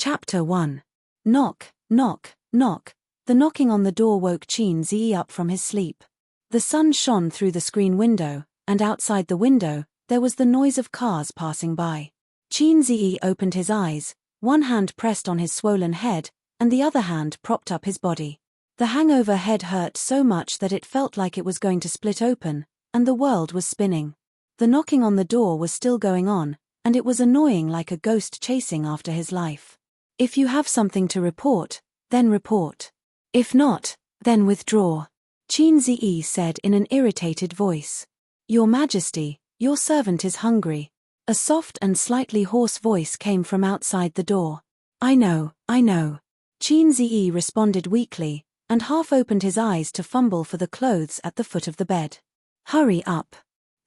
Chapter 1. Knock, knock, knock. The knocking on the door woke Qin Ziyi up from his sleep. The sun shone through the screen window, and outside the window, there was the noise of cars passing by. Qin Ziyi opened his eyes, one hand pressed on his swollen head, and the other hand propped up his body. The hangover head hurt so much that it felt like it was going to split open, and the world was spinning. The knocking on the door was still going on, and it was annoying like a ghost chasing after his life. If you have something to report, then report. If not, then withdraw. Qin Ziyi said in an irritated voice. Your Majesty, your servant is hungry. A soft and slightly hoarse voice came from outside the door. I know. Qin Ziyi responded weakly, and half opened his eyes to fumble for the clothes at the foot of the bed. Hurry up.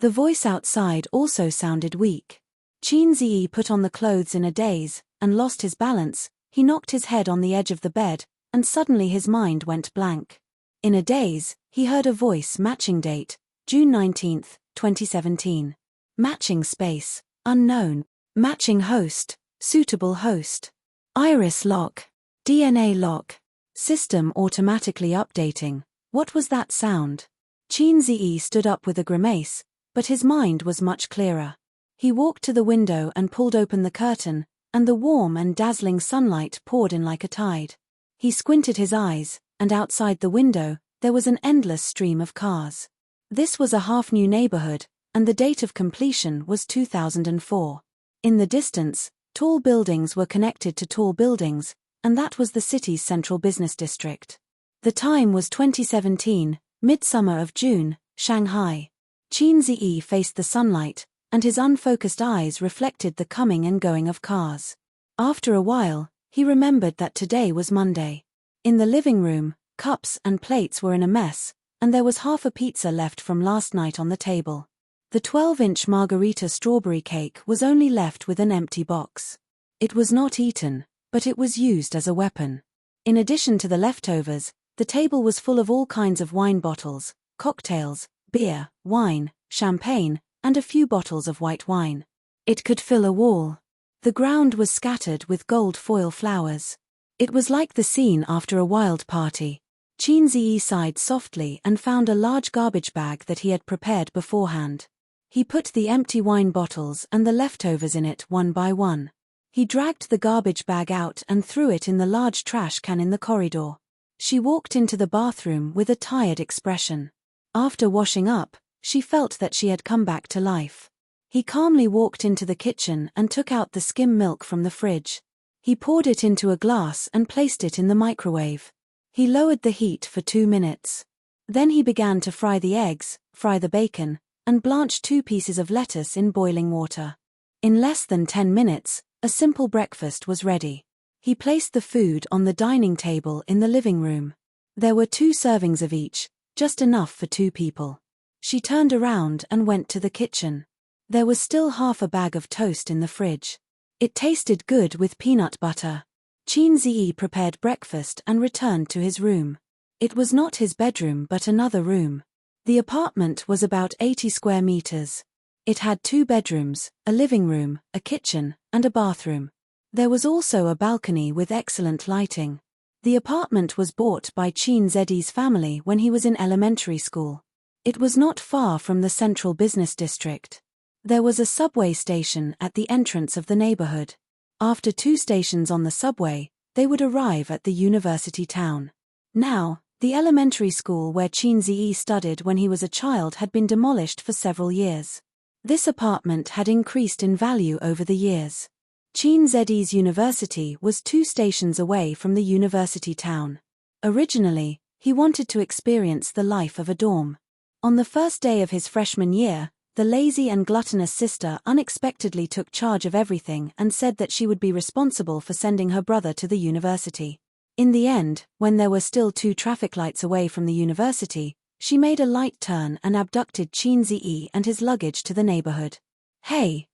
The voice outside also sounded weak. Qin Ziyi put on the clothes in a daze, and lost his balance. He knocked his head on the edge of the bed, and suddenly his mind went blank. In a daze, he heard a voice. Matching date, June 19, 2017. Matching space, unknown. Matching host, suitable host. Iris lock. DNA lock. System automatically updating. What was that sound? Qin Ziyi stood up with a grimace, but his mind was much clearer. He walked to the window and pulled open the curtain, and the warm and dazzling sunlight poured in like a tide. He squinted his eyes, and outside the window, there was an endless stream of cars. This was a half-new neighborhood, and the date of completion was 2004. In the distance, tall buildings were connected to tall buildings, and that was the city's central business district. The time was 2017, midsummer of June, Shanghai. Qin Ziyi faced the sunlight, and his unfocused eyes reflected the coming and going of cars. After a while, he remembered that today was Monday. In the living room, cups and plates were in a mess, and there was half a pizza left from last night on the table. The 12-inch margarita strawberry cake was only left with an empty box. It was not eaten, but it was used as a weapon. In addition to the leftovers, the table was full of all kinds of wine bottles, cocktails, beer, wine, champagne, and a few bottles of white wine. It could fill a wall. The ground was scattered with gold foil flowers. It was like the scene after a wild party. Qin Ziyi sighed softly and found a large garbage bag that he had prepared beforehand. He put the empty wine bottles and the leftovers in it one by one. He dragged the garbage bag out and threw it in the large trash can in the corridor. She walked into the bathroom with a tired expression. After washing up, she felt that she had come back to life. He calmly walked into the kitchen and took out the skim milk from the fridge. He poured it into a glass and placed it in the microwave. He lowered the heat for 2 minutes. Then he began to fry the eggs, fry the bacon, and blanch 2 pieces of lettuce in boiling water. In less than 10 minutes, a simple breakfast was ready. He placed the food on the dining table in the living room. There were 2 servings of each, just enough for 2 people. She turned around and went to the kitchen. There was still half a bag of toast in the fridge. It tasted good with peanut butter. Qin Ziyi prepared breakfast and returned to his room. It was not his bedroom but another room. The apartment was about 80 square meters. It had 2 bedrooms, a living room, a kitchen, and a bathroom. There was also a balcony with excellent lighting. The apartment was bought by Qin Ziyi's family when he was in elementary school. It was not far from the central business district. There was a subway station at the entrance of the neighborhood. After 2 stations on the subway, they would arrive at the university town. Now, the elementary school where Qin Ziyi studied when he was a child had been demolished for several years. This apartment had increased in value over the years. Qin Ziyi's university was 2 stations away from the university town. Originally, he wanted to experience the life of a dorm. On the first day of his freshman year, the lazy and gluttonous sister unexpectedly took charge of everything and said that she would be responsible for sending her brother to the university. In the end, when there were still 2 traffic lights away from the university, she made a light turn and abducted Qin Ziyi and his luggage to the neighborhood. Hey,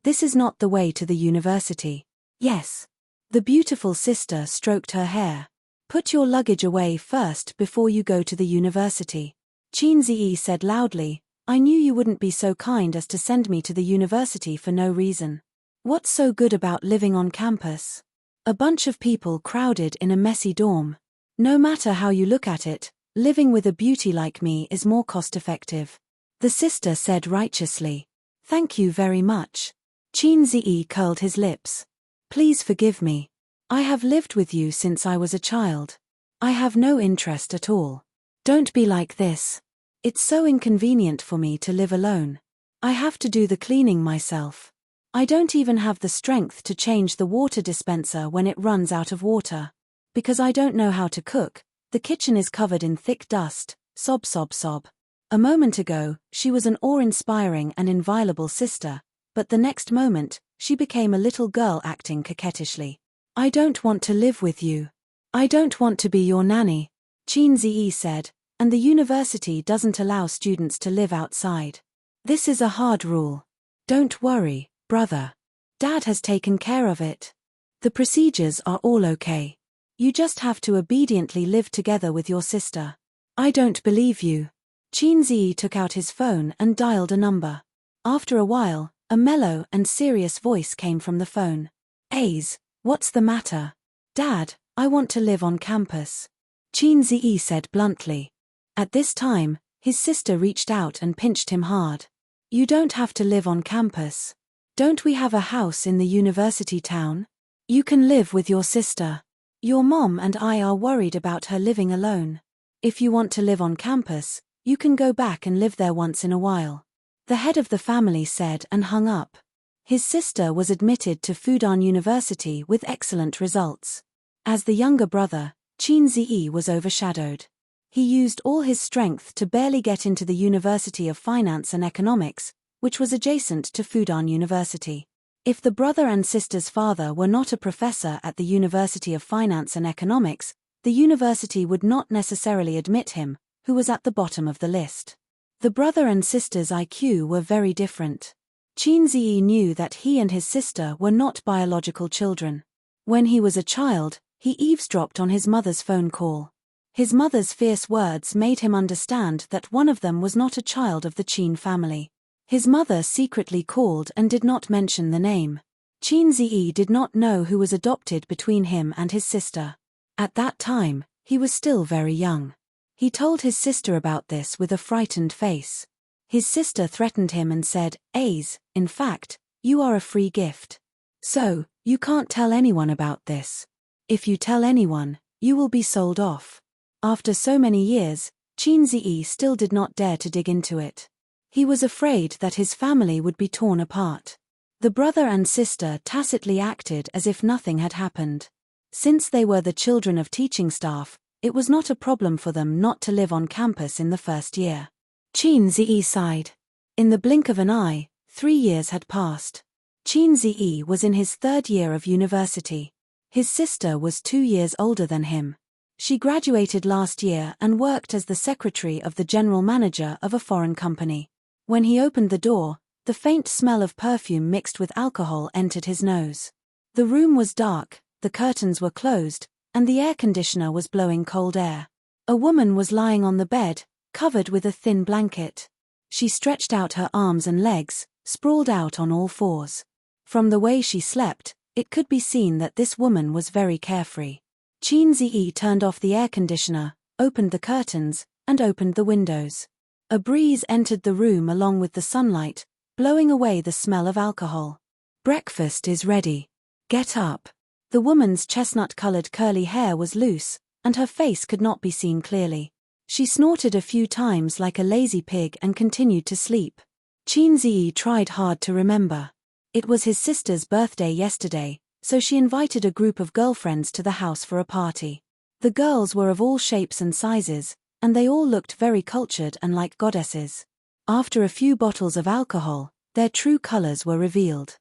this is not the way to the university. Yes. The beautiful sister stroked her hair. Put your luggage away first before you go to the university. Qin Ziyi said loudly, I knew you wouldn't be so kind as to send me to the university for no reason. What's so good about living on campus? A bunch of people crowded in a messy dorm. No matter how you look at it, living with a beauty like me is more cost-effective. The sister said righteously. Thank you very much. Chin-Zi curled his lips. Please forgive me. I have lived with you since I was a child. I have no interest at all. Don't be like this. It's so inconvenient for me to live alone. I have to do the cleaning myself. I don't even have the strength to change the water dispenser when it runs out of water. Because I don't know how to cook, the kitchen is covered in thick dust, sob sob sob. A moment ago, she was an awe-inspiring and inviolable sister, but the next moment, she became a little girl acting coquettishly. I don't want to live with you. I don't want to be your nanny, Chin-Zi said, and the university doesn't allow students to live outside. This is a hard rule. Don't worry, brother. Dad has taken care of it. The procedures are all okay. You just have to obediently live together with your sister. I don't believe you. Chin-Zi took out his phone and dialed a number. After a while, a mellow and serious voice came from the phone. Aze, what's the matter? Dad, I want to live on campus. Chin-Zi said bluntly. At this time, his sister reached out and pinched him hard. You don't have to live on campus. Don't we have a house in the university town? You can live with your sister. Your mom and I are worried about her living alone. If you want to live on campus, you can go back and live there once in a while. The head of the family said and hung up. His sister was admitted to Fudan University with excellent results. As the younger brother, Chin-Zi was overshadowed. He used all his strength to barely get into the University of Finance and Economics, which was adjacent to Fudan University. If the brother and sister's father were not a professor at the University of Finance and Economics, the university would not necessarily admit him, who was at the bottom of the list. The brother and sister's IQ were very different. Chin-Zi knew that he and his sister were not biological children. When he was a child, he eavesdropped on his mother's phone call. His mother's fierce words made him understand that one of them was not a child of the Chin family. His mother secretly called and did not mention the name. Chin-Zi did not know who was adopted between him and his sister. At that time, he was still very young. He told his sister about this with a frightened face. His sister threatened him and said, Aze, in fact, you are a free gift. So, you can't tell anyone about this. If you tell anyone, you will be sold off. After so many years, Chin-Zi still did not dare to dig into it. He was afraid that his family would be torn apart. The brother and sister tacitly acted as if nothing had happened. Since they were the children of teaching staff, it was not a problem for them not to live on campus in the first year. Chin-Zi sighed. In the blink of an eye, 3 years had passed. Chin-Zi was in his 3rd year of university. His sister was 2 years older than him. She graduated last year and worked as the secretary of the general manager of a foreign company. When he opened the door, the faint smell of perfume mixed with alcohol entered his nose. The room was dark, the curtains were closed, and the air conditioner was blowing cold air. A woman was lying on the bed, covered with a thin blanket. She stretched out her arms and legs, sprawled out on all fours. From the way she slept, it could be seen that this woman was very carefree. Chin-Zi turned off the air conditioner, opened the curtains, and opened the windows. A breeze entered the room along with the sunlight, blowing away the smell of alcohol. Breakfast is ready. Get up. The woman's chestnut-colored curly hair was loose, and her face could not be seen clearly. She snorted a few times like a lazy pig and continued to sleep. Chin-Zi tried hard to remember. It was his sister's birthday yesterday, so she invited a group of girlfriends to the house for a party. The girls were of all shapes and sizes, and they all looked very cultured and like goddesses. After a few bottles of alcohol, their true colors were revealed.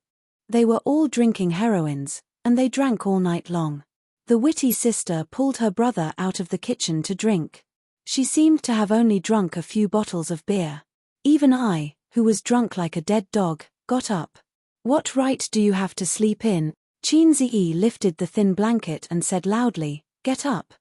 They were all drinking heroines, and they drank all night long. The witty sister pulled her brother out of the kitchen to drink. She seemed to have only drunk a few bottles of beer. Even I, who was drunk like a dead dog, got up. What right do you have to sleep in? Chin-Zi lifted the thin blanket and said loudly, Get up.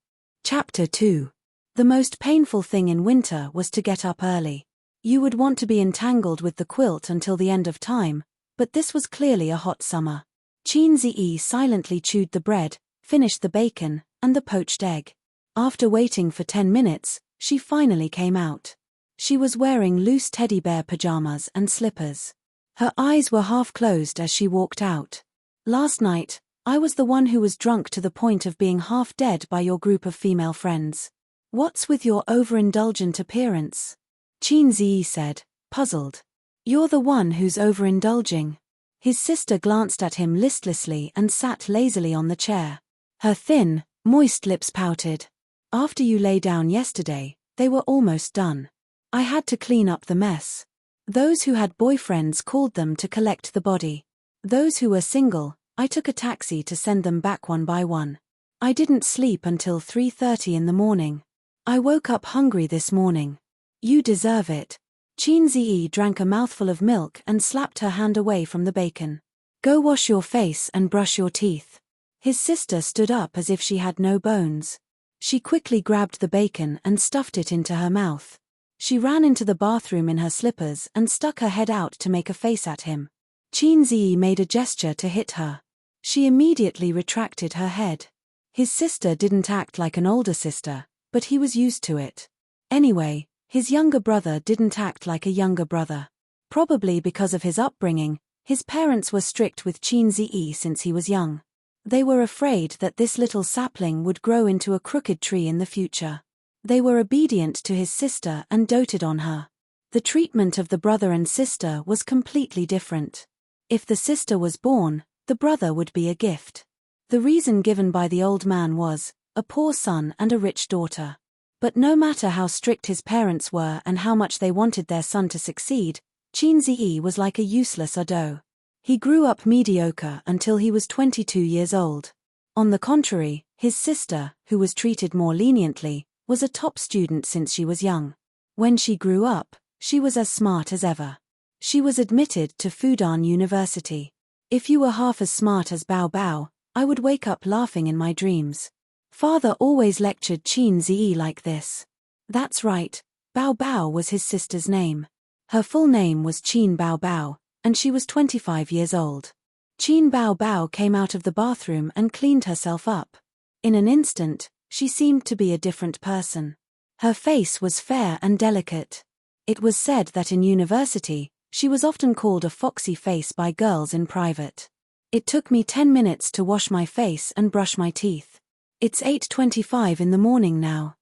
Chapter 2. The most painful thing in winter was to get up early. You would want to be entangled with the quilt until the end of time, But this was clearly a hot summer. Qin Ziyi silently chewed the bread, finished the bacon, and the poached egg. After waiting for 10 minutes, she finally came out. She was wearing loose teddy bear pajamas and slippers. Her eyes were half closed as she walked out. "Last night, I was the one who was drunk to the point of being half dead by your group of female friends. What's with your overindulgent appearance?" Qin Ziyi said, puzzled. "You're the one who's overindulging." His sister glanced at him listlessly and sat lazily on the chair. Her thin, moist lips pouted. "After you lay down yesterday, they were almost done. I had to clean up the mess. Those who had boyfriends called them to collect the body. Those who were single, I took a taxi to send them back one by one. I didn't sleep until 3:30 in the morning. I woke up hungry this morning. You deserve it." Qin Ziyi drank a mouthful of milk and slapped her hand away from the bacon. "Go wash your face and brush your teeth." His sister stood up as if she had no bones. She quickly grabbed the bacon and stuffed it into her mouth. She ran into the bathroom in her slippers and stuck her head out to make a face at him. Qin Ziyi made a gesture to hit her. She immediately retracted her head. His sister didn't act like an older sister, but he was used to it. Anyway, his younger brother didn't act like a younger brother. Probably because of his upbringing, his parents were strict with Qin Ziyi since he was young. They were afraid that this little sapling would grow into a crooked tree in the future. They were obedient to his sister and doted on her. The treatment of the brother and sister was completely different. If the sister was born, the brother would be a gift. The reason given by the old man was, a poor son and a rich daughter. But no matter how strict his parents were and how much they wanted their son to succeed, Qin Ziyi was like a useless ado. He grew up mediocre until he was 22 years old. On the contrary, his sister, who was treated more leniently, was a top student since she was young. When she grew up, she was as smart as ever. She was admitted to Fudan University. "If you were half as smart as Bao Bao, I would wake up laughing in my dreams." Father always lectured Qin Ziyi like this. That's right, Bao Bao was his sister's name. Her full name was Qin Bao Bao, and she was 25 years old. Qin Bao Bao came out of the bathroom and cleaned herself up. In an instant, she seemed to be a different person. Her face was fair and delicate. It was said that in university, she was often called a foxy face by girls in private. "It took me 10 minutes to wash my face and brush my teeth. It's 8:25 in the morning now.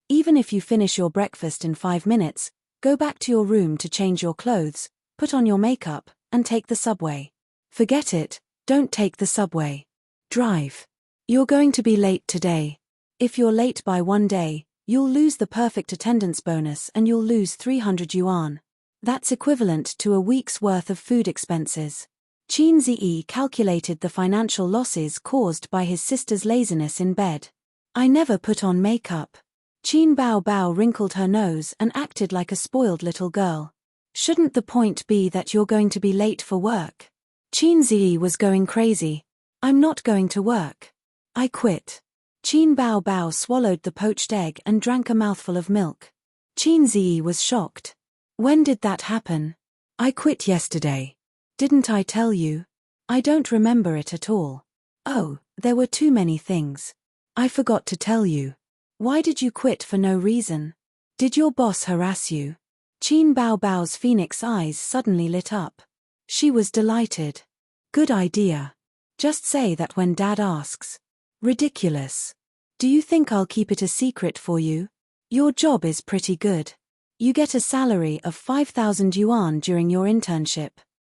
Even if you finish your breakfast in 5 minutes, go back to your room to change your clothes, put on your makeup, and take the subway. Forget it, don't take the subway. Drive. You're going to be late today. If you're late by 1 day, you'll lose the perfect attendance bonus and you'll lose 300 yuan. That's equivalent to a week's worth of food expenses." Qin Ziyi calculated the financial losses caused by his sister's laziness in bed. "I never put on makeup." Qin Bao Bao wrinkled her nose and acted like a spoiled little girl. "Shouldn't the point be that you're going to be late for work?" Qin Ziyi was going crazy. "I'm not going to work. I quit." Qin Bao Bao swallowed the poached egg and drank a mouthful of milk. Qin Ziyi was shocked. "When did that happen?" "I quit yesterday. Didn't I tell you?" "I don't remember it at all." "Oh, there were too many things. I forgot to tell you." "Why did you quit for no reason? Did your boss harass you?" Qin Bao Bao's phoenix eyes suddenly lit up. She was delighted. "Good idea. Just say that when Dad asks." "Ridiculous. Do you think I'll keep it a secret for you? Your job is pretty good. You get a salary of 5,000 yuan during your internship.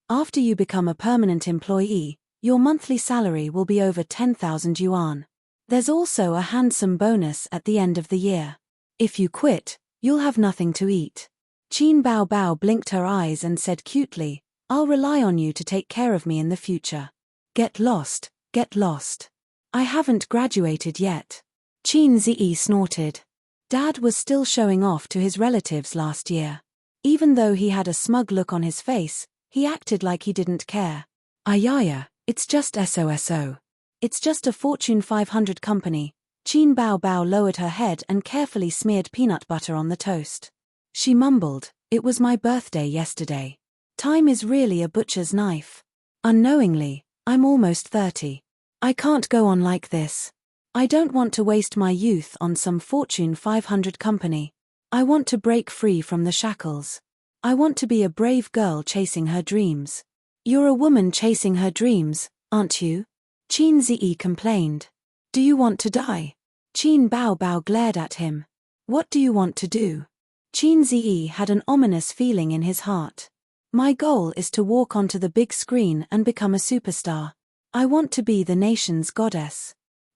After you become a permanent employee, your monthly salary will be over 10,000 yuan. There's also a handsome bonus at the end of the year. If you quit, you'll have nothing to eat." Qin Bao Bao blinked her eyes and said cutely, "I'll rely on you to take care of me in the future. Get lost, get lost. I haven't graduated yet." Qin Ziyi snorted. Dad was still showing off to his relatives last year. Even though he had a smug look on his face, he acted like he didn't care. "Ayaya, it's just SOSO. It's just a Fortune 500 company." Qin Bao Bao lowered her head and carefully smeared peanut butter on the toast. She mumbled, "It was my birthday yesterday. Time is really a butcher's knife." Unknowingly, I'm almost 30. I can't go on like this. I don't want to waste my youth on some Fortune 500 company. I want to break free from the shackles. I want to be a brave girl chasing her dreams. You're a woman chasing her dreams, aren't you? Qin Ziyi complained. Do you want to die? Qin Bao Bao glared at him. What do you want to do? Qin Ziyi had an ominous feeling in his heart. My goal is to walk onto the big screen and become a superstar. I want to be the nation's goddess.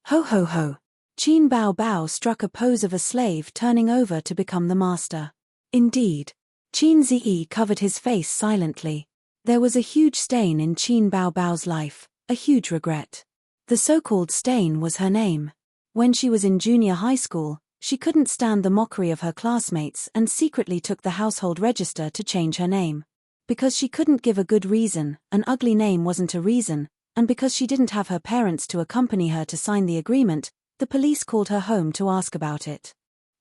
Ho ho ho. Qin Bao Bao struck a pose of a slave turning over to become the master. Indeed. Qin Ziyi covered his face silently. There was a huge stain in Qin Bao Bao's life, a huge regret. The so-called stain was her name. When she was in junior high school, she couldn't stand the mockery of her classmates and secretly took the household register to change her name. Because she couldn't give a good reason, an ugly name wasn't a reason, and because she didn't have her parents to accompany her to sign the agreement, the police called her home to ask about it.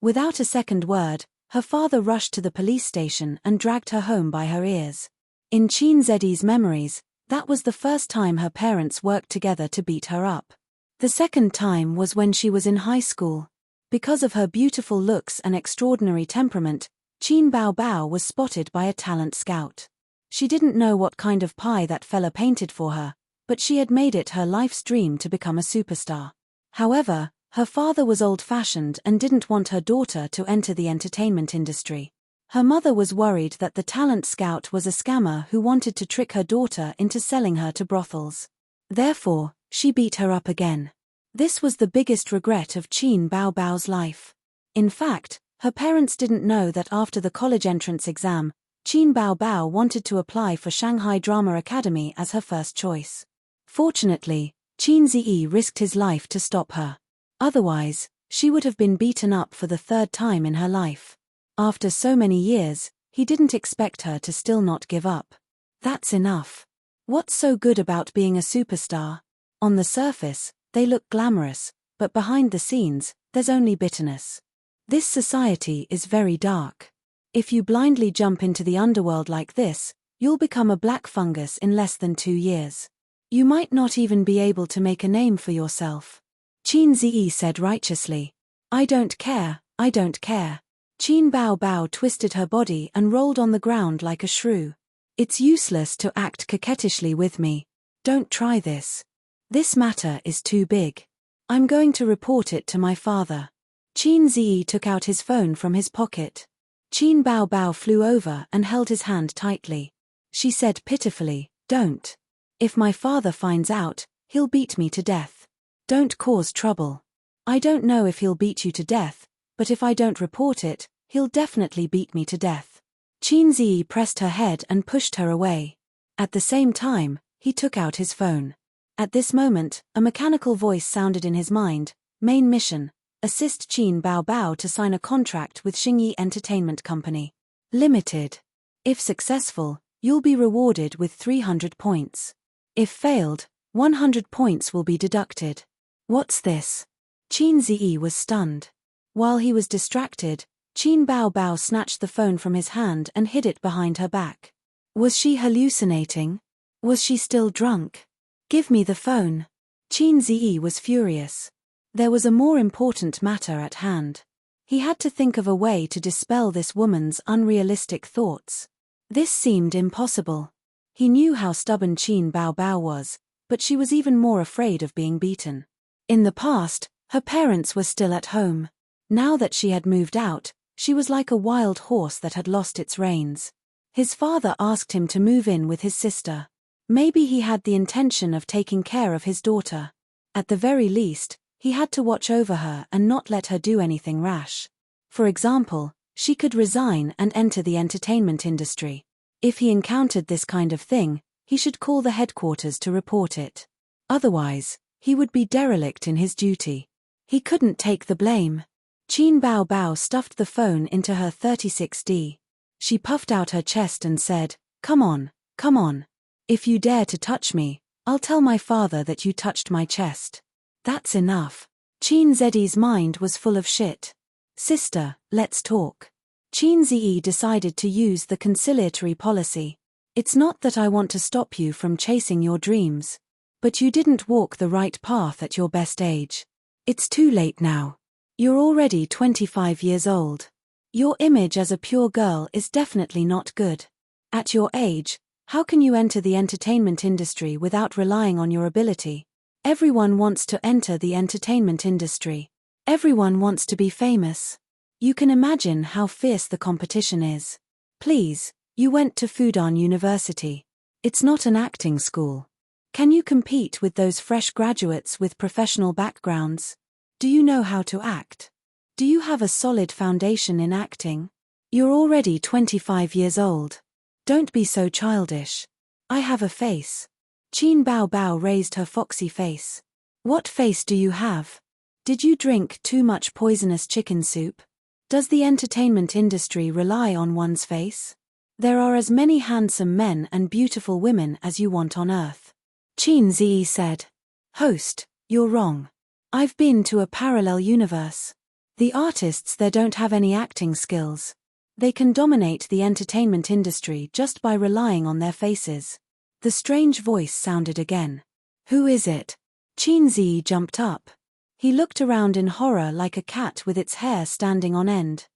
Without a second word, her father rushed to the police station and dragged her home by her ears. In Qin Ziyi's memories, that was the first time her parents worked together to beat her up. The second time was when she was in high school. Because of her beautiful looks and extraordinary temperament, Qin Bao Bao was spotted by a talent scout. She didn't know what kind of pie that fella painted for her, but she had made it her life's dream to become a superstar. However, her father was old-fashioned and didn't want her daughter to enter the entertainment industry. Her mother was worried that the talent scout was a scammer who wanted to trick her daughter into selling her to brothels. Therefore, she beat her up again. This was the biggest regret of Qin Bao Bao's life. In fact, her parents didn't know that after the college entrance exam, Qin Bao Bao wanted to apply for Shanghai Drama Academy as her first choice. Fortunately, Qin Ziyi risked his life to stop her. Otherwise, she would have been beaten up for the third time in her life. After so many years, he didn't expect her to still not give up. That's enough. What's so good about being a superstar? On the surface, they look glamorous, but behind the scenes, there's only bitterness. This society is very dark. If you blindly jump into the underworld like this, you'll become a black fungus in less than 2 years. You might not even be able to make a name for yourself. Qin Ziyi said righteously. I don't care, I don't care. Qin Bao Bao twisted her body and rolled on the ground like a shrew. It's useless to act coquettishly with me. Don't try this. This matter is too big. I'm going to report it to my father. Qin Ziyi took out his phone from his pocket. Qin Bao Bao flew over and held his hand tightly. She said pitifully, Don't. If my father finds out, he'll beat me to death. Don't cause trouble. I don't know if he'll beat you to death, but if I don't report it, he'll definitely beat me to death. Qin Ziyi pressed her head and pushed her away. At the same time, he took out his phone. At this moment, a mechanical voice sounded in his mind, Main mission, assist Qin Bao Bao to sign a contract with Xingyi Entertainment Company. Limited. If successful, you'll be rewarded with 300 points. If failed, 100 points will be deducted. What's this? Qin Ziyi was stunned. While he was distracted, Qin Bao Bao snatched the phone from his hand and hid it behind her back. Was she hallucinating? Was she still drunk? Give me the phone. Qin Ziyi was furious. There was a more important matter at hand. He had to think of a way to dispel this woman's unrealistic thoughts. This seemed impossible. He knew how stubborn Qin Bao Bao was, but she was even more afraid of being beaten. In the past, her parents were still at home. Now that she had moved out, she was like a wild horse that had lost its reins. His father asked him to move in with his sister. Maybe he had the intention of taking care of his daughter. At the very least, he had to watch over her and not let her do anything rash. For example, she could resign and enter the entertainment industry. If he encountered this kind of thing, he should call the headquarters to report it. Otherwise, he would be derelict in his duty. He couldn't take the blame. Qin Bao Bao stuffed the phone into her 36D. She puffed out her chest and said, Come on, come on. If you dare to touch me, I'll tell my father that you touched my chest. That's enough. Qin Ziyi's mind was full of shit. Sister, let's talk. Qin Ziyi decided to use the conciliatory policy. It's not that I want to stop you from chasing your dreams. But you didn't walk the right path at your best age. It's too late now. You're already 25 years old. Your image as a pure girl is definitely not good. At your age, how can you enter the entertainment industry without relying on your ability? Everyone wants to enter the entertainment industry. Everyone wants to be famous. You can imagine how fierce the competition is. Please, you went to Fudan University. It's not an acting school. Can you compete with those fresh graduates with professional backgrounds? Do you know how to act? Do you have a solid foundation in acting? You're already 25 years old. Don't be so childish. I have a face. Qin Bao Bao raised her foxy face. What face do you have? Did you drink too much poisonous chicken soup? Does the entertainment industry rely on one's face? There are as many handsome men and beautiful women as you want on earth. Qin Ziyi said. Host, you're wrong. I've been to a parallel universe. The artists there don't have any acting skills. They can dominate the entertainment industry just by relying on their faces. The strange voice sounded again. Who is it? Qin Ziyi jumped up. He looked around in horror like a cat with its hair standing on end.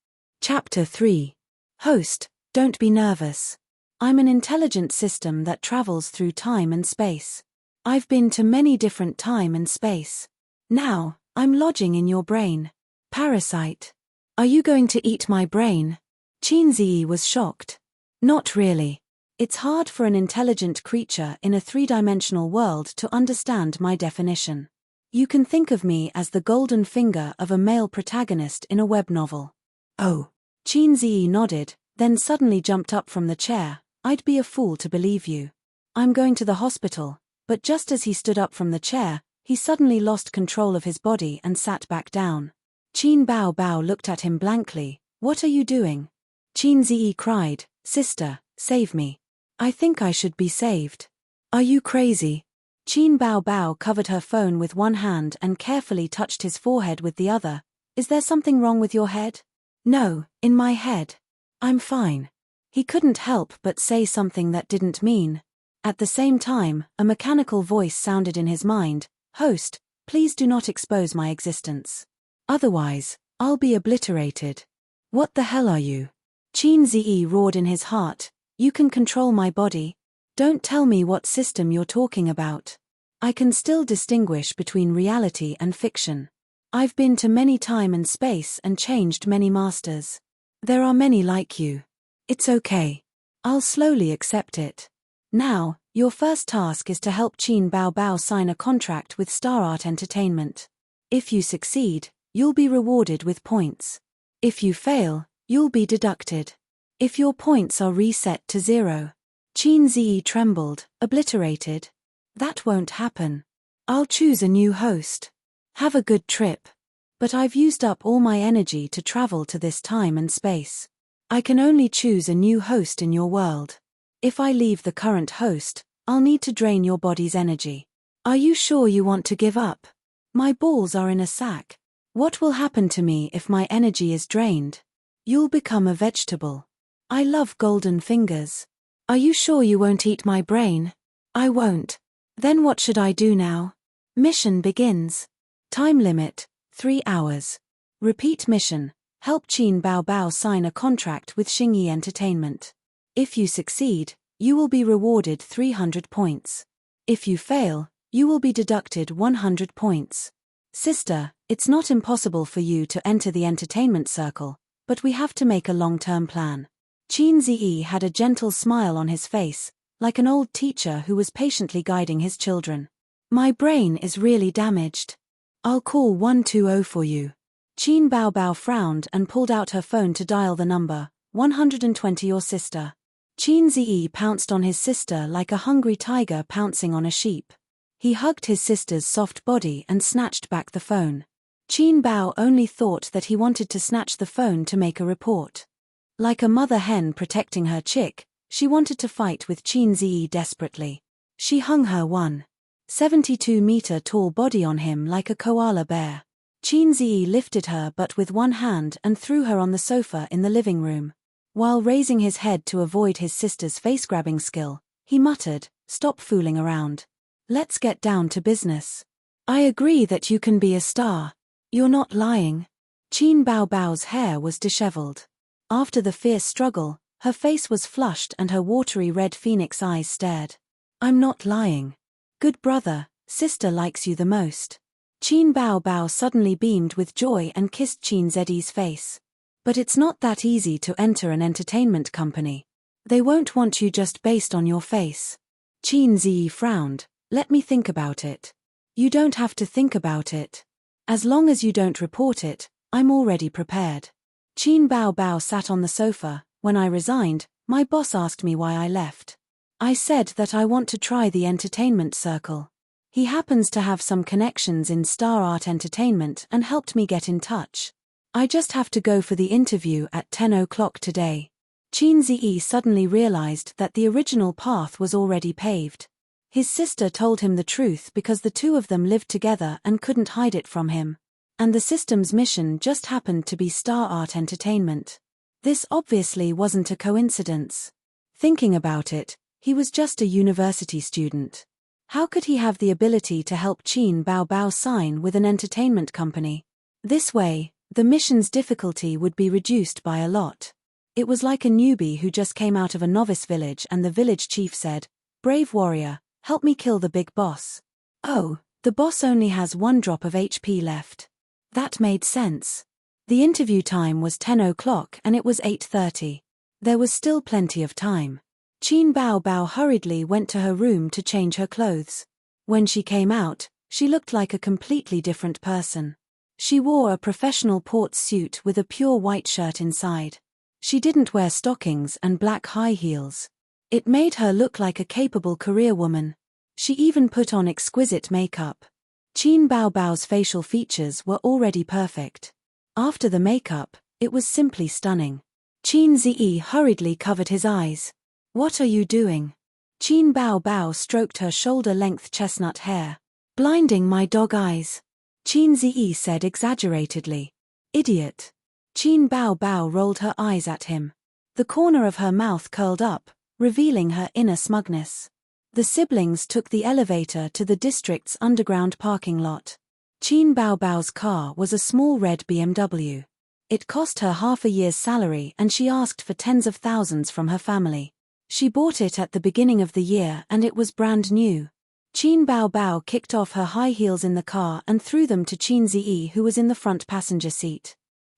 Chapter 3. Host, don't be nervous. I'm an intelligent system that travels through time and space. I've been to many different time and space. Now, I'm lodging in your brain. Parasite. Are you going to eat my brain? Qin Ziyi was shocked. Not really. It's hard for an intelligent creature in a three-dimensional world to understand my definition. You can think of me as the golden finger of a male protagonist in a web novel. Oh. Qin Ziyi nodded, then suddenly jumped up from the chair. I'd be a fool to believe you. I'm going to the hospital. But just as he stood up from the chair, he suddenly lost control of his body and sat back down. Qin Bao Bao looked at him blankly. What are you doing? Qin Ziyi cried, Sister, save me. I think I should be saved. Are you crazy? Qin Bao Bao covered her phone with one hand and carefully touched his forehead with the other. Is there something wrong with your head? No, in my head. I'm fine. He couldn't help but say something that didn't mean. At the same time, a mechanical voice sounded in his mind. Host, please do not expose my existence. Otherwise, I'll be obliterated. What the hell are you? Qin Ziyi roared in his heart. You can control my body. Don't tell me what system you're talking about. I can still distinguish between reality and fiction. I've been to many time and space and changed many masters. There are many like you. It's okay. I'll slowly accept it. Now, your first task is to help Qin Bao Bao sign a contract with Star Art Entertainment. If you succeed, you'll be rewarded with points. If you fail, you'll be deducted. If your points are reset to 0. Qin Ziyi trembled, obliterated. That won't happen. I'll choose a new host. Have a good trip. But I've used up all my energy to travel to this time and space. I can only choose a new host in your world. If I leave the current host, I'll need to drain your body's energy. Are you sure you want to give up? My balls are in a sack. What will happen to me if my energy is drained? You'll become a vegetable. I love golden fingers. Are you sure you won't eat my brain? I won't. Then what should I do now? Mission begins. Time limit, 3 hours. Repeat mission. Help Qin Bao Bao sign a contract with Xingyi Entertainment. If you succeed, you will be rewarded 300 points. If you fail, you will be deducted 100 points. Sister, it's not impossible for you to enter the entertainment circle, but we have to make a long-term plan. Qin Ziyi had a gentle smile on his face, like an old teacher who was patiently guiding his children. My brain is really damaged. I'll call 120 for you. Qin Bao Bao frowned and pulled out her phone to dial the number, 120 your sister. Qin Ziyi pounced on his sister like a hungry tiger pouncing on a sheep. He hugged his sister's soft body and snatched back the phone. Qin Bao only thought that he wanted to snatch the phone to make a report. Like a mother hen protecting her chick, she wanted to fight with Qin Ziyi desperately. She hung her 1.72-meter tall body on him like a koala bear. Qin Ziyi lifted her butt with one hand and threw her on the sofa in the living room. While raising his head to avoid his sister's face-grabbing skill, he muttered, "Stop fooling around. Let's get down to business. I agree that you can be a star. You're not lying." Qin Bao Bao's hair was disheveled. After the fierce struggle, her face was flushed and her watery red phoenix eyes stared. "I'm not lying. Good brother, sister likes you the most." Qin Bao Bao suddenly beamed with joy and kissed Qin Zedi's face. "But it's not that easy to enter an entertainment company. They won't want you just based on your face." Qin Zi frowned. "Let me think about it." "You don't have to think about it. As long as you don't report it, I'm already prepared." Qin Bao Bao sat on the sofa. "When I resigned, my boss asked me why I left. I said that I want to try the entertainment circle. He happens to have some connections in Star Art Entertainment and helped me get in touch. I just have to go for the interview at 10 o'clock today." Qin Zi suddenly realized that the original path was already paved. His sister told him the truth because the two of them lived together and couldn't hide it from him. And the system's mission just happened to be Star Art Entertainment. This obviously wasn't a coincidence. Thinking about it, he was just a university student. How could he have the ability to help Qin Bao Bao sign with an entertainment company? This way, the mission's difficulty would be reduced by a lot. It was like a newbie who just came out of a novice village and the village chief said, "Brave warrior, help me kill the big boss." "Oh, the boss only has 1 drop of HP left." That made sense. The interview time was 10 o'clock and it was 8:30. There was still plenty of time. Qin Bao Bao hurriedly went to her room to change her clothes. When she came out, she looked like a completely different person. She wore a professional port suit with a pure white shirt inside. She didn't wear stockings and black high heels. It made her look like a capable career woman. She even put on exquisite makeup. Qin Bao Bao's facial features were already perfect. After the makeup, it was simply stunning. Qin Zi hurriedly covered his eyes. "What are you doing?" Qin Bao Bao stroked her shoulder-length chestnut hair. "Blinding my dog eyes," Qin Zi said exaggeratedly. "Idiot." Qin Bao Bao rolled her eyes at him. The corner of her mouth curled up, revealing her inner smugness. The siblings took the elevator to the district's underground parking lot. Qin Bao Bao's car was a small red BMW. It cost her half a year's salary and she asked for tens of thousands from her family. She bought it at the beginning of the year and it was brand new. Qin Bao Bao kicked off her high heels in the car and threw them to Qin Zi, who was in the front passenger seat.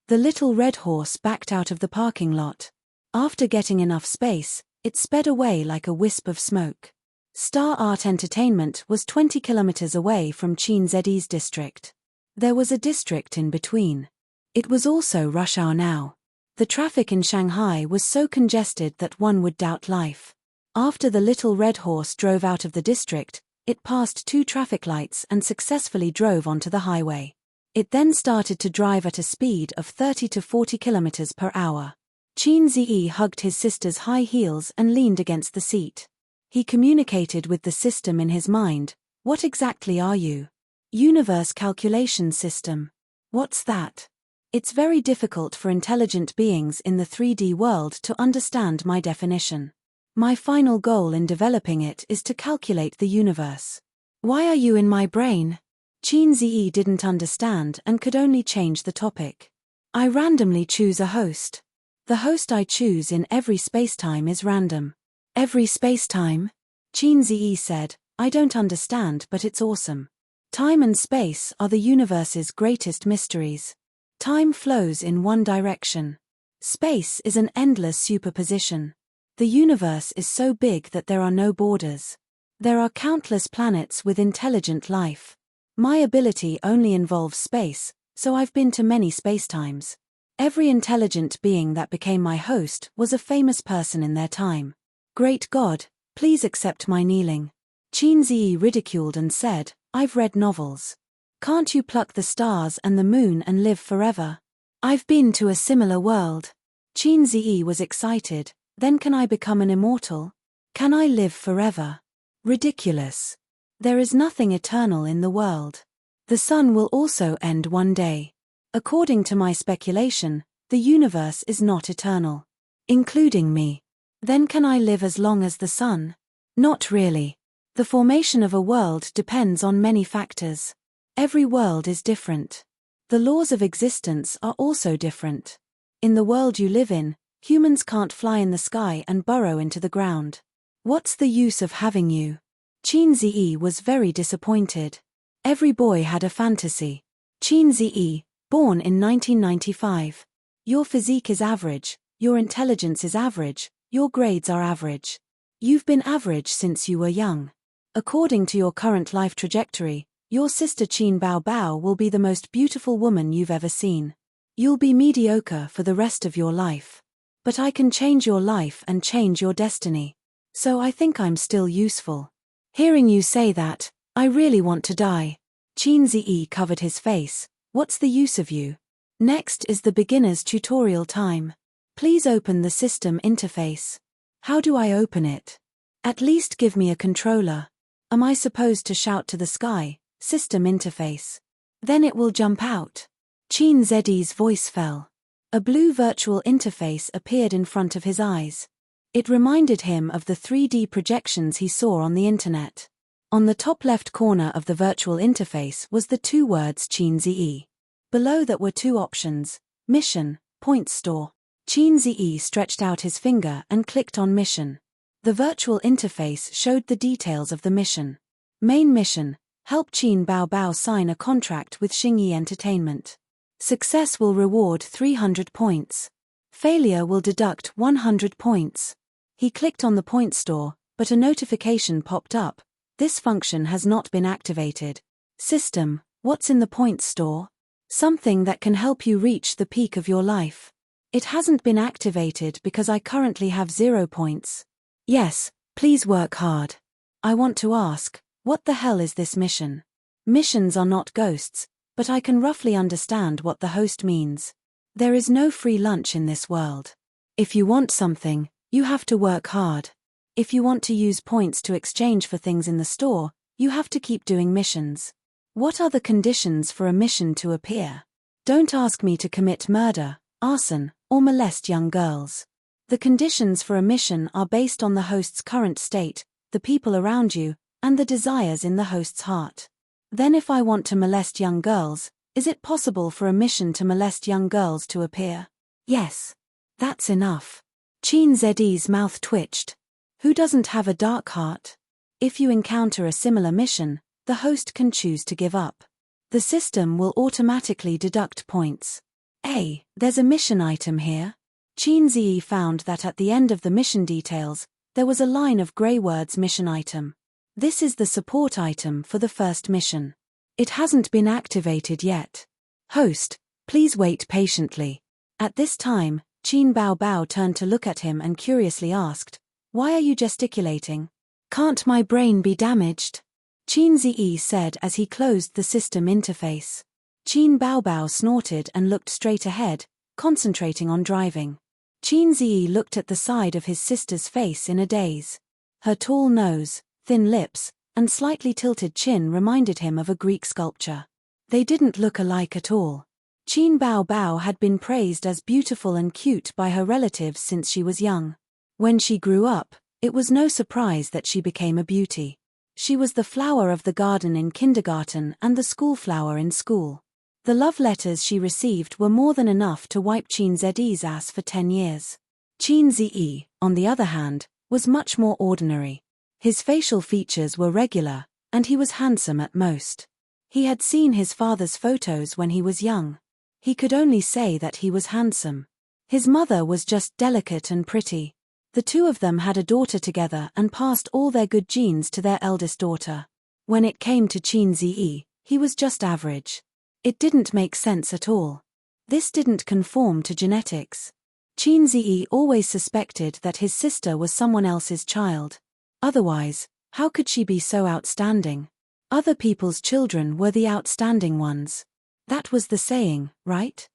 The little red horse backed out of the parking lot. After getting enough space, it sped away like a wisp of smoke. Star Art Entertainment was 20 kilometers away from Qin Zi's district. There was a district in between. It was also rush hour now. The traffic in Shanghai was so congested that one would doubt life. After the little red horse drove out of the district, it passed 2 traffic lights and successfully drove onto the highway. It then started to drive at a speed of 30 to 40 kilometers per hour. Qin Zi hugged his sister's high heels and leaned against the seat. He communicated with the system in his mind. "What exactly are you?" "Universe calculation system." "What's that?" "It's very difficult for intelligent beings in the 3D world to understand my definition. My final goal in developing it is to calculate the universe." "Why are you in my brain?" Qin Zi didn't understand and could only change the topic. "I randomly choose a host. The host I choose in every spacetime is random." "Every spacetime?" Qin Zi said, "I don't understand, but it's awesome. Time and space are the universe's greatest mysteries. Time flows in one direction. Space is an endless superposition. The universe is so big that there are no borders. There are countless planets with intelligent life. My ability only involves space, so I've been to many spacetimes. Every intelligent being that became my host was a famous person in their time. Great God, please accept my kneeling." Qin Zi ridiculed and said, "I've read novels. Can't you pluck the stars and the moon and live forever?" "I've been to a similar world." Qin Zi was excited. "Then can I become an immortal? Can I live forever?" "Ridiculous. There is nothing eternal in the world. The sun will also end one day. According to my speculation, the universe is not eternal. Including me. Then can I live as long as the sun? Not really. The formation of a world depends on many factors. Every world is different. The laws of existence are also different. In the world you live in, humans can't fly in the sky and burrow into the ground. What's the use of having you? Qin Ziyi was very disappointed. Every boy had a fantasy. Qin Ziyi, born in 1995. Your physique is average, your intelligence is average, your grades are average. You've been average since you were young. According to your current life trajectory, your sister Qin Baobao will be the most beautiful woman you've ever seen. You'll be mediocre for the rest of your life. But I can change your life and change your destiny. So I think I'm still useful. Hearing you say that, I really want to die. Qin Ziyi covered his face. What's the use of you? Next is the beginner's tutorial time. Please open the system interface. How do I open it? At least give me a controller. Am I supposed to shout to the sky, system interface? Then it will jump out. Qin Ziyi's voice fell. A blue virtual interface appeared in front of his eyes. It reminded him of the 3D projections he saw on the internet. On the top left corner of the virtual interface was the two words Qin Ziyi. Below that were two options, mission, point store. Qin Ziyi stretched out his finger and clicked on mission. The virtual interface showed the details of the mission. Main mission, help Qin Baobao sign a contract with Xingyi Entertainment. Success will reward 300 points. Failure will deduct 100 points. He clicked on the point store, but a notification popped up. This function has not been activated. System, what's in the point store? Something that can help you reach the peak of your life. It hasn't been activated because I currently have 0 points. Yes, please work hard. I want to ask, what the hell is this mission? Missions are not ghosts, but I can roughly understand what the host means. There is no free lunch in this world. If you want something, you have to work hard. If you want to use points to exchange for things in the store, you have to keep doing missions. What are the conditions for a mission to appear? Don't ask me to commit murder, arson, or molest young girls. The conditions for a mission are based on the host's current state, the people around you, and the desires in the host's heart. Then if I want to molest young girls, is it possible for a mission to molest young girls to appear? Yes. That's enough. Qin Ziyi's mouth twitched. Who doesn't have a dark heart? If you encounter a similar mission, the host can choose to give up. The system will automatically deduct points. There's a mission item here. Qin Ziyi found that at the end of the mission details, there was a line of grey words mission item. This is the support item for the first mission. It hasn't been activated yet. Host, please wait patiently. At this time, Qin Baobao turned to look at him and curiously asked, why are you gesticulating? Can't my brain be damaged? Qin Ziyi said as he closed the system interface. Qin Baobao snorted and looked straight ahead, concentrating on driving. Qin Ziyi looked at the side of his sister's face in a daze. Her tall nose, thin lips, and slightly tilted chin reminded him of a Greek sculpture. They didn't look alike at all. Qin Baobao had been praised as beautiful and cute by her relatives since she was young. When she grew up, it was no surprise that she became a beauty. She was the flower of the garden in kindergarten and the school flower in school. The love letters she received were more than enough to wipe Qin Ziyi's ass for 10 years. Qin Ziyi, on the other hand, was much more ordinary. His facial features were regular, and he was handsome at most. He had seen his father's photos when he was young. He could only say that he was handsome. His mother was just delicate and pretty. The two of them had a daughter together and passed all their good genes to their eldest daughter. When it came to Qin Ziyi, he was just average. It didn't make sense at all. This didn't conform to genetics. Qin Ziyi always suspected that his sister was someone else's child. Otherwise, how could she be so outstanding? Other people's children were the outstanding ones. That was the saying, right?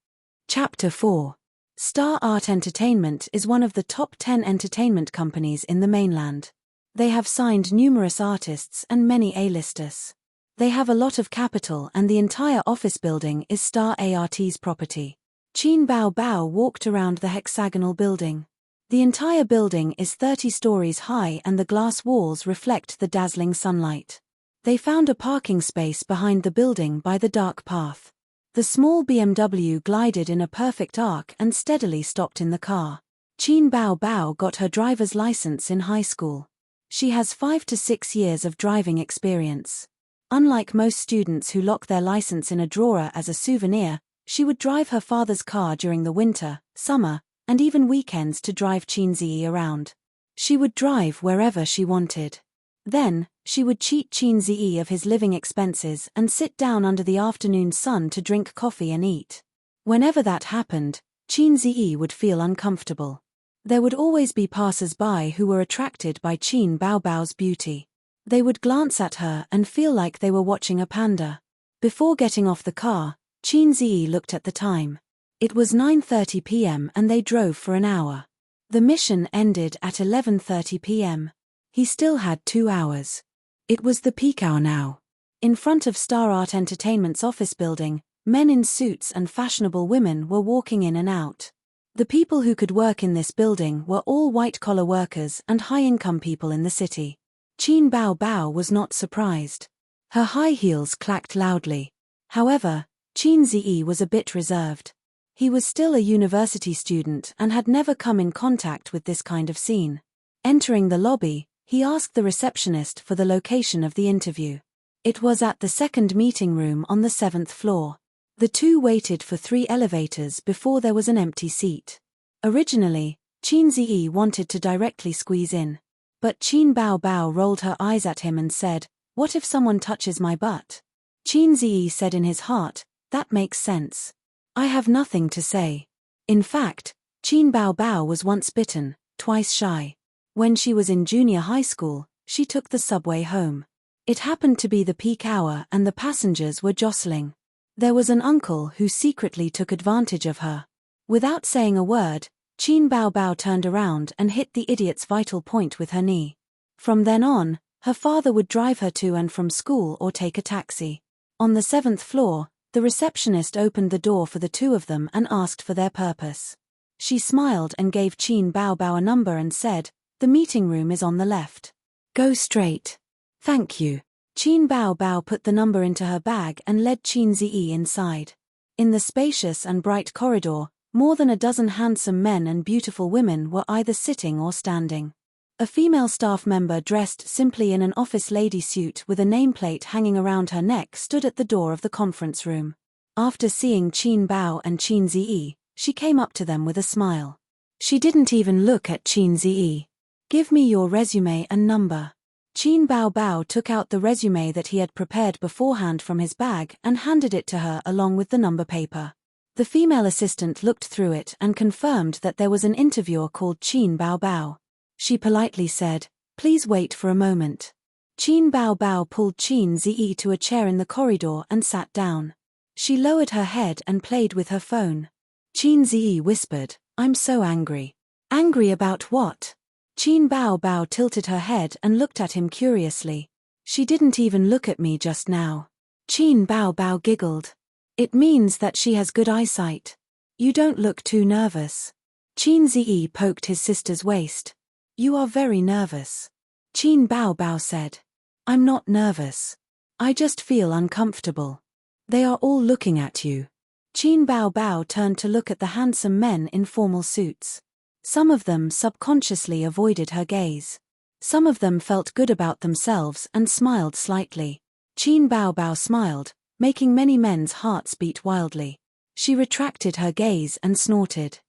Chapter 4. Star Art Entertainment is one of the top 10 entertainment companies in the mainland. They have signed numerous artists and many A-listers. They have a lot of capital and the entire office building is Star Art's property. Qin Baobao walked around the hexagonal building. The entire building is 30 stories high and the glass walls reflect the dazzling sunlight. They found a parking space behind the building by the dark path. The small BMW glided in a perfect arc and steadily stopped in the car. Qin Bao Bao got her driver's license in high school. She has 5 to 6 years of driving experience. Unlike most students who lock their license in a drawer as a souvenir, she would drive her father's car during the winter, summer, and even weekends to drive Qin Ziyi around. She would drive wherever she wanted. Then, she would cheat Qin Ziyi of his living expenses and sit down under the afternoon sun to drink coffee and eat. Whenever that happened, Qin Ziyi would feel uncomfortable. There would always be passers-by who were attracted by Qin Bao Bao's beauty. They would glance at her and feel like they were watching a panda. Before getting off the car, Qin Ziyi looked at the time. It was 9:30 p.m. and they drove for an hour. The mission ended at 11:30 p.m. He still had 2 hours. It was the peak hour now. In front of Star Art Entertainment's office building, men in suits and fashionable women were walking in and out. The people who could work in this building were all white-collar workers and high-income people in the city. Qin Bao Bao was not surprised. Her high heels clacked loudly. However, Qin Ziyi was a bit reserved. He was still a university student and had never come in contact with this kind of scene. Entering the lobby, he asked the receptionist for the location of the interview. It was at the second meeting room on the 7th floor. The two waited for 3 elevators before there was an empty seat. Originally, Qin Ziyi wanted to directly squeeze in. But Qin Bao Bao rolled her eyes at him and said, "What if someone touches my butt?" Qin Ziyi said in his heart, "That makes sense. I have nothing to say." In fact, Qin Bao Bao was once bitten, twice shy. When she was in junior high school, she took the subway home. It happened to be the peak hour and the passengers were jostling. There was an uncle who secretly took advantage of her. Without saying a word, Qin Bao Bao turned around and hit the idiot's vital point with her knee. From then on, her father would drive her to and from school or take a taxi. On the 7th floor, the receptionist opened the door for the two of them and asked for their purpose. She smiled and gave Qin Bao Bao a number and said, "The meeting room is on the left. Go straight." "Thank you." Qin Bao Bao put the number into her bag and led Qin Ziyi inside. In the spacious and bright corridor, more than a dozen handsome men and beautiful women were either sitting or standing. A female staff member dressed simply in an office lady suit with a nameplate hanging around her neck stood at the door of the conference room. After seeing Qin Bao and Qin Ziyi, she came up to them with a smile. She didn't even look at Qin Ziyi. "Give me your resume and number." Qin Bao Bao took out the resume that he had prepared beforehand from his bag and handed it to her along with the number paper. The female assistant looked through it and confirmed that there was an interviewer called Qin Bao Bao. She politely said, "Please wait for a moment." Qin Bao Bao pulled Qin Ziyi to a chair in the corridor and sat down. She lowered her head and played with her phone. Qin Ziyi whispered, "I'm so angry." "Angry about what?" Qin Bao Bao tilted her head and looked at him curiously. "She didn't even look at me just now." Qin Bao Bao giggled. "It means that she has good eyesight. You don't look too nervous." Qin Ziyi poked his sister's waist. "You are very nervous." Qin Bao Bao said. "I'm not nervous. I just feel uncomfortable. They are all looking at you." Qin Bao Bao turned to look at the handsome men in formal suits. Some of them subconsciously avoided her gaze. Some of them felt good about themselves and smiled slightly. Qin Bao Bao smiled, making many men's hearts beat wildly. She retracted her gaze and snorted.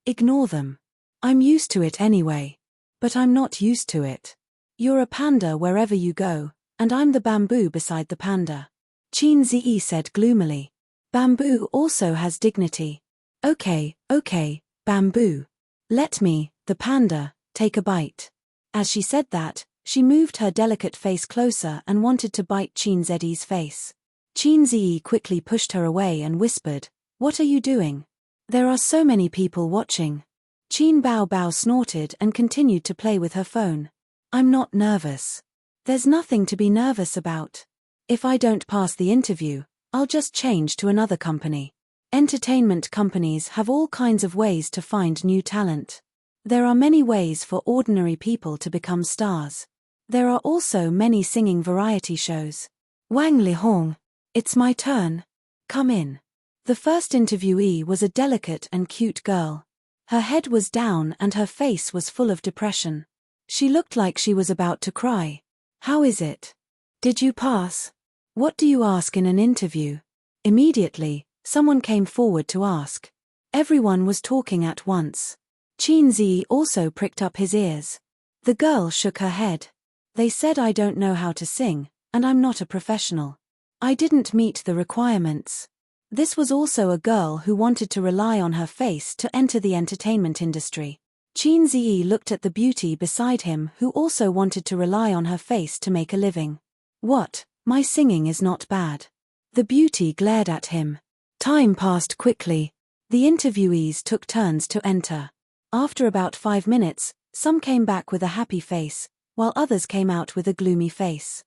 "Ignore them. I'm used to it anyway. But I'm not used to it. You're a panda wherever you go, and I'm the bamboo beside the panda." Qin Ziyi said gloomily. "Bamboo also has dignity." Okay, bamboo. Let me, the panda, take a bite." As she said that, she moved her delicate face closer and wanted to bite Qin Ziyi's face. Qin Ziyi quickly pushed her away and whispered, "What are you doing? There are so many people watching." Qin Bao Bao snorted and continued to play with her phone. "I'm not nervous. There's nothing to be nervous about. If I don't pass the interview, I'll just change to another company. Entertainment companies have all kinds of ways to find new talent. There are many ways for ordinary people to become stars. There are also many singing variety shows. Wang Lihong. It's my turn. Come in. The first interviewee was a delicate and cute girl. Her head was down and her face was full of depression. She looked like she was about to cry. How is it? Did you pass? What do you ask in an interview? Immediately, someone came forward to ask. Everyone was talking at once. Qin Zi also pricked up his ears. The girl shook her head. They said I don't know how to sing, and I'm not a professional. I didn't meet the requirements. This was also a girl who wanted to rely on her face to enter the entertainment industry. Qin Zi looked at the beauty beside him who also wanted to rely on her face to make a living. What? My singing is not bad. The beauty glared at him. Time passed quickly. The interviewees took turns to enter. After about 5 minutes, some came back with a happy face, while others came out with a gloomy face.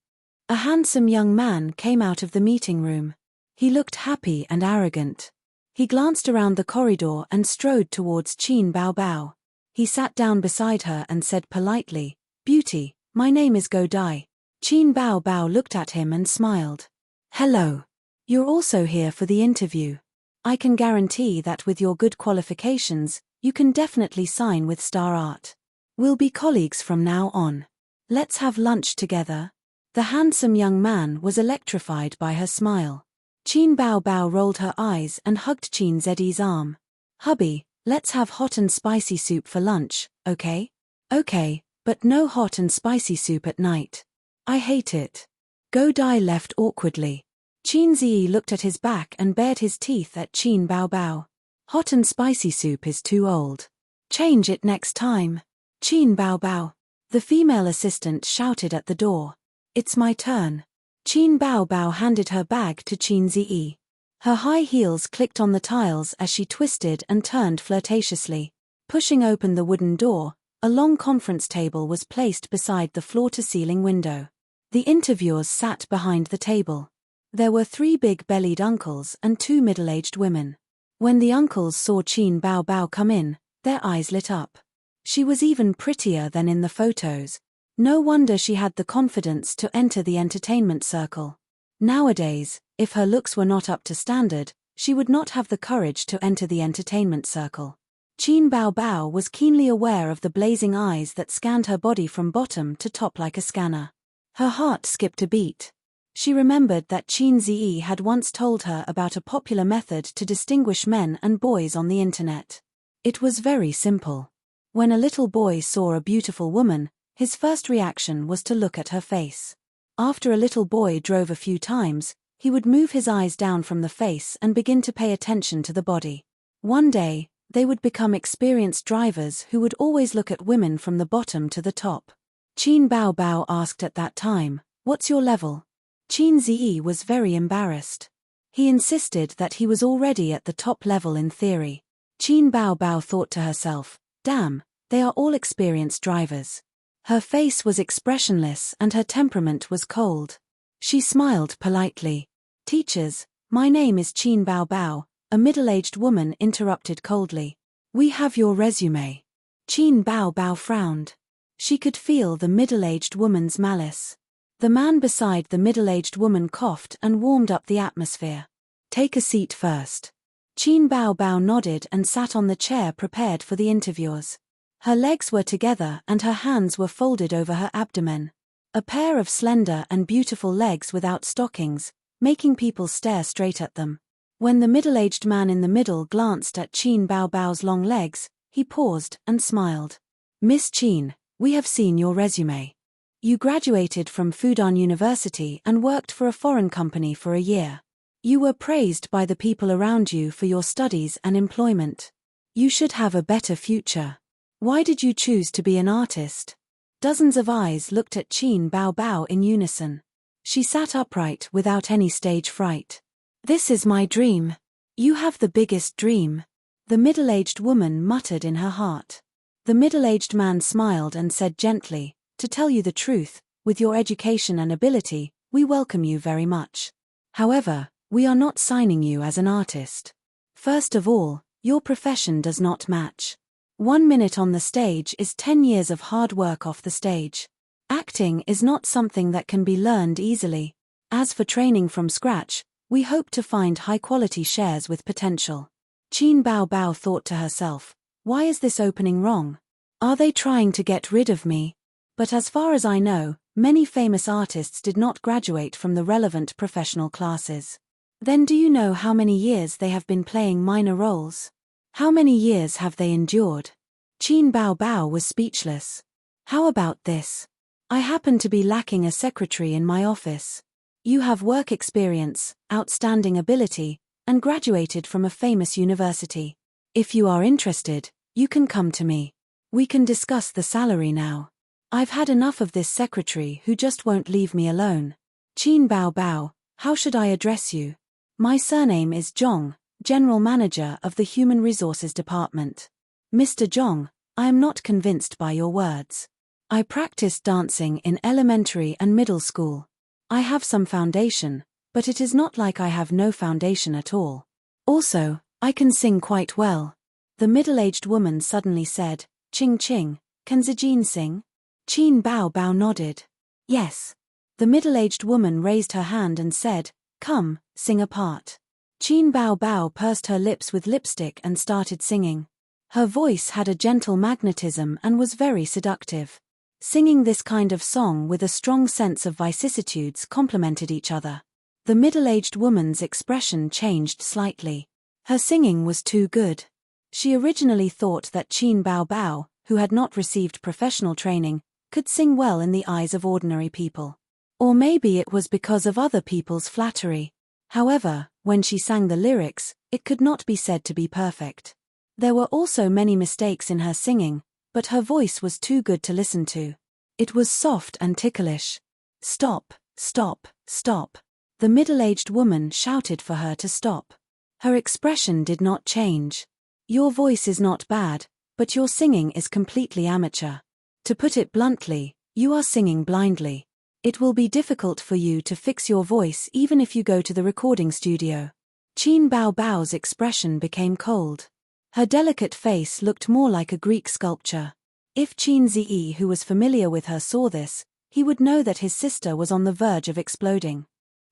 A handsome young man came out of the meeting room. He looked happy and arrogant. He glanced around the corridor and strode towards Qin Baobao. He sat down beside her and said politely, "Beauty, my name is Go Dai." Qin Baobao looked at him and smiled. "Hello. You're also here for the interview. I can guarantee that with your good qualifications, you can definitely sign with Star Art. We'll be colleagues from now on. Let's have lunch together." The handsome young man was electrified by her smile. Qin Baobao rolled her eyes and hugged Qin Zi's arm. "Hubby, let's have hot and spicy soup for lunch, okay?" "Okay, but no hot and spicy soup at night. I hate it." Go Dai left awkwardly. Qin Zi looked at his back and bared his teeth at Qin Baobao. "Hot and spicy soup is too old. Change it next time." Qin Baobao. The female assistant shouted at the door. "It's my turn." Qin Baobao handed her bag to Qin Zi. Her high heels clicked on the tiles as she twisted and turned flirtatiously. Pushing open the wooden door, a long conference table was placed beside the floor-to-ceiling window. The interviewers sat behind the table. There were 3 big-bellied uncles and 2 middle-aged women. When the uncles saw Qin Baobao come in, their eyes lit up. She was even prettier than in the photos. No wonder she had the confidence to enter the entertainment circle. Nowadays, if her looks were not up to standard, she would not have the courage to enter the entertainment circle. Qin Baobao was keenly aware of the blazing eyes that scanned her body from bottom to top like a scanner. Her heart skipped a beat. She remembered that Qin Zi had once told her about a popular method to distinguish men and boys on the internet. It was very simple. When a little boy saw a beautiful woman, his first reaction was to look at her face. After a little boy drove a few times, he would move his eyes down from the face and begin to pay attention to the body. One day, they would become experienced drivers who would always look at women from the bottom to the top. Qin Baobao asked at that time, "What's your level?" Qin Zi was very embarrassed. He insisted that he was already at the top level in theory. Qin Baobao thought to herself, "Damn, they are all experienced drivers." Her face was expressionless and her temperament was cold. She smiled politely. "Teachers, my name is Qin Baobao," a middle-aged woman interrupted coldly. "We have your resume." Qin Baobao frowned. She could feel the middle-aged woman's malice. The man beside the middle-aged woman coughed and warmed up the atmosphere. "Take a seat first." Qin Baobao nodded and sat on the chair prepared for the interviewers. Her legs were together and her hands were folded over her abdomen. A pair of slender and beautiful legs without stockings, making people stare straight at them. When the middle-aged man in the middle glanced at Qin Baobao's long legs, he paused and smiled. "Miss Qin, we have seen your resume. You graduated from Fudan University and worked for a foreign company for a year. You were praised by the people around you for your studies and employment. You should have a better future. Why did you choose to be an artist?" Dozens of eyes looked at Qin Baobao in unison. She sat upright without any stage fright. "This is my dream." "You have the biggest dream," the middle-aged woman muttered in her heart. The middle-aged man smiled and said gently, "To tell you the truth, with your education and ability, we welcome you very much. However, we are not signing you as an artist. First of all, your profession does not match. 1 minute on the stage is 10 years of hard work off the stage. Acting is not something that can be learned easily. As for training from scratch, we hope to find high-quality shares with potential. Qin Bao Bao thought to herself, why is this opening wrong? Are they trying to get rid of me? But as far as I know, many famous artists did not graduate from the relevant professional classes. Then do you know how many years they have been playing minor roles? How many years have they endured? Qin Bao Bao was speechless. How about this? I happen to be lacking a secretary in my office. You have work experience, outstanding ability, and graduated from a famous university. If you are interested, you can come to me. We can discuss the salary now. I've had enough of this secretary who just won't leave me alone. Qin Bao Bao, how should I address you? My surname is Zhong, General Manager of the Human Resources Department. Mr. Zhong, I am not convinced by your words. I practiced dancing in elementary and middle school. I have some foundation, but it is not like I have no foundation at all. Also, I can sing quite well. The middle-aged woman suddenly said, Ching Ching, can Zijin sing? Qin Bao Bao nodded. Yes. The middle-aged woman raised her hand and said, come, sing a part. Qin Bao Bao pursed her lips with lipstick and started singing. Her voice had a gentle magnetism and was very seductive. Singing this kind of song with a strong sense of vicissitudes complemented each other. The middle-aged woman's expression changed slightly. Her singing was too good. She originally thought that Qin Bao Bao, who had not received professional training, could sing well in the eyes of ordinary people. Or maybe it was because of other people's flattery. However, when she sang the lyrics, it could not be said to be perfect. There were also many mistakes in her singing, but her voice was too good to listen to. It was soft and ticklish. Stop, stop, stop. The middle-aged woman shouted for her to stop. Her expression did not change. Your voice is not bad, but your singing is completely amateur. To put it bluntly, you are singing blindly. It will be difficult for you to fix your voice even if you go to the recording studio. Qin Bao Bao's expression became cold. Her delicate face looked more like a Greek sculpture. If Qin Zi, who was familiar with her, saw this, he would know that his sister was on the verge of exploding.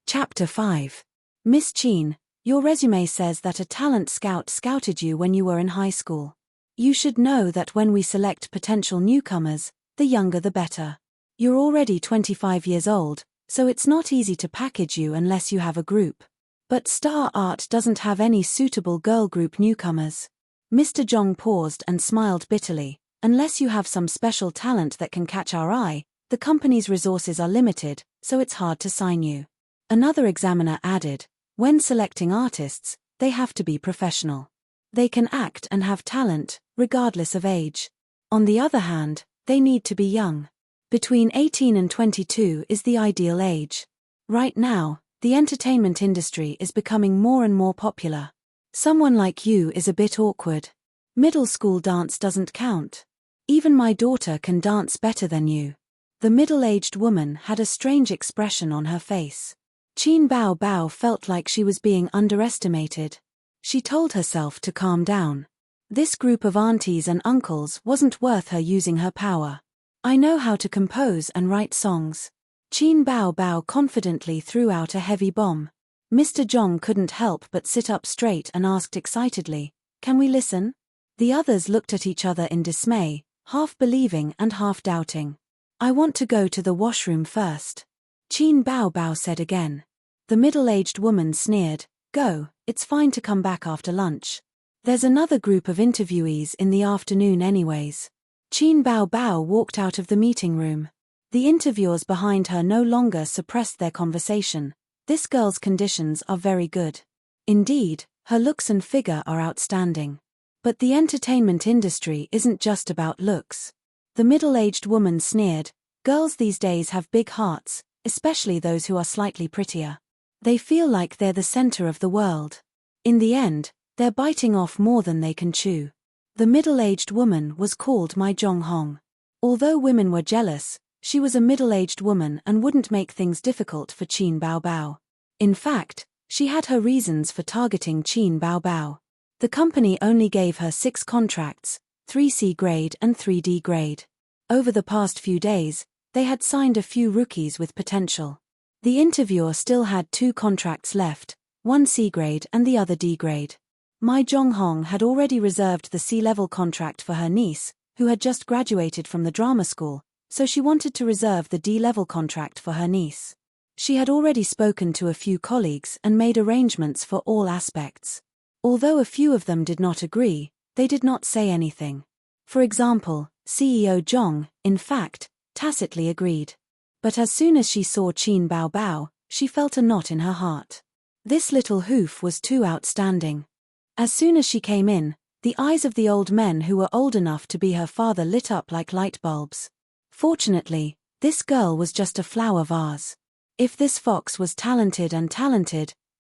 Chapter 5. Miss Qin, your resume says that a talent scout scouted you when you were in high school. You should know that when we select potential newcomers, the younger the better. You're already 25 years old, so it's not easy to package you unless you have a group. But Star Art doesn't have any suitable girl group newcomers. Mr. Zhong paused and smiled bitterly. Unless you have some special talent that can catch our eye, the company's resources are limited, so it's hard to sign you. Another examiner added, when selecting artists, they have to be professional. They can act and have talent, regardless of age. On the other hand, they need to be young. Between 18 and 22 is the ideal age. Right now, the entertainment industry is becoming more and more popular. Someone like you is a bit awkward. Middle school dance doesn't count. Even my daughter can dance better than you. The middle-aged woman had a strange expression on her face. Qin Bao Bao felt like she was being underestimated. She told herself to calm down. This group of aunties and uncles wasn't worth her using her power. I know how to compose and write songs. Qin Bao Bao confidently threw out a heavy bomb. Mr. Zhong couldn't help but sit up straight and asked excitedly, can we listen? The others looked at each other in dismay, half believing and half doubting. I want to go to the washroom first. Qin Bao Bao said again. The middle-aged woman sneered, go, it's fine to come back after lunch. There's another group of interviewees in the afternoon anyways. Qin Bao Bao walked out of the meeting room. The interviewers behind her no longer suppressed their conversation. This girl's conditions are very good. Indeed, her looks and figure are outstanding. But the entertainment industry isn't just about looks. The middle-aged woman sneered, girls these days have big hearts, especially those who are slightly prettier. They feel like they're the center of the world. In the end, they're biting off more than they can chew. The middle-aged woman was called Mai Zhonghong. Although women were jealous, she was a middle-aged woman and wouldn't make things difficult for Qin Bao Bao. In fact, she had her reasons for targeting Qin Bao Bao. The company only gave her 6 contracts, 3 C grade and 3 D grade. Over the past few days, they had signed a few rookies with potential. The interviewer still had 2 contracts left, one C grade and the other D grade. Mai Jonghong had already reserved the C-level contract for her niece, who had just graduated from the drama school, so she wanted to reserve the D-level contract for her niece. She had already spoken to a few colleagues and made arrangements for all aspects. Although a few of them did not agree, they did not say anything. For example, CEO Zhong, in fact, tacitly agreed. But as soon as she saw Qin Bao Bao, she felt a knot in her heart. This little hoof was too outstanding. As soon as she came in, the eyes of the old men who were old enough to be her father lit up like light bulbs. Fortunately, this girl was just a flower vase. If this fox was talented,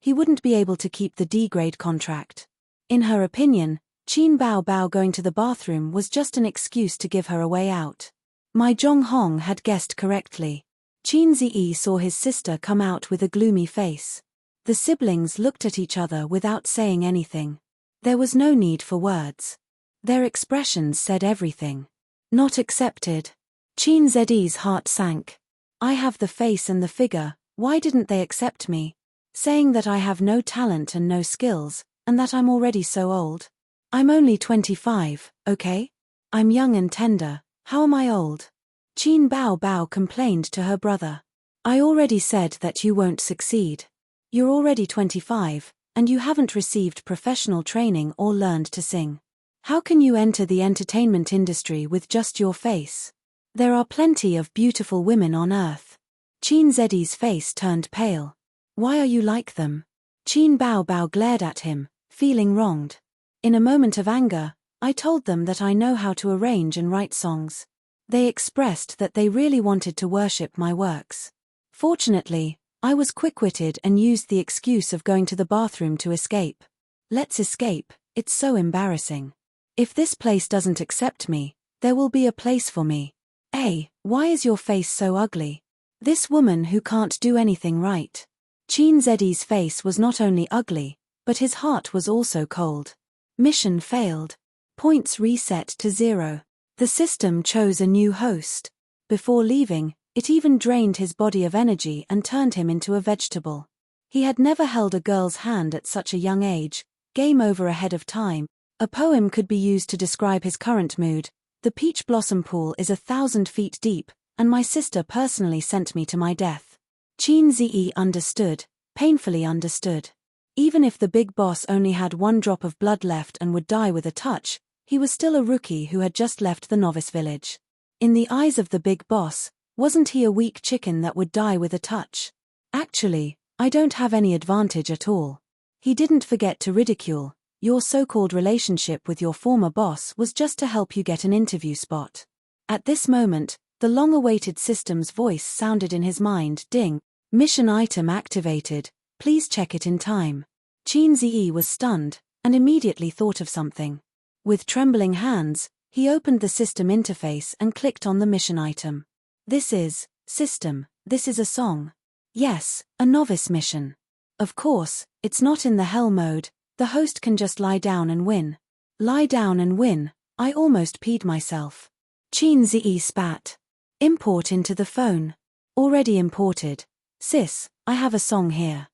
he wouldn't be able to keep the D-grade contract. In her opinion, Qin Bao Bao going to the bathroom was just an excuse to give her a way out. Mai Jonghong had guessed correctly. Qin Ziyi saw his sister come out with a gloomy face. The siblings looked at each other without saying anything. There was no need for words. Their expressions said everything. Not accepted. Qin Ziyi's heart sank. I have the face and the figure, why didn't they accept me? Saying that I have no talent and no skills, and that I'm already so old. I'm only 25, okay? I'm young and tender, how am I old? Qin Bao Bao complained to her brother. I already said that you won't succeed. You're already 25, and you haven't received professional training or learned to sing. How can you enter the entertainment industry with just your face? There are plenty of beautiful women on earth. Qin Ziyi's face turned pale. Why are you like them? Qin Bao Bao glared at him, feeling wronged. In a moment of anger, I told them that I know how to arrange and write songs. They expressed that they really wanted to worship my works. Fortunately, I was quick-witted and used the excuse of going to the bathroom to escape. Let's escape, it's so embarrassing. If this place doesn't accept me, there will be a place for me. Hey, why is your face so ugly? This woman who can't do anything right. Qin Ziyi's face was not only ugly, but his heart was also cold. Mission failed. Points reset to 0. The system chose a new host. Before leaving, it even drained his body of energy and turned him into a vegetable. He had never held a girl's hand at such a young age. Game over ahead of time. A poem could be used to describe his current mood. The peach blossom pool is 1,000 feet deep, and my sister personally sent me to my death. Qin Ziyi understood, painfully understood. Even if the big boss only had 1 drop of blood left and would die with a touch, he was still a rookie who had just left the novice village. In the eyes of the big boss, wasn't he a weak chicken that would die with a touch? Actually, I don't have any advantage at all. He didn't forget to ridicule, your so-called relationship with your former boss was just to help you get an interview spot. At this moment, the long-awaited system's voice sounded in his mind, ding, mission item activated, please check it in time. Qin Ziyi was stunned, and immediately thought of something. With trembling hands, he opened the system interface and clicked on the mission item. This is, system, this is a song. Yes, a novice mission. Of course, it's not in the hell mode, the host can just lie down and win. Lie down and win, I almost peed myself. Qin Ziyi spat. Import into the phone. Already imported. Sis, I have a song here.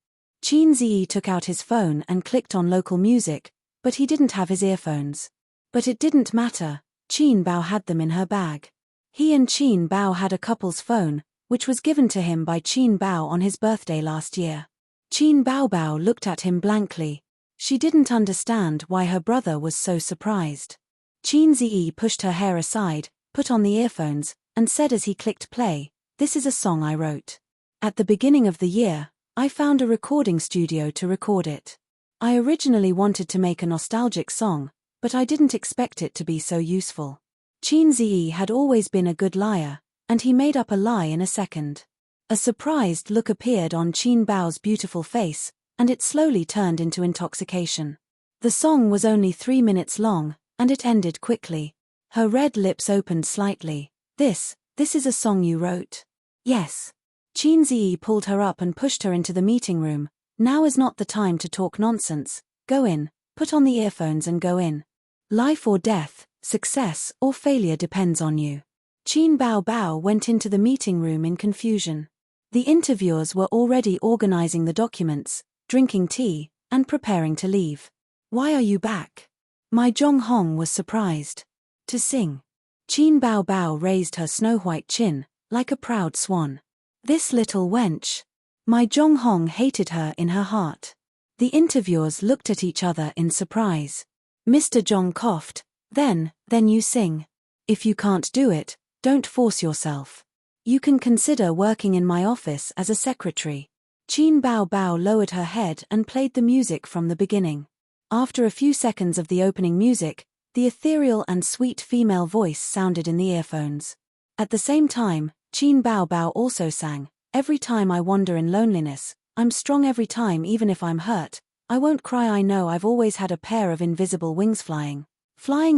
Qin Ziyi took out his phone and clicked on local music, but he didn't have his earphones. But it didn't matter, Qin Bao had them in her bag. He and Qin Bao had a couple's phone, which was given to him by Qin Bao on his birthday last year. Qin Bao Bao looked at him blankly. She didn't understand why her brother was so surprised. Qin Ziyi pushed her hair aside, put on the earphones, and said as he clicked play, this is a song I wrote. At the beginning of the year, I found a recording studio to record it. I originally wanted to make a nostalgic song, but I didn't expect it to be so useful. Qin Ziyi had always been a good liar, and he made up a lie in a second. A surprised look appeared on Qin Bao's beautiful face, and it slowly turned into intoxication. The song was only 3 minutes long, and it ended quickly. Her red lips opened slightly. This is a song you wrote? Yes. Qin Ziyi pulled her up and pushed her into the meeting room. Now is not the time to talk nonsense. Go in, put on the earphones and go in. Life or death, Success or failure depends on you. Qin Bao Bao went into the meeting room in confusion. The interviewers were already organizing the documents, drinking tea, and preparing to leave. Why are you back? Mai Zhonghong was surprised. To sing. Qin Bao Bao raised her snow-white chin, like a proud swan. This little wench. Mai Zhonghong hated her in her heart. The interviewers looked at each other in surprise. Mr. Zhong coughed. Then you sing. If you can't do it, don't force yourself. You can consider working in my office as a secretary. Qin Bao Bao lowered her head and played the music from the beginning. After a few seconds of the opening music, the ethereal and sweet female voice sounded in the earphones. At the same time, Qin Bao Bao also sang, "Every time I wander in loneliness, I'm strong every time even if I'm hurt, I won't cry, I know I've always had a pair of invisible wings flying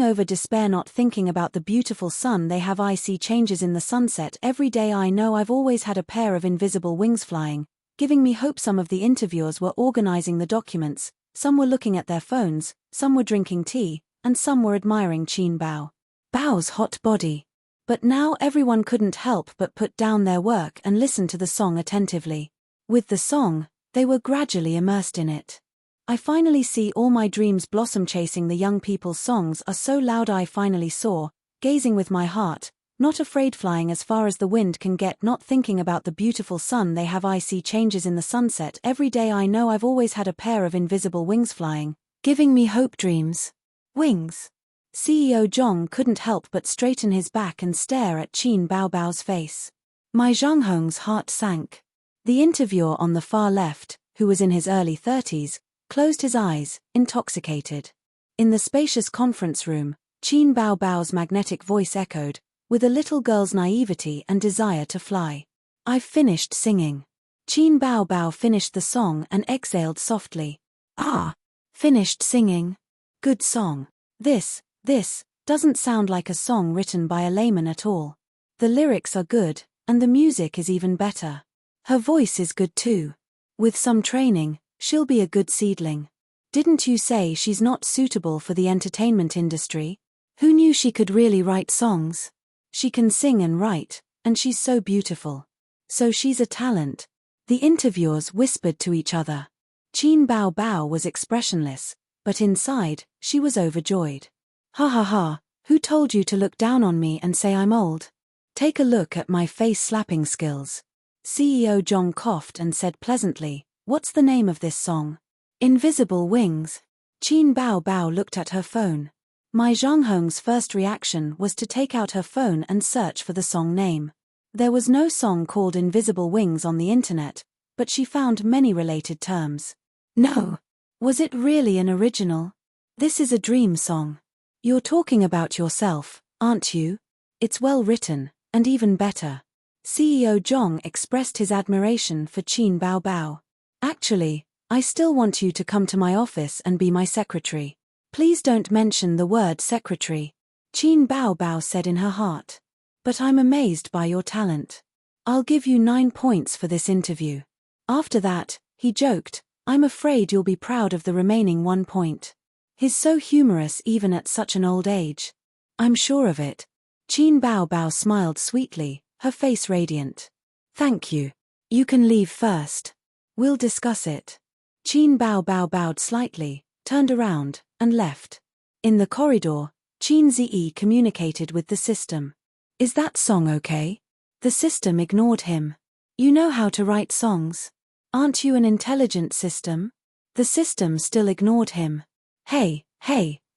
over despair, not thinking about the beautiful sun they have, I see changes in the sunset every day, I know I've always had a pair of invisible wings flying, giving me hope." Some of the interviewers were organizing the documents, some were looking at their phones, some were drinking tea, and some were admiring Qin Bao Bao's hot body. But now everyone couldn't help but put down their work and listen to the song attentively. With the song, they were gradually immersed in it. I finally see all my dreams blossom, chasing the young people's songs are so loud, I finally saw, gazing with my heart, not afraid, flying as far as the wind can get, not thinking about the beautiful sun they have, I see changes in the sunset every day, I know I've always had a pair of invisible wings flying, giving me hope, dreams. Wings. CEO Zhong couldn't help but straighten his back and stare at Qin Bao Bao's face. Mai Zhonghong's heart sank. The interviewer on the far left, who was in his early 30s, closed his eyes, intoxicated. In the spacious conference room, Qin Bao Bao's magnetic voice echoed, with a little girl's naivety and desire to fly. "I've finished singing." Qin Bao Bao finished the song and exhaled softly. "Ah! Finished singing? Good song. This doesn't sound like a song written by a layman at all. The lyrics are good, and the music is even better. Her voice is good too. With some training, she'll be a good seedling. Didn't you say she's not suitable for the entertainment industry? Who knew she could really write songs? She can sing and write, and she's so beautiful. So she's a talent." The interviewers whispered to each other. Qin Bao Bao was expressionless, but inside, she was overjoyed. "Ha ha ha, who told you to look down on me and say I'm old? Take a look at my face-slapping skills." CEO Zhong coughed and said pleasantly, "What's the name of this song?" "Invisible Wings." Qin Bao Bao looked at her phone. Mai Zhonghong's first reaction was to take out her phone and search for the song name. There was no song called Invisible Wings on the internet, but she found many related terms. No. Was it really an original? This is a dream song. You're talking about yourself, aren't you? It's well written, and even better. CEO Zhong expressed his admiration for Qin Bao Bao. "Actually, I still want you to come to my office and be my secretary. Please don't mention the word secretary," Qin Bao Bao said in her heart. "But I'm amazed by your talent. I'll give you 9 points for this interview." After that, he joked, "I'm afraid you'll be proud of the remaining 1 point. He's so humorous even at such an old age." "I'm sure of it." Qin Bao Bao smiled sweetly, her face radiant. "Thank you. You can leave first. We'll discuss it." Qin Bao Bao bowed slightly, turned around, and left. In the corridor, Qin Ziyi communicated with the system. "Is that song okay?" The system ignored him. "You know how to write songs. Aren't you an intelligent system?" The system still ignored him. Hey,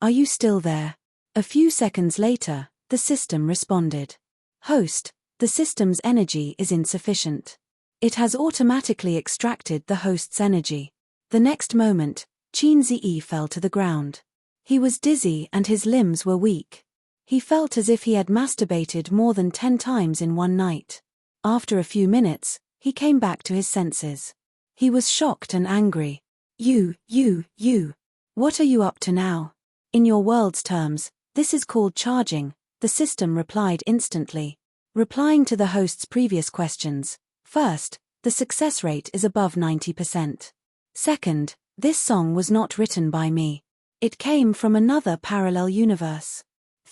are you still there?" A few seconds later, the system responded. "Host, the system's energy is insufficient. It has automatically extracted the host's energy." The next moment, Qin Ziyi fell to the ground. He was dizzy and his limbs were weak. He felt as if he had masturbated more than 10 times in one night. After a few minutes, he came back to his senses. He was shocked and angry. You. What are you up to now?" "In your world's terms, this is called charging," the system replied instantly. Replying to the host's previous questions, first, the success rate is above 90%. Second, this song was not written by me. It came from another parallel universe.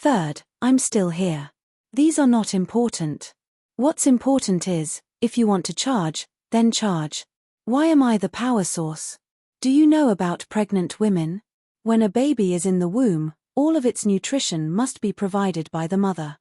Third, I'm still here. These are not important. What's important is, if you want to charge, then charge. Why am I the power source? Do you know about pregnant women? When a baby is in the womb, all of its nutrition must be provided by the mother.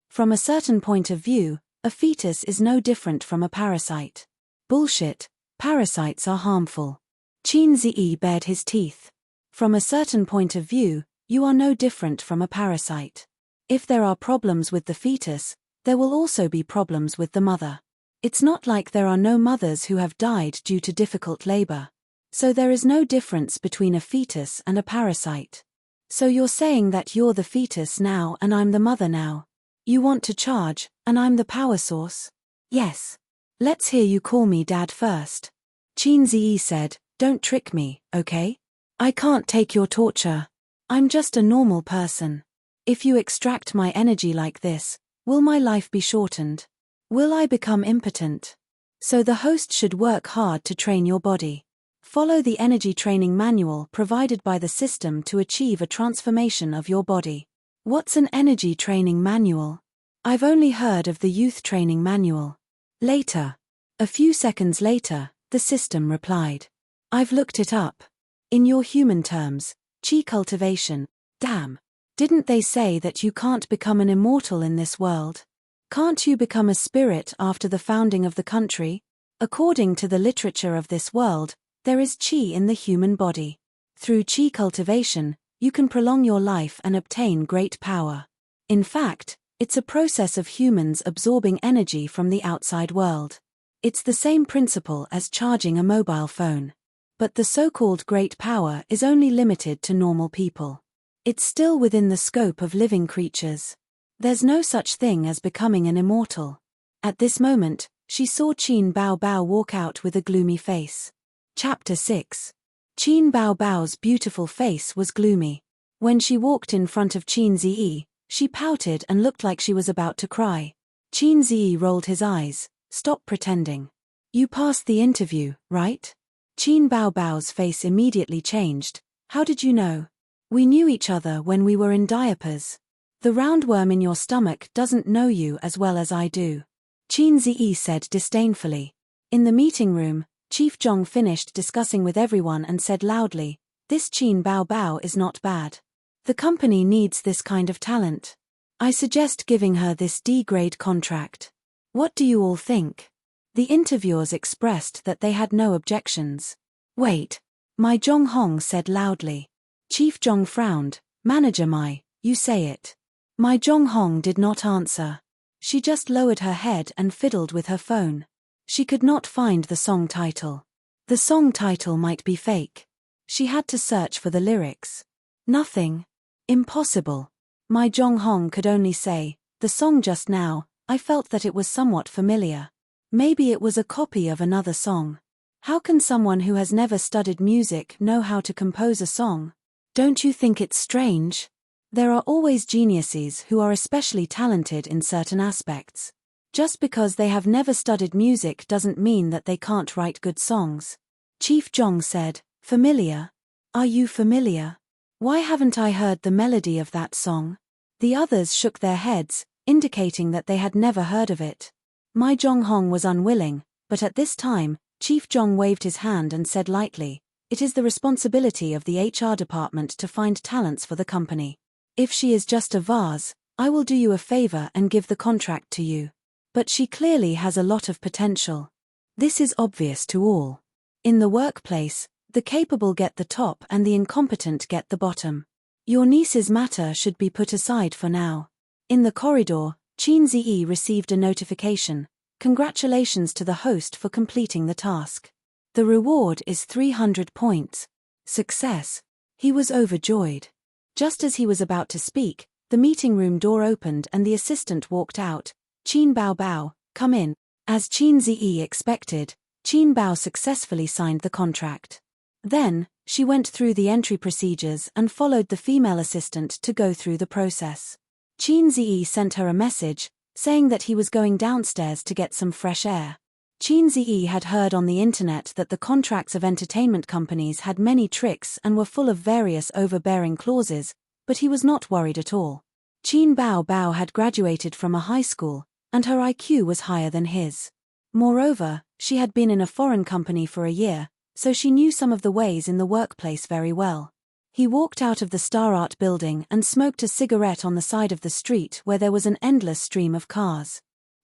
From a certain point of view, a fetus is no different from a parasite. Bullshit, parasites are harmful. Qin Ziyi bared his teeth. From a certain point of view, you are no different from a parasite. If there are problems with the fetus, there will also be problems with the mother. It's not like there are no mothers who have died due to difficult labor. So there is no difference between a fetus and a parasite. So you're saying that you're the fetus now and I'm the mother now. You want to charge, and I'm the power source? Yes. Let's hear you call me Dad first. Qin Ziyi said, don't trick me, okay? I can't take your torture. I'm just a normal person. If you extract my energy like this, will my life be shortened? Will I become impotent? So the host should work hard to train your body. Follow the energy training manual provided by the system to achieve a transformation of your body. What's an energy training manual? I've only heard of the youth training manual. Later. A few seconds later, the system replied. I've looked it up. In your human terms, chi cultivation. Damn. Didn't they say that you can't become an immortal in this world? Can't you become a spirit after the founding of the country? According to the literature of this world, there is chi in the human body. Through chi cultivation, you can prolong your life and obtain great power. In fact, it's a process of humans absorbing energy from the outside world. It's the same principle as charging a mobile phone. But the so-called great power is only limited to normal people. It's still within the scope of living creatures. There's no such thing as becoming an immortal. At this moment, she saw Qin Bao Bao walk out with a gloomy face. Chapter 6. Qin Bao Bao's beautiful face was gloomy. When she walked in front of Qin Ziyi, she pouted and looked like she was about to cry. Qin Ziyi rolled his eyes. Stop pretending. You passed the interview, right? Qin Bao Bao's face immediately changed. How did you know? We knew each other when we were in diapers. The roundworm in your stomach doesn't know you as well as I do. Qin Ziyi said disdainfully. In the meeting room, Chief Zhong finished discussing with everyone and said loudly, this Qin Bao Bao is not bad. The company needs this kind of talent. I suggest giving her this D-grade contract. What do you all think? The interviewers expressed that they had no objections. Wait. Mai Zhonghong said loudly. Chief Zhong frowned. Manager Mai, you say it. Mai Zhonghong did not answer. She just lowered her head and fiddled with her phone. She could not find the song title. The song title might be fake. She had to search for the lyrics. Nothing. Impossible. Mai Zhonghong could only say, the song just now, I felt that it was somewhat familiar. Maybe it was a copy of another song. How can someone who has never studied music know how to compose a song? Don't you think it's strange? There are always geniuses who are especially talented in certain aspects. Just because they have never studied music doesn't mean that they can't write good songs. Chief Zhong said, familiar? Are you familiar? Why haven't I heard the melody of that song? The others shook their heads, indicating that they had never heard of it. Mai Zhonghong was unwilling, but at this time, Chief Zhong waved his hand and said lightly, it is the responsibility of the HR department to find talents for the company. If she is just a vase, I will do you a favor and give the contract to you. But she clearly has a lot of potential. This is obvious to all. In the workplace, the capable get the top and the incompetent get the bottom. Your niece's matter should be put aside for now. In the corridor, Qin Ziyi received a notification. Congratulations to the host for completing the task. The reward is 300 points. Success. He was overjoyed. Just as he was about to speak, the meeting room door opened and the assistant walked out. Qin Bao Bao, come in. As Qin Ziyi expected, Qin Bao successfully signed the contract. Then, she went through the entry procedures and followed the female assistant to go through the process. Qin Ziyi sent her a message, saying that he was going downstairs to get some fresh air. Qin Ziyi had heard on the internet that the contracts of entertainment companies had many tricks and were full of various overbearing clauses, but he was not worried at all. Qin Bao Bao had graduated from a high school, and her IQ was higher than his. Moreover, she had been in a foreign company for a year, so she knew some of the ways in the workplace very well. He walked out of the Star Art building and smoked a cigarette on the side of the street where there was an endless stream of cars.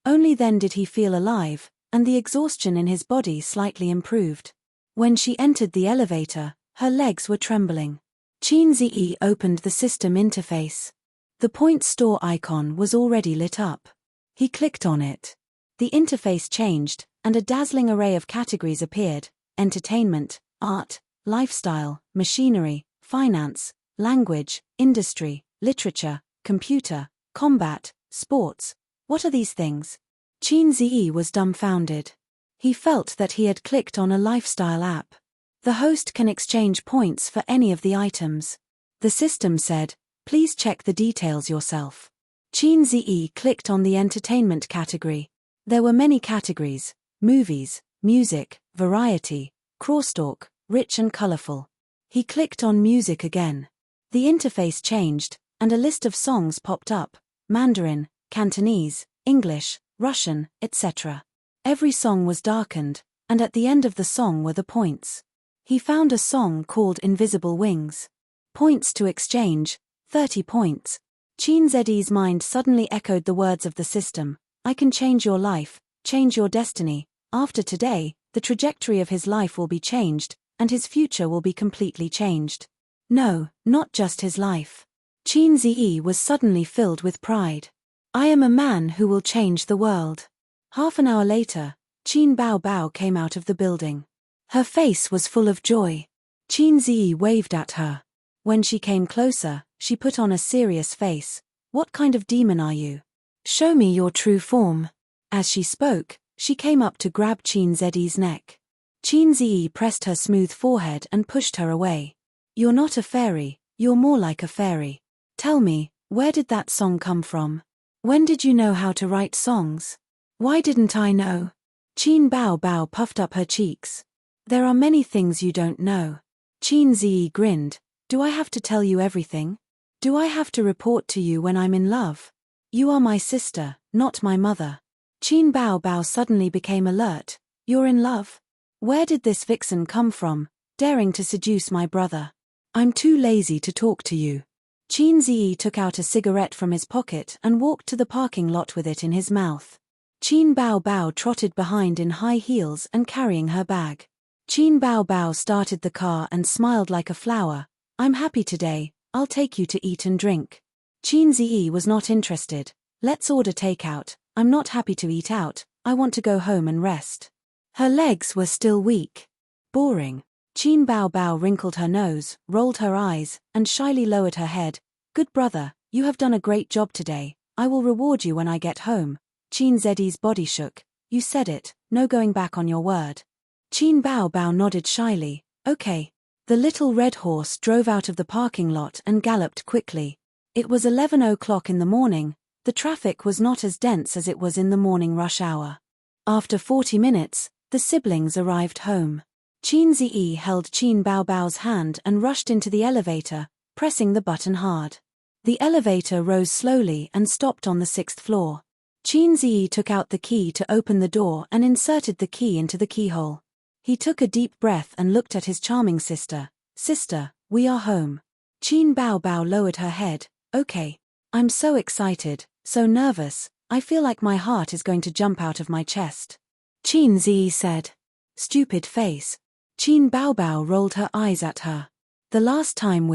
Only then did he feel alive, and the exhaustion in his body slightly improved. When she entered the elevator, her legs were trembling. Qin Ziyi opened the system interface. The point store icon was already lit up. He clicked on it. The interface changed, and a dazzling array of categories appeared: entertainment, art, lifestyle, machinery, finance, language, industry, literature, computer, combat, sports. What are these things? Qin Ziyi was dumbfounded. He felt that he had clicked on a lifestyle app. The host can exchange points for any of the items. The system said, "Please check the details yourself." Qin Ziyi clicked on the entertainment category. There were many categories: movies, music, variety, crosstalk, rich and colorful. He clicked on music again. The interface changed, and a list of songs popped up: Mandarin, Cantonese, English, Russian, etc. Every song was darkened, and at the end of the song were the points. He found a song called Invisible Wings. Points to exchange, 30 points. Qin Ziyi's mind suddenly echoed the words of the system: "I can change your life, change your destiny. After today, the trajectory of his life will be changed, and his future will be completely changed." No, not just his life. Qin Ziyi was suddenly filled with pride. "I am a man who will change the world." Half an hour later, Qin Bao Bao came out of the building. Her face was full of joy. Qin Ziyi waved at her. When she came closer, she put on a serious face. "What kind of demon are you? Show me your true form." As she spoke, she came up to grab Qin Ziyi's neck. Qin Ziyi pressed her smooth forehead and pushed her away. "You're not a fairy, you're more like a fairy. Tell me, where did that song come from? When did you know how to write songs? Why didn't I know?" Qin Bao Bao puffed up her cheeks. "There are many things you don't know." Qin Ziyi grinned. "Do I have to tell you everything? Do I have to report to you when I'm in love? You are my sister, not my mother." Qin Bao Bao suddenly became alert. "You're in love? Where did this vixen come from, daring to seduce my brother? I'm too lazy to talk to you." Qin Ziyi took out a cigarette from his pocket and walked to the parking lot with it in his mouth. Qin Bao Bao trotted behind in high heels and carrying her bag. Qin Bao Bao started the car and smiled like a flower. "I'm happy today, I'll take you to eat and drink." Qin Ziyi was not interested. "Let's order takeout. I'm not happy to eat out, I want to go home and rest." Her legs were still weak. "Boring." Qin Bao Bao wrinkled her nose, rolled her eyes, and shyly lowered her head. "Good brother, you have done a great job today. I will reward you when I get home." Qin Ziyi's body shook. "You said it, no going back on your word." Qin Bao Bao nodded shyly. "Okay." The little red horse drove out of the parking lot and galloped quickly. It was 11 o'clock in the morning. The traffic was not as dense as it was in the morning rush hour. After 40 minutes, the siblings arrived home. Qin Ziyi held Qin Bao Bao's hand and rushed into the elevator, pressing the button hard. The elevator rose slowly and stopped on the 6th floor. Qin Ziyi took out the key to open the door and inserted the key into the keyhole. He took a deep breath and looked at his charming sister. "Sister, we are home." Qin Bao Bao lowered her head. "Okay. I'm so excited, so nervous, I feel like my heart is going to jump out of my chest." Qin Ziyi said. "Stupid face." Qin Bao Bao rolled her eyes at her. "The last time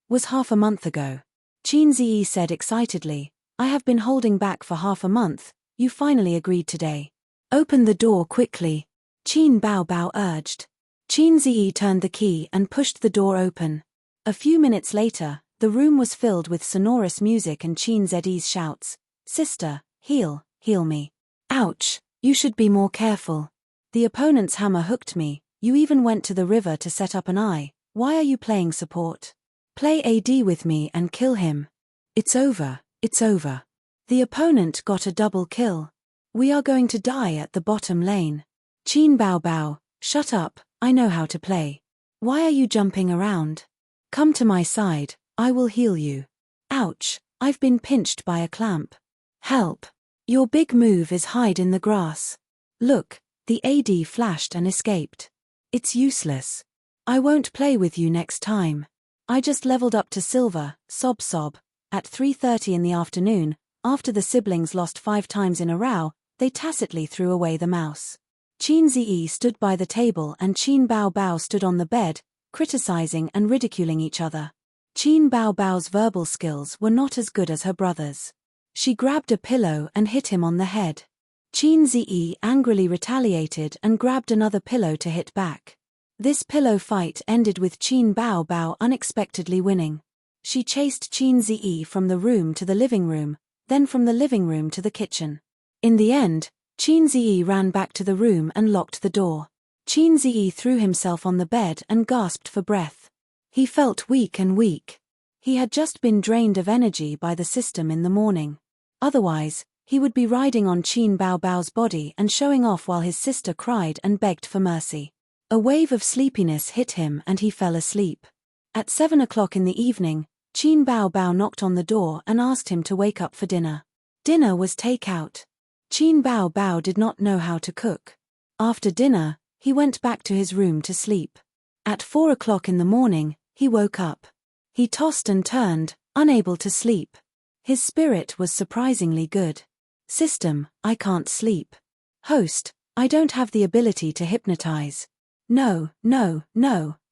was half a month ago." Qin Ziyi said excitedly. "I have been holding back for half a month, you finally agreed today. Open the door quickly." Qin Bao Bao urged. Qin Ziyi turned the key and pushed the door open. A few minutes later, the room was filled with sonorous music and Qin Ziyi's shouts. "Sister, heal me. Ouch, you should be more careful. The opponent's hammer hooked me, you even went to the river to set up an eye, why are you playing support? Play AD with me and kill him. It's over, it's over. The opponent got a double kill. We are going to die at the bottom lane." Qin Bao Bao, "Shut up, I know how to play. Why are you jumping around? Come to my side, I will heal you." Ouch, I've been pinched by a clamp. Help. Your big move is hide in the grass. Look, the AD flashed and escaped. It's useless. I won't play with you next time. I just leveled up to silver, sob sob. At 3:30 in the afternoon, after the siblings lost 5 times in a row, they tacitly threw away the mouse. Qin Ziyi stood by the table and Qin Bao Bao stood on the bed, criticizing and ridiculing each other. Qin Bao Bao's verbal skills were not as good as her brother's. She grabbed a pillow and hit him on the head. Qin Ziyi angrily retaliated and grabbed another pillow to hit back. This pillow fight ended with Qin Bao Bao unexpectedly winning. She chased Qin Ziyi from the room to the living room, then from the living room to the kitchen. In the end, Qin Ziyi ran back to the room and locked the door. Qin Ziyi threw himself on the bed and gasped for breath. He felt weak and weak. He had just been drained of energy by the system in the morning. Otherwise, he would be riding on Qin Bao Bao's body and showing off while his sister cried and begged for mercy. A wave of sleepiness hit him and he fell asleep. At 7 o'clock in the evening, Qin Bao Bao knocked on the door and asked him to wake up for dinner. Dinner was takeout. Qin Bao Bao did not know how to cook. After dinner, he went back to his room to sleep. At 4 o'clock in the morning, he woke up. He tossed and turned, unable to sleep. His spirit was surprisingly good. System, I can't sleep. Host, I don't have the ability to hypnotize. No,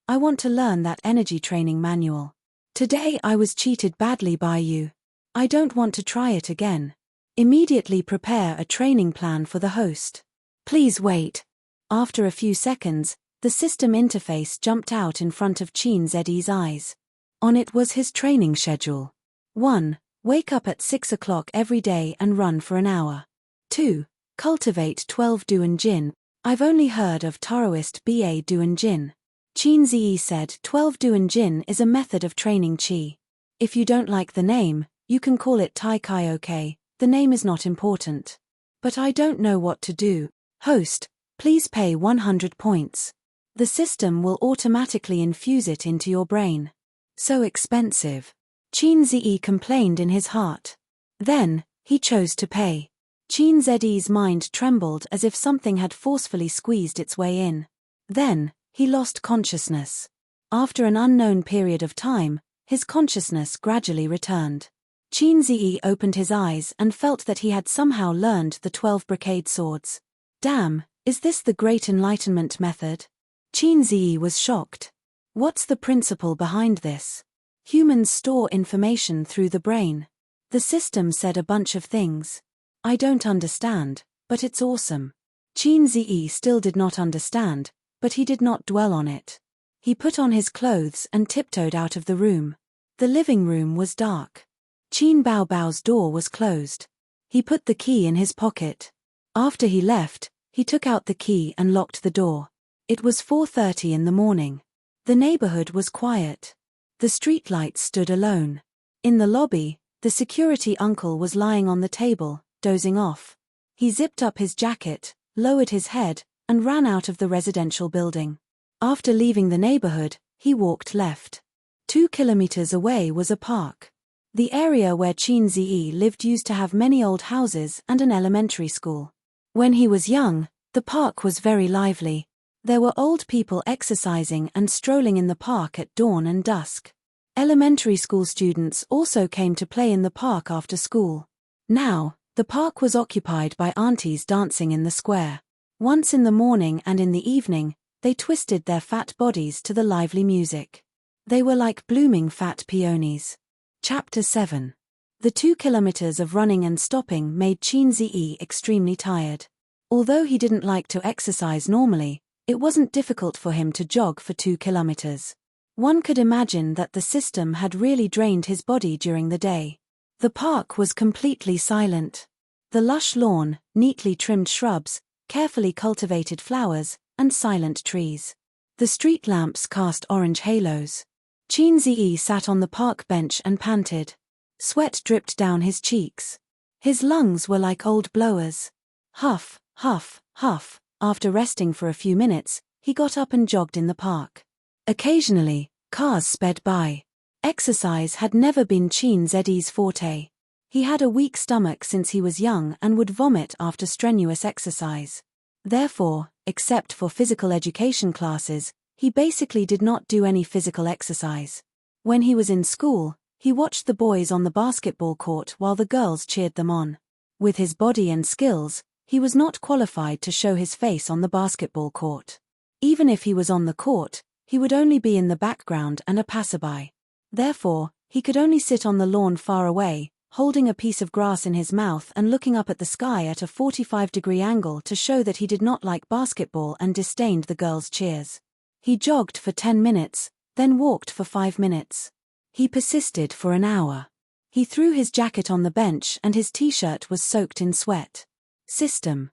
I want to learn that energy training manual. Today I was cheated badly by you. I don't want to try it again. Immediately prepare a training plan for the host. Please wait. After a few seconds, the system interface jumped out in front of Qin Ziyi's eyes. On it was his training schedule. 1. Wake up at 6 o'clock every day and run for an hour. 2. Cultivate 12 Duan Jin. I've only heard of Taoist Ba Duan Jin. Qin Ziyi said 12 Duan Jin is a method of training qi. If you don't like the name, you can call it Tai Kai OK, the name is not important. But I don't know what to do. Host, please pay 100 points. The system will automatically infuse it into your brain. So expensive. Qin Ziyi complained in his heart. Then, he chose to pay. Qin Ziyi's mind trembled as if something had forcefully squeezed its way in. Then, he lost consciousness. After an unknown period of time, his consciousness gradually returned. Qin Ziyi opened his eyes and felt that he had somehow learned the 12 brocade swords. Damn, is this the Great Enlightenment method? Qin Ziyi was shocked. What's the principle behind this? Humans store information through the brain. The system said a bunch of things. I don't understand, but it's awesome. Qin Ziyi still did not understand, but he did not dwell on it. He put on his clothes and tiptoed out of the room. The living room was dark. Qin Bao Bao's door was closed. He put the key in his pocket. After he left, he took out the key and locked the door. It was 4:30 in the morning. The neighborhood was quiet. The streetlights stood alone. In the lobby, the security uncle was lying on the table, dozing off. He zipped up his jacket, lowered his head, and ran out of the residential building. After leaving the neighborhood, he walked left. 2 kilometers away was a park. The area where Qin Ziyi lived used to have many old houses and an elementary school. When he was young, the park was very lively. There were old people exercising and strolling in the park at dawn and dusk. Elementary school students also came to play in the park after school. Now, the park was occupied by aunties dancing in the square. Once in the morning and in the evening, they twisted their fat bodies to the lively music. They were like blooming fat peonies. Chapter 7. The 2 kilometers of running and stopping made Qin Ziyi extremely tired. Although he didn't like to exercise normally, it wasn't difficult for him to jog for 2 kilometers. One could imagine that the system had really drained his body during the day. The park was completely silent. The lush lawn, neatly trimmed shrubs, carefully cultivated flowers, and silent trees. The street lamps cast orange halos. Qin Ziyi sat on the park bench and panted. Sweat dripped down his cheeks. His lungs were like old blowers. Huff, huff, huff. After resting for a few minutes, he got up and jogged in the park. Occasionally, cars sped by. Exercise had never been Qin Zi's forte. He had a weak stomach since he was young and would vomit after strenuous exercise. Therefore, except for physical education classes, he basically did not do any physical exercise. When he was in school, he watched the boys on the basketball court while the girls cheered them on. With his body and skills, he was not qualified to show his face on the basketball court. Even if he was on the court, he would only be in the background and a passerby. Therefore, he could only sit on the lawn far away, holding a piece of grass in his mouth and looking up at the sky at a 45-degree angle to show that he did not like basketball and disdained the girls' cheers. He jogged for 10 minutes, then walked for 5 minutes. He persisted for an hour. He threw his jacket on the bench and his t-shirt was soaked in sweat. System.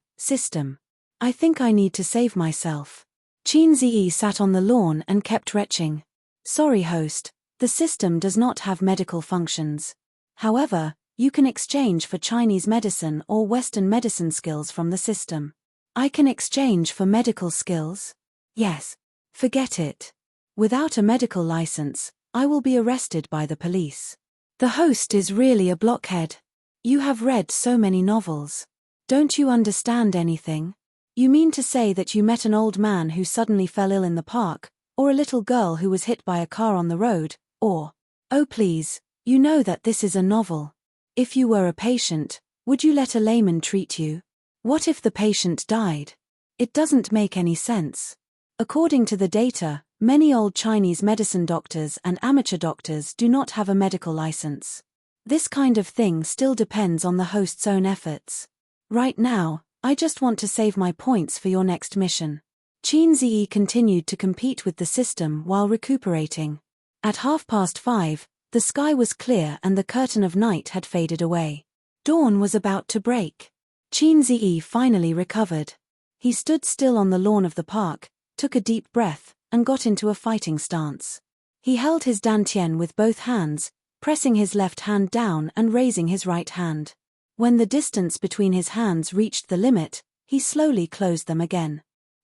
I think I need to save myself. Qin Zi sat on the lawn and kept retching. Sorry, host, the system does not have medical functions. However, you can exchange for Chinese medicine or Western medicine skills from the system. I can exchange for medical skills? Yes. Forget it. Without a medical license, I will be arrested by the police. The host is really a blockhead. You have read so many novels. Don't you understand anything? You mean to say that you met an old man who suddenly fell ill in the park, or a little girl who was hit by a car on the road, or… Oh please, you know that this is a novel. If you were a patient, would you let a layman treat you? What if the patient died? It doesn't make any sense. According to the data, many old Chinese medicine doctors and amateur doctors do not have a medical license. This kind of thing still depends on the host's own efforts. Right now, I just want to save my points for your next mission. Qin Zi continued to compete with the system while recuperating. At 5:30, the sky was clear and the curtain of night had faded away. Dawn was about to break. Qin Zi finally recovered. He stood still on the lawn of the park, took a deep breath, and got into a fighting stance. He held his dantian with both hands, pressing his left hand down and raising his right hand. When the distance between his hands reached the limit, he slowly closed them again.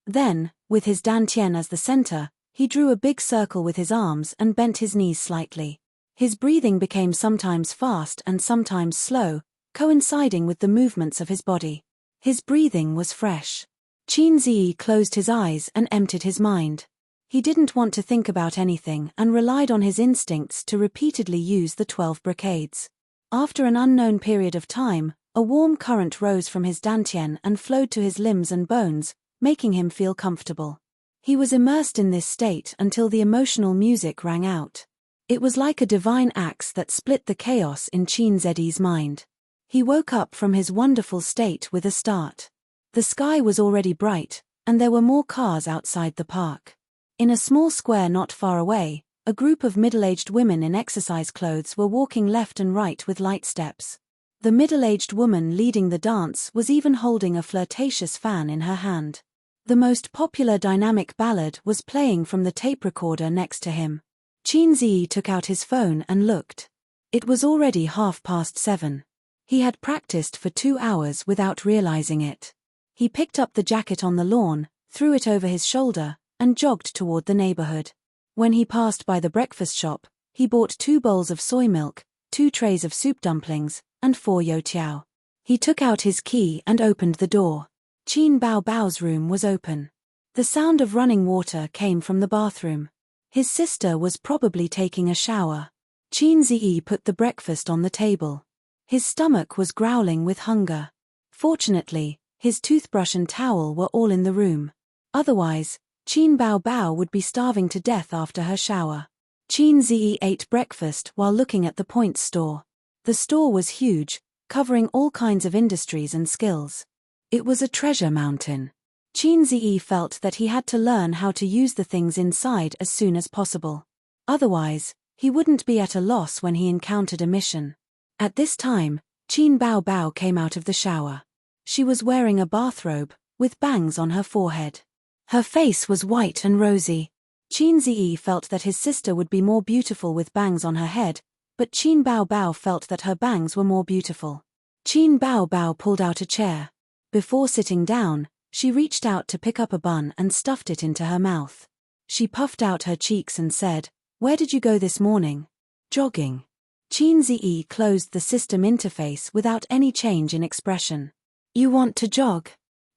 Then, with his dantian as the center, he drew a big circle with his arms and bent his knees slightly. His breathing became sometimes fast and sometimes slow, coinciding with the movements of his body. His breathing was fresh. Qin Zi closed his eyes and emptied his mind. He didn't want to think about anything and relied on his instincts to repeatedly use the 12 brocades. After an unknown period of time, a warm current rose from his dantian and flowed to his limbs and bones, making him feel comfortable. He was immersed in this state until the emotional music rang out. It was like a divine axe that split the chaos in Qin Zi's mind. He woke up from his wonderful state with a start. The sky was already bright, and there were more cars outside the park. In a small square not far away, a group of middle-aged women in exercise clothes were walking left and right with light steps. The middle-aged woman leading the dance was even holding a flirtatious fan in her hand. The most popular dynamic ballad was playing from the tape recorder next to him. Qin Zi took out his phone and looked. It was already 7:30. He had practiced for 2 hours without realizing it. He picked up the jacket on the lawn, threw it over his shoulder, and jogged toward the neighborhood. When he passed by the breakfast shop, he bought 2 bowls of soy milk, 2 trays of soup dumplings, and 4 youtiao. He took out his key and opened the door. Qin Bao Bao's room was open. The sound of running water came from the bathroom. His sister was probably taking a shower. Qin Zi put the breakfast on the table. His stomach was growling with hunger. Fortunately, his toothbrush and towel were all in the room. Otherwise, Qin Bao Bao would be starving to death after her shower. Qin Zi ate breakfast while looking at the points store. The store was huge, covering all kinds of industries and skills. It was a treasure mountain. Qin Zi felt that he had to learn how to use the things inside as soon as possible. Otherwise, he wouldn't be at a loss when he encountered a mission. At this time, Qin Bao Bao came out of the shower. She was wearing a bathrobe, with bangs on her forehead. Her face was white and rosy. Qin Zi felt that his sister would be more beautiful with bangs on her head, but Qin Bao Bao felt that her bangs were more beautiful. Qin Bao Bao pulled out a chair. Before sitting down, she reached out to pick up a bun and stuffed it into her mouth. She puffed out her cheeks and said, "Where did you go this morning?" Jogging. Qin Ziyi closed the system interface without any change in expression. You want to jog?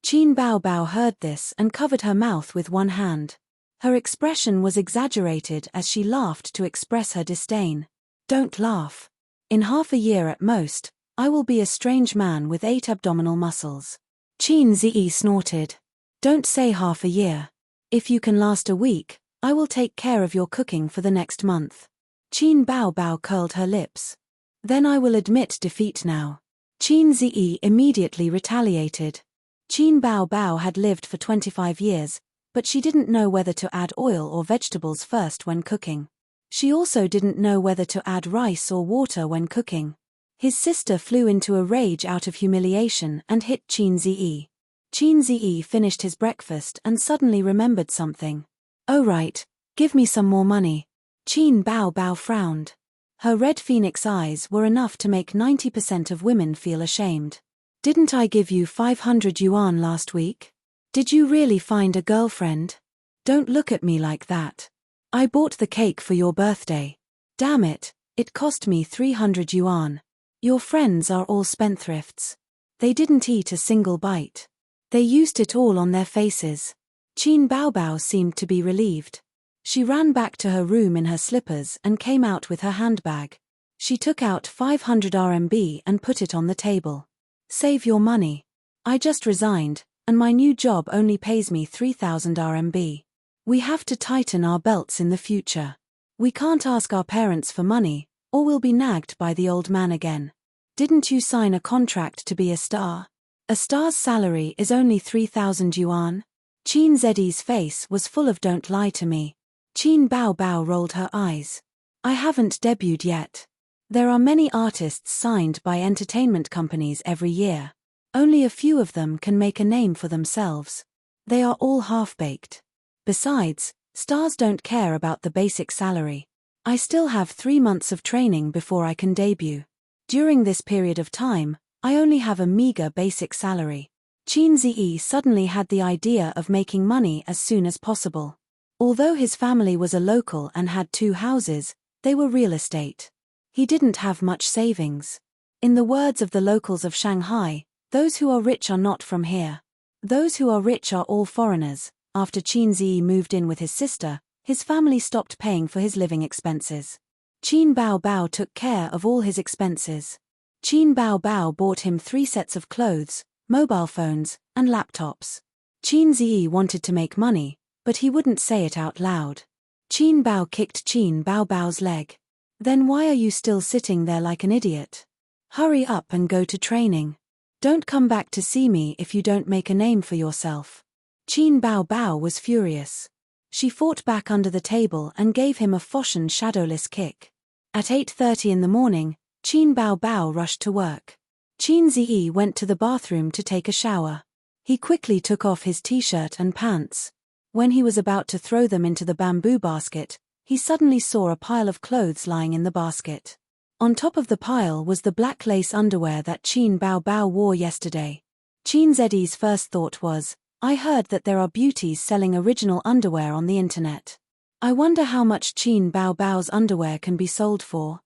Qin Baobao heard this and covered her mouth with one hand. Her expression was exaggerated as she laughed to express her disdain. Don't laugh. In half a year at most, I will be a strange man with 8 abdominal muscles. Qin Ziyi snorted. Don't say half a year. If you can last a week, I will take care of your cooking for the next month. Qin Baobao curled her lips. Then I will admit defeat now. Qin Ziyi immediately retaliated. Qin Baobao had lived for 25 years, but she didn't know whether to add oil or vegetables first when cooking. She also didn't know whether to add rice or water when cooking. His sister flew into a rage out of humiliation and hit Qin Ziyi. Qin Ziyi finished his breakfast and suddenly remembered something. Oh right, give me some more money. Qin Baobao frowned. Her red phoenix eyes were enough to make 90% of women feel ashamed. Didn't I give you 500 yuan last week? Did you really find a girlfriend? Don't look at me like that. I bought the cake for your birthday. Damn it, it cost me 300 yuan. Your friends are all spendthrifts. They didn't eat a single bite. They used it all on their faces. Qin Baobao seemed to be relieved. She ran back to her room in her slippers and came out with her handbag. She took out 500 RMB and put it on the table. Save your money. I just resigned, and my new job only pays me 3,000 RMB. We have to tighten our belts in the future. We can't ask our parents for money, or we'll be nagged by the old man again. Didn't you sign a contract to be a star? A star's salary is only 3,000 yuan. Qin Ziyi's face was full of don't lie to me. Qin Baobao rolled her eyes. I haven't debuted yet. There are many artists signed by entertainment companies every year. Only a few of them can make a name for themselves. They are all half-baked. Besides, stars don't care about the basic salary. I still have 3 months of training before I can debut. During this period of time, I only have a meager basic salary. Qin Ziyi suddenly had the idea of making money as soon as possible. Although his family was a local and had 2 houses, they were real estate. He didn't have much savings. In the words of the locals of Shanghai, those who are rich are not from here. Those who are rich are all foreigners. After Qin Ziyi moved in with his sister, his family stopped paying for his living expenses. Qin Baobao took care of all his expenses. Qin Baobao bought him 3 sets of clothes, mobile phones, and laptops. Qin Ziyi wanted to make money, but he wouldn't say it out loud. Qin Bao kicked Qin Baobao's leg. Then why are you still sitting there like an idiot? Hurry up and go to training. Don't come back to see me if you don't make a name for yourself. Qin Baobao was furious. She fought back under the table and gave him a Foshan shadowless kick. At 8:30 in the morning, Qin Baobao rushed to work. Qin Ziyi went to the bathroom to take a shower. He quickly took off his t-shirt and pants. When he was about to throw them into the bamboo basket, he suddenly saw a pile of clothes lying in the basket. On top of the pile was the black lace underwear that Qin Baobao wore yesterday. Qin Ziyi's first thought was, I heard that there are beauties selling original underwear on the internet. I wonder how much Qin Baobao's underwear can be sold for.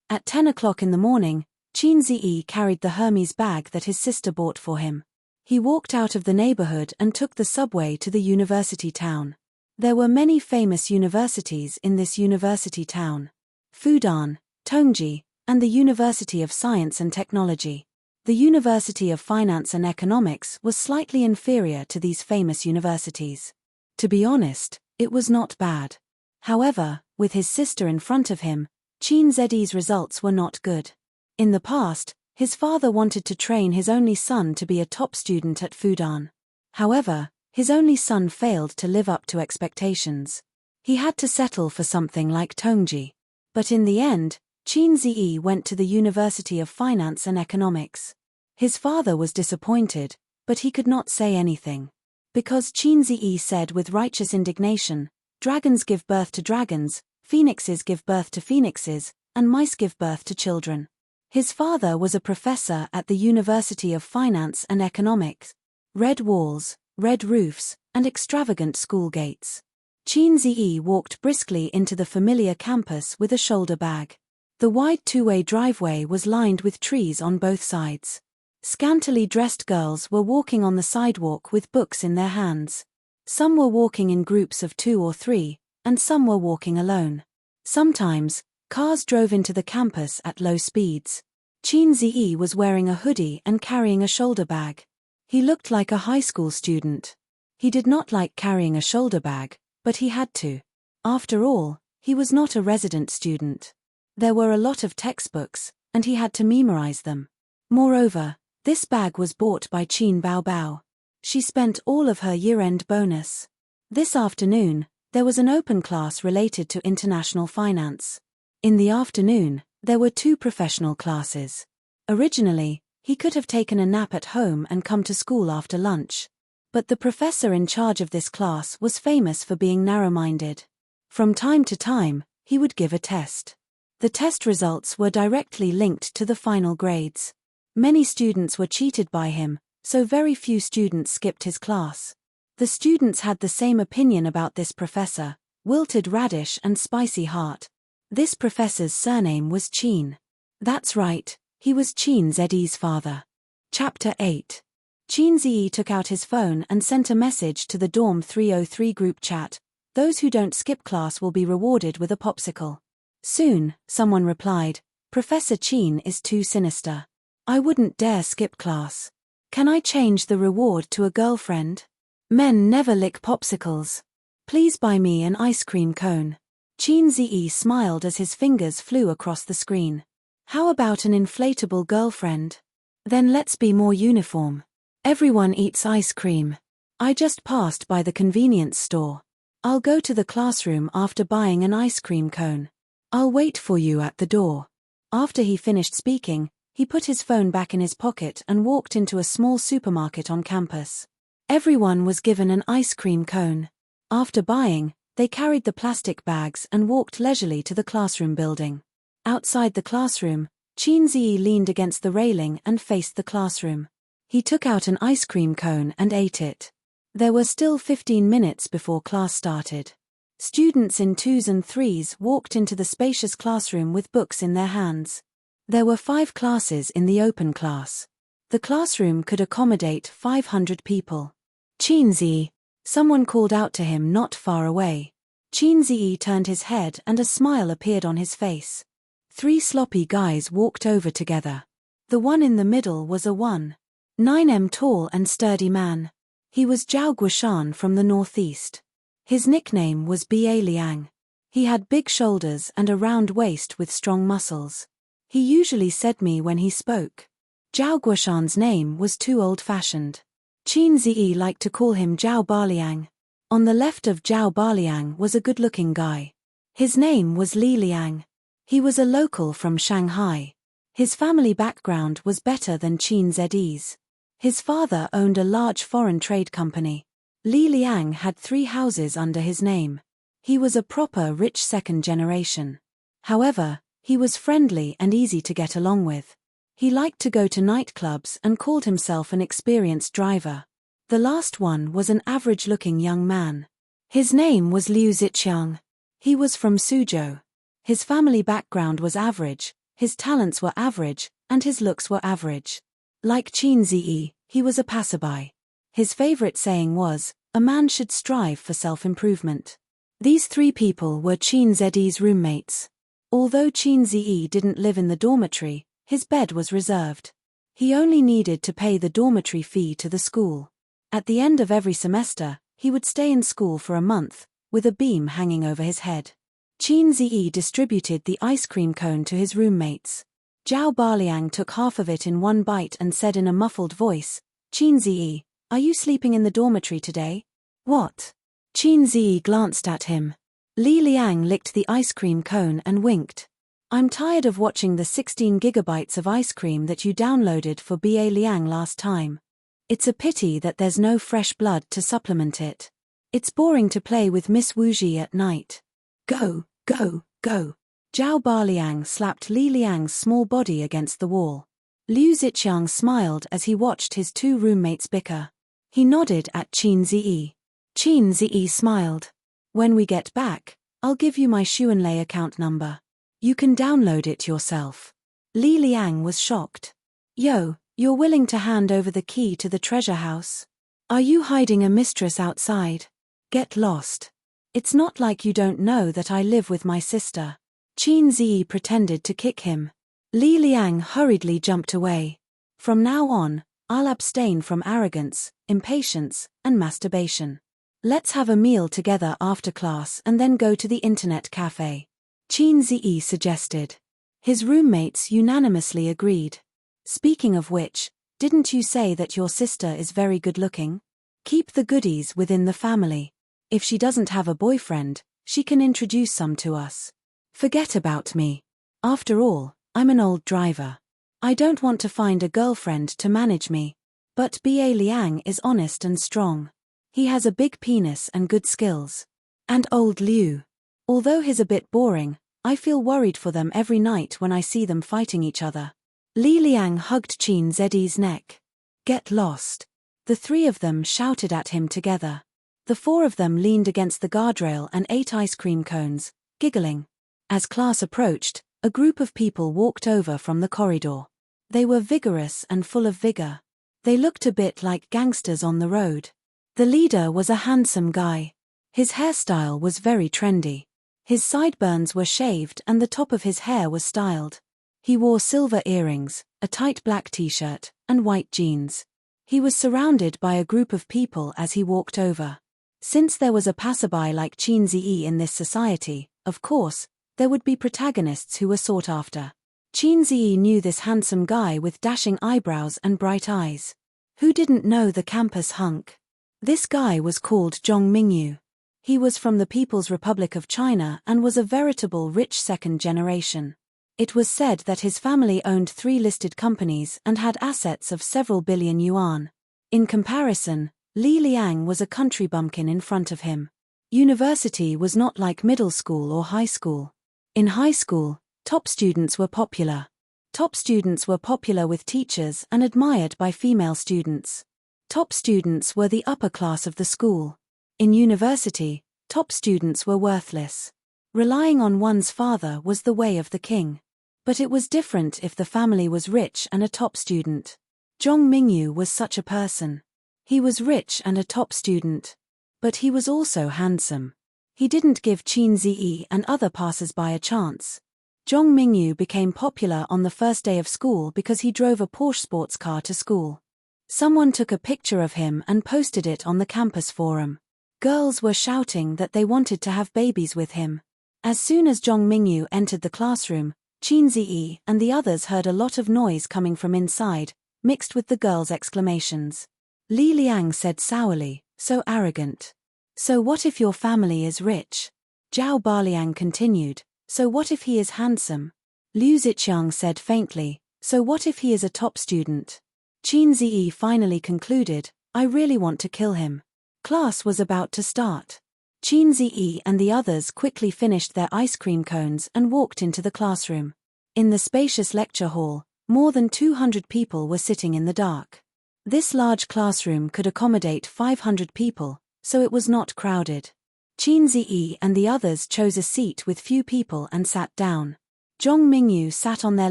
At 10 o'clock in the morning, Qin Ziyi carried the Hermes bag that his sister bought for him. He walked out of the neighborhood and took the subway to the university town. There were many famous universities in this university town. Fudan, Tongji, and the University of Science and Technology. The University of Finance and Economics was slightly inferior to these famous universities. To be honest, it was not bad. However, with his sister in front of him, Qin Ziyi's results were not good. In the past, his father wanted to train his only son to be a top student at Fudan. However, his only son failed to live up to expectations. He had to settle for something like Tongji. But in the end, Qin Ziyi went to the University of Finance and Economics. His father was disappointed, but he could not say anything. Because Qin Ziyi said with righteous indignation, dragons give birth to dragons, phoenixes give birth to phoenixes, and mice give birth to children. His father was a professor at the University of Finance and Economics. Red walls, red roofs, and extravagant school gates. Qin Ziyi walked briskly into the familiar campus with a shoulder bag. The wide two-way driveway was lined with trees on both sides. Scantily dressed girls were walking on the sidewalk with books in their hands. Some were walking in groups of 2 or 3, and some were walking alone. Sometimes, cars drove into the campus at low speeds. Qin Ziyi was wearing a hoodie and carrying a shoulder bag. He looked like a high school student. He did not like carrying a shoulder bag, but he had to. After all, he was not a resident student. There were a lot of textbooks, and he had to memorize them. Moreover, this bag was bought by Qin Baobao. She spent all of her year-end bonus. This afternoon, there was an open class related to international finance. In the afternoon, there were 2 professional classes. Originally, he could have taken a nap at home and come to school after lunch. But the professor in charge of this class was famous for being narrow-minded. From time to time, he would give a test. The test results were directly linked to the final grades. Many students were cheated by him, so very few students skipped his class. The students had the same opinion about this professor: wilted radish and spicy heart. This professor's surname was Qin. That's right, he was Qin Ziyi's father. Chapter 8. Qin Ziyi took out his phone and sent a message to the Dorm 303 group chat: "Those who don't skip class will be rewarded with a popsicle." Soon, someone replied, "Professor Qin is too sinister. I wouldn't dare skip class. Can I change the reward to a girlfriend? Men never lick popsicles. Please buy me an ice cream cone." Qin Ziyi smiled as his fingers flew across the screen. "How about an inflatable girlfriend? Then let's be more uniform. Everyone eats ice cream. I just passed by the convenience store. I'll go to the classroom after buying an ice cream cone. I'll wait for you at the door." After he finished speaking, he put his phone back in his pocket and walked into a small supermarket on campus. Everyone was given an ice cream cone. After buying, they carried the plastic bags and walked leisurely to the classroom building. Outside the classroom, Qin Ziyi leaned against the railing and faced the classroom. He took out an ice cream cone and ate it. There were still 15 minutes before class started. Students in 2s and 3s walked into the spacious classroom with books in their hands. There were 5 classes in the open class. The classroom could accommodate 500 people. "Qin Ziyi," someone called out to him not far away. Qin Ziyi turned his head and a smile appeared on his face. 3 sloppy guys walked over together. The one in the middle was a 1.9 tall and sturdy man. He was Zhao Guoshan from the northeast. His nickname was Ba Liang. He had big shoulders and a round waist with strong muscles. He usually said me when he spoke. Zhao Guoshan's name was too old-fashioned. Qin Ziyi liked to call him Zhao Baliang. On the left of Zhao Baliang was a good-looking guy. His name was Li Liang. He was a local from Shanghai. His family background was better than Qin Ziyi's. His father owned a large foreign trade company. Li Liang had 3 houses under his name. He was a proper rich second generation. However, he was friendly and easy to get along with. He liked to go to nightclubs and called himself an experienced driver. The last one was an average-looking young man. His name was Liu Ziqiang. He was from Suzhou. His family background was average, his talents were average, and his looks were average. Like Qin Ziyi, he was a passerby. His favorite saying was, "A man should strive for self-improvement." These 3 people were Qin Ziyi's roommates. Although Qin Ziyi didn't live in the dormitory, his bed was reserved. He only needed to pay the dormitory fee to the school. At the end of every semester, he would stay in school for a month, with a beam hanging over his head. Qin Ziyi distributed the ice cream cone to his roommates. Zhao Baliang took half of it in one bite and said in a muffled voice, "Qin Ziyi, are you sleeping in the dormitory today?" "What?" Qin Ziyi glanced at him. Li Liang licked the ice cream cone and winked. "I'm tired of watching the 16 gigabytes of ice cream that you downloaded for Ba Liang last time. It's a pity that there's no fresh blood to supplement it. It's boring to play with Miss Wuji at night. Go, go, go." Zhao Baliang slapped Li Liang's small body against the wall. Liu Ziqiang smiled as he watched his 2 roommates bicker. He nodded at Qin Ziyi. Qin Ziyi smiled. "When we get back, I'll give you my Xuanlei account number. You can download it yourself. Li Liang was shocked. Yo, you're willing to hand over the key to the treasure house? Are you hiding a mistress outside? Get lost. It's not like you don't know that I live with my sister. Qin Ziyi pretended to kick him. Li Liang hurriedly jumped away. From now on, I'll abstain from arrogance, impatience, and masturbation. Let's have a meal together after class and then go to the internet cafe. Qin Ziyi suggested. His roommates unanimously agreed. Speaking of which, didn't you say that your sister is very good-looking? Keep the goodies within the family. If she doesn't have a boyfriend, she can introduce some to us. Forget about me. After all, I'm an old driver. I don't want to find a girlfriend to manage me. But B.A. Liang is honest and strong. He has a big penis and good skills. And old Liu. Although he's a bit boring, I feel worried for them every night when I see them fighting each other. Li Liang hugged Qin Ziyi's neck. Get lost. The three of them shouted at him together. The four of them leaned against the guardrail and ate ice cream cones, giggling. As class approached, a group of people walked over from the corridor. They were vigorous and full of vigor. They looked a bit like gangsters on the road. The leader was a handsome guy. His hairstyle was very trendy. His sideburns were shaved and the top of his hair was styled. He wore silver earrings, a tight black t-shirt, and white jeans. He was surrounded by a group of people as he walked over. Since there was a passerby like Qin Ziyi in this society, of course, there would be protagonists who were sought after. Qin Ziyi knew this handsome guy with dashing eyebrows and bright eyes. Who didn't know the campus hunk? This guy was called Zhong Mingyu. He was from the People's Republic of China and was a veritable rich second generation. It was said that his family owned 3 listed companies and had assets of several billion yuan. In comparison, Li Liang was a country bumpkin in front of him. University was not like middle school or high school. In high school, top students were popular. Top students were popular with teachers and admired by female students. Top students were the upper class of the school. In university, top students were worthless. Relying on one's father was the way of the king. But it was different if the family was rich and a top student. Zhong Mingyu was such a person. He was rich and a top student. But he was also handsome. He didn't give Qin Ziyi and other passers-by a chance. Zhong Mingyu became popular on the first day of school because he drove a Porsche sports car to school. Someone took a picture of him and posted it on the campus forum. Girls were shouting that they wanted to have babies with him. As soon as Zhong Mingyu entered the classroom, Qin Ziyi and the others heard a lot of noise coming from inside, mixed with the girls' exclamations. Li Liang said sourly, so arrogant. So what if your family is rich? Zhao Baliang continued, so what if he is handsome? Liu Ziqiang said faintly, so what if he is a top student? Qin Ziyi finally concluded, I really want to kill him. Class was about to start. Qin Ziyi and the others quickly finished their ice cream cones and walked into the classroom. In the spacious lecture hall, more than 200 people were sitting in the dark. This large classroom could accommodate 500 people, so it was not crowded. Qin Ziyi and the others chose a seat with few people and sat down. Zhong Mingyu sat on their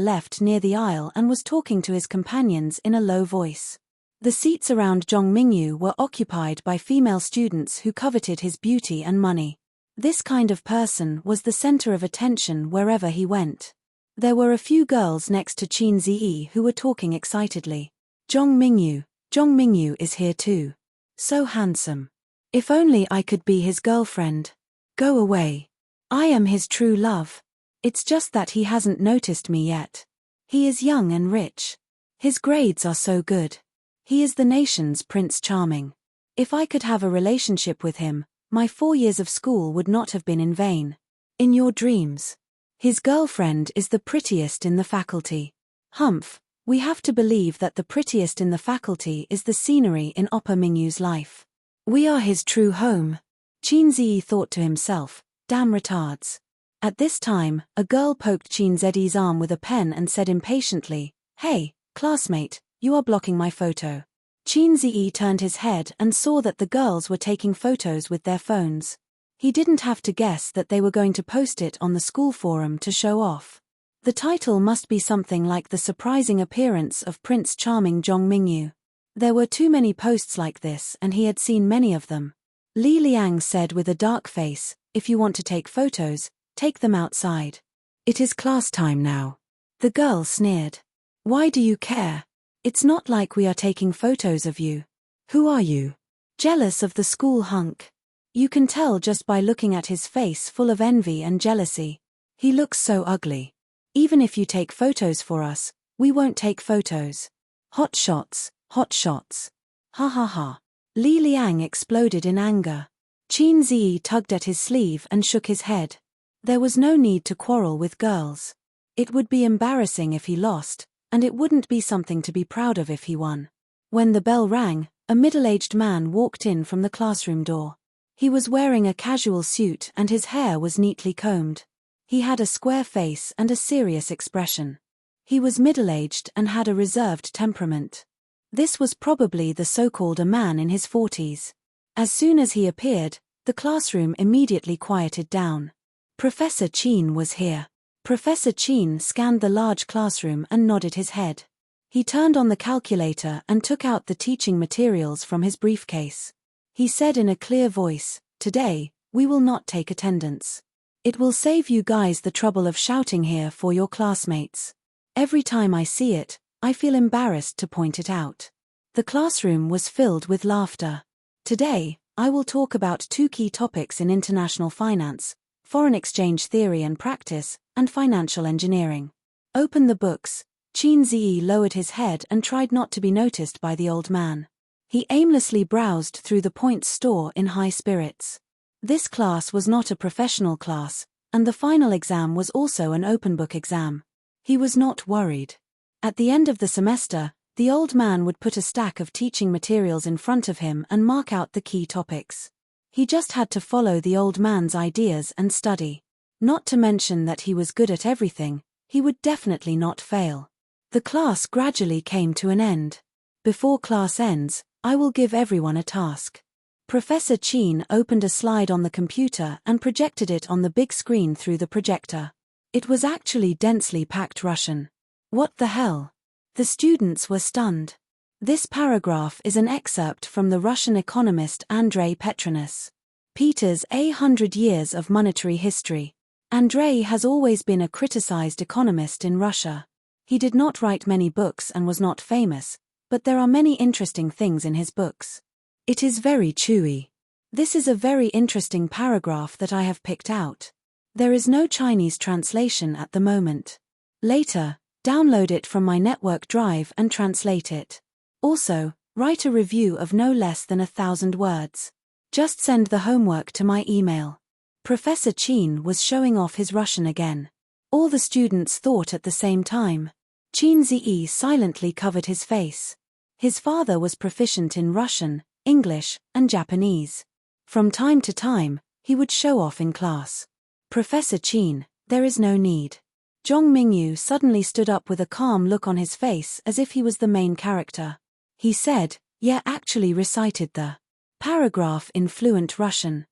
left near the aisle and was talking to his companions in a low voice. The seats around Zhong Mingyu were occupied by female students who coveted his beauty and money. This kind of person was the center of attention wherever he went. There were a few girls next to Qin Ziyi who were talking excitedly. Zhong Mingyu is here too. So handsome. If only I could be his girlfriend. Go away. I am his true love. It's just that he hasn't noticed me yet. He is young and rich. His grades are so good. He is the nation's Prince Charming. If I could have a relationship with him, my 4 years of school would not have been in vain. In your dreams. His girlfriend is the prettiest in the faculty. Humph, we have to believe that the prettiest in the faculty is the scenery in Oppa Mingyu's life. We are his true home. Qin Ziyi thought to himself, damn retards. At this time, a girl poked Qin Ziyi's arm with a pen and said impatiently, Hey, classmate, you are blocking my photo. Qin Ziyi turned his head and saw that the girls were taking photos with their phones. He didn't have to guess that they were going to post it on the school forum to show off. The title must be something like The Surprising Appearance of Prince Charming Zhong Mingyu. There were too many posts like this and he had seen many of them. Li Liang said with a dark face, "If you want to take photos, take them outside. It is class time now." The girl sneered. "Why do you care? It's not like we are taking photos of you. Who are you? Jealous of the school hunk? You can tell just by looking at his face full of envy and jealousy. He looks so ugly. Even if you take photos for us, we won't take photos. Hot shots, hot shots. Ha ha ha." Li Liang exploded in anger. Qin Ziyi tugged at his sleeve and shook his head. There was no need to quarrel with girls. It would be embarrassing if he lost, and it wouldn't be something to be proud of if he won. When the bell rang, a middle-aged man walked in from the classroom door. He was wearing a casual suit and his hair was neatly combed. He had a square face and a serious expression. He was middle-aged and had a reserved temperament. This was probably the so-called a man in his 40s. As soon as he appeared, the classroom immediately quieted down. Professor Qin was here. Professor Qin scanned the large classroom and nodded his head. He turned on the calculator and took out the teaching materials from his briefcase. He said in a clear voice, "Today, we will not take attendance. It will save you guys the trouble of shouting here for your classmates. Every time I see it, I feel embarrassed to point it out." The classroom was filled with laughter. "Today, I will talk about two key topics in international finance, foreign exchange theory and practice, and financial engineering. Open the books." Qin Ziyi lowered his head and tried not to be noticed by the old man. He aimlessly browsed through the points store in high spirits. This class was not a professional class, and the final exam was also an open book exam. He was not worried. At the end of the semester, the old man would put a stack of teaching materials in front of him and mark out the key topics. He just had to follow the old man's ideas and study. Not to mention that he was good at everything, he would definitely not fail. The class gradually came to an end. "Before class ends, I will give everyone a task." Professor Qin opened a slide on the computer and projected it on the big screen through the projector. It was actually densely packed Russian. What the hell? The students were stunned. This paragraph is an excerpt from the Russian economist Andrei Petrinus. Peter's 100 Years of Monetary History. Andrei has always been a criticized economist in Russia. He did not write many books and was not famous, but there are many interesting things in his books. It is very chewy. This is a very interesting paragraph that I have picked out. There is no Chinese translation at the moment. Later, download it from my network drive and translate it. Also, write a review of no less than 1,000 words. Just send the homework to my email. Professor Qin was showing off his Russian again. All the students thought at the same time. Qin Ziyi silently covered his face. His father was proficient in Russian, English, and Japanese. From time to time, he would show off in class. "Professor Qin, there is no need." Zhong Mingyu suddenly stood up with a calm look on his face as if he was the main character. He said, actually recited the paragraph in fluent Russian.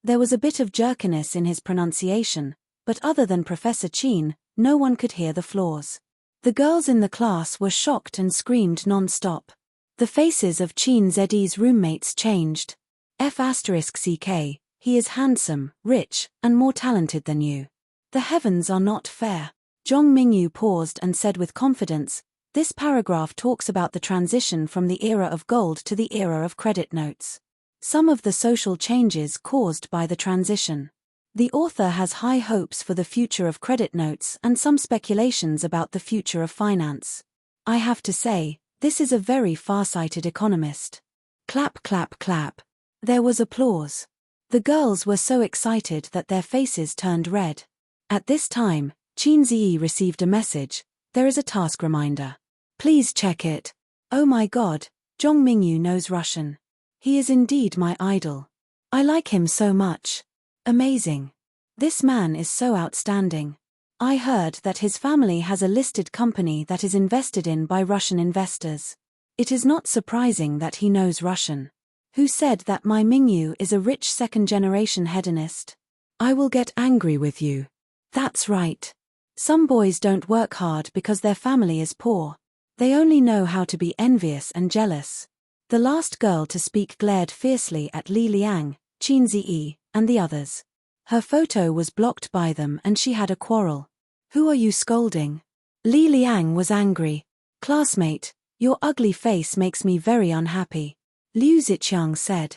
There was a bit of jerkiness in his pronunciation, but other than Professor Qin, no one could hear the flaws. The girls in the class were shocked and screamed non-stop. The faces of Qin Ziyi's roommates changed. F*ck, he is handsome, rich, and more talented than you. The heavens are not fair. Zhong Mingyu paused and said with confidence, "This paragraph talks about the transition from the era of gold to the era of credit notes. Some of the social changes caused by the transition. The author has high hopes for the future of credit notes and some speculations about the future of finance. I have to say, this is a very far-sighted economist." Clap, clap, clap. There was applause. The girls were so excited that their faces turned red. At this time, Qin Ziyi received a message. "There is a task reminder. Please check it." Oh my god, Zhong Mingyu knows Russian. He is indeed my idol. I like him so much. Amazing. This man is so outstanding. I heard that his family has a listed company that is invested in by Russian investors. It is not surprising that he knows Russian. Who said that my Mingyu is a rich second-generation hedonist? I will get angry with you. That's right. Some boys don't work hard because their family is poor. They only know how to be envious and jealous. The last girl to speak glared fiercely at Li Liang, Qin Ziyi, and the others. Her photo was blocked by them and she had a quarrel. Who are you scolding? Li Liang was angry. Classmate, your ugly face makes me very unhappy. Liu Ziqiang said.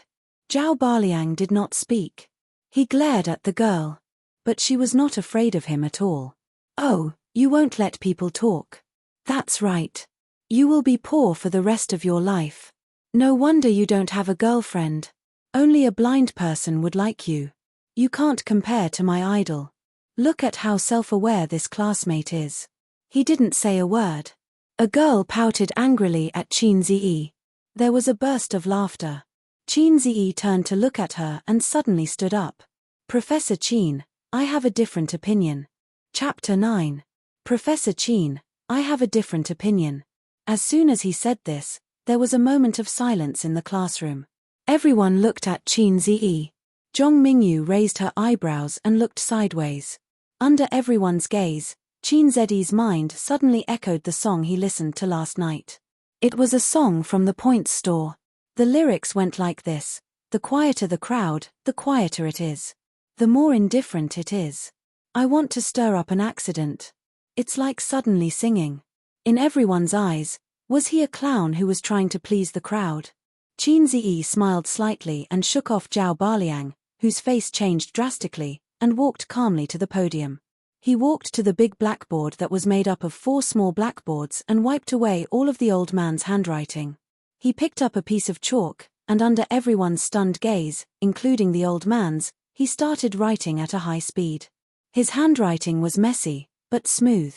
Zhao Baliang did not speak. He glared at the girl. But she was not afraid of him at all. Oh, you won't let people talk. That's right. You will be poor for the rest of your life. No wonder you don't have a girlfriend. Only a blind person would like you. You can't compare to my idol. Look at how self-aware this classmate is. He didn't say a word. A girl pouted angrily at Qin Ziyi. There was a burst of laughter. Qin Ziyi turned to look at her and suddenly stood up. Professor Qin, I have a different opinion. Chapter 9. Professor Qin, I have a different opinion. As soon as he said this, there was a moment of silence in the classroom. Everyone looked at Qin Ziyi. Zhong Mingyu raised her eyebrows and looked sideways. Under everyone's gaze, Qin Ziyi's mind suddenly echoed the song he listened to last night. It was a song from the Points store. The lyrics went like this: the quieter the crowd, the quieter it is. The more indifferent it is. I want to stir up an accident. It's like suddenly singing. In everyone's eyes, was he a clown who was trying to please the crowd? Qin Ziyi smiled slightly and shook off Zhao Baliang, whose face changed drastically, and walked calmly to the podium. He walked to the big blackboard that was made up of 4 small blackboards and wiped away all of the old man's handwriting. He picked up a piece of chalk, and under everyone's stunned gaze, including the old man's, he started writing at a high speed. His handwriting was messy, but smooth.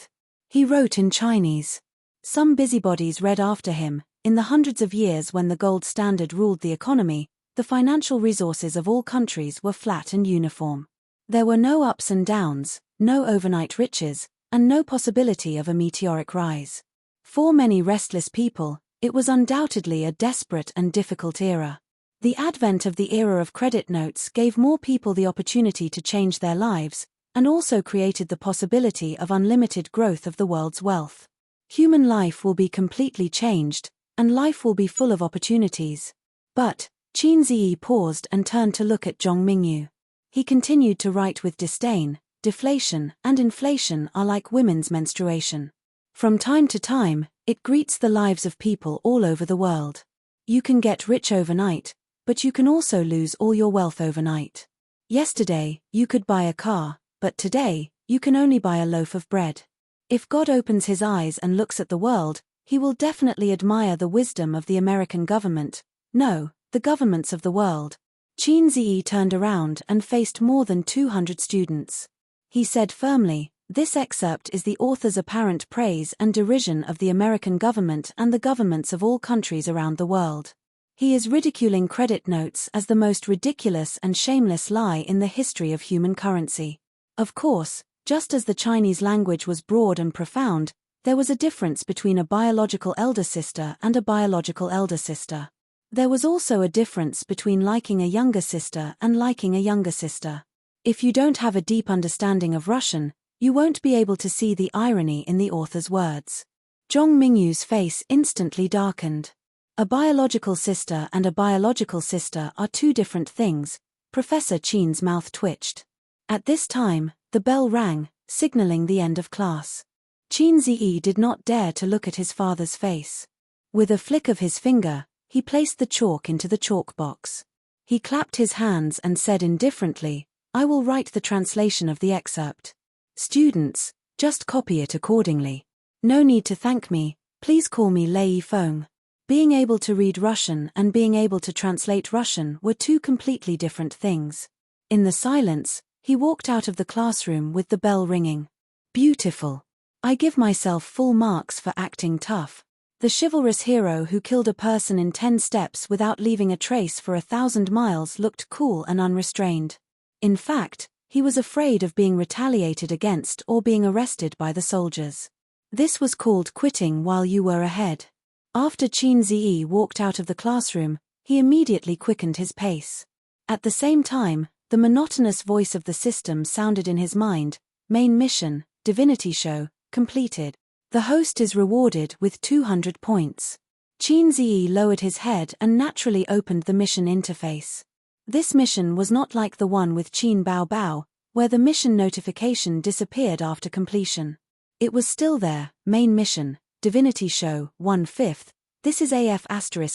He wrote in Chinese. Some busybodies read after him. In the hundreds of years when the gold standard ruled the economy, the financial resources of all countries were flat and uniform. There were no ups and downs, no overnight riches, and no possibility of a meteoric rise. For many restless people, it was undoubtedly a desperate and difficult era. The advent of the era of credit notes gave more people the opportunity to change their lives, and also created the possibility of unlimited growth of the world's wealth. Human life will be completely changed, and life will be full of opportunities. But Qin Ziyi paused and turned to look at Zhong Mingyu. He continued to write with disdain. Deflation and inflation are like women's menstruation. From time to time, it greets the lives of people all over the world. You can get rich overnight, but you can also lose all your wealth overnight. Yesterday, you could buy a car, but today, you can only buy a loaf of bread. If God opens his eyes and looks at the world, he will definitely admire the wisdom of the American government. No, the governments of the world. Qin Ziyi turned around and faced more than 200 students. He said firmly, this excerpt is the author's apparent praise and derision of the American government and the governments of all countries around the world. He is ridiculing credit notes as the most ridiculous and shameless lie in the history of human currency. Of course, just as the Chinese language was broad and profound, there was a difference between a biological elder sister and a biological elder sister. There was also a difference between liking a younger sister and liking a younger sister. If you don't have a deep understanding of Russian, you won't be able to see the irony in the author's words. Zhong Mingyu's face instantly darkened. A biological sister and a biological sister are 2 different things. Professor Qin's mouth twitched. At this time, the bell rang, signaling the end of class. Qin Ziyi did not dare to look at his father's face. With a flick of his finger, he placed the chalk into the chalk box. He clapped his hands and said indifferently, I will write the translation of the excerpt. Students, just copy it accordingly. No need to thank me, please call me Lei Feng. Being able to read Russian and being able to translate Russian were 2 completely different things. In the silence, he walked out of the classroom with the bell ringing. Beautiful. I give myself full marks for acting tough. The chivalrous hero who killed a person in 10 steps without leaving a trace for 1,000 miles looked cool and unrestrained. In fact, he was afraid of being retaliated against or being arrested by the soldiers. This was called quitting while you were ahead. After Qin Ziyi walked out of the classroom, He immediately quickened his pace. At the same time, the monotonous voice of the system sounded in his mind: main mission, divinity show, completed. The host is rewarded with 200 points. Qin Ziyi lowered his head and naturally opened the mission interface. This mission was not like the one with Qin Bao Bao, where the mission notification disappeared after completion. It was still there: main mission, divinity show, 1/5. This is AF**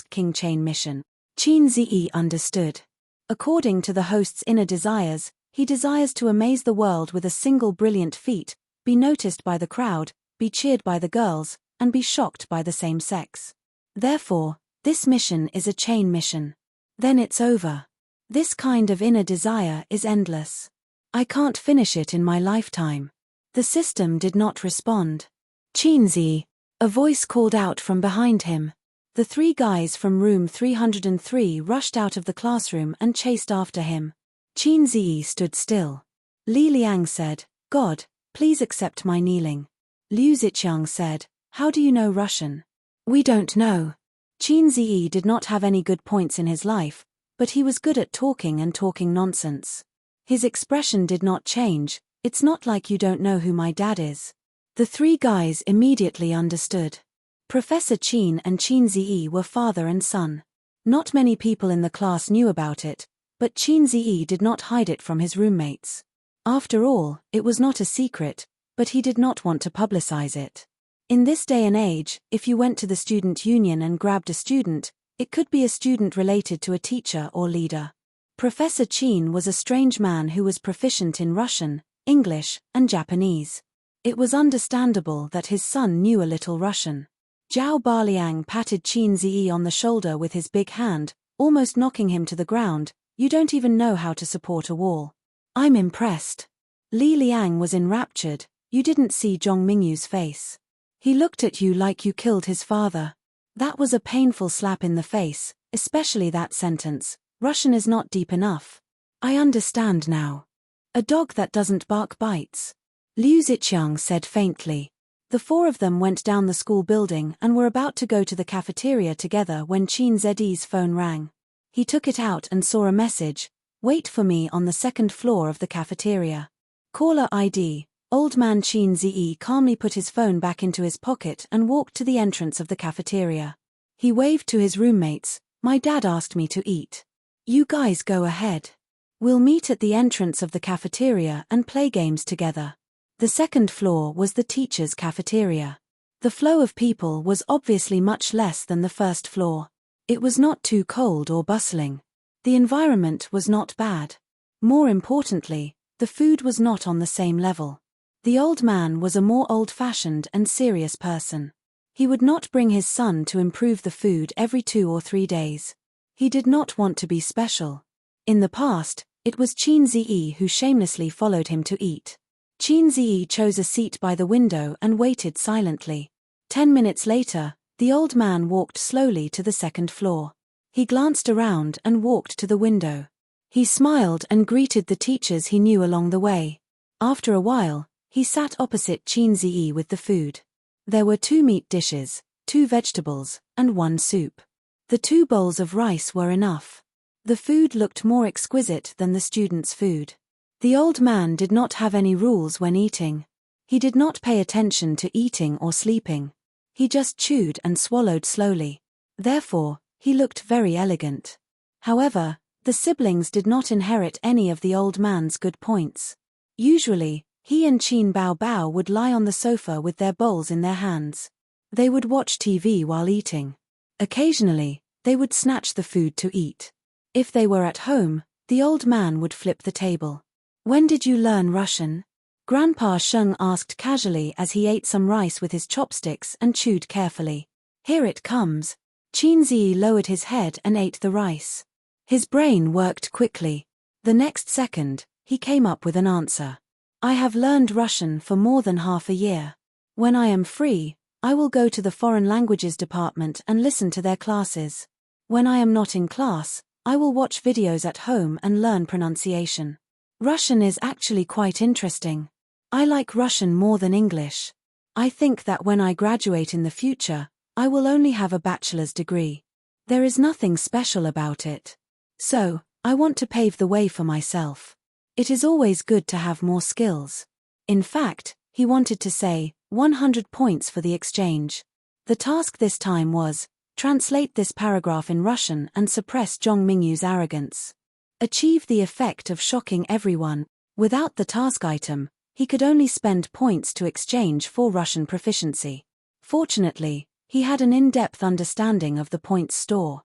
King Chain mission. Qin Ziyi understood. According to the host's inner desires, he desires to amaze the world with a single brilliant feat, be noticed by the crowd, be cheered by the girls, and be shocked by the same sex. Therefore, this mission is a chain mission. Then it's over. This kind of inner desire is endless. I can't finish it in my lifetime. The system did not respond. Qin Ziyi, a voice called out from behind him. The three guys from room 303 rushed out of the classroom and chased after him. Qin Ziyi stood still. Li Liang said, "God, please accept my kneeling." Liu Ziqiang said, "How do you know Russian?" "We don't know." Qin Ziyi did not have any good points in his life, but he was good at talking and talking nonsense. His expression did not change. "It's not like you don't know who my dad is." The three guys immediately understood. Professor Qin and Qin Ziyi were father and son. Not many people in the class knew about it, but Qin Ziyi did not hide it from his roommates. After all, it was not a secret, but he did not want to publicize it. In this day and age, if you went to the student union and grabbed a student, it could be a student related to a teacher or leader. Professor Qin was a strange man who was proficient in Russian, English, and Japanese. It was understandable that his son knew a little Russian. Zhao Baliang patted Qin Ziyi on the shoulder with his big hand, almost knocking him to the ground. "You don't even know how to support a wall." "I'm impressed." Li Liang was enraptured. "You didn't see Zhong Mingyu's face. He looked at you like you killed his father." That was a painful slap in the face, especially that sentence: "Russian is not deep enough." "I understand now. A dog that doesn't bark bites," Liu Ziqiang said faintly. The four of them went down the school building and were about to go to the cafeteria together when Qin Ziyi's phone rang. He took it out and saw a message: "Wait for me on the second floor of the cafeteria." Caller ID. Old man Qin Ziyi calmly put his phone back into his pocket and walked to the entrance of the cafeteria. He waved to his roommates. "My dad asked me to eat. You guys go ahead. We'll meet at the entrance of the cafeteria and play games together." The second floor was the teacher's cafeteria. The flow of people was obviously much less than the first floor. It was not too cold or bustling. The environment was not bad. More importantly, the food was not on the same level. The old man was a more old-fashioned and serious person. He would not bring his son to improve the food every 2 or 3 days. He did not want to be special. In the past, it was Qin Ziyi who shamelessly followed him to eat. Qin Ziyi chose a seat by the window and waited silently. 10 minutes later, the old man walked slowly to the second floor. He glanced around and walked to the window. He smiled and greeted the teachers he knew along the way. After a while, he sat opposite Qin Ziyi with the food. There were 2 meat dishes, 2 vegetables, and 1 soup. The 2 bowls of rice were enough. The food looked more exquisite than the students' food. The old man did not have any rules when eating. He did not pay attention to eating or sleeping. He just chewed and swallowed slowly. Therefore, he looked very elegant. However, the siblings did not inherit any of the old man's good points. Usually, he and Qin Bao Bao would lie on the sofa with their bowls in their hands. They would watch TV while eating. Occasionally, they would snatch the food to eat. If they were at home, the old man would flip the table. "When did you learn Russian?" Grandpa Sheng asked casually as he ate some rice with his chopsticks and chewed carefully. "Here it comes." Qin Ziyi lowered his head and ate the rice. His brain worked quickly. The next second, he came up with an answer. "I have learned Russian for more than half a year. When I am free, I will go to the foreign languages department and listen to their classes. When I am not in class, I will watch videos at home and learn pronunciation. Russian is actually quite interesting. I like Russian more than English. I think that when I graduate in the future, I will only have a bachelor's degree." There is nothing special about it. So, I want to pave the way for myself. It is always good to have more skills. In fact, he wanted to say, 100 points for the exchange. The task this time was, translate this paragraph in Russian and suppress Zhong Mingyu's arrogance. Achieve the effect of shocking everyone. Without the task item, he could only spend points to exchange for Russian proficiency. Fortunately, he had an in-depth understanding of the points store.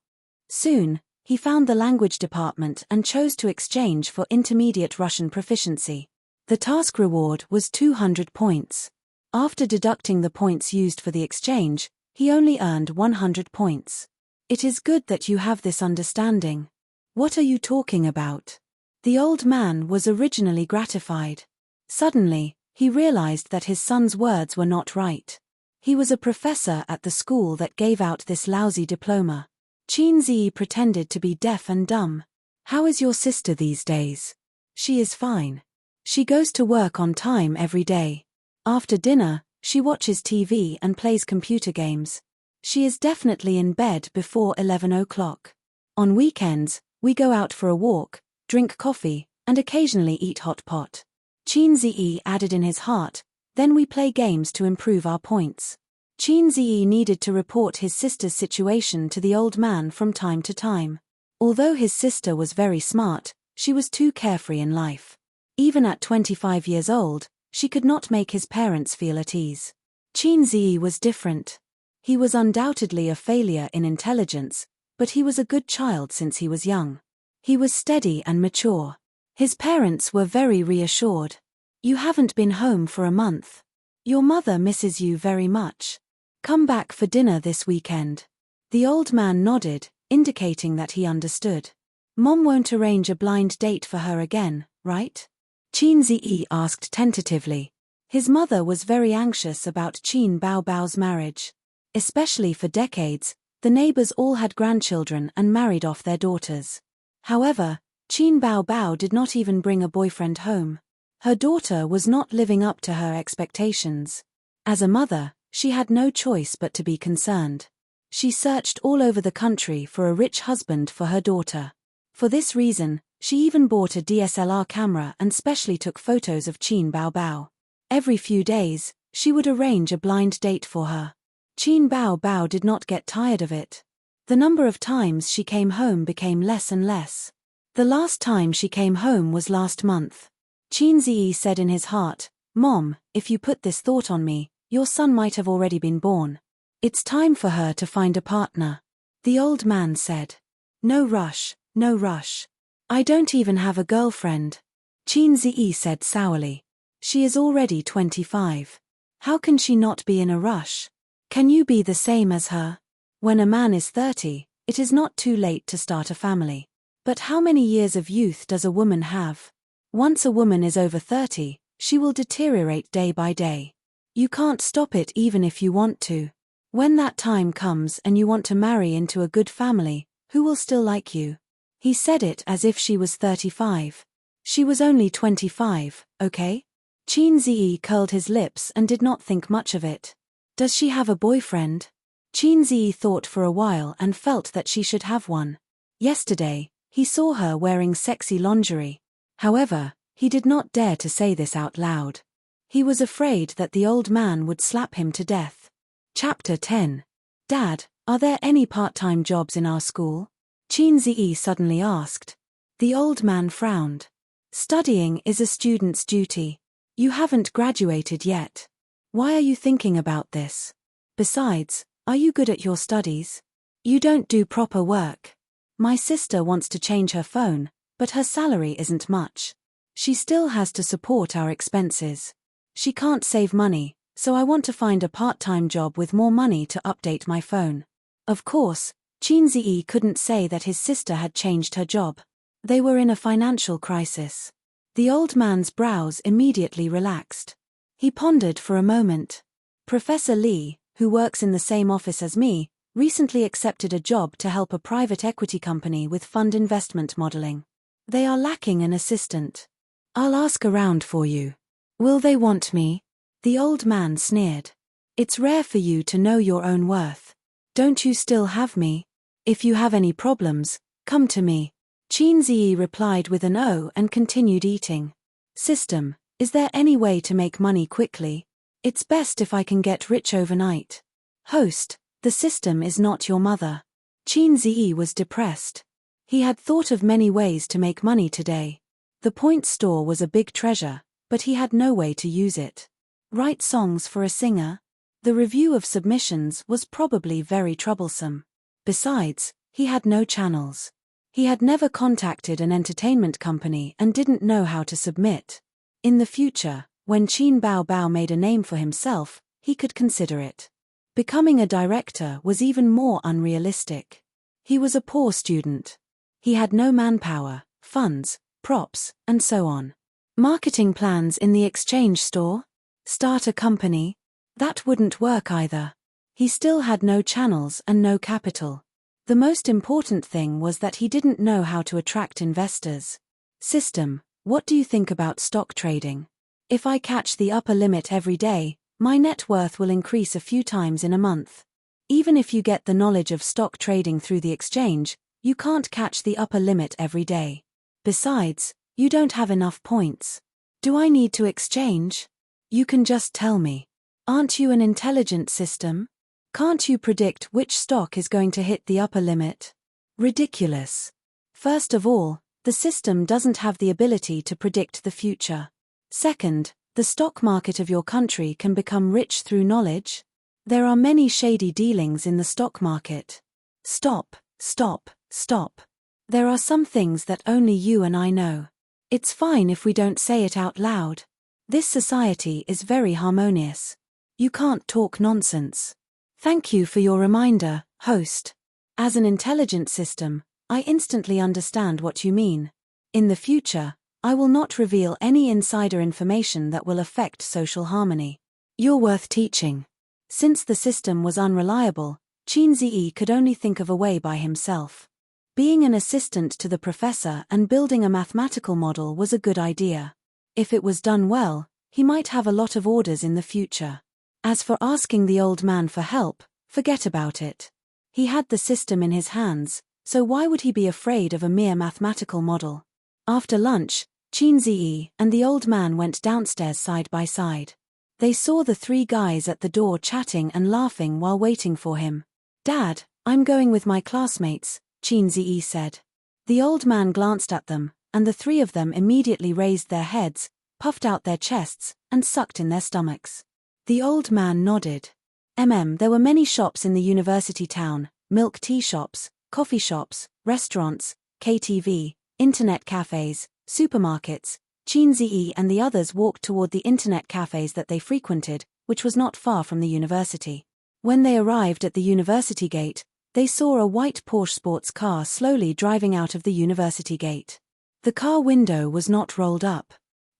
Soon, he found the language department and chose to exchange for intermediate Russian proficiency. The task reward was 200 points. After deducting the points used for the exchange, he only earned 100 points. It is good that you have this understanding. What are you talking about? The old man was originally gratified. Suddenly, he realized that his son's words were not right. He was a professor at the school that gave out this lousy diploma. Qin Ziyi pretended to be deaf and dumb. How is your sister these days? She is fine. She goes to work on time every day. After dinner, she watches TV and plays computer games. She is definitely in bed before 11 o'clock. On weekends, we go out for a walk, drink coffee, and occasionally eat hot pot. Qin Ziyi added in his heart, then we play games to improve our points. Qin Ziyi needed to report his sister's situation to the old man from time to time. Although his sister was very smart, she was too carefree in life. Even at 25 years old, she could not make his parents feel at ease. Qin Ziyi was different. He was undoubtedly a failure in intelligence, but he was a good child since he was young. He was steady and mature. His parents were very reassured. You haven't been home for a month. Your mother misses you very much. Come back for dinner this weekend. The old man nodded, indicating that he understood. Mom won't arrange a blind date for her again, right? Qin Ziyi asked tentatively. His mother was very anxious about Qin Baobao's marriage. Especially for decades, the neighbors all had grandchildren and married off their daughters. However, Qin Baobao did not even bring a boyfriend home. Her daughter was not living up to her expectations. As a mother, she had no choice but to be concerned. She searched all over the country for a rich husband for her daughter. For this reason, she even bought a DSLR camera and specially took photos of Qin Baobao. Every few days, she would arrange a blind date for her. Qin Baobao did not get tired of it. The number of times she came home became less and less. The last time she came home was last month. Qin Ziyi said in his heart, Mom, if you put this thought on me, your son might have already been born. It's time for her to find a partner. The old man said. No rush, no rush. I don't even have a girlfriend. Qin Ziyi said sourly. She is already 25. How can she not be in a rush? Can you be the same as her? When a man is 30, it is not too late to start a family. But how many years of youth does a woman have? Once a woman is over 30, she will deteriorate day by day. You can't stop it even if you want to. When that time comes and you want to marry into a good family, who will still like you? He said it as if she was 35. She was only 25, okay? Qin Ziyi curled his lips and did not think much of it. Does she have a boyfriend? Qin Ziyi thought for a while and felt that she should have one. Yesterday, he saw her wearing sexy lingerie. However, he did not dare to say this out loud. He was afraid that the old man would slap him to death. Chapter 10. Dad, are there any part-time jobs in our school? Qin Ziyi suddenly asked. The old man frowned. Studying is a student's duty. You haven't graduated yet. Why are you thinking about this? Besides, are you good at your studies? You don't do proper work. My sister wants to change her phone, but her salary isn't much. She still has to support our expenses. She can't save money, so I want to find a part-time job with more money to update my phone. Of course, Qin Ziyi couldn't say that his sister had changed her job. They were in a financial crisis. The old man's brows immediately relaxed. He pondered for a moment. Professor Li, who works in the same office as me, recently accepted a job to help a private equity company with fund investment modeling. They are lacking an assistant. I'll ask around for you. Will they want me? The old man sneered. It's rare for you to know your own worth. Don't you still have me? If you have any problems, come to me. Qin Ziyi replied with an O and continued eating. System, is there any way to make money quickly? It's best if I can get rich overnight. Host, the system is not your mother. Qin Ziyi was depressed. He had thought of many ways to make money today. The point store was a big treasure, but he had no way to use it. Write songs for a singer? The review of submissions was probably very troublesome. Besides, he had no channels. He had never contacted an entertainment company and didn't know how to submit. In the future, when Qin Bao Bao made a name for himself, he could consider it. Becoming a director was even more unrealistic. He was a poor student. He had no manpower, funds, props, and so on. Marketing plans in the exchange store? Start a company? That wouldn't work either. He still had no channels and no capital. The most important thing was that he didn't know how to attract investors. System, what do you think about stock trading? If I catch the upper limit every day, my net worth will increase a few times in a month. Even if you get the knowledge of stock trading through the exchange, you can't catch the upper limit every day. Besides, you don't have enough points. Do I need to exchange? You can just tell me. Aren't you an intelligent system? Can't you predict which stock is going to hit the upper limit? Ridiculous. First of all, the system doesn't have the ability to predict the future. Second, the stock market of your country can become rich through knowledge. There are many shady dealings in the stock market. Stop, stop, stop. There are some things that only you and I know. It's fine if we don't say it out loud. This society is very harmonious. You can't talk nonsense. Thank you for your reminder, host. As an intelligent system, I instantly understand what you mean. In the future, I will not reveal any insider information that will affect social harmony. You're worth teaching. Since the system was unreliable, Qin Ziyi could only think of a way by himself. Being an assistant to the professor and building a mathematical model was a good idea. If it was done well, he might have a lot of orders in the future. As for asking the old man for help, forget about it. He had the system in his hands, so why would he be afraid of a mere mathematical model? After lunch, Qin Ziyi and the old man went downstairs side by side. They saw the three guys at the door chatting and laughing while waiting for him. Dad, I'm going with my classmates, Qin Ziyi said. The old man glanced at them, and the three of them immediately raised their heads, puffed out their chests, and sucked in their stomachs. The old man nodded. There were many shops in the university town, milk tea shops, coffee shops, restaurants, KTV, internet cafes, supermarkets. Qin Ziyi and the others walked toward the internet cafes that they frequented, which was not far from the university. When they arrived at the university gate, they saw a white Porsche sports car slowly driving out of the university gate. The car window was not rolled up.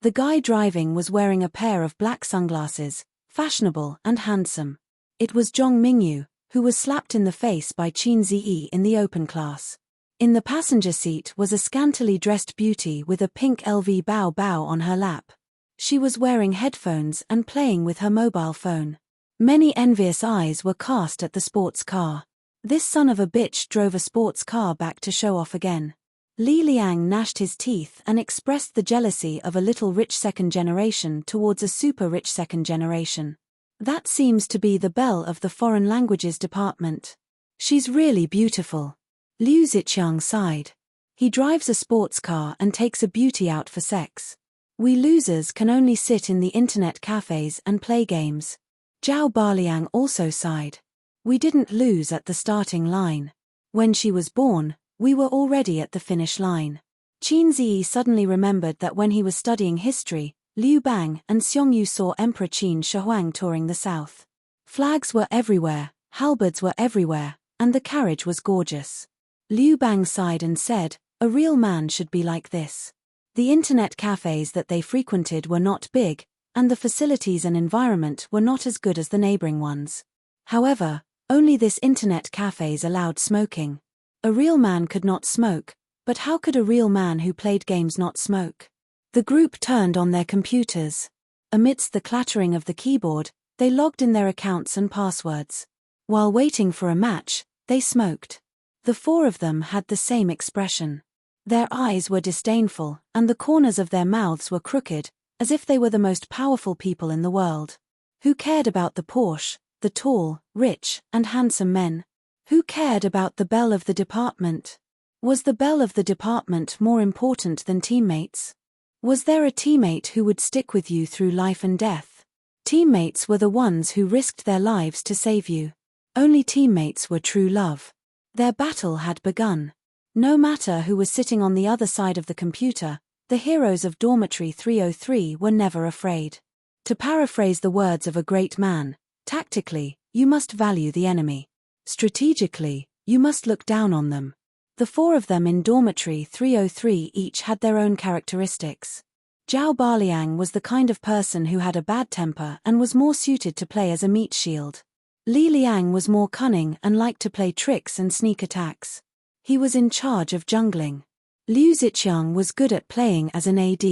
The guy driving was wearing a pair of black sunglasses, fashionable and handsome. It was Zhong Mingyu, who was slapped in the face by Qin Ziyi in the open class. In the passenger seat was a scantily dressed beauty with a pink LV Bao Bao on her lap. She was wearing headphones and playing with her mobile phone. Many envious eyes were cast at the sports car. This son of a bitch drove a sports car back to show off again. Li Liang gnashed his teeth and expressed the jealousy of a little rich second generation towards a super rich second generation. That seems to be the belle of the foreign languages department. She's really beautiful. Liu Ziqiang sighed. He drives a sports car and takes a beauty out for sex. We losers can only sit in the internet cafes and play games. Zhao Baliang also sighed. We didn't lose at the starting line. When she was born, we were already at the finish line. Qin Ziyi suddenly remembered that when he was studying history, Liu Bang and Xiongyu saw Emperor Qin Shi touring the south. Flags were everywhere, halberds were everywhere, and the carriage was gorgeous. Liu Bang sighed and said, "A real man should be like this." The internet cafes that they frequented were not big, and the facilities and environment were not as good as the neighboring ones. However, only this internet cafes allowed smoking. A real man could not smoke, but how could a real man who played games not smoke? The group turned on their computers. Amidst the clattering of the keyboard, they logged in their accounts and passwords. While waiting for a match, they smoked. The four of them had the same expression. Their eyes were disdainful, and the corners of their mouths were crooked, as if they were the most powerful people in the world. Who cared about the Porsche, the tall, rich, and handsome men? Who cared about the belle of the department? Was the belle of the department more important than teammates? Was there a teammate who would stick with you through life and death? Teammates were the ones who risked their lives to save you. Only teammates were true love. Their battle had begun. No matter who was sitting on the other side of the computer, the heroes of Dormitory 303 were never afraid. To paraphrase the words of a great man, tactically, you must value the enemy. Strategically, you must look down on them. The four of them in Dormitory 303 each had their own characteristics. Zhao Baliang was the kind of person who had a bad temper and was more suited to play as a meat shield. Li Liang was more cunning and liked to play tricks and sneak attacks. He was in charge of jungling. Liu Ziqiang was good at playing as an AD.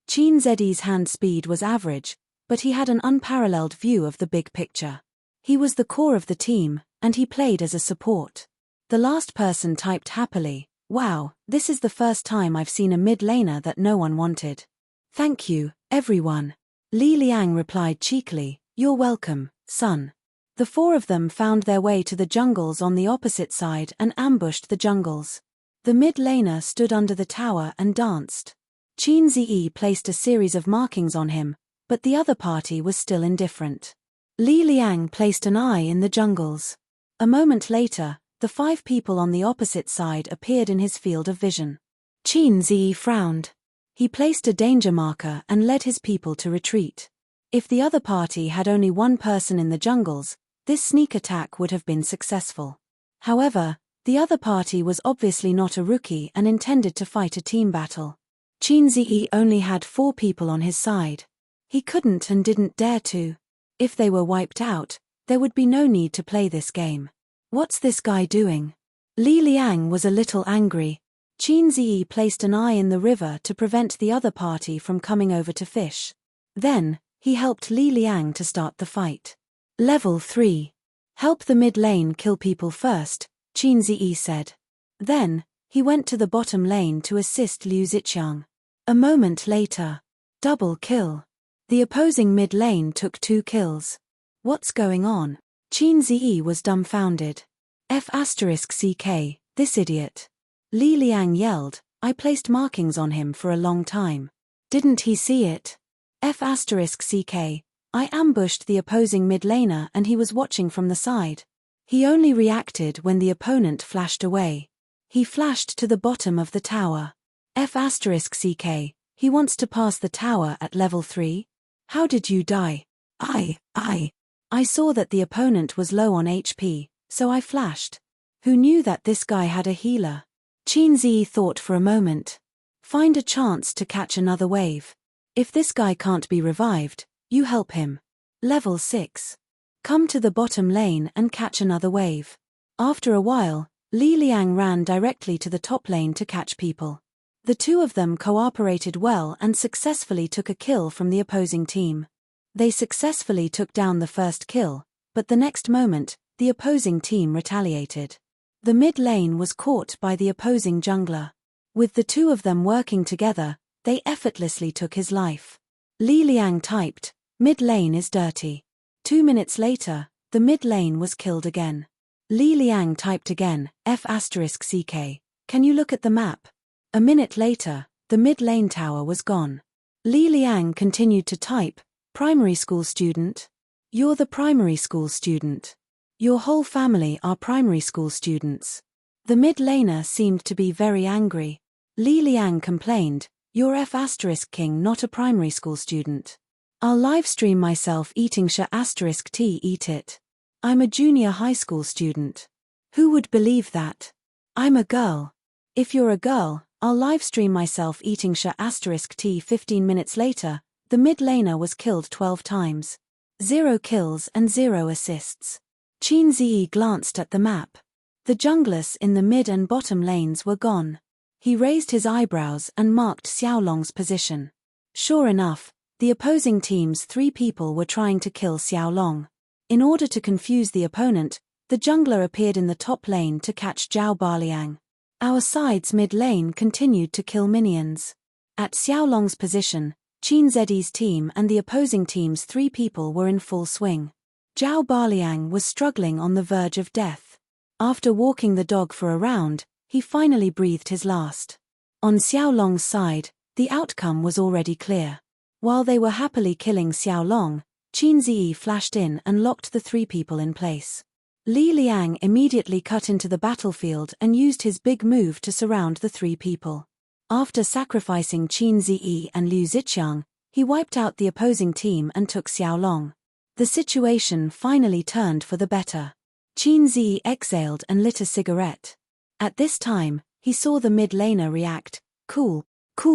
Qin Zedi's hand speed was average, but he had an unparalleled view of the big picture. He was the core of the team, and he played as a support. The last person typed happily, "Wow, this is the first time I've seen a mid-laner that no one wanted." "Thank you, everyone." Li Liang replied cheekily, "You're welcome, son." The four of them found their way to the jungles on the opposite side and ambushed the jungles. The mid-laner stood under the tower and danced. Qin Zi placed a series of markings on him, but the other party was still indifferent. Li Liang placed an eye in the jungles. A moment later, the five people on the opposite side appeared in his field of vision. Qin Zi frowned. He placed a danger marker and led his people to retreat. If the other party had only one person in the jungles, this sneak attack would have been successful. However, the other party was obviously not a rookie and intended to fight a team battle. Qin Zi only had 4 people on his side. He couldn't and didn't dare to. If they were wiped out, there would be no need to play this game. What's this guy doing? Li Liang was a little angry. Qin Zi placed an eye in the river to prevent the other party from coming over to fish. Then, he helped Li Liang to start the fight. Level 3. Help the mid lane kill people first, Qin Zi said. Then, he went to the bottom lane to assist Liu Ziqiang. A moment later. Double kill. The opposing mid lane took 2 kills. What's going on? Qin Zi was dumbfounded. F***ck, this idiot. Li Liang yelled, I placed markings on him for a long time. Didn't he see it? F***ck, I ambushed the opposing mid laner and he was watching from the side. He only reacted when the opponent flashed away. He flashed to the bottom of the tower. F***ck, he wants to pass the tower at level 3? How did you die? I saw that the opponent was low on HP, so I flashed. Who knew that this guy had a healer? Qin Zi thought for a moment. Find a chance to catch another wave. If this guy can't be revived, you help him. Level 6. Come to the bottom lane and catch another wave. After a while, Li Liang ran directly to the top lane to catch people. The two of them cooperated well and successfully took a kill from the opposing team. They successfully took down the first kill, but the next moment, the opposing team retaliated. The mid lane was caught by the opposing jungler. With the two of them working together, they effortlessly took his life. Li Liang typed, mid lane is dirty. 2 minutes later, the mid lane was killed again. Li Liang typed again, F***ck, can you look at the map? A minute later, the mid lane tower was gone. Li Liang continued to type, primary school student. You're the primary school student. Your whole family are primary school students. The mid laner seemed to be very angry. Li Liang complained, you're F***king not a primary school student. I'll livestream myself eating **t eat it. I'm a junior high school student. Who would believe that? I'm a girl. If you're a girl, I'll livestream myself eating **t 15 minutes later. The mid laner was killed 12 times. 0 kills and 0 assists. Qin Zi glanced at the map. The junglers in the mid and bottom lanes were gone. He raised his eyebrows and marked Xiaolong's position. Sure enough, the opposing team's 3 people were trying to kill Xiaolong. In order to confuse the opponent, The jungler appeared in the top lane to catch Zhao Baliang. Our side's mid lane continued to kill minions. At Xiaolong's position, Qin Zedi's team and the opposing team's 3 people were in full swing. Zhao Baliang was struggling on the verge of death. After walking the dog for a round, he finally breathed his last. On Xiaolong's side, the outcome was already clear. While they were happily killing Xiaolong, Qin Ziyi flashed in and locked the 3 people in place. Li Liang immediately cut into the battlefield and used his big move to surround the 3 people. After sacrificing Qin Ziyi and Liu Ziqiang, he wiped out the opposing team and took Xiaolong. The situation finally turned for the better. Qin Ziyi exhaled and lit a cigarette. At this time, he saw the mid laner react. Cool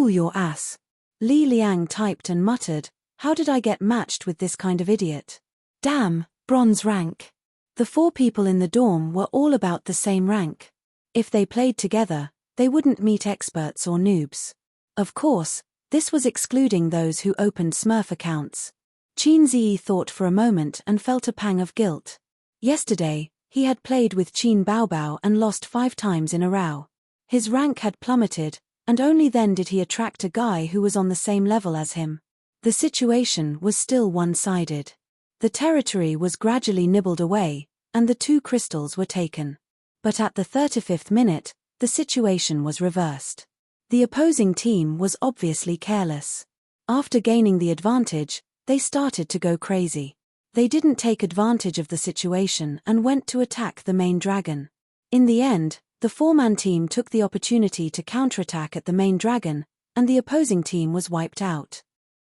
your ass. Li Liang typed and muttered, how did I get matched with this kind of idiot? Damn, bronze rank. The 4 people in the dorm were all about the same rank. If they played together, they wouldn't meet experts or noobs. Of course, this was excluding those who opened Smurf accounts. Qin Ziyi thought for a moment and felt a pang of guilt. Yesterday, he had played with Qin Baobao and lost 5 times in a row. His rank had plummeted, and only then did he attract a guy who was on the same level as him. The situation was still one-sided. The territory was gradually nibbled away, and the 2 crystals were taken. But at the 35th minute, the situation was reversed. The opposing team was obviously careless. After gaining the advantage, they started to go crazy. They didn't take advantage of the situation and went to attack the main dragon. In the end, the 4-man team took the opportunity to counterattack at the main dragon, and the opposing team was wiped out.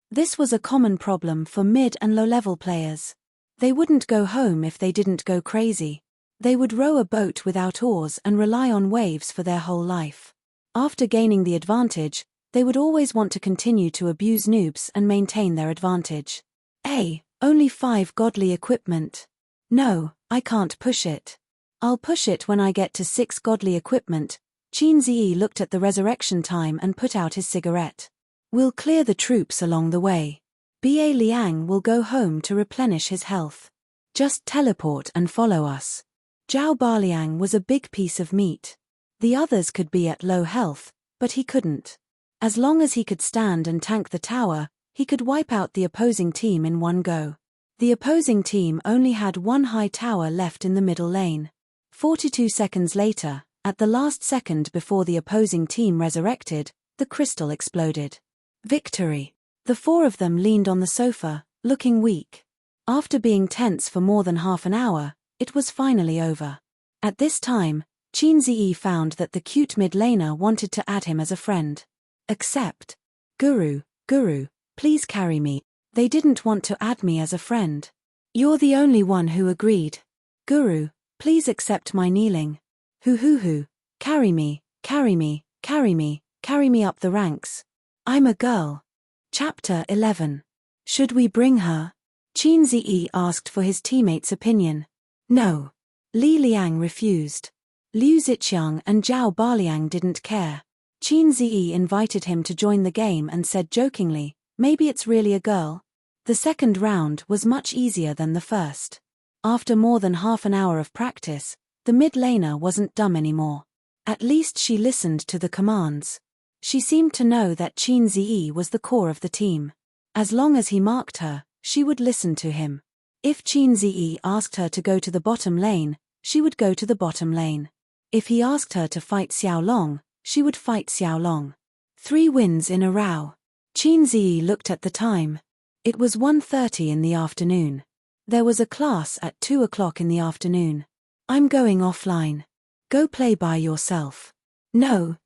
This was a common problem for mid and low-level players. They wouldn't go home if they didn't go crazy. They would row a boat without oars and rely on waves for their whole life. After gaining the advantage, they would always want to continue to abuse noobs and maintain their advantage. Only 5 godly equipment. No, I can't push it. I'll push it when I get to 6 godly equipment. Qin Ziyi looked at the resurrection time and put out his cigarette. We'll clear the troops along the way. Ba Liang will go home to replenish his health. Just teleport and follow us. Zhao Baliang was a big piece of meat. The others could be at low health, but he couldn't. As long as he could stand and tank the tower, he could wipe out the opposing team in one go. The opposing team only had 1 high tower left in the middle lane. 42 seconds later, at the last second before the opposing team resurrected, the crystal exploded. Victory! The 4 of them leaned on the sofa, looking weak. After being tense for more than half an hour, it was finally over. At this time, Qin Ziyi found that the cute mid laner wanted to add him as a friend. Accept. Guru, please carry me. They didn't want to add me as a friend. You're the only one who agreed. Guru, please accept my kneeling. Hoo. Carry me up the ranks. I'm a girl. Chapter 11. Should we bring her? Qin Ziyi asked for his teammates' opinion. No. Li Liang refused. Liu Ziqiang and Zhao Baliang didn't care. Qin Ziyi invited him to join the game and said jokingly, maybe it's really a girl. The second round was much easier than the first. After more than half an hour of practice, the mid laner wasn't dumb anymore. At least she listened to the commands. She seemed to know that Qin Ziyi was the core of the team. As long as he marked her, she would listen to him. If Qin Ziyi asked her to go to the bottom lane, she would go to the bottom lane. If he asked her to fight Xiaolong, she would fight Xiaolong. 3 wins in a row. Qin Ziyi looked at the time. It was 1:30 in the afternoon. There was a class at 2 o'clock in the afternoon. I'm going offline. Go play by yourself. No.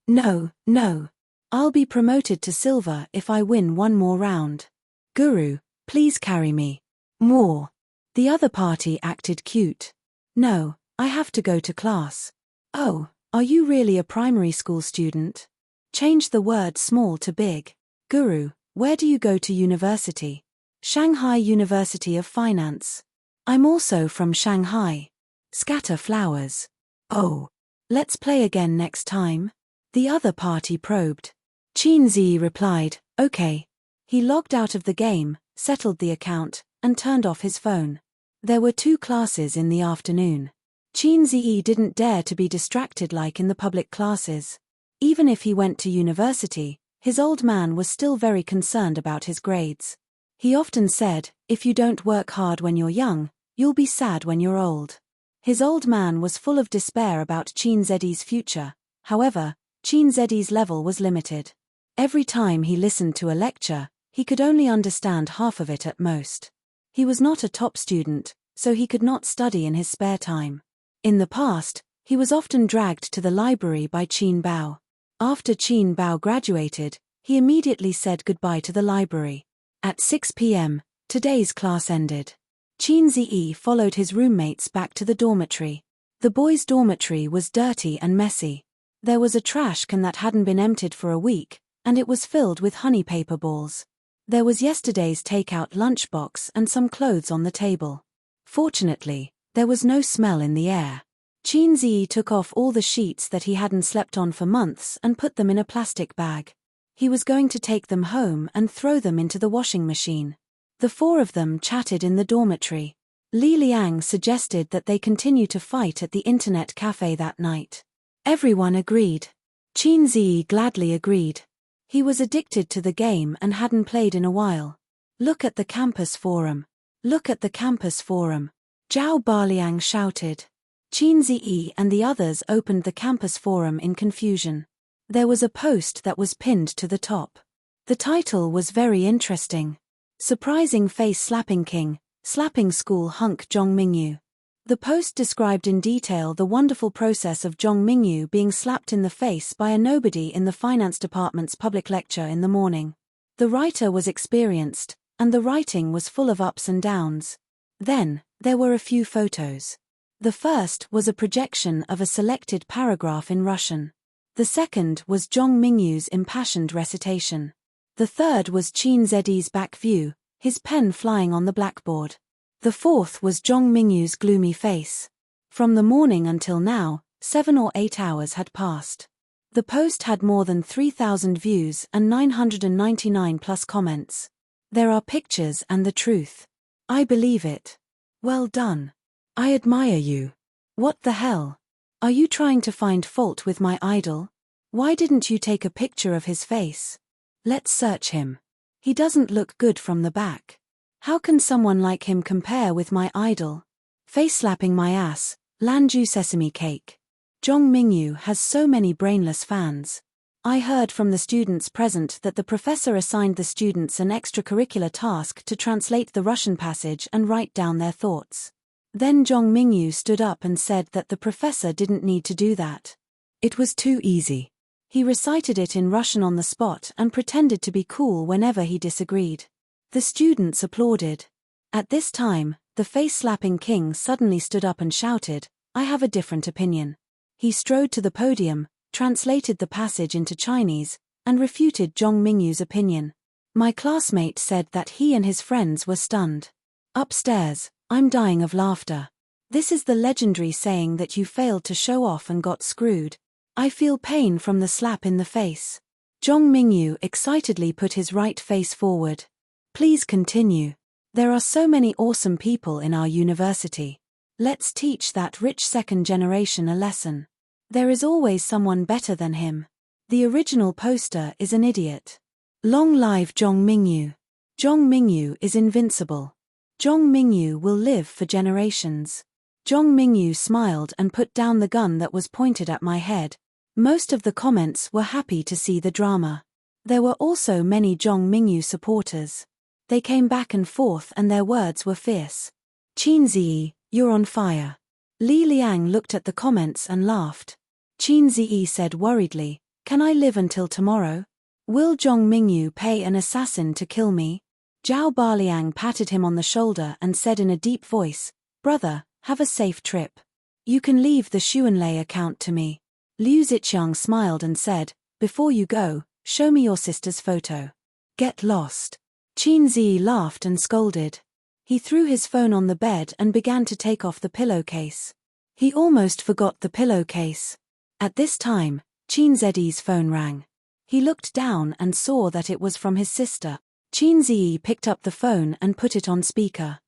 I'll be promoted to silver if I win 1 more round. Guru, please carry me. More. The other party acted cute. No, I have to go to class. Oh, are you really a primary school student? Change the word small to big. Guru, where do you go to university? Shanghai University of Finance. I'm also from Shanghai. Scatter flowers. Oh. Let's play again next time? The other party probed. Qin Ziyi replied, okay. He logged out of the game, settled the account, and turned off his phone. There were 2 classes in the afternoon. Qin Ziyi didn't dare to be distracted like in the public classes. Even if he went to university, his old man was still very concerned about his grades. He often said, if you don't work hard when you're young, you'll be sad when you're old. His old man was full of despair about Qin Ziyi's future. However, Qin Ziyi's level was limited. Every time he listened to a lecture, he could only understand half of it at most. He was not a top student, so he could not study in his spare time. In the past, he was often dragged to the library by Qin Bao. After Qin Bao graduated, he immediately said goodbye to the library. At 6 p.m., today's class ended. Qin Ziyi followed his roommates back to the dormitory. The boys' dormitory was dirty and messy. There was a trash can that hadn't been emptied for a week, and it was filled with honey paper balls. There was yesterday's takeout lunchbox and some clothes on the table. Fortunately, there was no smell in the air. Qin Ziyi took off all the sheets that he hadn't slept on for months and put them in a plastic bag. He was going to take them home and throw them into the washing machine. The four of them chatted in the dormitory. Li Liang suggested that they continue to fight at the internet cafe that night. Everyone agreed. Qin Ziyi gladly agreed. He was addicted to the game and hadn't played in a while. Look at the campus forum. Look at the campus forum. Zhao Baliang shouted. Qin Ziyi and the others opened the campus forum in confusion. There was a post that was pinned to the top. The title was very interesting. Surprising face-slapping king, slapping school hunk Zhong Mingyu. The post described in detail the wonderful process of Zhong Mingyu being slapped in the face by a nobody in the finance department's public lecture in the morning. The writer was experienced, and the writing was full of ups and downs. Then, there were a few photos. The first was a projection of a selected paragraph in Russian. The second was Zhong Mingyu's impassioned recitation. The third was Qin Ziyi's back view, his pen flying on the blackboard. The fourth was Zhong Mingyu's gloomy face. From the morning until now, 7 or 8 hours had passed. The post had more than 3,000 views and 999 plus comments. There are pictures and the truth. I believe it. Well done. I admire you. What the hell? Are you trying to find fault with my idol? Why didn't you take a picture of his face? Let's search him. He doesn't look good from the back. How can someone like him compare with my idol? Face-slapping my ass, Lanju sesame cake. Zhong Mingyu has so many brainless fans. I heard from the students present that the professor assigned the students an extracurricular task to translate the Russian passage and write down their thoughts. Then Zhong Mingyu stood up and said that the professor didn't need to do that. It was too easy. He recited it in Russian on the spot and pretended to be cool whenever he disagreed. The students applauded. At this time, the face-slapping king suddenly stood up and shouted, "I have a different opinion." He strode to the podium, translated the passage into Chinese, and refuted Zhong Mingyu's opinion. My classmate said that he and his friends were stunned. Upstairs, I'm dying of laughter. This is the legendary saying that you failed to show off and got screwed. I feel pain from the slap in the face. Zhong Mingyu excitedly put his right face forward. Please continue. There are so many awesome people in our university. Let's teach that rich second generation a lesson. There is always someone better than him. The original poster is an idiot. Long live Zhong Mingyu. Zhong Mingyu is invincible. Zhong Mingyu will live for generations. Zhong Mingyu smiled and put down the gun that was pointed at my head. Most of the comments were happy to see the drama. There were also many Zhong Mingyu supporters. They came back and forth and their words were fierce. Qin Ziyi, you're on fire. Li Liang looked at the comments and laughed. Qin Ziyi said worriedly, can I live until tomorrow? Will Zhong Mingyu pay an assassin to kill me? Zhao Baliang patted him on the shoulder and said in a deep voice, brother, have a safe trip. You can leave the Xuanlei account to me. Liu Ziqiang smiled and said, before you go, show me your sister's photo. Get lost. Qin Ziyi laughed and scolded. He threw his phone on the bed and began to take off the pillowcase. He almost forgot the pillowcase. At this time, Qin Ziyi's phone rang. He looked down and saw that it was from his sister. Qin Ziyi picked up the phone and put it on speaker.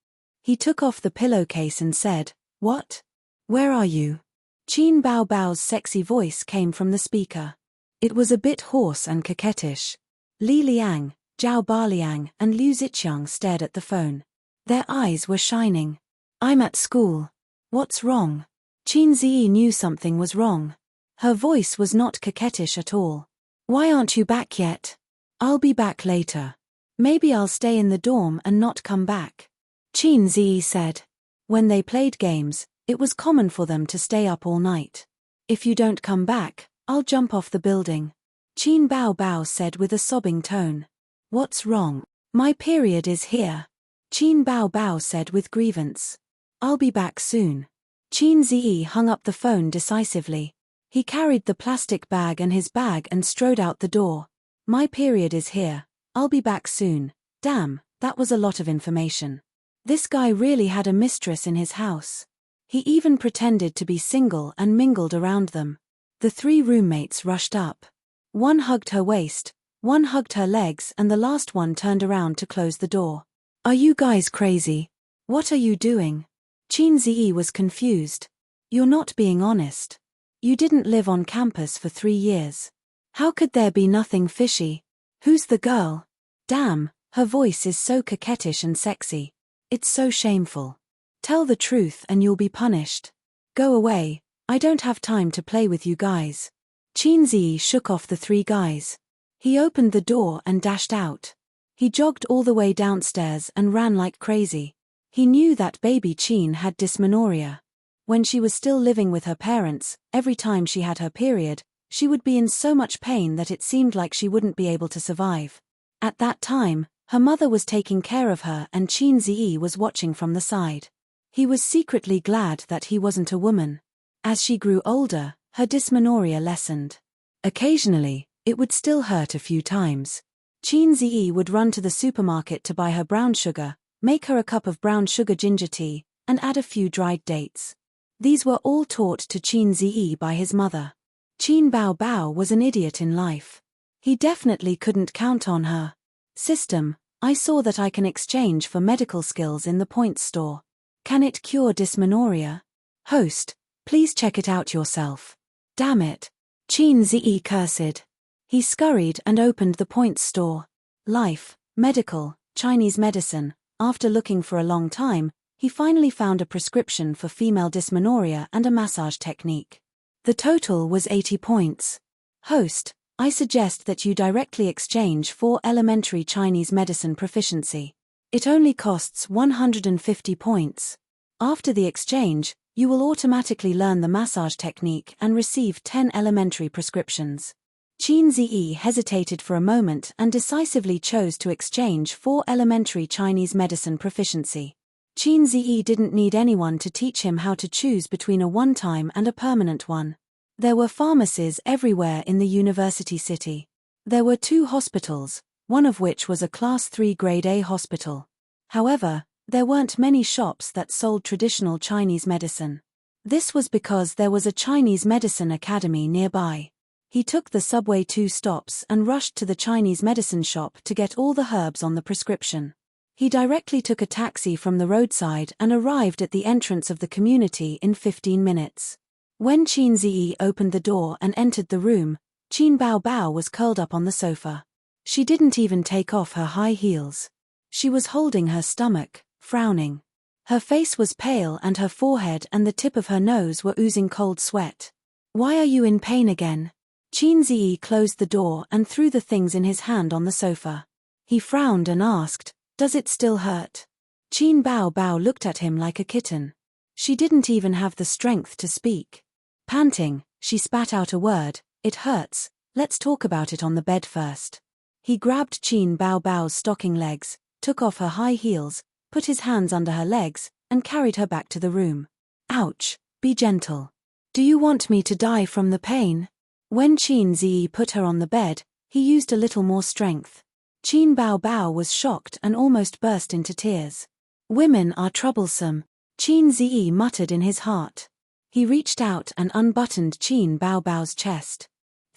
He took off the pillowcase and said, what? Where are you? Qin Bao Bao's sexy voice came from the speaker. It was a bit hoarse and coquettish. Li Liang, Zhao Baliang and Liu Ziqiang stared at the phone. Their eyes were shining. I'm at school. What's wrong? Qin Ziyi knew something was wrong. Her voice was not coquettish at all. Why aren't you back yet? I'll be back later. Maybe I'll stay in the dorm and not come back. Qin Ziyi said. When they played games, it was common for them to stay up all night. If you don't come back, I'll jump off the building. Qin Bao Bao said with a sobbing tone. What's wrong? My period is here. Qin Bao Bao said with grievance. I'll be back soon. Qin Ziyi hung up the phone decisively. He carried the plastic bag and his bag and strode out the door. My period is here. I'll be back soon. Damn, that was a lot of information. This guy really had a mistress in his house. He even pretended to be single and mingled around them. The 3 roommates rushed up. One hugged her waist, one hugged her legs and the last one turned around to close the door. Are you guys crazy? What are you doing? Qin Ziyi was confused. You're not being honest. You didn't live on campus for 3 years. How could there be nothing fishy? Who's the girl? Damn, her voice is so coquettish and sexy. It's so shameful. Tell the truth and you'll be punished. Go away, I don't have time to play with you guys. Qin Ziyi shook off the 3 guys. He opened the door and dashed out. He jogged all the way downstairs and ran like crazy. He knew that baby Qin had dysmenorrhea. When she was still living with her parents, every time she had her period, she would be in so much pain that it seemed like she wouldn't be able to survive. At that time, her mother was taking care of her and Qin Ziyi was watching from the side. He was secretly glad that he wasn't a woman. As she grew older, her dysmenorrhea lessened. Occasionally, it would still hurt a few times. Qin Ziyi would run to the supermarket to buy her brown sugar, make her a cup of brown sugar ginger tea, and add a few dried dates. These were all taught to Qin Ziyi by his mother. Qin Bao Bao was an idiot in life. He definitely couldn't count on her. System, I saw that I can exchange for medical skills in the points store. Can it cure dysmenorrhea? Host, please check it out yourself. Damn it. Qin Ziyi cursed. He scurried and opened the points store. Life, medical, Chinese medicine. After looking for a long time, he finally found a prescription for female dysmenorrhea and a massage technique. The total was 80 points. Host, I suggest that you directly exchange for elementary Chinese medicine proficiency. It only costs 150 points. After the exchange, you will automatically learn the massage technique and receive 10 elementary prescriptions. Qin Ziyi hesitated for a moment and decisively chose to exchange for elementary Chinese medicine proficiency. Qin Ziyi didn't need anyone to teach him how to choose between a one-time and a permanent one. There were pharmacies everywhere in the university city. There were 2 hospitals, one of which was a Class 3 Grade A hospital. However, there weren't many shops that sold traditional Chinese medicine. This was because there was a Chinese medicine academy nearby. He took the subway 2 stops and rushed to the Chinese medicine shop to get all the herbs on the prescription. He directly took a taxi from the roadside and arrived at the entrance of the community in 15 minutes. When Qin Ziyi opened the door and entered the room, Qin Bao Bao was curled up on the sofa. She didn't even take off her high heels. She was holding her stomach, frowning. Her face was pale and her forehead and the tip of her nose were oozing cold sweat. Why are you in pain again? Qin Ziyi closed the door and threw the things in his hand on the sofa. He frowned and asked, does it still hurt? Qin Bao Bao looked at him like a kitten. She didn't even have the strength to speak. Panting, she spat out a word, it hurts, let's talk about it on the bed first. He grabbed Qin Bao Bao's stocking legs, took off her high heels, put his hands under her legs, and carried her back to the room. Ouch, be gentle. Do you want me to die from the pain? When Qin Ziyi put her on the bed, he used a little more strength. Qin Bao Bao was shocked and almost burst into tears. Women are troublesome, Qin Ziyi muttered in his heart. He reached out and unbuttoned Qin Bao Bao's chest.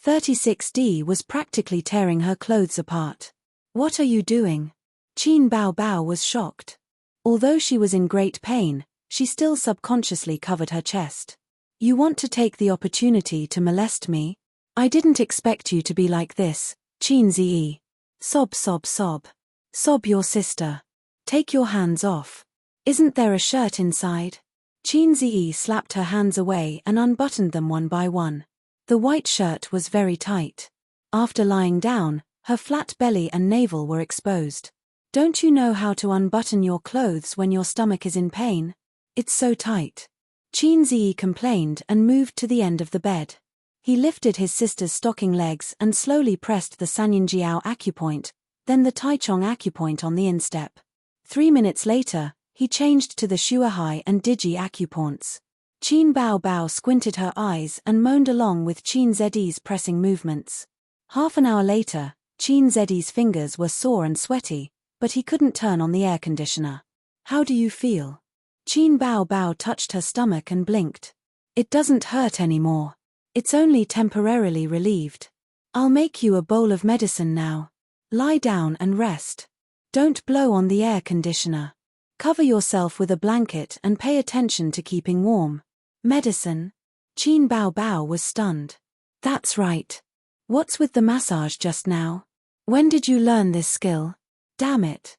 36D was practically tearing her clothes apart. What are you doing? Qin Bao Bao was shocked. Although she was in great pain, She still subconsciously covered her chest. You want to take the opportunity to molest me? I didn't expect you to be like this, Chin Zi. Sob, sob, sob. Sob your sister. Take your hands off. Isn't there a shirt inside? Chin Zi slapped her hands away and unbuttoned them one by one. The white shirt was very tight. After lying down, her flat belly and navel were exposed. Don't you know how to unbutton your clothes when your stomach is in pain? It's so tight. Chin Zi complained and moved to the end of the bed. He lifted his sister's stocking legs and slowly pressed the Sanyinjiao acupoint, then the Taichung acupoint on the instep. 3 minutes later, he changed to the Shuahai and Digi acupoints. Qin Bao Bao squinted her eyes and moaned along with Qin Zi's pressing movements. Half an hour later, Qin Zi's fingers were sore and sweaty, but he couldn't turn on the air conditioner. How do you feel? Qin Bao Bao touched her stomach and blinked. It doesn't hurt anymore. It's only temporarily relieved. I'll make you a bowl of medicine now. Lie down and rest. Don't blow on the air conditioner. Cover yourself with a blanket and pay attention to keeping warm. Medicine? Qin Bao Bao was stunned. That's right. What's with the massage just now? When did you learn this skill? Damn it.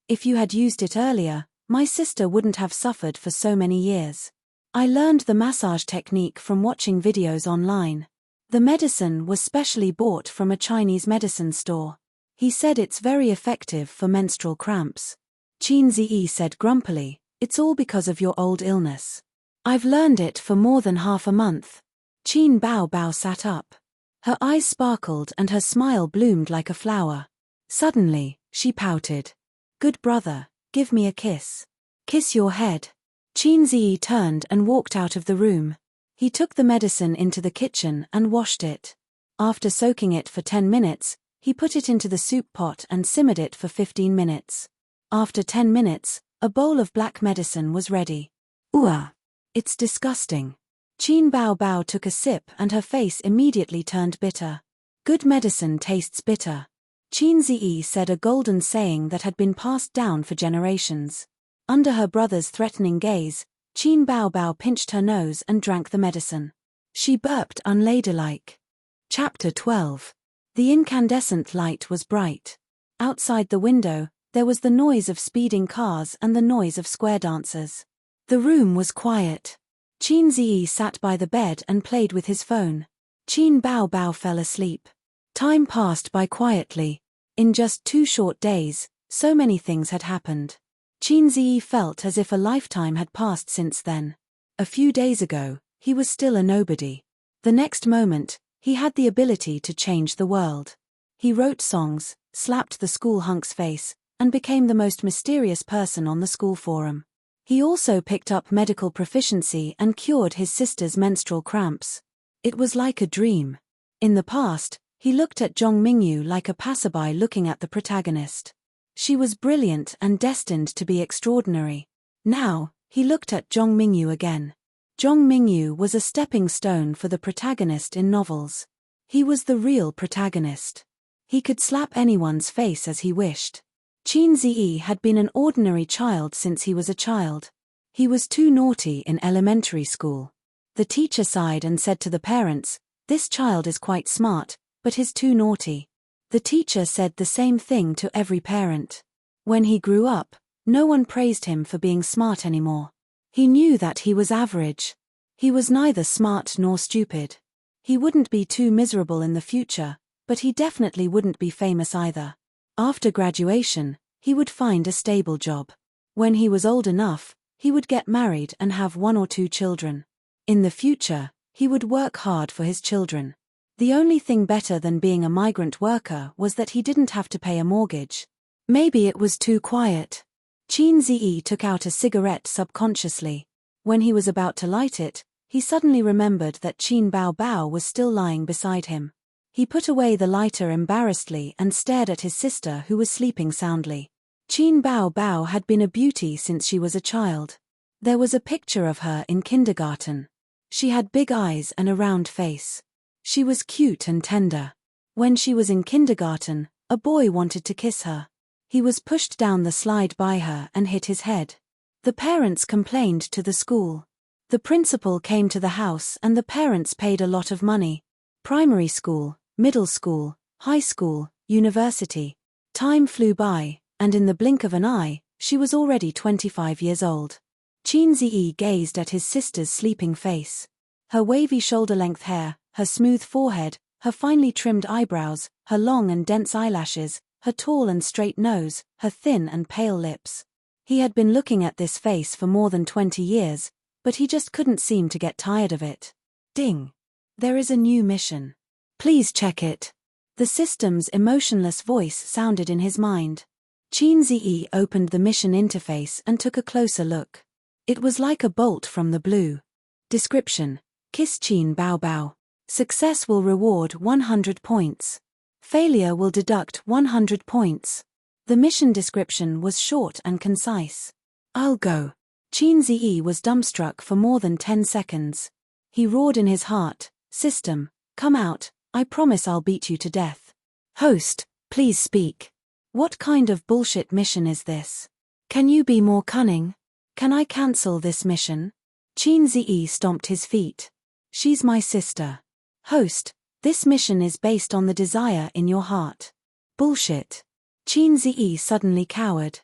If you had used it earlier, my sister wouldn't have suffered for so many years. I learned the massage technique from watching videos online. The medicine was specially bought from a Chinese medicine store. He said it's very effective for menstrual cramps. Qin Zi said grumpily, it's all because of your old illness. I've learned it for more than half a month. Qin Bao Bao sat up. Her eyes sparkled and her smile bloomed like a flower. Suddenly, she pouted. Good brother, give me a kiss. Kiss your head. Qin Zi turned and walked out of the room. He took the medicine into the kitchen and washed it. After soaking it for 10 minutes, he put it into the soup pot and simmered it for 15 minutes. After 10 minutes, a bowl of black medicine was ready. Ooh, it's disgusting. Qin Bao Bao took a sip and her face immediately turned bitter. Good medicine tastes bitter. Qin Zi said a golden saying that had been passed down for generations. Under her brother's threatening gaze, Qin Bao Bao pinched her nose and drank the medicine. She burped unladylike. Chapter 12. The incandescent light was bright. Outside the window, there was the noise of speeding cars and the noise of square dancers. The room was quiet. Qin Zi sat by the bed and played with his phone. Qin Bao Bao fell asleep. Time passed by quietly. In just 2 short days, so many things had happened. Qin Zi felt as if a lifetime had passed since then. A few days ago, he was still a nobody. The next moment, he had the ability to change the world. He wrote songs, slapped the school hunk's face, and became the most mysterious person on the school forum. He also picked up medical proficiency and cured his sister's menstrual cramps. It was like a dream. In the past, he looked at Zhong Mingyu like a passerby looking at the protagonist. She was brilliant and destined to be extraordinary. Now, he looked at Zhong Mingyu again. Zhong Mingyu was a stepping stone for the protagonist in novels. He was the real protagonist. He could slap anyone's face as he wished. Qin Zi had been an ordinary child since he was a child. He was too naughty in elementary school. The teacher sighed and said to the parents, "This child is quite smart, but he's too naughty." The teacher said the same thing to every parent. When he grew up, no one praised him for being smart anymore. He knew that he was average. He was neither smart nor stupid. He wouldn't be too miserable in the future, but he definitely wouldn't be famous either. After graduation, he would find a stable job. When he was old enough, he would get married and have 1 or 2 children. In the future, he would work hard for his children. The only thing better than being a migrant worker was that he didn't have to pay a mortgage. Maybe it was too quiet. Qin Zi took out a cigarette subconsciously. When he was about to light it, he suddenly remembered that Qin Bao Bao was still lying beside him. He put away the lighter embarrassedly and stared at his sister who was sleeping soundly. Qin Bao Bao had been a beauty since she was a child. There was a picture of her in kindergarten. She had big eyes and a round face. She was cute and tender. When she was in kindergarten, a boy wanted to kiss her. He was pushed down the slide by her and hit his head. The parents complained to the school. The principal came to the house and the parents paid a lot of money. Primary school, middle school, high school, university. Time flew by, and in the blink of an eye, she was already 25 years old. Qin Ziyi gazed at his sister's sleeping face. Her wavy shoulder-length hair, her smooth forehead, her finely trimmed eyebrows, her long and dense eyelashes, her tall and straight nose, her thin and pale lips. He had been looking at this face for more than 20 years, but he just couldn't seem to get tired of it. Ding! There is a new mission. Please check it. The system's emotionless voice sounded in his mind. Qin Ziyi opened the mission interface and took a closer look. It was like a bolt from the blue. Description: Kiss Qin Bao Bao. Success will reward 100 points. Failure will deduct 100 points. The mission description was short and concise. I'll go. Qin Ziyi was dumbstruck for more than 10 seconds. He roared in his heart, "System, come out, I promise I'll beat you to death." Host, please speak. What kind of bullshit mission is this? Can you be more cunning? Can I cancel this mission? Qin Ziyi stomped his feet. She's my sister. Host, this mission is based on the desire in your heart. Bullshit. Qin Ziyi suddenly cowered.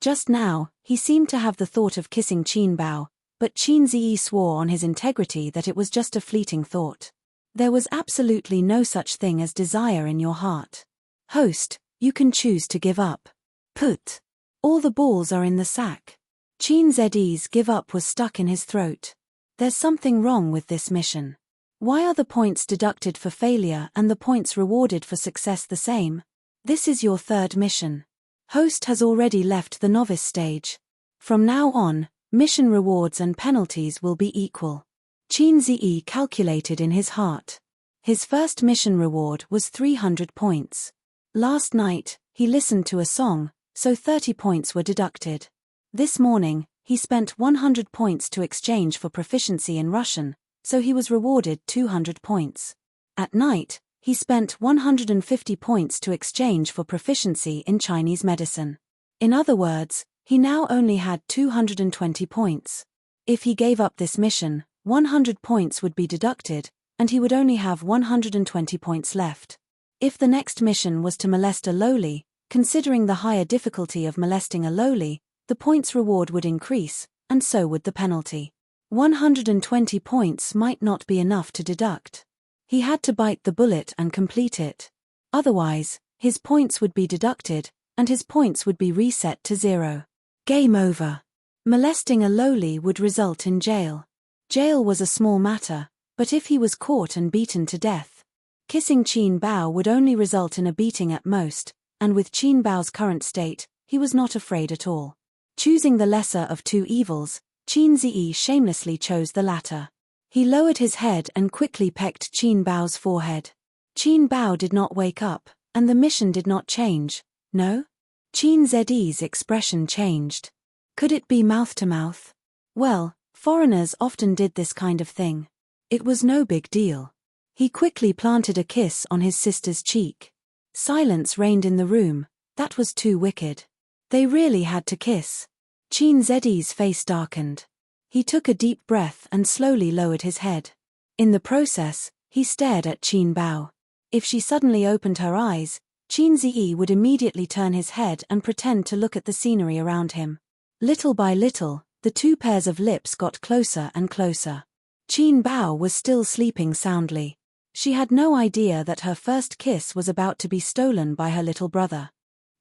Just now, he seemed to have the thought of kissing Qin Bao, but Qin Ziyi swore on his integrity that it was just a fleeting thought. There was absolutely no such thing as desire in your heart. Host, you can choose to give up. Put. All the balls are in the sack. Qin Ziyi's give up was stuck in his throat. There's something wrong with this mission. Why are the points deducted for failure and the points rewarded for success the same? This is your third mission. Host has already left the novice stage. From now on, mission rewards and penalties will be equal. Qin Ziyi calculated in his heart. His first mission reward was 300 points. Last night, he listened to a song, so 30 points were deducted. This morning, he spent 100 points to exchange for proficiency in Russian, so he was rewarded 200 points. At night, he spent 150 points to exchange for proficiency in Chinese medicine. In other words, he now only had 220 points. If he gave up this mission, 100 points would be deducted, and he would only have 120 points left. If the next mission was to molest a lowly, considering the higher difficulty of molesting a lowly, the points reward would increase, and so would the penalty. 120 points might not be enough to deduct. He had to bite the bullet and complete it. Otherwise, his points would be deducted, and his points would be reset to 0. Game over. Molesting a lowly would result in jail. Jail was a small matter, but if he was caught and beaten to death, kissing Qin Bao would only result in a beating at most, and with Qin Bao's current state, he was not afraid at all. Choosing the lesser of two evils, Qin Ziyi shamelessly chose the latter. He lowered his head and quickly pecked Qin Bao's forehead. Qin Bao did not wake up, and the mission did not change. No? Qin Ziyi's expression changed. Could it be mouth to mouth? Well, foreigners often did this kind of thing. It was no big deal. He quickly planted a kiss on his sister's cheek. Silence reigned in the room. That was too wicked. They really had to kiss. Qin Ziyi's face darkened. He took a deep breath and slowly lowered his head. In the process, he stared at Qin Bao. If she suddenly opened her eyes, Qin Ziyi would immediately turn his head and pretend to look at the scenery around him. Little by little, the two pairs of lips got closer and closer. Qin Bao was still sleeping soundly. She had no idea that her first kiss was about to be stolen by her little brother.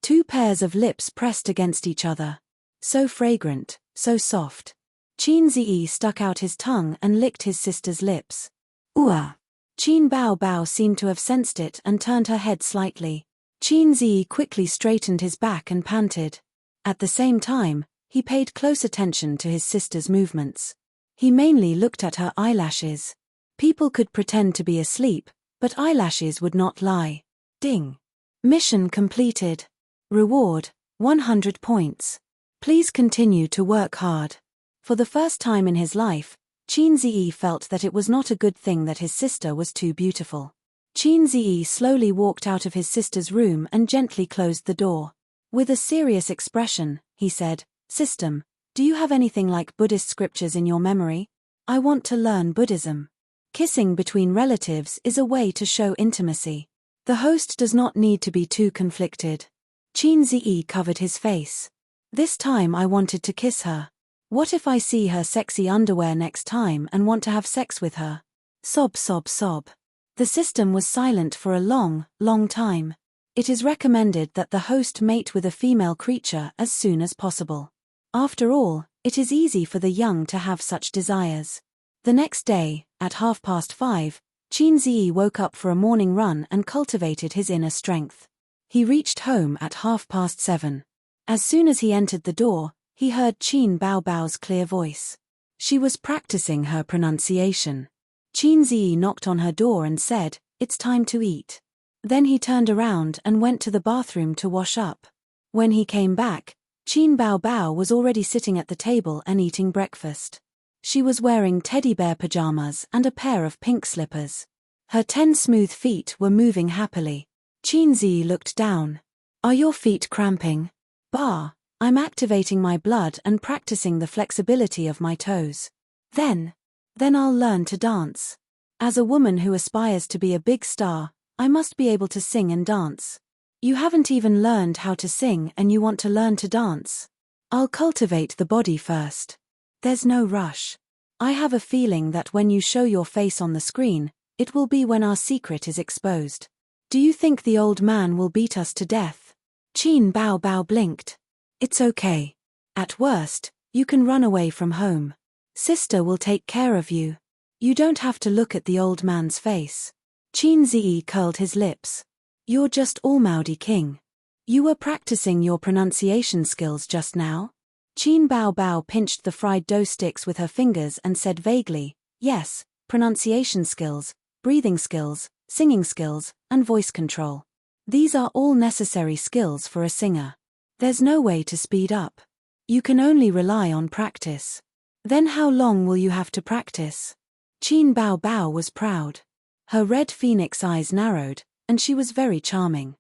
Two pairs of lips pressed against each other. So fragrant, so soft. Qin Ziyi stuck out his tongue and licked his sister's lips. Ooh! Qin Bao seemed to have sensed it and turned her head slightly. Qin Ziyi quickly straightened his back and panted. At the same time, he paid close attention to his sister's movements. He mainly looked at her eyelashes. People could pretend to be asleep, but eyelashes would not lie. Ding! Mission completed. Reward, 100 points. Please continue to work hard. For the first time in his life, Qin Ziyi felt that it was not a good thing that his sister was too beautiful. Qin Ziyi slowly walked out of his sister's room and gently closed the door. With a serious expression, he said, "System, Do you have anything like Buddhist scriptures in your memory? I want to learn Buddhism. Kissing between relatives is a way to show intimacy. The host does not need to be too conflicted. Qin Ziyi covered his face. This time I wanted to kiss her. What if I see her sexy underwear next time and want to have sex with her? Sob, sob, sob. The system was silent for a long, long time. It is recommended that the host mate with a female creature as soon as possible. After all, it is easy for the young to have such desires. The next day, at 5:30, Qin Ziyi woke up for a morning run and cultivated his inner strength. He reached home at 7:30. As soon as he entered the door, he heard Qin Baobao's clear voice. She was practicing her pronunciation. Qin Ziyi knocked on her door and said, "It's time to eat." Then he turned around and went to the bathroom to wash up. When he came back, Qin Baobao was already sitting at the table and eating breakfast. She was wearing teddy bear pajamas and a pair of pink slippers. Her 10 smooth feet were moving happily. Qin Ziyi looked down. "Are your feet cramping?" "Bah, I'm activating my blood and practicing the flexibility of my toes. Then I'll learn to dance. As a woman who aspires to be a big star, I must be able to sing and dance." "You haven't even learned how to sing and you want to learn to dance?" "I'll cultivate the body first. There's no rush. I have a feeling that when you show your face on the screen, it will be when our secret is exposed. Do you think the old man will beat us to death?" Qin Baobao blinked. "It's okay. At worst, you can run away from home. Sister will take care of you. You don't have to look at the old man's face." Qin Ziyi curled his lips. "You're just Almighty King. You were practicing your pronunciation skills just now?" Qin Baobao pinched the fried dough sticks with her fingers and said vaguely, "Yes, pronunciation skills, breathing skills, singing skills, and voice control. These are all necessary skills for a singer. There's no way to speed up. You can only rely on practice." "Then how long will you have to practice?" Qin Baobao was proud. Her red phoenix eyes narrowed, and she was very charming.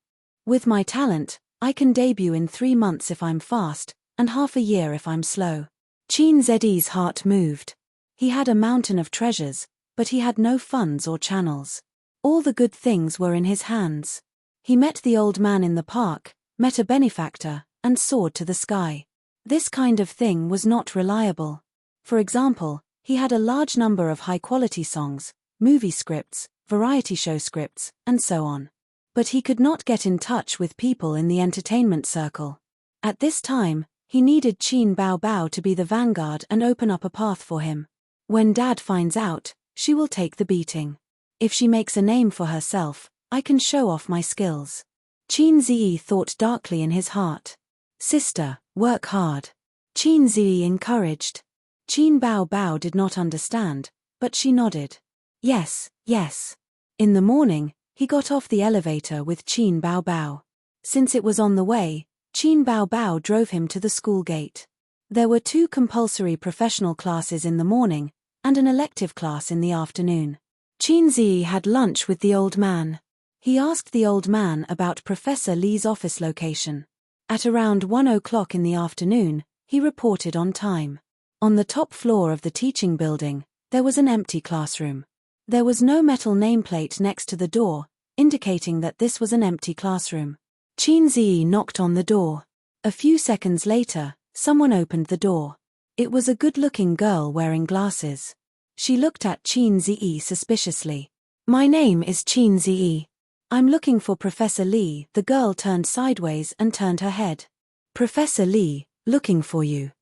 "With my talent, I can debut in 3 months if I'm fast, and half a year if I'm slow." Qin Ziyi's heart moved. He had a mountain of treasures, but he had no funds or channels. All the good things were in his hands. He met the old man in the park, met a benefactor, and soared to the sky. This kind of thing was not reliable. For example, he had a large number of high-quality songs, movie scripts, variety show scripts, and so on. But he could not get in touch with people in the entertainment circle. At this time, he needed Qin Baobao to be the vanguard and open up a path for him. When Dad finds out, she will take the beating. If she makes a name for herself, I can show off my skills. Qin Ziyi thought darkly in his heart. "Sister, work hard." Qin Ziyi encouraged. Qin Baobao did not understand, but she nodded. "Yes, yes." In the morning, he got off the elevator with Qin Baobao. Since it was on the way, Qin Baobao drove him to the school gate. There were 2 compulsory professional classes in the morning, and an elective class in the afternoon. Qin Ziyi had lunch with the old man. He asked the old man about Professor Li's office location. At around 1 o'clock in the afternoon, he reported on time. On the top floor of the teaching building, there was an empty classroom. There was no metal nameplate next to the door, indicating that this was an empty classroom. Qin Ziyi knocked on the door. A few seconds later, someone opened the door. It was a good-looking girl wearing glasses. She looked at Qin Ziyi suspiciously. "My name is Qin Ziyi. I'm looking for Professor Li." The girl turned sideways and turned her head. "Professor Li, looking for you."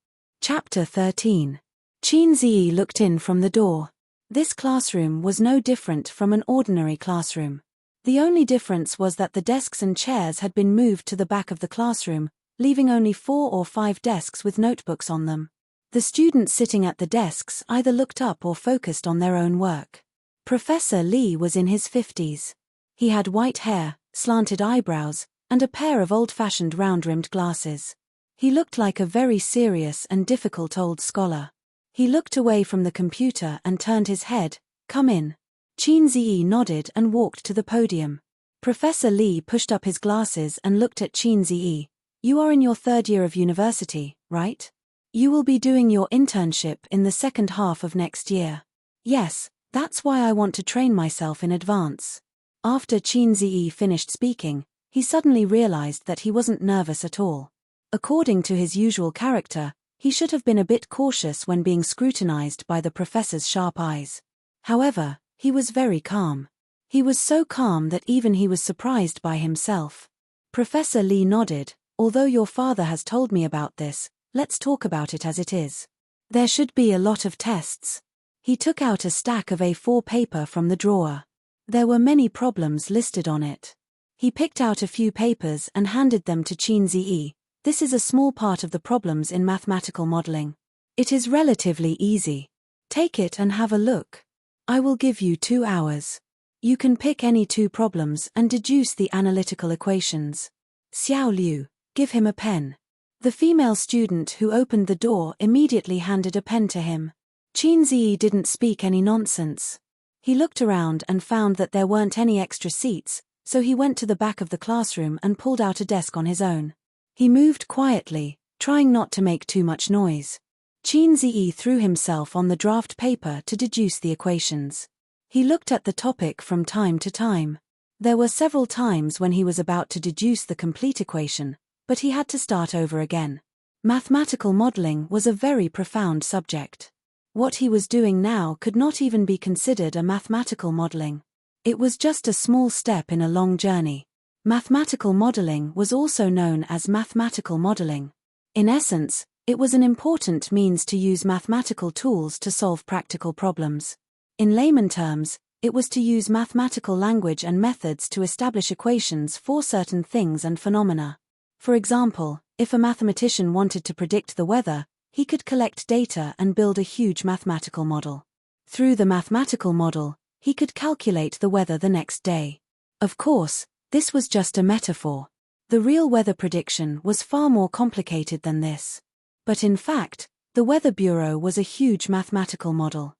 Chapter 13. Qin Ziyi looked in from the door. This classroom was no different from an ordinary classroom. The only difference was that the desks and chairs had been moved to the back of the classroom, leaving only 4 or 5 desks with notebooks on them. The students sitting at the desks either looked up or focused on their own work. Professor Li was in his 50s. He had white hair, slanted eyebrows, and a pair of old-fashioned round-rimmed glasses. He looked like a very serious and difficult old scholar. He looked away from the computer and turned his head. "Come in." Qin Ziyi nodded and walked to the podium. Professor Li pushed up his glasses and looked at Qin Ziyi. "You are in your 3rd year of university, right?" You will be doing your internship in the second half of next year. Yes, that's why I want to train myself in advance. After Qin Ziyi finished speaking, he suddenly realized that he wasn't nervous at all. According to his usual character, he should have been a bit cautious when being scrutinized by the professor's sharp eyes. However, he was very calm. He was so calm that even he was surprised by himself. Professor Li nodded. Although your father has told me about this, let's talk about it as it is. There should be a lot of tests. He took out a stack of A4 paper from the drawer. There were many problems listed on it. He picked out a few papers and handed them to Qin Ziyi. This is a small part of the problems in mathematical modeling. It is relatively easy. Take it and have a look. I will give you 2 hours. You can pick any 2 problems and deduce the analytical equations. Xiao Liu, give him a pen. The female student who opened the door immediately handed a pen to him. Qin Ziyi didn't speak any nonsense. He looked around and found that there weren't any extra seats, so he went to the back of the classroom and pulled out a desk on his own. He moved quietly, trying not to make too much noise. Qin Ziyi threw himself on the draft paper to deduce the equations. He looked at the topic from time to time. There were several times when he was about to deduce the complete equation, but he had to start over again. Mathematical modeling was a very profound subject. What he was doing now could not even be considered a mathematical modeling. It was just a small step in a long journey. Mathematical modeling was also known as mathematical modeling. In essence, it was an important means to use mathematical tools to solve practical problems. In layman terms, it was to use mathematical language and methods to establish equations for certain things and phenomena. For example, if a mathematician wanted to predict the weather, he could collect data and build a huge mathematical model. Through the mathematical model, he could calculate the weather the next day. Of course, this was just a metaphor. The real weather prediction was far more complicated than this. But in fact, the Weather Bureau was a huge mathematical model.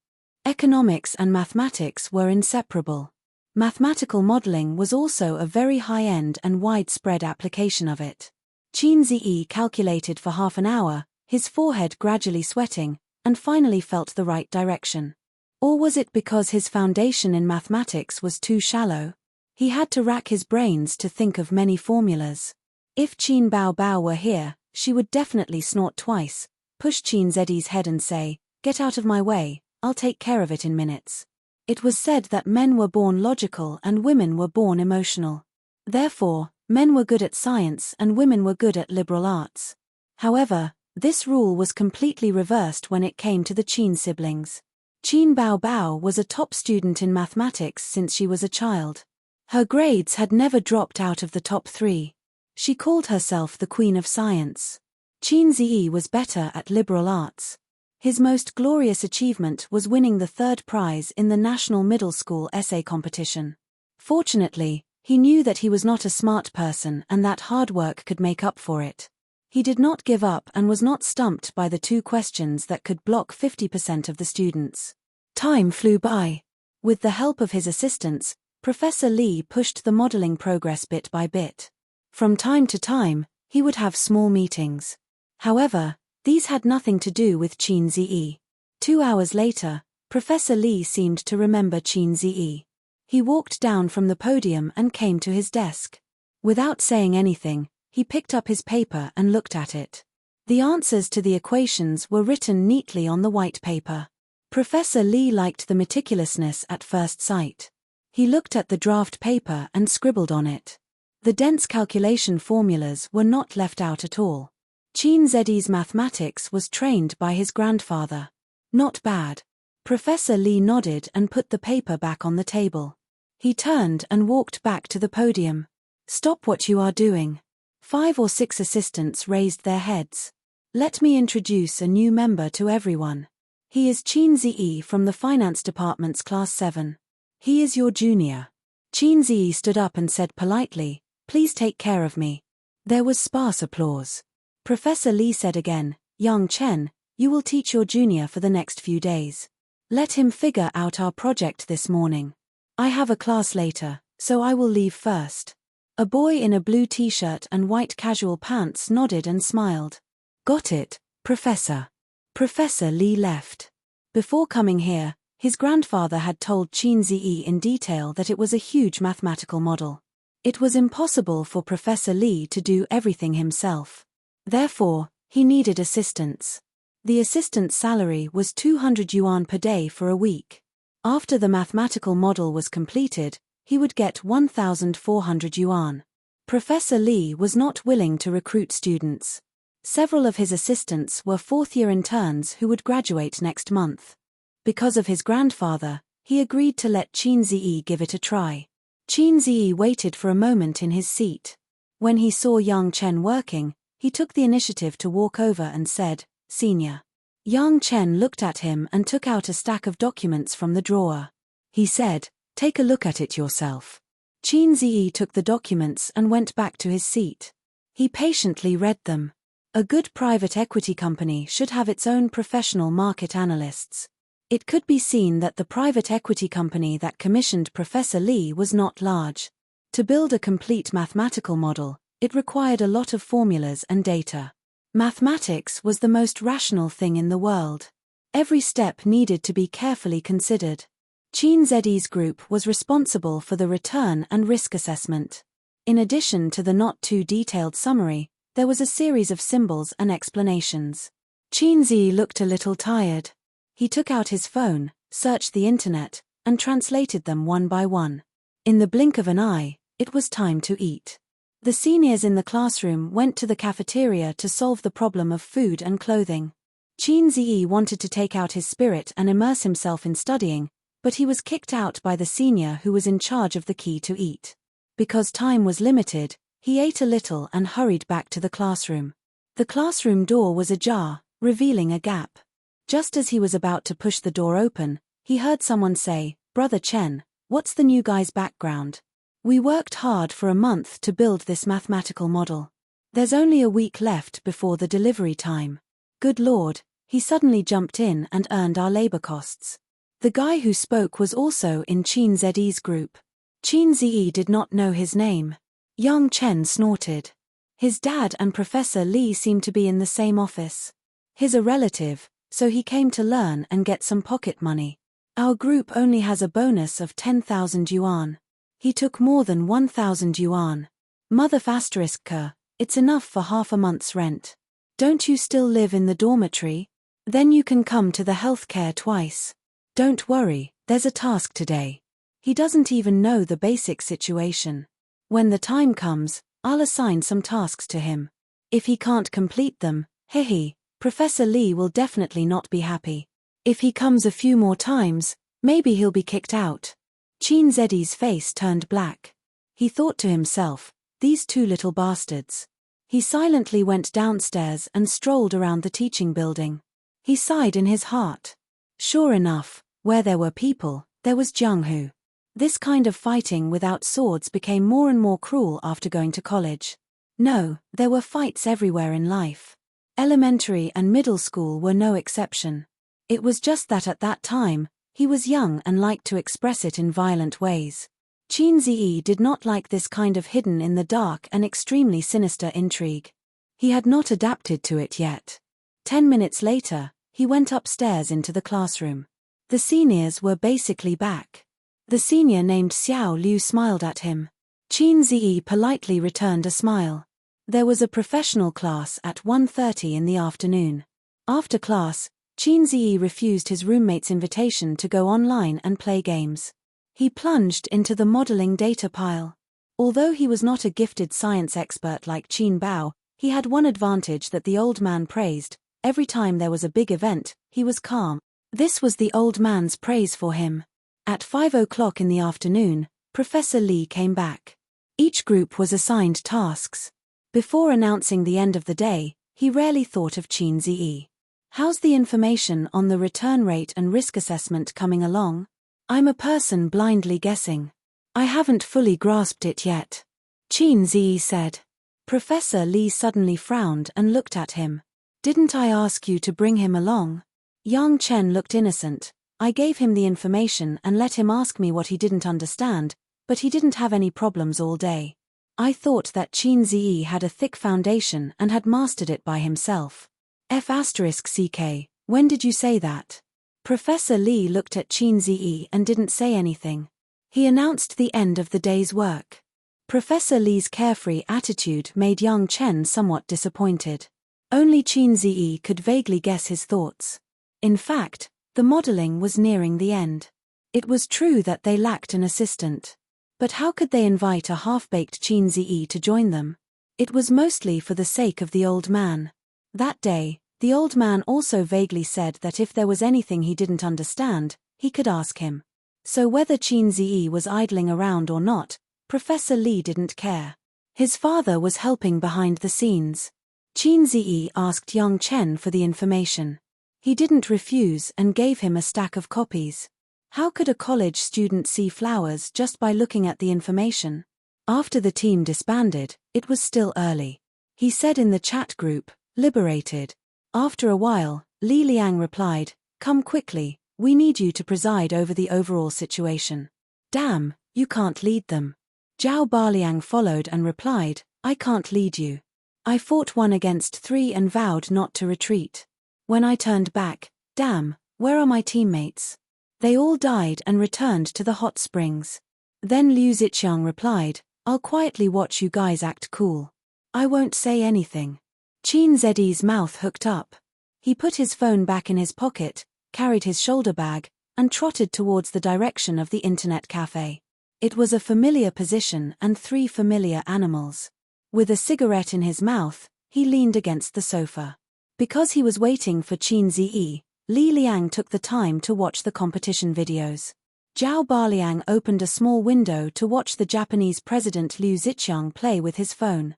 Economics and mathematics were inseparable. Mathematical modeling was also a very high-end and widespread application of it. Qin Ziyi calculated for half an hour, his forehead gradually sweating, and finally felt the right direction. Or was it because his foundation in mathematics was too shallow? He had to rack his brains to think of many formulas. If Qin Baobao were here, she would definitely snort twice, push Qin Ziyi's head and say, "Get out of my way, I'll take care of it in minutes." It was said that men were born logical and women were born emotional. Therefore, men were good at science and women were good at liberal arts. However, this rule was completely reversed when it came to the Qin siblings. Qin Baobao was a top student in mathematics since she was a child. Her grades had never dropped out of the top 3. She called herself the Queen of Science. Qin Ziyi was better at liberal arts. His most glorious achievement was winning the 3rd prize in the National Middle School Essay Competition. Fortunately, he knew that he was not a smart person and that hard work could make up for it. He did not give up and was not stumped by the 2 questions that could block 50% of the students. Time flew by. With the help of his assistants, Professor Li pushed the modeling progress bit by bit. From time to time, he would have small meetings. However, these had nothing to do with Qin Ziyi. 2 hours later, Professor Li seemed to remember Qin Ziyi. He walked down from the podium and came to his desk. Without saying anything, he picked up his paper and looked at it. The answers to the equations were written neatly on the white paper. Professor Li liked the meticulousness at first sight. He looked at the draft paper and scribbled on it. The dense calculation formulas were not left out at all. Qin Ziyi's mathematics was trained by his grandfather. Not bad. Professor Li nodded and put the paper back on the table. He turned and walked back to the podium. "Stop what you are doing." 5 or 6 assistants raised their heads. "Let me introduce a new member to everyone. He is Qin Ziyi from the Finance Department's Class 7. He is your junior." Qin Ziyi stood up and said politely, "Please take care of me." There was sparse applause. Professor Li said again, "Young Chen, you will teach your junior for the next few days. Let him figure out our project this morning. I have a class later, so I will leave first." A boy in a blue t-shirt and white casual pants nodded and smiled. "Got it, Professor. Professor Lee left. Before coming here, his grandfather had told Qin Ziyi in detail that it was a huge mathematical model. It was impossible for Professor Lee to do everything himself. Therefore, he needed assistance. The assistant's salary was 200 yuan per day for a week. After the mathematical model was completed, he would get 1,400 yuan. Professor Lee was not willing to recruit students. Several of his assistants were fourth-year interns who would graduate next month. Because of his grandfather, he agreed to let Qin Ziyi give it a try. Qin Ziyi waited for a moment in his seat. When he saw Yang Chen working, he took the initiative to walk over and said, "Senior." Yang Chen looked at him and took out a stack of documents from the drawer. He said, "Take a look at it yourself." Qin Ziyi took the documents and went back to his seat. He patiently read them. A good private equity company should have its own professional market analysts. It could be seen that the private equity company that commissioned Professor Lee was not large. To build a complete mathematical model, it required a lot of formulas and data. Mathematics was the most rational thing in the world. Every step needed to be carefully considered. Qin Ziyi's group was responsible for the return and risk assessment. In addition to the not too detailed summary, there was a series of symbols and explanations. Qin Ziyi looked a little tired. He took out his phone, searched the internet, and translated them one by one. In the blink of an eye, it was time to eat. The seniors in the classroom went to the cafeteria to solve the problem of food and clothing. Qin Ziyi wanted to take out his spirit and immerse himself in studying, but he was kicked out by the senior who was in charge of the key to eat. Because time was limited, he ate a little and hurried back to the classroom. The classroom door was ajar, revealing a gap. Just as he was about to push the door open, he heard someone say, "Brother Chen, what's the new guy's background? We worked hard for a month to build this mathematical model. There's only a week left before the delivery time. Good Lord, he suddenly jumped in and earned our labor costs." The guy who spoke was also in Qin Ziyi's group. Qin Ziyi did not know his name. Yang Chen snorted. His dad and Professor Lee seemed to be in the same office. He's a relative, so he came to learn and get some pocket money. Our group only has a bonus of 10,000 yuan. He took more than 1,000 yuan. Mother ***, it's enough for half a month's rent. Don't you still live in the dormitory? Then you can come to the healthcare twice. Don't worry, there's a task today. He doesn't even know the basic situation. When the time comes, I'll assign some tasks to him. If he can't complete them, Professor Lee will definitely not be happy. If he comes a few more times, maybe he'll be kicked out. Qin Ziyi's face turned black. He thought to himself, these two little bastards. He silently went downstairs and strolled around the teaching building. He sighed in his heart. Sure enough, where there were people, there was Jianghu. This kind of fighting without swords became more and more cruel after going to college. No, there were fights everywhere in life. Elementary and middle school were no exception. It was just that at that time, he was young and liked to express it in violent ways. Qin Ziyi did not like this kind of hidden in the dark and extremely sinister intrigue. He had not adapted to it yet. 10 minutes later, he went upstairs into the classroom. The seniors were basically back. The senior named Xiao Liu smiled at him. Qin Ziyi politely returned a smile. There was a professional class at 1:30 in the afternoon. After class, Qin Ziyi refused his roommate's invitation to go online and play games. He plunged into the modeling data pile. Although he was not a gifted science expert like Qin Bao, he had one advantage that the old man praised. Every time there was a big event, he was calm. This was the old man's praise for him. At 5 o'clock in the afternoon, Professor Lee came back. Each group was assigned tasks. Before announcing the end of the day, he rarely thought of Qin Ziyi. How's the information on the return rate and risk assessment coming along? I'm a person blindly guessing. I haven't fully grasped it yet. Qin Ziyi said. Professor Lee suddenly frowned and looked at him. Didn't I ask you to bring him along? Yang Chen looked innocent. I gave him the information and let him ask me what he didn't understand, but he didn't have any problems all day. I thought that Qin Ziyi had a thick foundation and had mastered it by himself. F***ck, when did you say that? Professor Lee looked at Qin Ziyi and didn't say anything. He announced the end of the day's work. Professor Lee's carefree attitude made young Chen somewhat disappointed. Only Qin Ziyi could vaguely guess his thoughts. In fact, the modeling was nearing the end. It was true that they lacked an assistant. But how could they invite a half-baked Qin Ziyi to join them? It was mostly for the sake of the old man. That day, the old man also vaguely said that if there was anything he didn't understand, he could ask him. So whether Qin Ziyi was idling around or not, Professor Lee didn't care. His father was helping behind the scenes. Qin Ziyi asked young Chen for the information. He didn't refuse and gave him a stack of copies. How could a college student see flowers just by looking at the information? After the team disbanded, it was still early. He said in the chat group, "Liberated." After a while, Li Liang replied, "Come quickly, we need you to preside over the overall situation." "Damn, you can't lead them." Zhao Baliang followed and replied, "I can't lead you. I fought 1 against 3 and vowed not to retreat. When I turned back, damn, where are my teammates? They all died and returned to the hot springs." Then Liu Ziqiang replied, "I'll quietly watch you guys act cool. I won't say anything." Qin Ziyi's mouth hooked up. He put his phone back in his pocket, carried his shoulder bag, and trotted towards the direction of the internet cafe. It was a familiar position and 3 familiar animals. With a cigarette in his mouth, he leaned against the sofa. Because he was waiting for Qin Ziyi, Li Liang took the time to watch the competition videos. Zhao Baliang opened a small window to watch the Japanese president Liu Ziqiang play with his phone.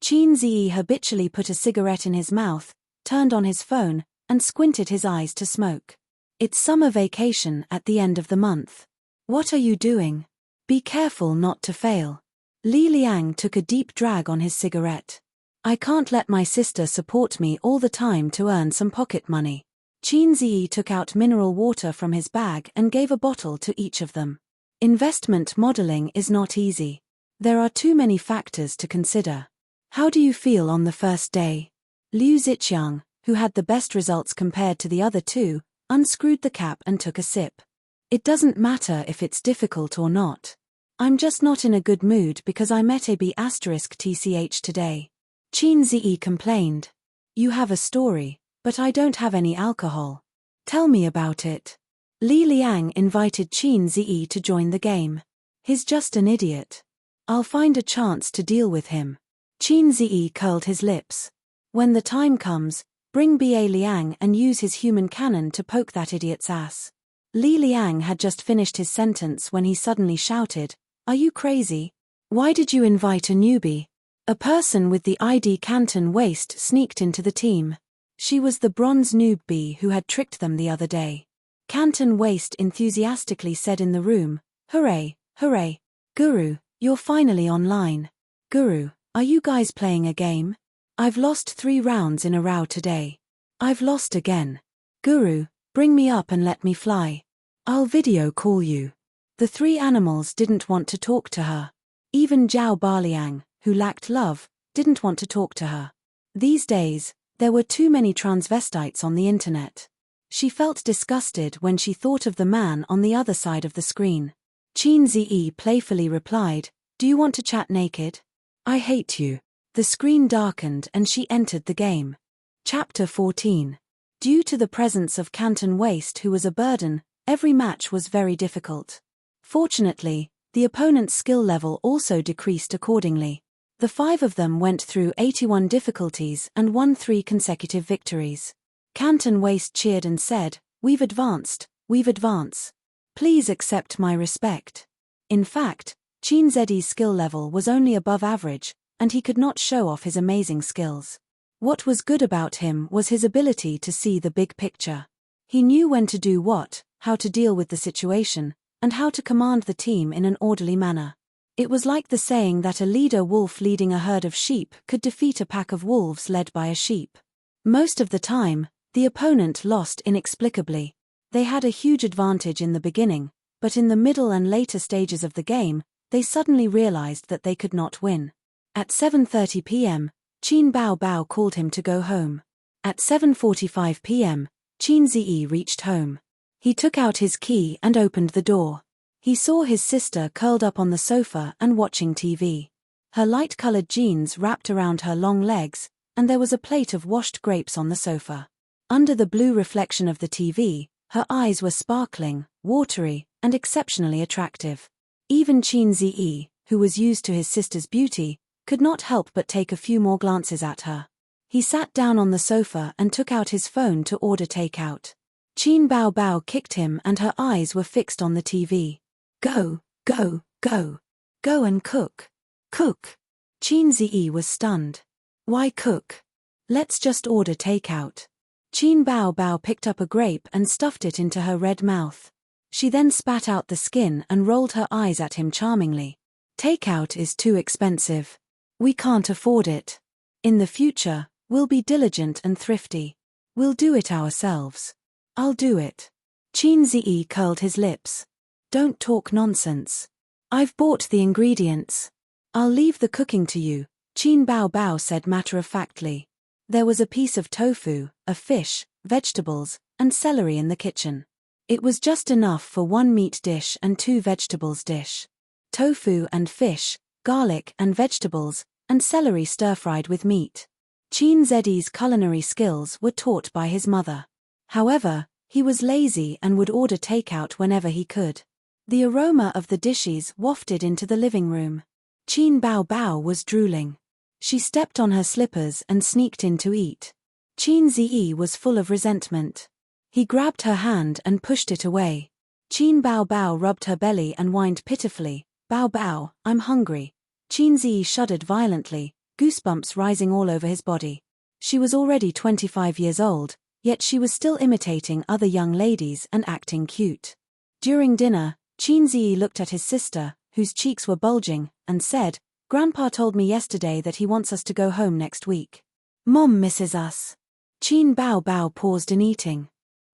Qin Ziyi habitually put a cigarette in his mouth, turned on his phone, and squinted his eyes to smoke. "It's summer vacation at the end of the month. What are you doing? Be careful not to fail." Li Liang took a deep drag on his cigarette. "I can't let my sister support me all the time to earn some pocket money." Qin Ziyi took out mineral water from his bag and gave a bottle to each of them. Investment modeling is not easy. There are too many factors to consider. "How do you feel on the first day?" Liu Ziqiang, who had the best results compared to the other 2, unscrewed the cap and took a sip. "It doesn't matter if it's difficult or not. I'm just not in a good mood because I met a B***tch today." Qin Ziyi complained. "You have a story, but I don't have any alcohol. Tell me about it." Li Liang invited Qin Ziyi to join the game. "He's just an idiot. I'll find a chance to deal with him." Qin Ziyi curled his lips. "When the time comes, bring Ba Liang and use his human cannon to poke that idiot's ass." Li Liang had just finished his sentence when he suddenly shouted, "Are you crazy? Why did you invite a newbie?" A person with the ID Canton waist sneaked into the team. She was the bronze newbie who had tricked them the other day. Canton waist enthusiastically said in the room, "Hooray, hooray. Guru, you're finally online. Guru, are you guys playing a game? I've lost 3 rounds in a row today. I've lost again. Guru, bring me up and let me fly. I'll video call you." The 3 animals didn't want to talk to her. Even Zhao Baliang, who lacked love, didn't want to talk to her. These days, there were too many transvestites on the internet. She felt disgusted when she thought of the man on the other side of the screen. Qin Ziyi playfully replied, "Do you want to chat naked? I hate you." The screen darkened and she entered the game. Chapter 14. Due to the presence of Canton Waist, who was a burden, every match was very difficult. Fortunately, the opponent's skill level also decreased accordingly. The 5 of them went through 81 difficulties and won 3 consecutive victories. Canton Waist cheered and said, we've advanced. Please accept my respect." In fact, Qin Ziyi's skill level was only above average, and he could not show off his amazing skills. What was good about him was his ability to see the big picture. He knew when to do what, how to deal with the situation, and how to command the team in an orderly manner. It was like the saying that a leader wolf leading a herd of sheep could defeat a pack of wolves led by a sheep. Most of the time, the opponent lost inexplicably. They had a huge advantage in the beginning, but in the middle and later stages of the game, they suddenly realized that they could not win. At 7:30 p.m., Qin Bao Bao called him to go home. At 7:45 p.m., Qin Ziyi reached home. He took out his key and opened the door. He saw his sister curled up on the sofa and watching TV. Her light-colored jeans wrapped around her long legs, and there was a plate of washed grapes on the sofa. Under the blue reflection of the TV, her eyes were sparkling, watery, and exceptionally attractive. Even Qin Ziyi, who was used to his sister's beauty, could not help but take a few more glances at her. He sat down on the sofa and took out his phone to order takeout. Qin Bao Bao kicked him and her eyes were fixed on the TV. Go, go, go. Go and cook. Cook. Qin Ziyi was stunned. Why cook? Let's just order takeout. Qin Bao Bao picked up a grape and stuffed it into her red mouth. She then spat out the skin and rolled her eyes at him charmingly. Takeout is too expensive. We can't afford it. In the future, we'll be diligent and thrifty. We'll do it ourselves. I'll do it. Qin Ziyi curled his lips. Don't talk nonsense. I've bought the ingredients. I'll leave the cooking to you, Qin Bao Bao said matter-of-factly. There was a piece of tofu, a fish, vegetables, and celery in the kitchen. It was just enough for 1 meat dish and 2 vegetables dish. Tofu and fish, garlic and vegetables, and celery stir-fried with meat. Qin Ziyi's culinary skills were taught by his mother. However, he was lazy and would order takeout whenever he could. The aroma of the dishes wafted into the living room. Qin Bao Bao was drooling. She stepped on her slippers and sneaked in to eat. Qin Ziyi was full of resentment. He grabbed her hand and pushed it away. Qin Bao Bao rubbed her belly and whined pitifully. Bao Bao, I'm hungry. Qin Ziyi shuddered violently, goosebumps rising all over his body. She was already 25 years old, yet she was still imitating other young ladies and acting cute. During dinner, Qin Ziyi looked at his sister, whose cheeks were bulging, and said, Grandpa told me yesterday that he wants us to go home next week. Mom misses us. Qin Bao Bao paused in eating.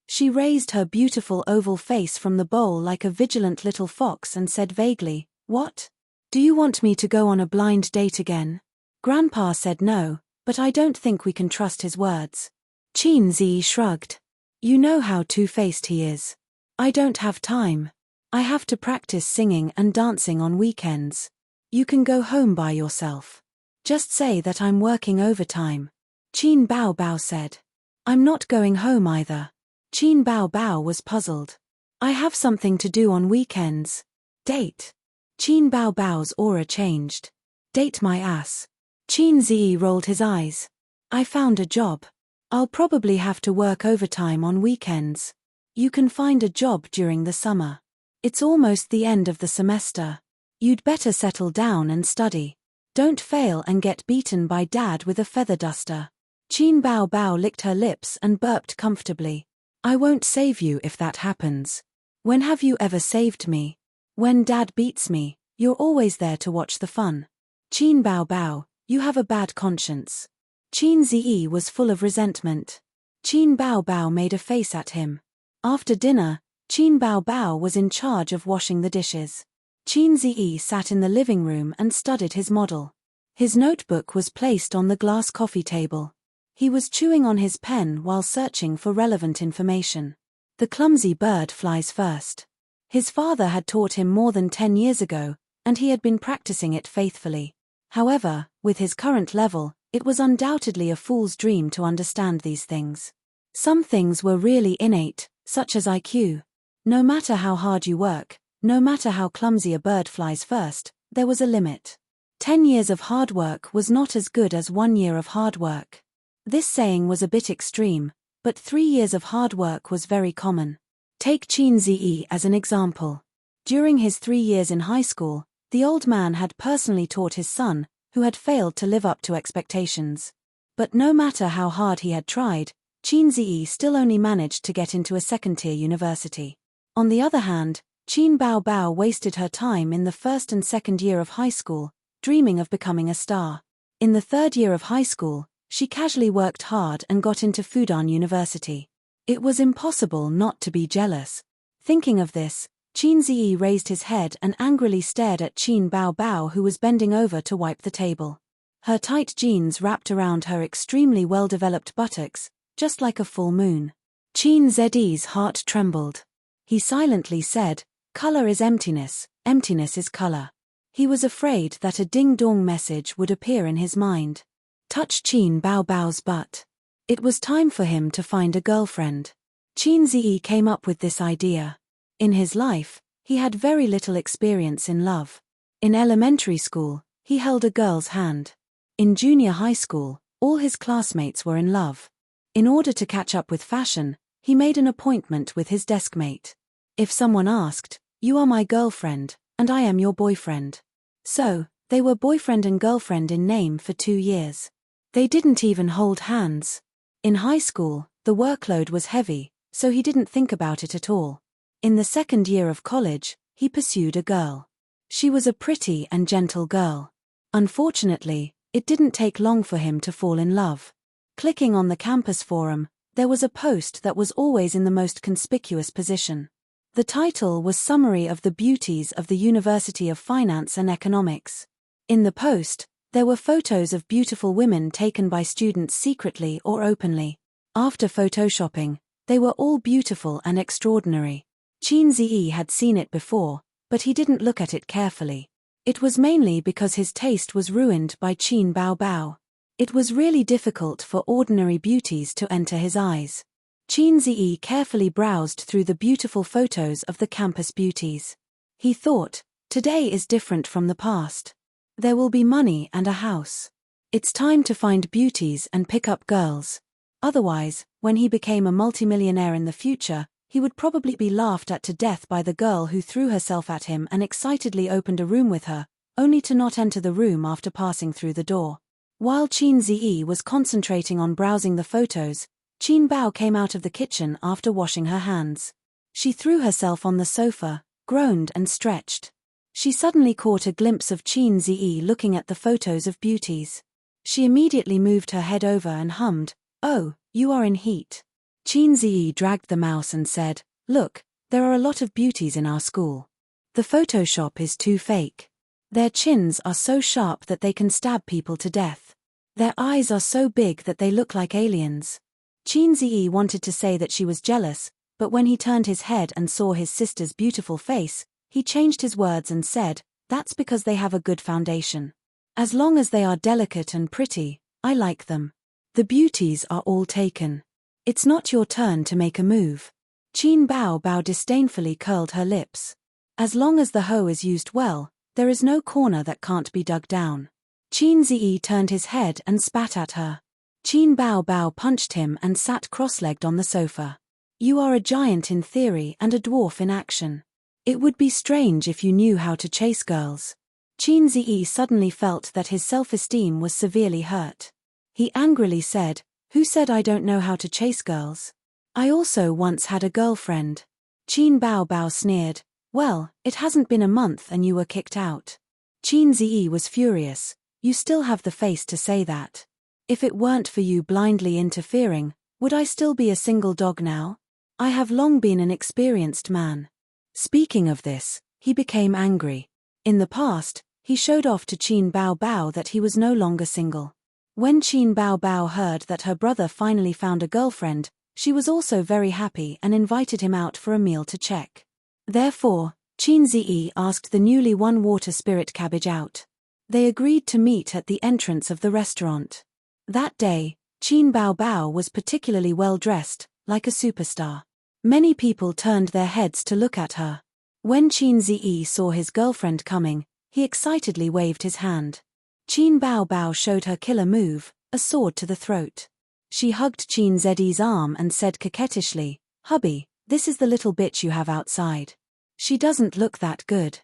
She raised her beautiful oval face from the bowl like a vigilant little fox and said vaguely, What? Do you want me to go on a blind date again? Grandpa said no, but I don't think we can trust his words. Qin Ziyi shrugged. You know how two-faced he is. I don't have time. I have to practice singing and dancing on weekends. You can go home by yourself. Just say that I'm working overtime. Qin Bao Bao said. I'm not going home either. Qin Bao Bao was puzzled. I have something to do on weekends. Date. Qin Bao Bao's aura changed. Date my ass. Qin Ziyi rolled his eyes. I found a job. I'll probably have to work overtime on weekends. You can find a job during the summer. It's almost the end of the semester. You'd better settle down and study. Don't fail and get beaten by Dad with a feather duster. Qin Bao Bao licked her lips and burped comfortably. I won't save you if that happens. When have you ever saved me? When Dad beats me, you're always there to watch the fun. Qin Bao Bao, you have a bad conscience. Qin Ziyi was full of resentment. Qin Bao Bao made a face at him. After dinner, Qin Bao Bao was in charge of washing the dishes. Qin Ziyi sat in the living room and studied his model. His notebook was placed on the glass coffee table. He was chewing on his pen while searching for relevant information. The clumsy bird flies first. His father had taught him more than 10 years ago, and he had been practicing it faithfully. However, with his current level, it was undoubtedly a fool's dream to understand these things. Some things were really innate, such as IQ. No matter how hard you work, no matter how clumsy a bird flies first, there was a limit. 10 years of hard work was not as good as 1 year of hard work. This saying was a bit extreme, but 3 years of hard work was very common. Take Qin Ziyi as an example. During his 3 years in high school, the old man had personally taught his son, who had failed to live up to expectations. But no matter how hard he had tried, Qin Ziyi still only managed to get into a second-tier university. On the other hand, Qin Bao Bao wasted her time in the first and second year of high school, dreaming of becoming a star. In the third year of high school, she casually worked hard and got into Fudan University. It was impossible not to be jealous. Thinking of this, Qin Ziyi raised his head and angrily stared at Qin Bao Bao, who was bending over to wipe the table. Her tight jeans wrapped around her extremely well-developed buttocks, just like a full moon. Qin Zhi's heart trembled. He silently said, "Color is emptiness, emptiness is color." He was afraid that a ding-dong message would appear in his mind. Touch Qin Bao's butt. It was time for him to find a girlfriend. Qin Zhi came up with this idea. In his life, he had very little experience in love. In elementary school, he held a girl's hand. In junior high school, all his classmates were in love. In order to catch up with fashion, he made an appointment with his deskmate. If someone asked, "You are my girlfriend, and I am your boyfriend." So, they were boyfriend and girlfriend in name for 2 years. They didn't even hold hands. In high school, the workload was heavy, so he didn't think about it at all. In the second year of college, he pursued a girl. She was a pretty and gentle girl. Unfortunately, it didn't take long for him to fall in love. Clicking on the campus forum, there was a post that was always in the most conspicuous position. The title was Summary of the Beauties of the University of Finance and Economics. In the post, there were photos of beautiful women taken by students secretly or openly. After photoshopping, they were all beautiful and extraordinary. Qin Zhi had seen it before, but he didn't look at it carefully. It was mainly because his taste was ruined by Qin Bao. It was really difficult for ordinary beauties to enter his eyes. Qin Zhi carefully browsed through the beautiful photos of the campus beauties. He thought, today is different from the past. There will be money and a house. It's time to find beauties and pick up girls. Otherwise, when he became a multimillionaire in the future, he would probably be laughed at to death by the girl who threw herself at him and excitedly opened a room with her, only to not enter the room after passing through the door. While Qin Zhi was concentrating on browsing the photos, Qin Bao came out of the kitchen after washing her hands. She threw herself on the sofa, groaned and stretched. She suddenly caught a glimpse of Qin Zhi looking at the photos of beauties. She immediately moved her head over and hummed, "Oh, you are in heat." Qin Zhi dragged the mouse and said, "Look, there are a lot of beauties in our school. The Photoshop is too fake. Their chins are so sharp that they can stab people to death. Their eyes are so big that they look like aliens." Qin Zhi wanted to say that she was jealous, but when he turned his head and saw his sister's beautiful face, he changed his words and said, "That's because they have a good foundation. As long as they are delicate and pretty, I like them. The beauties are all taken. It's not your turn to make a move." Qin Bao disdainfully curled her lips. As long as the hoe is used well, there is no corner that can't be dug down. Qin Zhi turned his head and spat at her. Qin Bao punched him and sat cross-legged on the sofa. "You are a giant in theory and a dwarf in action. It would be strange if you knew how to chase girls." Qin Zhi suddenly felt that his self-esteem was severely hurt. He angrily said, "Who said I don't know how to chase girls? I also once had a girlfriend." Qin Bao sneered, "Well, it hasn't been a month and you were kicked out." Qin Zhi was furious. "You still have the face to say that. If it weren't for you blindly interfering, would I still be a single dog now? I have long been an experienced man." Speaking of this, he became angry. In the past, he showed off to Qin Bao that he was no longer single. When Qin Bao heard that her brother finally found a girlfriend, she was also very happy and invited him out for a meal to check. Therefore, Qin Zhi asked the newly won water spirit cabbage out. They agreed to meet at the entrance of the restaurant. That day, Qin Bao was particularly well dressed, like a superstar. Many people turned their heads to look at her. When Qin Zhi saw his girlfriend coming, he excitedly waved his hand. Qin Bao showed her killer move, a sword to the throat. She hugged Qin Zhi's arm and said coquettishly, "Hubby, this is the little bitch you have outside. She doesn't look that good."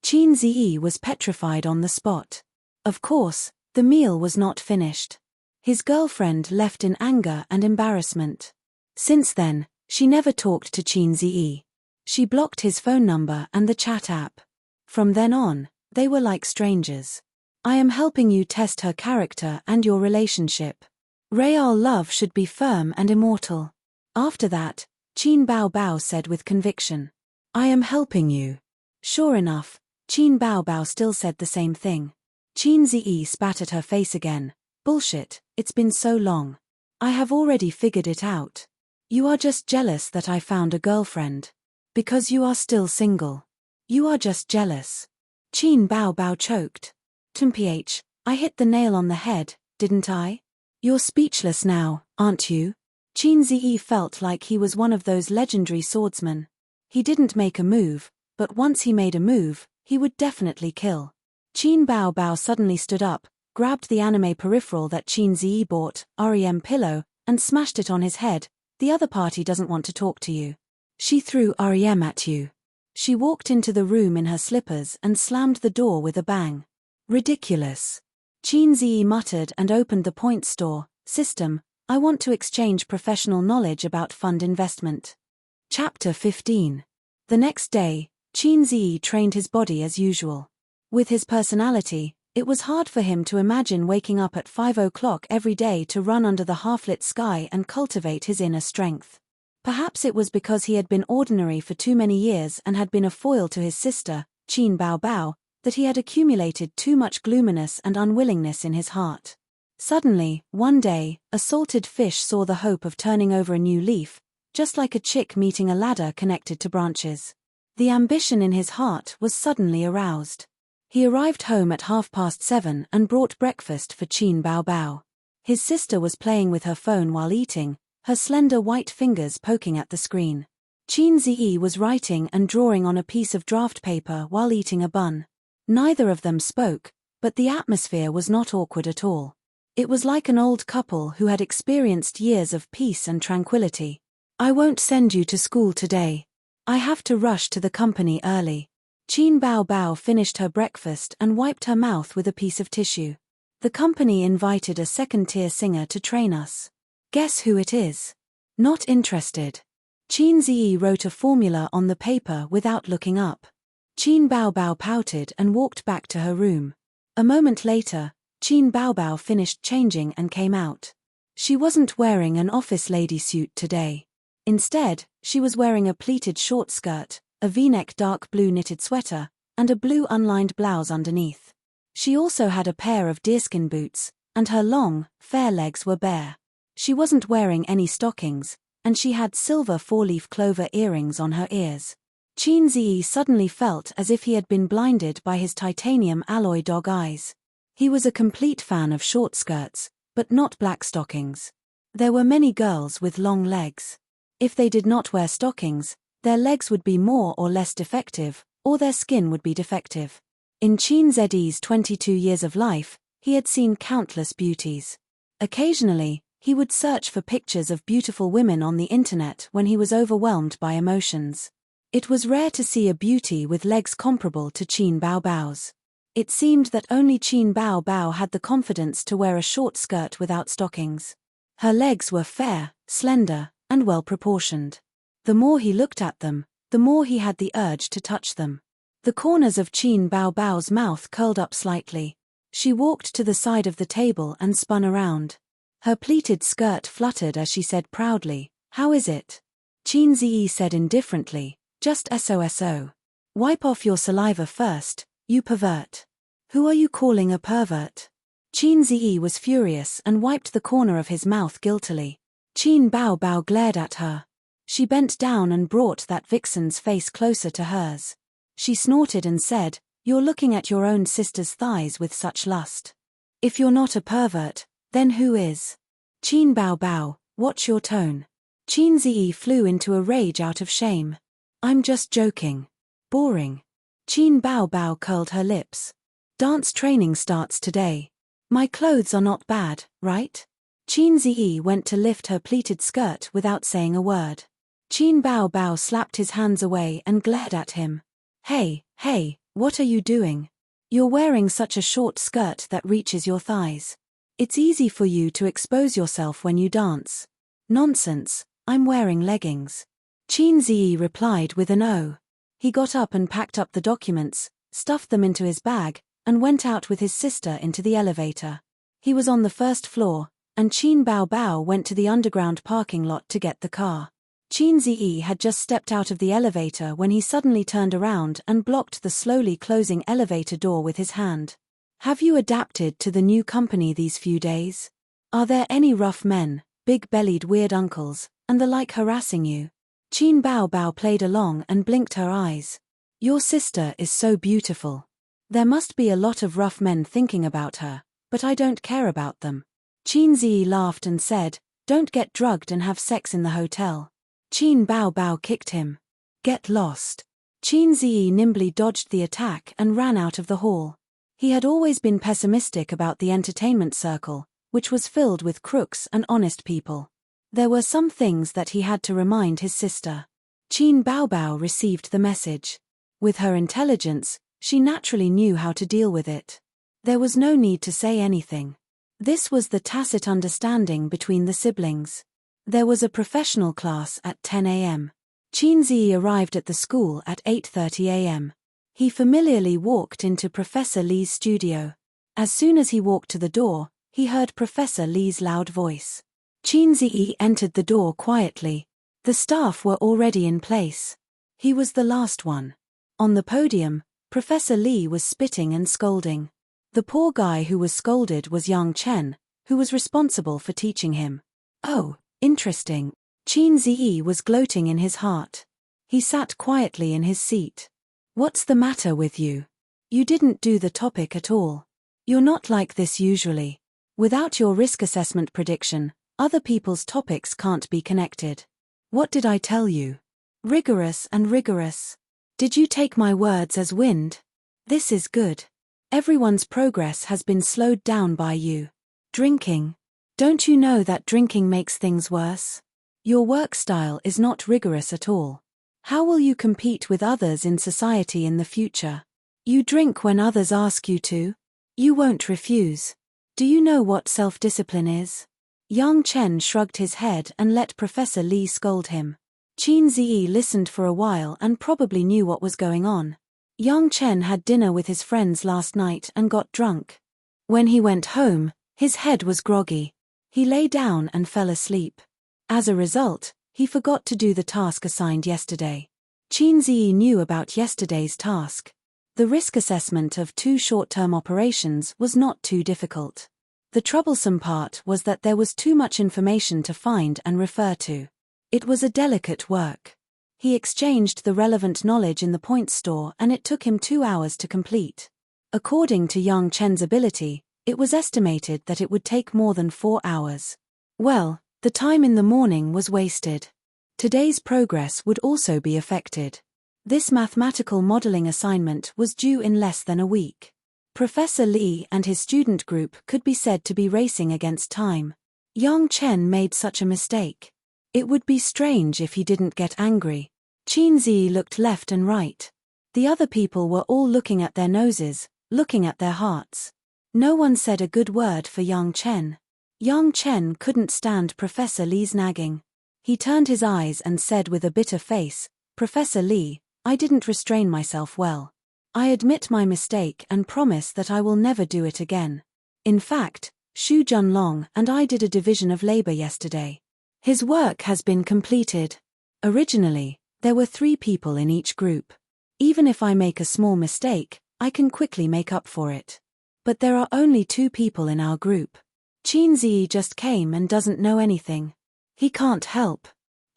Qin Zhi was petrified on the spot. Of course, the meal was not finished. His girlfriend left in anger and embarrassment. Since then, she never talked to Qin Zhi. She blocked his phone number and the chat app. From then on, they were like strangers. "I am helping you test her character and your relationship. Real love should be firm and immortal." After that, Qin Bao said with conviction, "I am helping you." Sure enough, Qin Bao still said the same thing. Qin Zhi spat at her face again. "Bullshit, it's been so long. I have already figured it out. You are just jealous that I found a girlfriend. Because you are still single. You are just jealous. Qin Bao Bao choked. Mph, I hit the nail on the head, didn't I? You're speechless now, aren't you? Qin Ziyi felt like he was one of those legendary swordsmen. He didn't make a move, but once he made a move, he would definitely kill. Qin Bao Bao suddenly stood up, grabbed the anime peripheral that Qin Ziyi bought, REM pillow, and smashed it on his head. The other party doesn't want to talk to you. She threw REM at you. She walked into the room in her slippers and slammed the door with a bang. Ridiculous. Qin Ziyi muttered and opened the point store. System, I want to exchange professional knowledge about fund investment. Chapter 15. The next day, Qin Ziyi trained his body as usual. With his personality, it was hard for him to imagine waking up at 5 o'clock every day to run under the half-lit sky and cultivate his inner strength. Perhaps it was because he had been ordinary for too many years and had been a foil to his sister, Qin Bao Bao, that he had accumulated too much gloominess and unwillingness in his heart. Suddenly, one day, a salted fish saw the hope of turning over a new leaf, just like a chick meeting a ladder connected to branches. The ambition in his heart was suddenly aroused. He arrived home at 7:30 and brought breakfast for Qin Bao Bao. His sister was playing with her phone while eating, her slender white fingers poking at the screen. Qin Ziyi was writing and drawing on a piece of draft paper while eating a bun. Neither of them spoke, but the atmosphere was not awkward at all. It was like an old couple who had experienced years of peace and tranquility. I won't send you to school today. I have to rush to the company early. Qin Bao Bao finished her breakfast and wiped her mouth with a piece of tissue. The company invited a second-tier singer to train us. Guess who it is? Not interested. Qin Ziyi wrote a formula on the paper without looking up. Qin Bao Bao pouted and walked back to her room. A moment later, Qin Bao Bao finished changing and came out. She wasn't wearing an office lady suit today. Instead, she was wearing a pleated short skirt, a V-neck dark blue knitted sweater, and a blue unlined blouse underneath. She also had a pair of deerskin boots, and her long, fair legs were bare. She wasn't wearing any stockings, and she had silver four-leaf clover earrings on her ears. Qin Ziyi suddenly felt as if he had been blinded by his titanium alloy dog eyes. He was a complete fan of short skirts, but not black stockings. There were many girls with long legs. If they did not wear stockings, their legs would be more or less defective, or their skin would be defective. In Qin Ziyi's 22 years of life, he had seen countless beauties. Occasionally, he would search for pictures of beautiful women on the internet when he was overwhelmed by emotions. It was rare to see a beauty with legs comparable to Qin Bao Bao's. It seemed that only Qin Bao Bao had the confidence to wear a short skirt without stockings. Her legs were fair, slender, and well-proportioned. The more he looked at them, the more he had the urge to touch them. The corners of Qin Bao Bao's mouth curled up slightly. She walked to the side of the table and spun around. Her pleated skirt fluttered as she said proudly, "How is it?" Qin Ziyi said indifferently, "Just so. Wipe off your saliva first, you pervert." "Who are you calling a pervert?" Qin Ziyi was furious and wiped the corner of his mouth guiltily. Qin Bao Bao glared at her. She bent down and brought that vixen's face closer to hers. She snorted and said, "You're looking at your own sister's thighs with such lust. If you're not a pervert, then who is?" "Qin Bao Bao, watch your tone." Qin Ziyi flew into a rage out of shame. "I'm just joking. Boring." Qin Bao Bao curled her lips. "Dance training starts today. My clothes are not bad, right?" Qin Ziyi went to lift her pleated skirt without saying a word. Qin Bao Bao slapped his hands away and glared at him. Hey, what are you doing? You're wearing such a short skirt that reaches your thighs. It's easy for you to expose yourself when you dance." "Nonsense, I'm wearing leggings." Qin Ziyi replied with an "Oh." He got up and packed up the documents, stuffed them into his bag, and went out with his sister into the elevator. He was on the first floor, and Qin Bao Bao went to the underground parking lot to get the car. Qin Ziyi had just stepped out of the elevator when he suddenly turned around and blocked the slowly closing elevator door with his hand. "Have you adapted to the new company these few days? Are there any rough men?" big-bellied weird uncles, and the like harassing you. Qin Bao Bao played along and blinked her eyes. Your sister is so beautiful. There must be a lot of rough men thinking about her, but I don't care about them. Qin Ziyi laughed and said, don't get drugged and have sex in the hotel. Qin Bao Bao kicked him. Get lost. Qin Ziyi nimbly dodged the attack and ran out of the hall. He had always been pessimistic about the entertainment circle, which was filled with crooks and honest people. There were some things that he had to remind his sister. Qin Bao Bao received the message. With her intelligence, she naturally knew how to deal with it. There was no need to say anything. This was the tacit understanding between the siblings. There was a professional class at 10 a.m. Qin Ziyi arrived at the school at 8:30 a.m. He familiarly walked into Professor Li's studio. As soon as he walked to the door, he heard Professor Li's loud voice. Qin Ziyi entered the door quietly. The staff were already in place. He was the last one. On the podium, Professor Li was spitting and scolding. The poor guy who was scolded was Yang Chen, who was responsible for teaching him. Oh, interesting. Qin Ziyi was gloating in his heart. He sat quietly in his seat. What's the matter with you? You didn't do the topic at all. You're not like this usually. Without your risk assessment prediction, other people's topics can't be connected. What did I tell you? Rigorous and rigorous. Did you take my words as wind? This is good. Everyone's progress has been slowed down by you. Drinking. Don't you know that drinking makes things worse? Your work style is not rigorous at all. How will you compete with others in society in the future? You drink when others ask you to. You won't refuse. Do you know what self-discipline is? Yang Chen shrugged his head and let Professor Li scold him. Qin Ziyi listened for a while and probably knew what was going on. Yang Chen had dinner with his friends last night and got drunk. When he went home, his head was groggy. He lay down and fell asleep. As a result, he forgot to do the task assigned yesterday. Qin Ziyi knew about yesterday's task. The risk assessment of 2 short-term operations was not too difficult. The troublesome part was that there was too much information to find and refer to. It was a delicate work. He exchanged the relevant knowledge in the points store and it took him 2 hours to complete. According to Yang Chen's ability, it was estimated that it would take more than 4 hours. Well, the time in the morning was wasted. Today's progress would also be affected. This mathematical modeling assignment was due in less than a week. Professor Li and his student group could be said to be racing against time. Yang Chen made such a mistake. It would be strange if he didn't get angry. Qin Ziyi looked left and right. The other people were all looking at their noses, looking at their hearts. No one said a good word for Yang Chen. Yang Chen couldn't stand Professor Li's nagging. He turned his eyes and said with a bitter face, Professor Li, I didn't restrain myself well. I admit my mistake and promise that I will never do it again. In fact, Xu Junlong and I did a division of labor yesterday. His work has been completed. Originally, there were 3 people in each group. Even if I make a small mistake, I can quickly make up for it. But there are only 2 people in our group. Qin Ziyi just came and doesn't know anything. He can't help.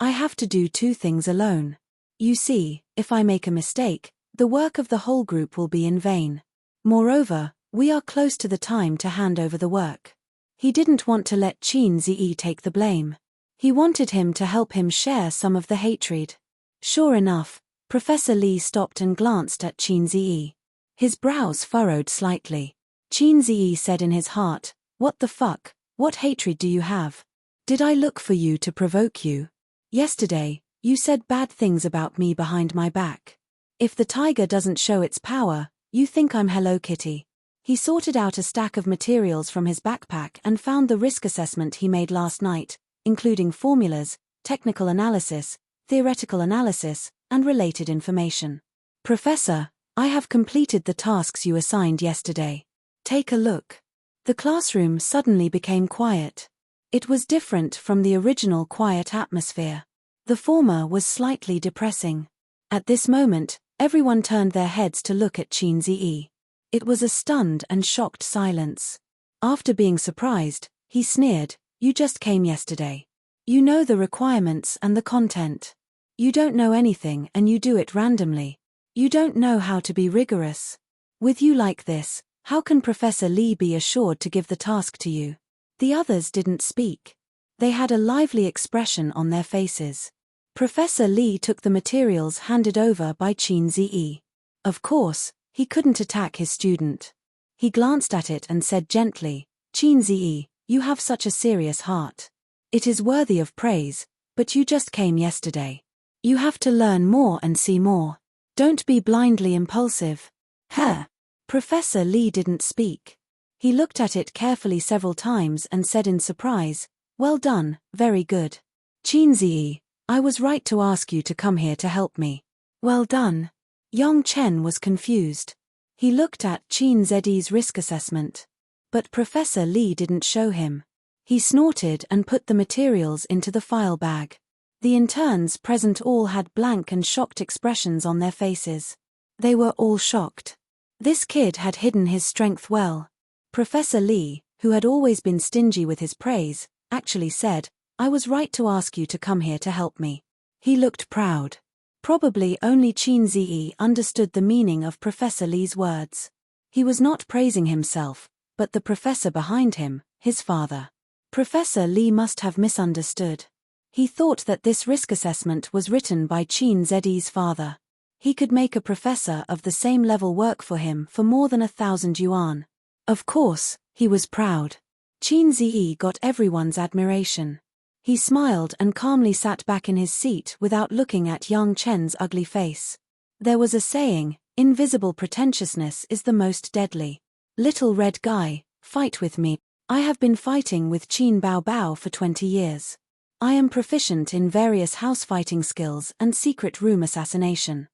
I have to do 2 things alone. You see, if I make a mistake, the work of the whole group will be in vain. Moreover, we are close to the time to hand over the work. He didn't want to let Qin Ziyi take the blame. He wanted him to help him share some of the hatred. Sure enough, Professor Li stopped and glanced at Qin Ziyi. His brows furrowed slightly. Qin Ziyi said in his heart, What the fuck, what hatred do you have? Did I look for you to provoke you? Yesterday, you said bad things about me behind my back. If the tiger doesn't show its power, you think I'm Hello Kitty. He sorted out a stack of materials from his backpack and found the risk assessment he made last night, including formulas, technical analysis, theoretical analysis, and related information. Professor, I have completed the tasks you assigned yesterday. Take a look. The classroom suddenly became quiet. It was different from the original quiet atmosphere. The former was slightly depressing. At this moment, everyone turned their heads to look at Qin Ziyi. It was a stunned and shocked silence. After being surprised, he sneered, You just came yesterday. You know the requirements and the content. You don't know anything and you do it randomly. You don't know how to be rigorous. With you like this, how can Professor Lee be assured to give the task to you? The others didn't speak. They had a lively expression on their faces. Professor Lee took the materials handed over by Qin Ziyi. Of course, he couldn't attack his student. He glanced at it and said gently, Qin Ziyi, you have such a serious heart. It is worthy of praise, but you just came yesterday. You have to learn more and see more. Don't be blindly impulsive. Professor Lee didn't speak. He looked at it carefully several times and said in surprise, well done, very good. Qin Ziyi, I was right to ask you to come here to help me. Well done. Yang Chen was confused. He looked at Qin Ziyi's risk assessment. But Professor Lee didn't show him. He snorted and put the materials into the file bag. The interns present all had blank and shocked expressions on their faces. They were all shocked. This kid had hidden his strength well. Professor Lee, who had always been stingy with his praise, actually said, I was right to ask you to come here to help me. He looked proud. Probably only Qin Ziyi understood the meaning of Professor Lee's words. He was not praising himself, but the professor behind him, his father. Professor Lee must have misunderstood. He thought that this risk assessment was written by Qin Ziyi's father. He could make a professor of the same level work for him for more than 1,000 yuan. Of course, he was proud. Qin Ziyi got everyone's admiration. He smiled and calmly sat back in his seat without looking at Yang Chen's ugly face. There was a saying, invisible pretentiousness is the most deadly. Little red guy, fight with me. I have been fighting with Qin Baobao for 20 years. I am proficient in various house fighting skills and secret room assassination.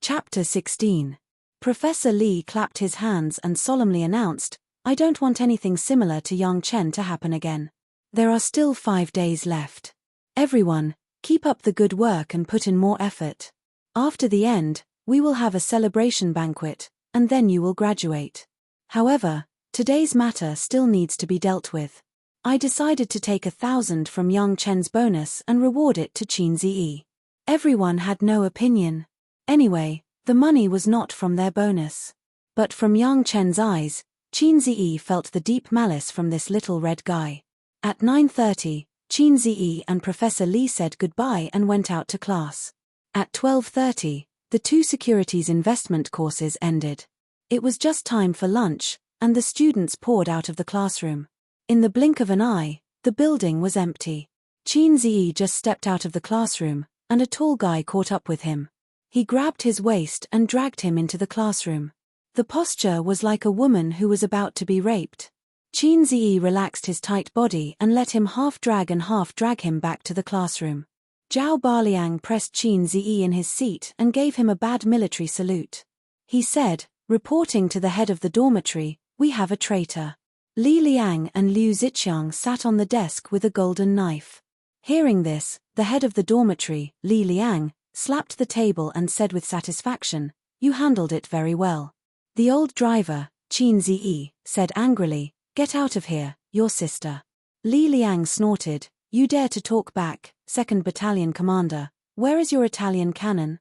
Chapter 16. Professor Lee clapped his hands and solemnly announced, I don't want anything similar to Yang Chen to happen again. There are still 5 days left. Everyone, keep up the good work and put in more effort. After the end, we will have a celebration banquet, and then you will graduate. However, today's matter still needs to be dealt with. I decided to take 1,000 from Yang Chen's bonus and reward it to Qin Ziyi. Everyone had no opinion. Anyway, the money was not from their bonus. But from Yang Chen's eyes, Qin Ziyi felt the deep malice from this little red guy. At 9:30, Qin Ziyi and Professor Lee said goodbye and went out to class. At 12:30, the 2 securities investment courses ended. It was just time for lunch, and the students poured out of the classroom. In the blink of an eye, the building was empty. Qin Ziyi just stepped out of the classroom, and a tall guy caught up with him. He grabbed his waist and dragged him into the classroom. The posture was like a woman who was about to be raped. Qin Ziyi relaxed his tight body and let him half drag him back to the classroom. Zhao Baliang pressed Qin Ziyi in his seat and gave him a bad military salute. He said, reporting to the head of the dormitory, we have a traitor. Li Liang and Liu Ziqiang sat on the desk with a golden knife. Hearing this, the head of the dormitory, Li Liang, slapped the table and said with satisfaction, you handled it very well. The old driver, Qin Ziyi, said angrily, get out of here, your sister. Li Liang snorted, you dare to talk back, 2nd Battalion Commander, where is your Italian cannon?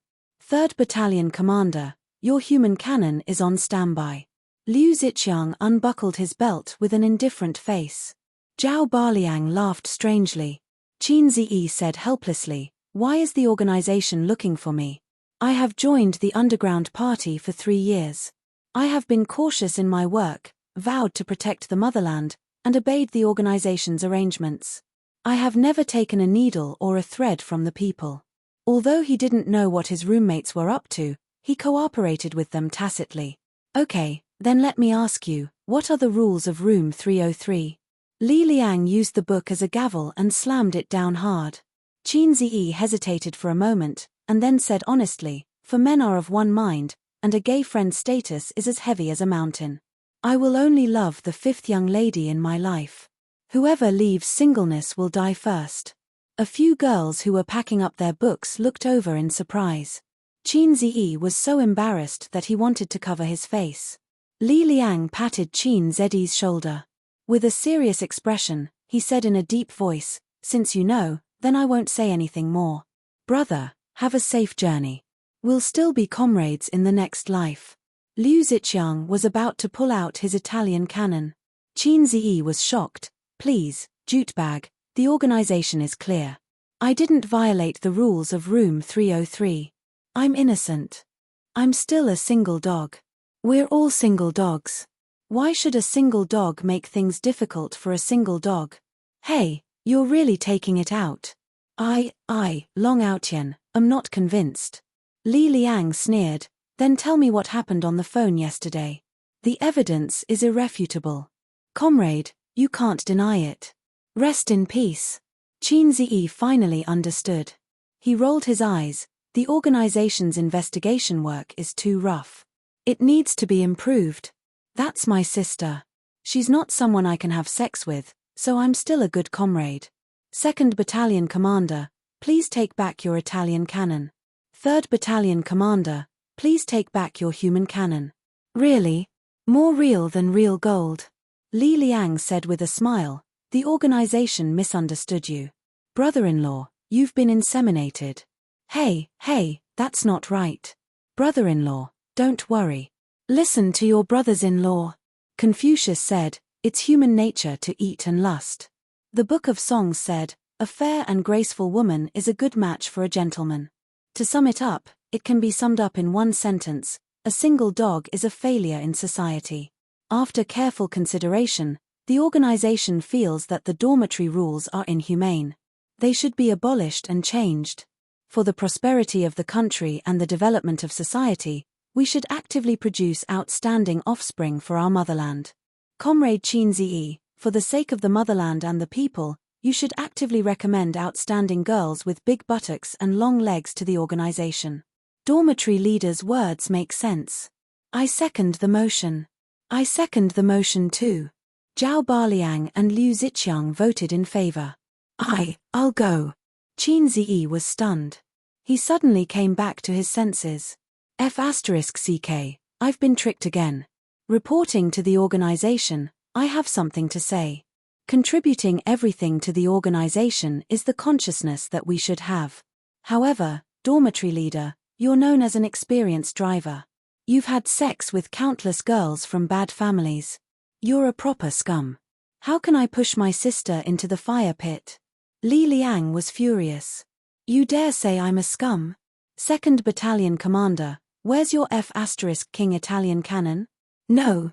3rd Battalion Commander, your human cannon is on standby. Liu Ziqiang unbuckled his belt with an indifferent face. Zhao Baliang laughed strangely. Qin Ziyi said helplessly, why is the organization looking for me? I have joined the underground party for 3 years. I have been cautious in my work, vowed to protect the motherland, and obeyed the organization's arrangements. I have never taken a needle or a thread from the people. Although he didn't know what his roommates were up to, he cooperated with them tacitly. Okay, then let me ask you, what are the rules of room 303? Li Liang used the book as a gavel and slammed it down hard. Qin Ziyi hesitated for a moment, and then said honestly, for men are of one mind, and a gay friend status is as heavy as a mountain. I will only love the 5th young lady in my life. Whoever leaves singleness will die first. A few girls who were packing up their books looked over in surprise. Qin Ziyi was so embarrassed that he wanted to cover his face. Li Liang patted Qin Ziyi's shoulder. With a serious expression, he said in a deep voice. Since you know, then I won't say anything more. Brother, have a safe journey. We'll still be comrades in the next life. Liu Ziqiang was about to pull out his Italian cannon. Qin Ziyi was shocked. Please, Jutebag, the organization is clear. I didn't violate the rules of room 303. I'm innocent. I'm still a single dog. We're all single dogs. Why should a single dog make things difficult for a single dog? Hey, you're really taking it out. I, Long Outian, am not convinced. Li Liang sneered. Then tell me what happened on the phone yesterday. The evidence is irrefutable. Comrade, you can't deny it. Rest in peace. Qin Ziyi finally understood. He rolled his eyes. The organization's investigation work is too rough. It needs to be improved. That's my sister. She's not someone I can have sex with, so I'm still a good comrade. 2nd Battalion Commander, please take back your Italian cannon. 3rd Battalion Commander, please take back your human cannon. Really? More real than real gold. Li Liang said with a smile. The organization misunderstood you. Brother-in-law, you've been inseminated. Hey, that's not right. Brother-in-law, don't worry. Listen to your brothers-in-law. Confucius said, it's human nature to eat and lust. The Book of Songs said, a fair and graceful woman is a good match for a gentleman. To sum it up, it can be summed up in one sentence: a single dog is a failure in society. After careful consideration, the organization feels that the dormitory rules are inhumane. They should be abolished and changed. For the prosperity of the country and the development of society, we should actively produce outstanding offspring for our motherland. Comrade Qin Ziyi, for the sake of the motherland and the people, you should actively recommend outstanding girls with big buttocks and long legs to the organization. Dormitory leader's words make sense. I second the motion. I second the motion too. Zhao Baliang and Liu Ziqiang voted in favor. I'll go. Qin Ziyi was stunned. He suddenly came back to his senses. F***CK, I've been tricked again. Reporting to the organization, I have something to say. Contributing everything to the organization is the consciousness that we should have. However, dormitory leader, you're known as an experienced driver. You've had sex with countless girls from bad families. You're a proper scum. How can I push my sister into the fire pit? Li Liang was furious. You dare say I'm a scum? 2nd Battalion Commander, where's your F***King Italian cannon? No.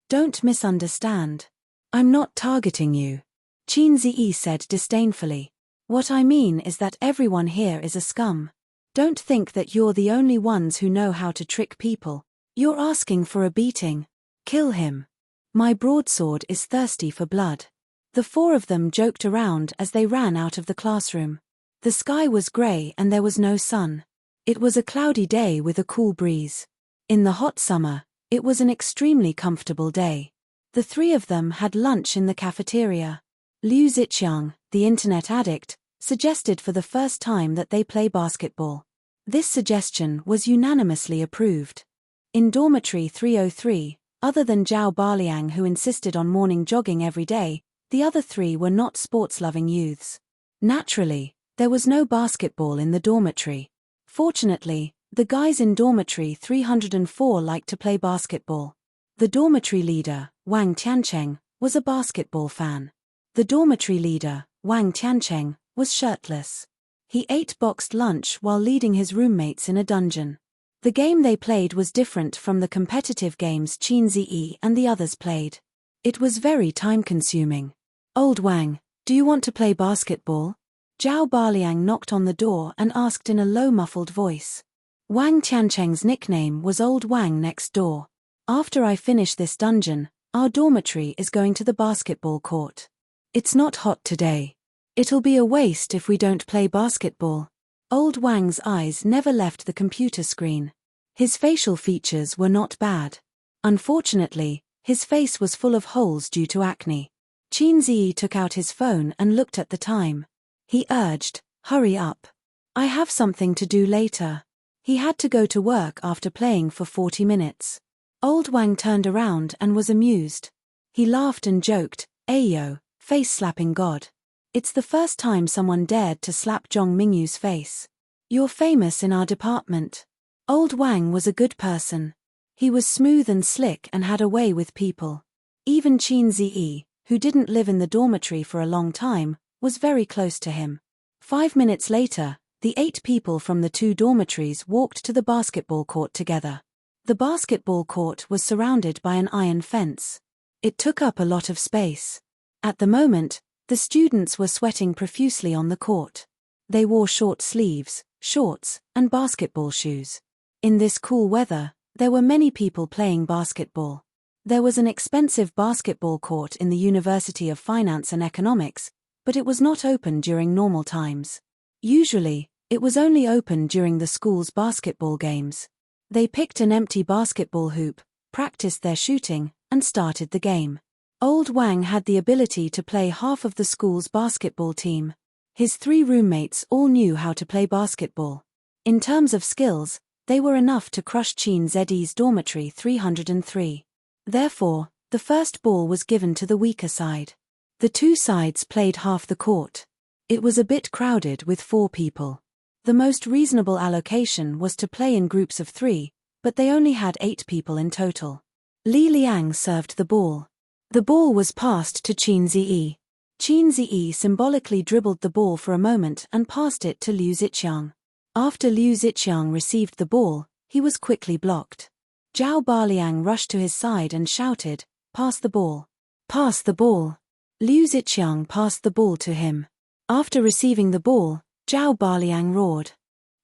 Don't misunderstand. I'm not targeting you. Qin Ziyi said disdainfully. What I mean is that everyone here is a scum. Don't think that you're the only ones who know how to trick people. You're asking for a beating. Kill him. My broadsword is thirsty for blood. The 4 of them joked around as they ran out of the classroom. The sky was grey and there was no sun. It was a cloudy day with a cool breeze. In the hot summer, it was an extremely comfortable day. The 3 of them had lunch in the cafeteria. Liu Ziqiang, the internet addict, suggested for the first time that they play basketball. This suggestion was unanimously approved. In dormitory 303, other than Zhao Baliang, who insisted on morning jogging every day, the other 3 were not sports-loving youths. Naturally, there was no basketball in the dormitory. Fortunately, the guys in dormitory 304 liked to play basketball. The dormitory leader, Wang Tiancheng, was a basketball fan. The dormitory leader, Wang Tiancheng, was shirtless. He ate boxed lunch while leading his roommates in a dungeon. The game they played was different from the competitive games Qin Ziyi and the others played. It was very time-consuming. Old Wang, do you want to play basketball? Zhao Baliang knocked on the door and asked in a low muffled voice. Wang Tiancheng's nickname was Old Wang next door. After I finish this dungeon, our dormitory is going to the basketball court. It's not hot today. It'll be a waste if we don't play basketball. Old Wang's eyes never left the computer screen. His facial features were not bad. Unfortunately, his face was full of holes due to acne. Qin Ziyi took out his phone and looked at the time. He urged, hurry up. I have something to do later. He had to go to work after playing for 40 minutes. Old Wang turned around and was amused. He laughed and joked, Ayo, face-slapping god. It's the first time someone dared to slap Zhong Mingyu's face. You're famous in our department. Old Wang was a good person. He was smooth and slick and had a way with people. Even Qin Ziyi, who didn't live in the dormitory for a long time, was very close to him. 5 minutes later, the 8 people from the 2 dormitories walked to the basketball court together. The basketball court was surrounded by an iron fence. It took up a lot of space. At the moment, the students were sweating profusely on the court. They wore short sleeves, shorts, and basketball shoes. In this cool weather, there were many people playing basketball. There was an expensive basketball court in the University of Finance and Economics, but it was not open during normal times. Usually, it was only open during the school's basketball games. They picked an empty basketball hoop, practiced their shooting, and started the game. Old Wang had the ability to play half of the school's basketball team. His 3 roommates all knew how to play basketball. In terms of skills, they were enough to crush Qin Ziyi's dormitory 303. Therefore, the first ball was given to the weaker side. The 2 sides played half the court. It was a bit crowded with 4 people. The most reasonable allocation was to play in groups of 3, but they only had 8 people in total. Li Liang served the ball. The ball was passed to Qin Ziyi. Qin Ziyi symbolically dribbled the ball for a moment and passed it to Liu Ziqiang. After Liu Ziqiang received the ball, he was quickly blocked. Zhao Baliang rushed to his side and shouted, "Pass the ball. Pass the ball." Liu Ziqiang passed the ball to him. After receiving the ball, Zhao Baliang roared.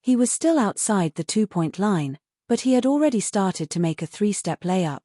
He was still outside the 2-point line, but he had already started to make a 3-step layup.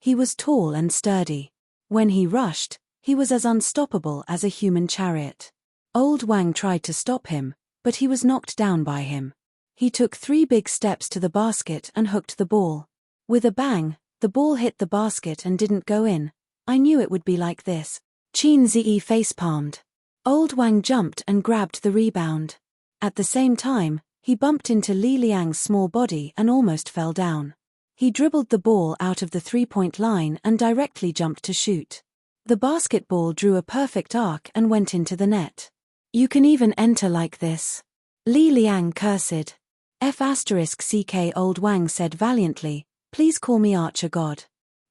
He was tall and sturdy. When he rushed, he was as unstoppable as a human chariot. Old Wang tried to stop him, but he was knocked down by him. He took 3 big steps to the basket and hooked the ball. With a bang, the ball hit the basket and didn't go in. I knew it would be like this. Qin Ziyi facepalmed. Old Wang jumped and grabbed the rebound. At the same time, he bumped into Li Liang's small body and almost fell down. He dribbled the ball out of the 3-point line and directly jumped to shoot. The basketball drew a perfect arc and went into the net. "You can even enter like this." Li Liang cursed. F***ck Old Wang said valiantly, "Please call me Archer God."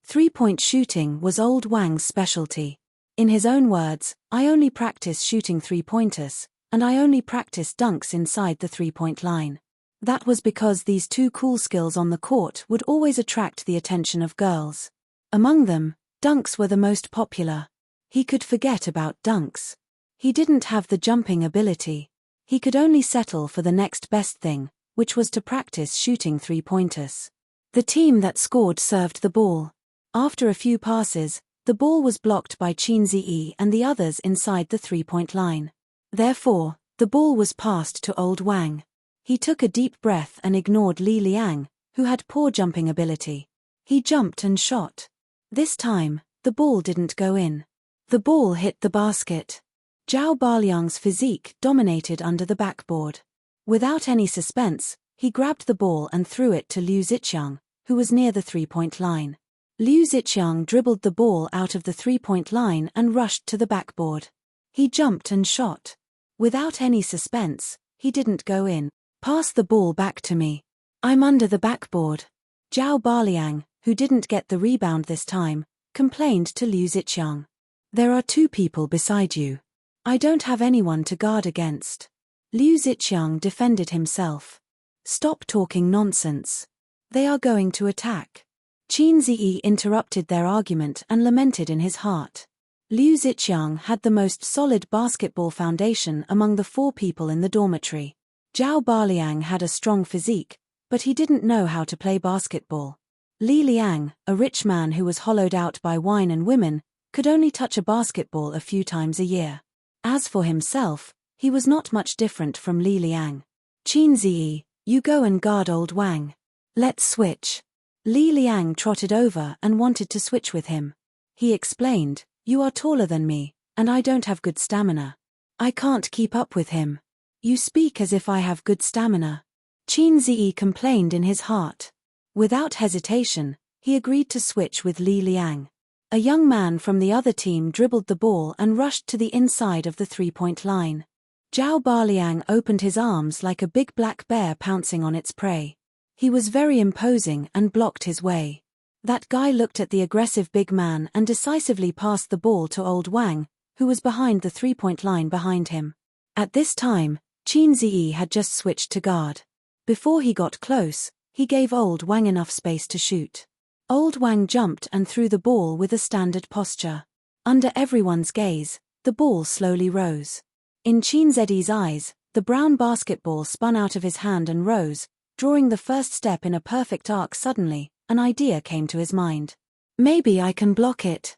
3-point shooting was Old Wang's specialty. In his own words, "I only practice shooting 3-pointers, and I only practice dunks inside the 3-point line." That was because these 2 cool skills on the court would always attract the attention of girls. Among them, dunks were the most popular. He could forget about dunks. He didn't have the jumping ability. He could only settle for the next best thing, which was to practice shooting 3-pointers. The team that scored served the ball. After a few passes, the ball was blocked by Qin Ziyi and the others inside the 3-point line. Therefore, the ball was passed to Old Wang. He took a deep breath and ignored Li Liang, who had poor jumping ability. He jumped and shot. This time, the ball didn't go in. The ball hit the basket. Zhao Baliang's physique dominated under the backboard. Without any suspense, he grabbed the ball and threw it to Liu Ziqiang, who was near the 3-point line. Liu Ziqiang dribbled the ball out of the 3-point line and rushed to the backboard. He jumped and shot. Without any suspense, he didn't go in. "Pass the ball back to me. I'm under the backboard." Zhao Baliang, who didn't get the rebound this time, complained to Liu Ziqiang. "There are 2 people beside you. I don't have anyone to guard against." Liu Ziqiang defended himself. "Stop talking nonsense. They are going to attack." Qin Ziyi interrupted their argument and lamented in his heart. Liu Ziqiang had the most solid basketball foundation among the 4 people in the dormitory. Zhao Baliang had a strong physique, but he didn't know how to play basketball. Li Liang, a rich man who was hollowed out by wine and women, could only touch a basketball a few times a year. As for himself, he was not much different from Li Liang. "Qin Ziyi, you go and guard Old Wang. Let's switch." Li Liang trotted over and wanted to switch with him. He explained, "You are taller than me, and I don't have good stamina. I can't keep up with him." "You speak as if I have good stamina." Qin Ziyi complained in his heart. Without hesitation, he agreed to switch with Li Liang. A young man from the other team dribbled the ball and rushed to the inside of the three-point line. Zhao Baliang opened his arms like a big black bear pouncing on its prey. He was very imposing and blocked his way. That guy looked at the aggressive big man and decisively passed the ball to old Wang, who was behind the three-point line behind him. At this time, Qin Ziyi had just switched to guard. Before he got close, he gave old Wang enough space to shoot. Old Wang jumped and threw the ball with a standard posture. Under everyone's gaze, the ball slowly rose. In Qin Ziyi's eyes, the brown basketball spun out of his hand and rose, drawing the first step in a perfect arc. Suddenly, an idea came to his mind. Maybe I can block it.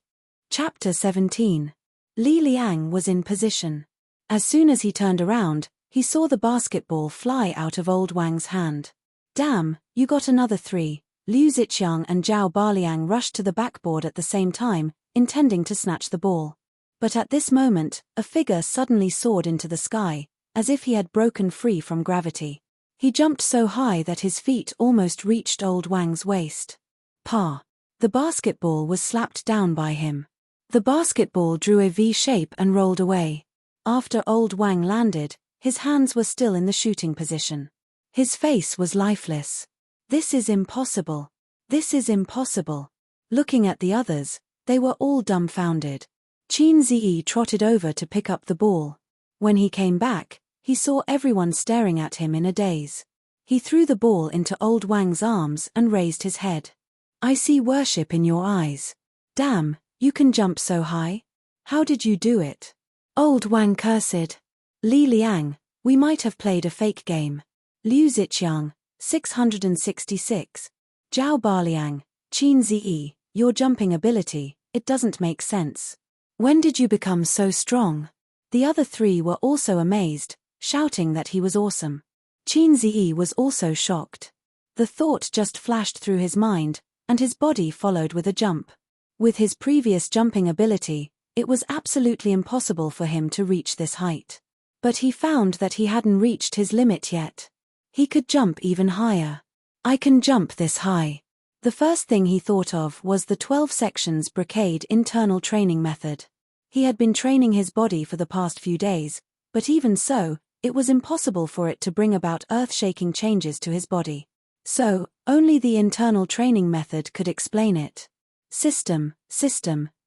Chapter 17. Li Liang was in position. As soon as he turned around, he saw the basketball fly out of old Wang's hand. Damn, you got another three. Liu Ziqiang and Zhao Baliang rushed to the backboard at the same time, intending to snatch the ball. But at this moment, a figure suddenly soared into the sky, as if he had broken free from gravity. He jumped so high that his feet almost reached old Wang's waist. Pa! The basketball was slapped down by him. The basketball drew a V shape and rolled away. After old Wang landed, his hands were still in the shooting position. His face was lifeless. This is impossible. This is impossible. Looking at the others, they were all dumbfounded. Qin Ziyi trotted over to pick up the ball. When he came back, he saw everyone staring at him in a daze. He threw the ball into old Wang's arms and raised his head. I see worship in your eyes. Damn, you can jump so high. How did you do it? Old Wang cursed. Li Liang, we might have played a fake game. Liu Ziqiang, 666. Zhao Baliang, Qin Ziyi, your jumping ability, it doesn't make sense. When did you become so strong? The other three were also amazed, shouting that he was awesome. Qin Ziyi was also shocked. The thought just flashed through his mind, and his body followed with a jump. With his previous jumping ability, it was absolutely impossible for him to reach this height. But he found that he hadn't reached his limit yet. He could jump even higher. I can jump this high. The first thing he thought of was the 12 sections brigade internal training method. He had been training his body for the past few days, but even so, it was impossible for it to bring about earth-shaking changes to his body. So, only the internal training method could explain it. System,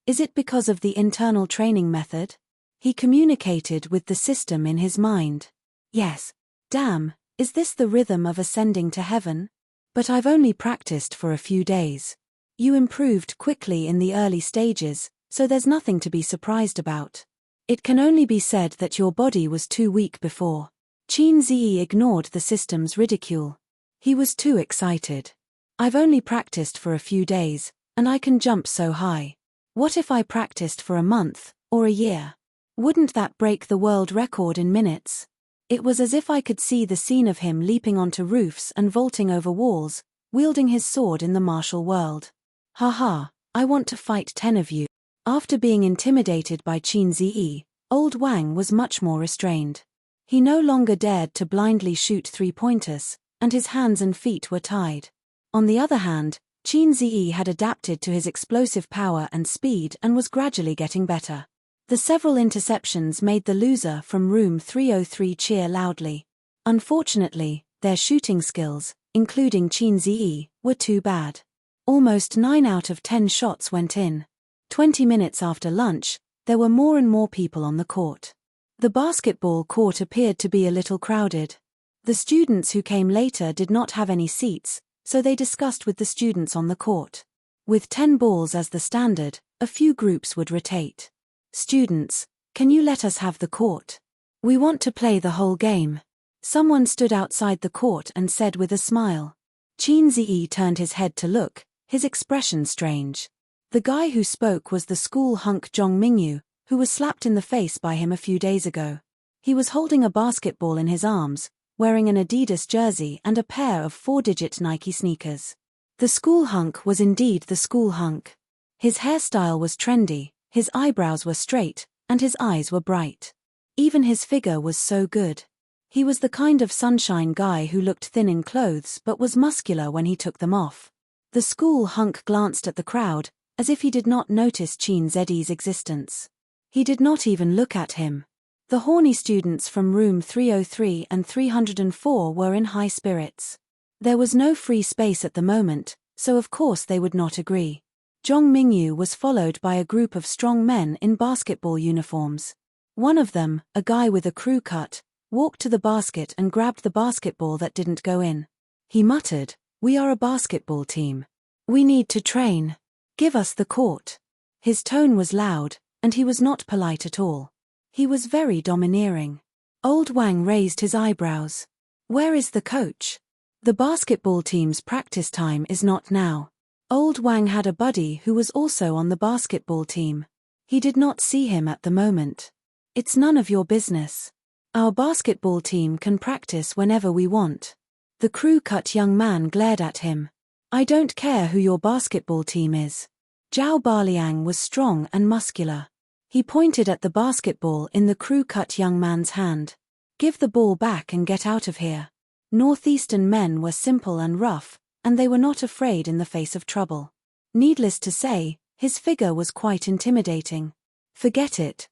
is it because of the internal training method? He communicated with the system in his mind. Yes. Damn. Is this the rhythm of ascending to heaven? But I've only practiced for a few days. You improved quickly in the early stages, so there's nothing to be surprised about. It can only be said that your body was too weak before. Qin Ziyi ignored the system's ridicule. He was too excited. I've only practiced for a few days, and I can jump so high. What if I practiced for a month, or a year? Wouldn't that break the world record in minutes? It was as if I could see the scene of him leaping onto roofs and vaulting over walls, wielding his sword in the martial world. Haha, I want to fight 10 of you. After being intimidated by Qin Ziyi, old Wang was much more restrained. He no longer dared to blindly shoot three-pointers, and his hands and feet were tied. On the other hand, Qin Ziyi had adapted to his explosive power and speed and was gradually getting better. The several interceptions made the loser from room 303 cheer loudly. Unfortunately, their shooting skills, including Qin Ziyi, were too bad. Almost 9 out of 10 shots went in. 20 minutes after lunch, there were more and more people on the court. The basketball court appeared to be a little crowded. The students who came later did not have any seats, so they discussed with the students on the court. With 10 balls as the standard, a few groups would rotate. Students, can you let us have the court? We want to play the whole game. Someone stood outside the court and said with a smile. Qin Ziyi turned his head to look, his expression strange. The guy who spoke was the school hunk Zhong Mingyu, who was slapped in the face by him a few days ago. He was holding a basketball in his arms, wearing an Adidas jersey and a pair of 4-digit Nike sneakers. The school hunk was indeed the school hunk. His hairstyle was trendy, his eyebrows were straight, and his eyes were bright. Even his figure was so good. He was the kind of sunshine guy who looked thin in clothes but was muscular when he took them off. The school hunk glanced at the crowd, as if he did not notice Chin Zedi's existence. He did not even look at him. The horny students from room 303 and 304 were in high spirits. There was no free space at the moment, so of course they would not agree. Zhong Mingyu was followed by a group of strong men in basketball uniforms. One of them, a guy with a crew cut, walked to the basket and grabbed the basketball that didn't go in. He muttered, "We are a basketball team. We need to train. Give us the court." His tone was loud, and he was not polite at all. He was very domineering. Old Wang raised his eyebrows. "Where is the coach? The basketball team's practice time is not now." Old Wang had a buddy who was also on the basketball team. He did not see him at the moment. "It's none of your business. Our basketball team can practice whenever we want." The crew-cut young man glared at him. "I don't care who your basketball team is." Zhao Baliang was strong and muscular. He pointed at the basketball in the crew-cut young man's hand. "Give the ball back and get out of here." Northeastern men were simple and rough, and they were not afraid in the face of trouble. Needless to say, his figure was quite intimidating. Forget it.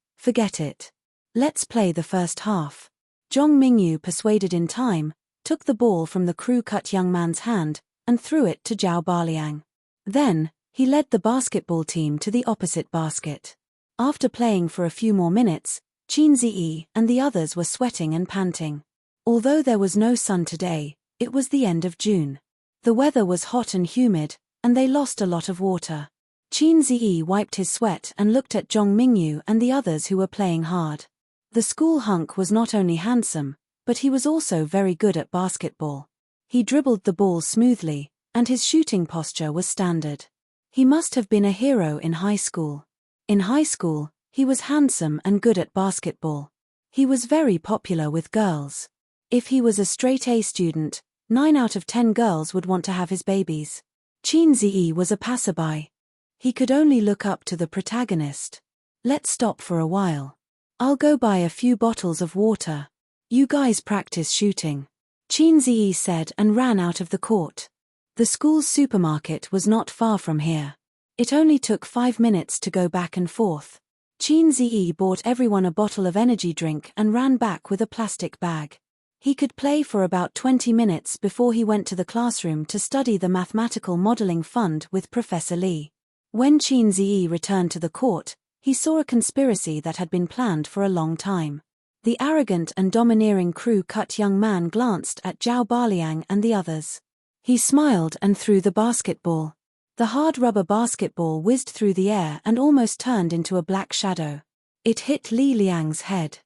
Let's play the first half." Zhong Mingyu, persuaded in time, took the ball from the crew-cut young man's hand and threw it to Zhao Baliang. Then, he led the basketball team to the opposite basket. After playing for a few more minutes, Qin Ziyi and the others were sweating and panting. Although there was no sun today, it was the end of June. The weather was hot and humid, and they lost a lot of water. Qin Ziyi wiped his sweat and looked at Zhong Mingyu and the others who were playing hard. The school hunk was not only handsome, but he was also very good at basketball. He dribbled the ball smoothly, and his shooting posture was standard. He must have been a hero in high school. In high school, he was handsome and good at basketball. He was very popular with girls. If he was a straight-A student, 9 out of 10 girls would want to have his babies. Qin Ziyi was a passerby. He could only look up to the protagonist. "Let's stop for a while. I'll go buy a few bottles of water. You guys practice shooting," Qin Ziyi said and ran out of the court. The school's supermarket was not far from here. It only took 5 minutes to go back and forth. Qin Ziyi bought everyone a bottle of energy drink and ran back with a plastic bag. He could play for about 20 minutes before he went to the classroom to study the mathematical modeling fund with Professor Li. When Qin Ziyi returned to the court, he saw a conspiracy that had been planned for a long time. The arrogant and domineering crew-cut young man glanced at Zhao Baliang and the others. He smiled and threw the basketball. The hard rubber basketball whizzed through the air and almost turned into a black shadow. It hit Li Liang's head.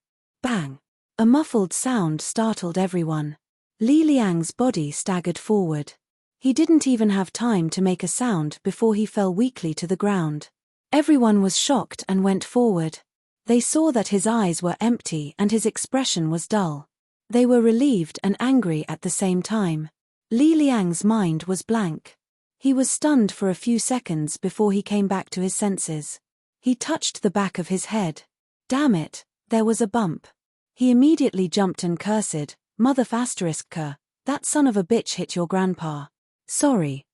Bang! A muffled sound startled everyone. Li Liang's body staggered forward. He didn't even have time to make a sound before he fell weakly to the ground. Everyone was shocked and went forward. They saw that his eyes were empty and his expression was dull. They were relieved and angry at the same time. Li Liang's mind was blank. He was stunned for a few seconds before he came back to his senses. He touched the back of his head. Damn it, there was a bump. He immediately jumped and cursed, "Mother ***, that son of a bitch hit your grandpa. Sorry.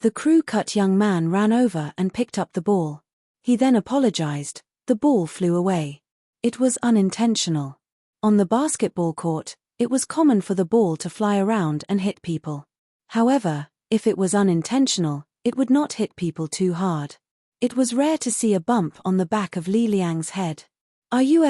The crew-cut young man ran over and picked up the ball. He then apologized. The ball flew away. It was unintentional. On the basketball court, it was common for the ball to fly around and hit people. However, if it was unintentional, it would not hit people too hard. It was rare to see a bump on the back of Li Liang's head. Are you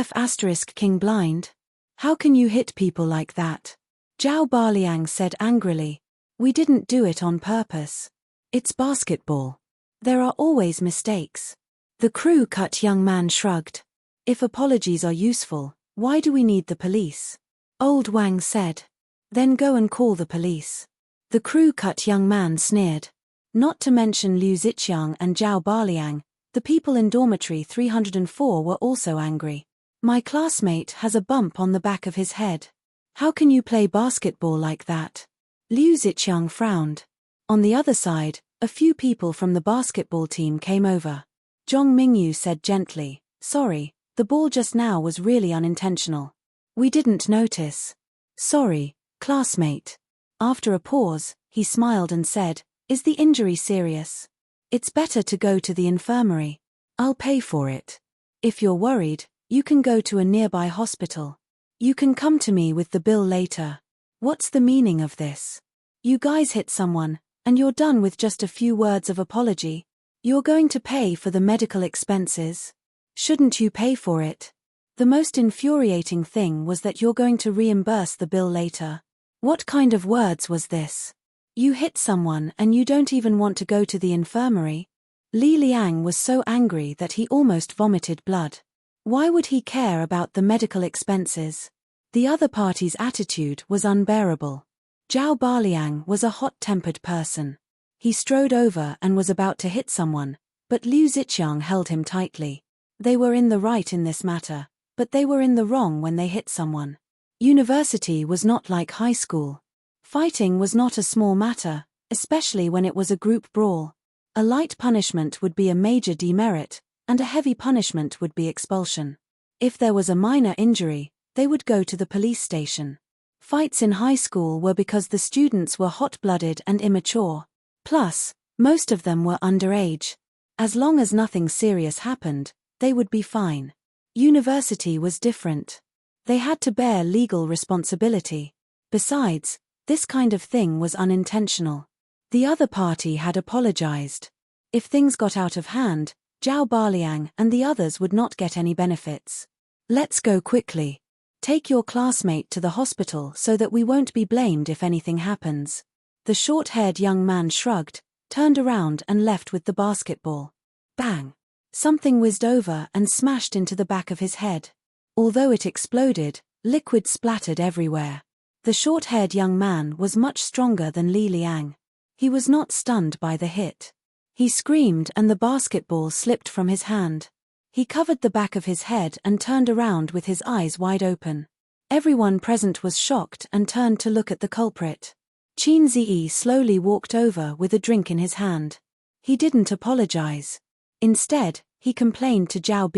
**King blind? How can you hit people like that?" Zhao Baliang said angrily. "We didn't do it on purpose. It's basketball. There are always mistakes." The crew-cut young man shrugged. "If apologies are useful, why do we need the police?" Old Wang said. "Then go and call the police." The crew-cut young man sneered. Not to mention Liu Ziqiang and Zhao Baliang, the people in dormitory 304 were also angry. "My classmate has a bump on the back of his head. How can you play basketball like that?" Liu Ziqiang frowned. On the other side, a few people from the basketball team came over. Zhong Mingyu said gently, "Sorry, the ball just now was really unintentional. We didn't notice. Sorry, classmate." After a pause, he smiled and said, "Is the injury serious?" It's better to go to the infirmary. I'll pay for it. If you're worried, you can go to a nearby hospital. You can come to me with the bill later. What's the meaning of this? You guys hit someone, and you're done with just a few words of apology. You're going to pay for the medical expenses. Shouldn't you pay for it? The most infuriating thing was that you're going to reimburse the bill later. What kind of words was this? You hit someone and you don't even want to go to the infirmary? Li Liang was so angry that he almost vomited blood. Why would he care about the medical expenses? The other party's attitude was unbearable. Zhao Baliang was a hot-tempered person. He strode over and was about to hit someone, but Liu Ziqiang held him tightly. They were in the right in this matter, but they were in the wrong when they hit someone. University was not like high school. Fighting was not a small matter, especially when it was a group brawl. A light punishment would be a major demerit, and a heavy punishment would be expulsion. If there was a minor injury, they would go to the police station. Fights in high school were because the students were hot-blooded and immature. Plus, most of them were underage. As long as nothing serious happened, they would be fine. University was different. They had to bear legal responsibility. Besides, this kind of thing was unintentional. The other party had apologized. If things got out of hand, Zhao Baliang and the others would not get any benefits. Let's go quickly. Take your classmate to the hospital so that we won't be blamed if anything happens. The short-haired young man shrugged, turned around and left with the basketball. Bang! Something whizzed over and smashed into the back of his head. Although it exploded, liquid splattered everywhere. The short-haired young man was much stronger than Li Liang. He was not stunned by the hit. He screamed and the basketball slipped from his hand. He covered the back of his head and turned around with his eyes wide open. Everyone present was shocked and turned to look at the culprit. Qin Ziyi slowly walked over with a drink in his hand. He didn't apologize. Instead, he complained to Zhao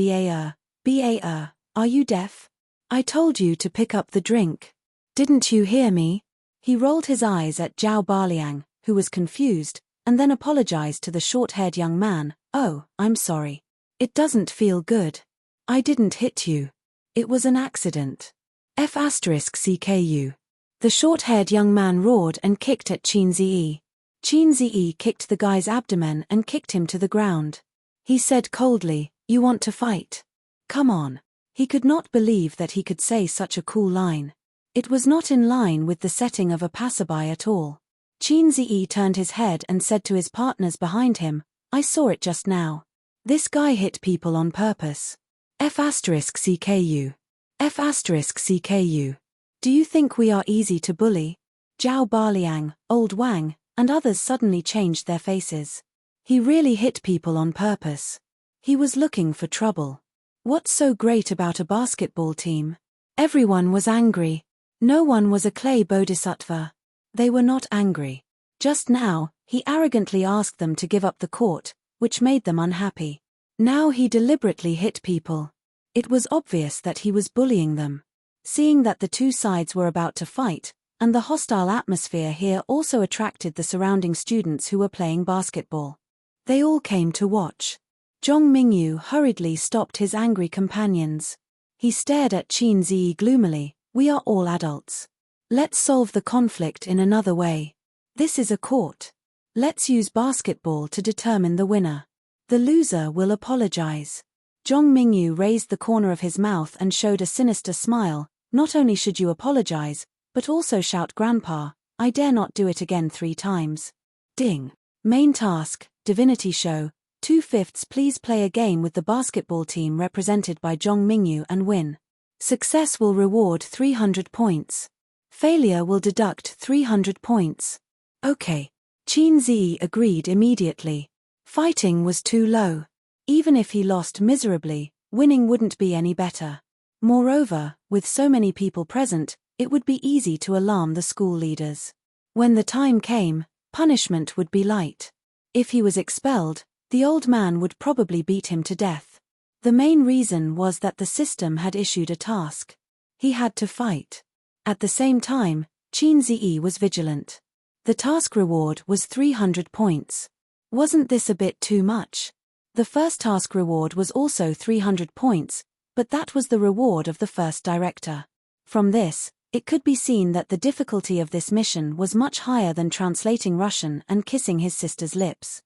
Ba, are you deaf? I told you to pick up the drink. Didn't you hear me? He rolled his eyes at Zhao Baliang, who was confused, and then apologized to the short-haired young man. Oh, I'm sorry. It doesn't feel good. I didn't hit you. It was an accident. F***CKU. The short-haired young man roared and kicked at Qin Ziyi. Qin Ziyi kicked the guy's abdomen and kicked him to the ground. He said coldly, "You want to fight? Come on." He could not believe that he could say such a cool line. It was not in line with the setting of a passerby at all. Qin Ziyi turned his head and said to his partners behind him, "I saw it just now. This guy hit people on purpose. F***CKU. F***CKU. Do you think we are easy to bully?" Zhao Baliang, Old Wang, and others suddenly changed their faces. He really hit people on purpose. He was looking for trouble. What's so great about a basketball team? Everyone was angry. No one was a clay bodhisattva. They were not angry. Just now, he arrogantly asked them to give up the court, which made them unhappy. Now he deliberately hit people. It was obvious that he was bullying them. Seeing that the two sides were about to fight, and the hostile atmosphere here also attracted the surrounding students who were playing basketball. They all came to watch. Zhong Mingyu hurriedly stopped his angry companions. He stared at Qin Ziyi gloomily. "We are all adults. Let's solve the conflict in another way. This is a court. Let's use basketball to determine the winner. The loser will apologize." Zhong Mingyu raised the corner of his mouth and showed a sinister smile. "Not only should you apologize, but also shout Grandpa, I dare not do it again 3 times. Ding. Main task, Divinity Show. 2/5 Please play a game with the basketball team represented by Zhong Mingyu and win. Success will reward 300 points. Failure will deduct 300 points. Okay. Qin Ziyi agreed immediately. Fighting was too low. Even if he lost miserably, winning wouldn't be any better. Moreover, with so many people present, it would be easy to alarm the school leaders. When the time came, punishment would be light. If he was expelled, the old man would probably beat him to death. The main reason was that the system had issued a task. He had to fight. At the same time, Qin Ziyi was vigilant. The task reward was 300 points. Wasn't this a bit too much? The first task reward was also 300 points, but that was the reward of the first director. From this, it could be seen that the difficulty of this mission was much higher than translating Russian and kissing his sister's lips.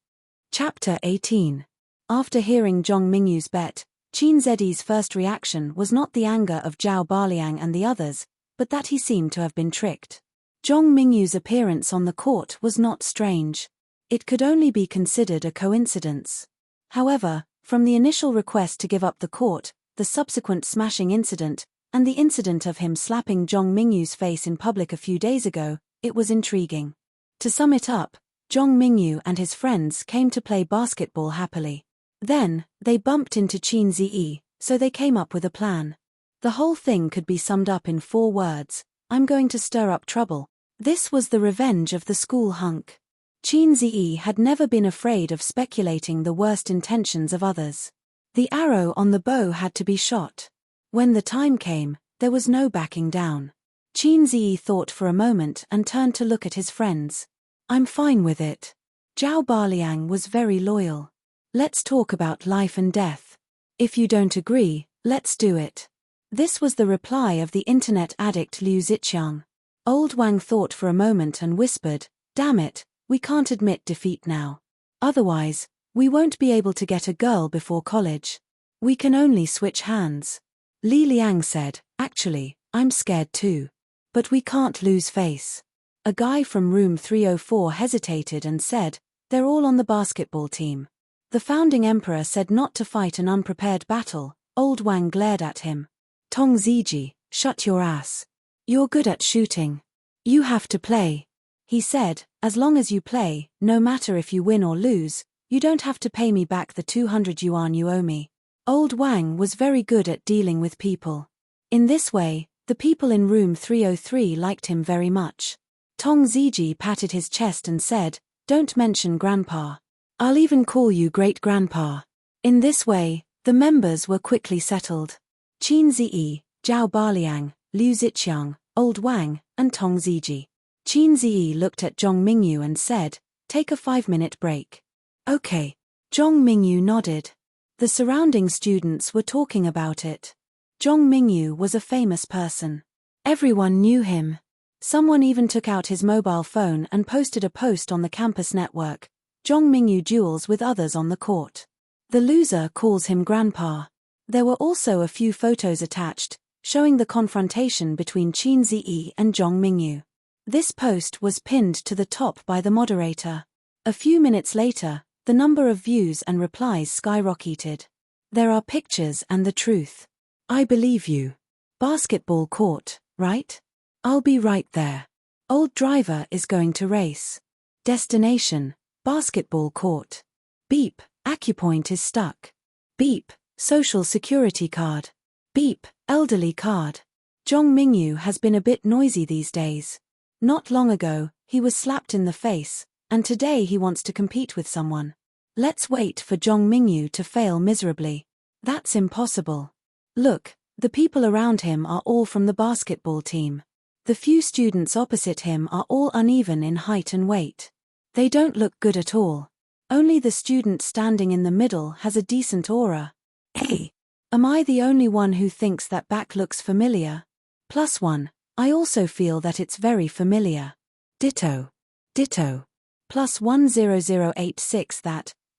Chapter 18. After hearing Zhong Mingyu's bet, Qin Zi's first reaction was not the anger of Zhao Baliang and the others, but that he seemed to have been tricked. Zhong Mingyu's appearance on the court was not strange. It could only be considered a coincidence. However, from the initial request to give up the court, the subsequent smashing incident, and the incident of him slapping Zhong Mingyu's face in public a few days ago, it was intriguing. To sum it up, Zhong Mingyu and his friends came to play basketball happily. Then, they bumped into Qin Zi, so they came up with a plan. The whole thing could be summed up in 4 words: I'm going to stir up trouble. This was the revenge of the school hunk. Qin Zi had never been afraid of speculating the worst intentions of others. The arrow on the bow had to be shot. When the time came, there was no backing down. Qin Zi thought for a moment and turned to look at his friends. I'm fine with it. Zhao Baliang was very loyal. Let's talk about life and death. If you don't agree, let's do it. This was the reply of the internet addict Liu Ziqiang. Old Wang thought for a moment and whispered, damn it, we can't admit defeat now. Otherwise, we won't be able to get a girl before college. We can only switch hands. Li Liang said, actually, I'm scared too. But we can't lose face. A guy from room 304 hesitated and said, they're all on the basketball team. The founding emperor said not to fight an unprepared battle. Old Wang glared at him. Tong Ziji, shut your ass. You're good at shooting. You have to play. He said, as long as you play, no matter if you win or lose, you don't have to pay me back the 200 yuan you owe me. Old Wang was very good at dealing with people. In this way, the people in room 303 liked him very much. Tong Ziji patted his chest and said, don't mention grandpa. I'll even call you great-grandpa. In this way, the members were quickly settled. Qin Zi, Zhao Baliang, Liu Ziqiang, Old Wang, and Tong Ziji. Qin Zi looked at Zhong Mingyu and said, take a 5-minute break. Okay. Zhong Mingyu nodded. The surrounding students were talking about it. Zhong Mingyu was a famous person. Everyone knew him. Someone even took out his mobile phone and posted a post on the campus network. Zhong Mingyu duels with others on the court. The loser calls him grandpa. There were also a few photos attached, showing the confrontation between Qin Zi and Zhong Mingyu. This post was pinned to the top by the moderator. A few minutes later, the number of views and replies skyrocketed. There are pictures and the truth. I believe you. Basketball court, right? I'll be right there. Old driver is going to race. Destination, basketball court. Beep, acupoint is stuck. Beep, social security card. Beep, elderly card. Zhong Mingyu has been a bit noisy these days. Not long ago, he was slapped in the face, and today he wants to compete with someone. Let's wait for Zhong Mingyu to fail miserably. That's impossible. Look, the people around him are all from the basketball team. The few students opposite him are all uneven in height and weight. They don't look good at all. Only the student standing in the middle has a decent aura. Hey, am I the only one who thinks that back looks familiar? +1, I also feel that it's very familiar. Ditto. Ditto. +10086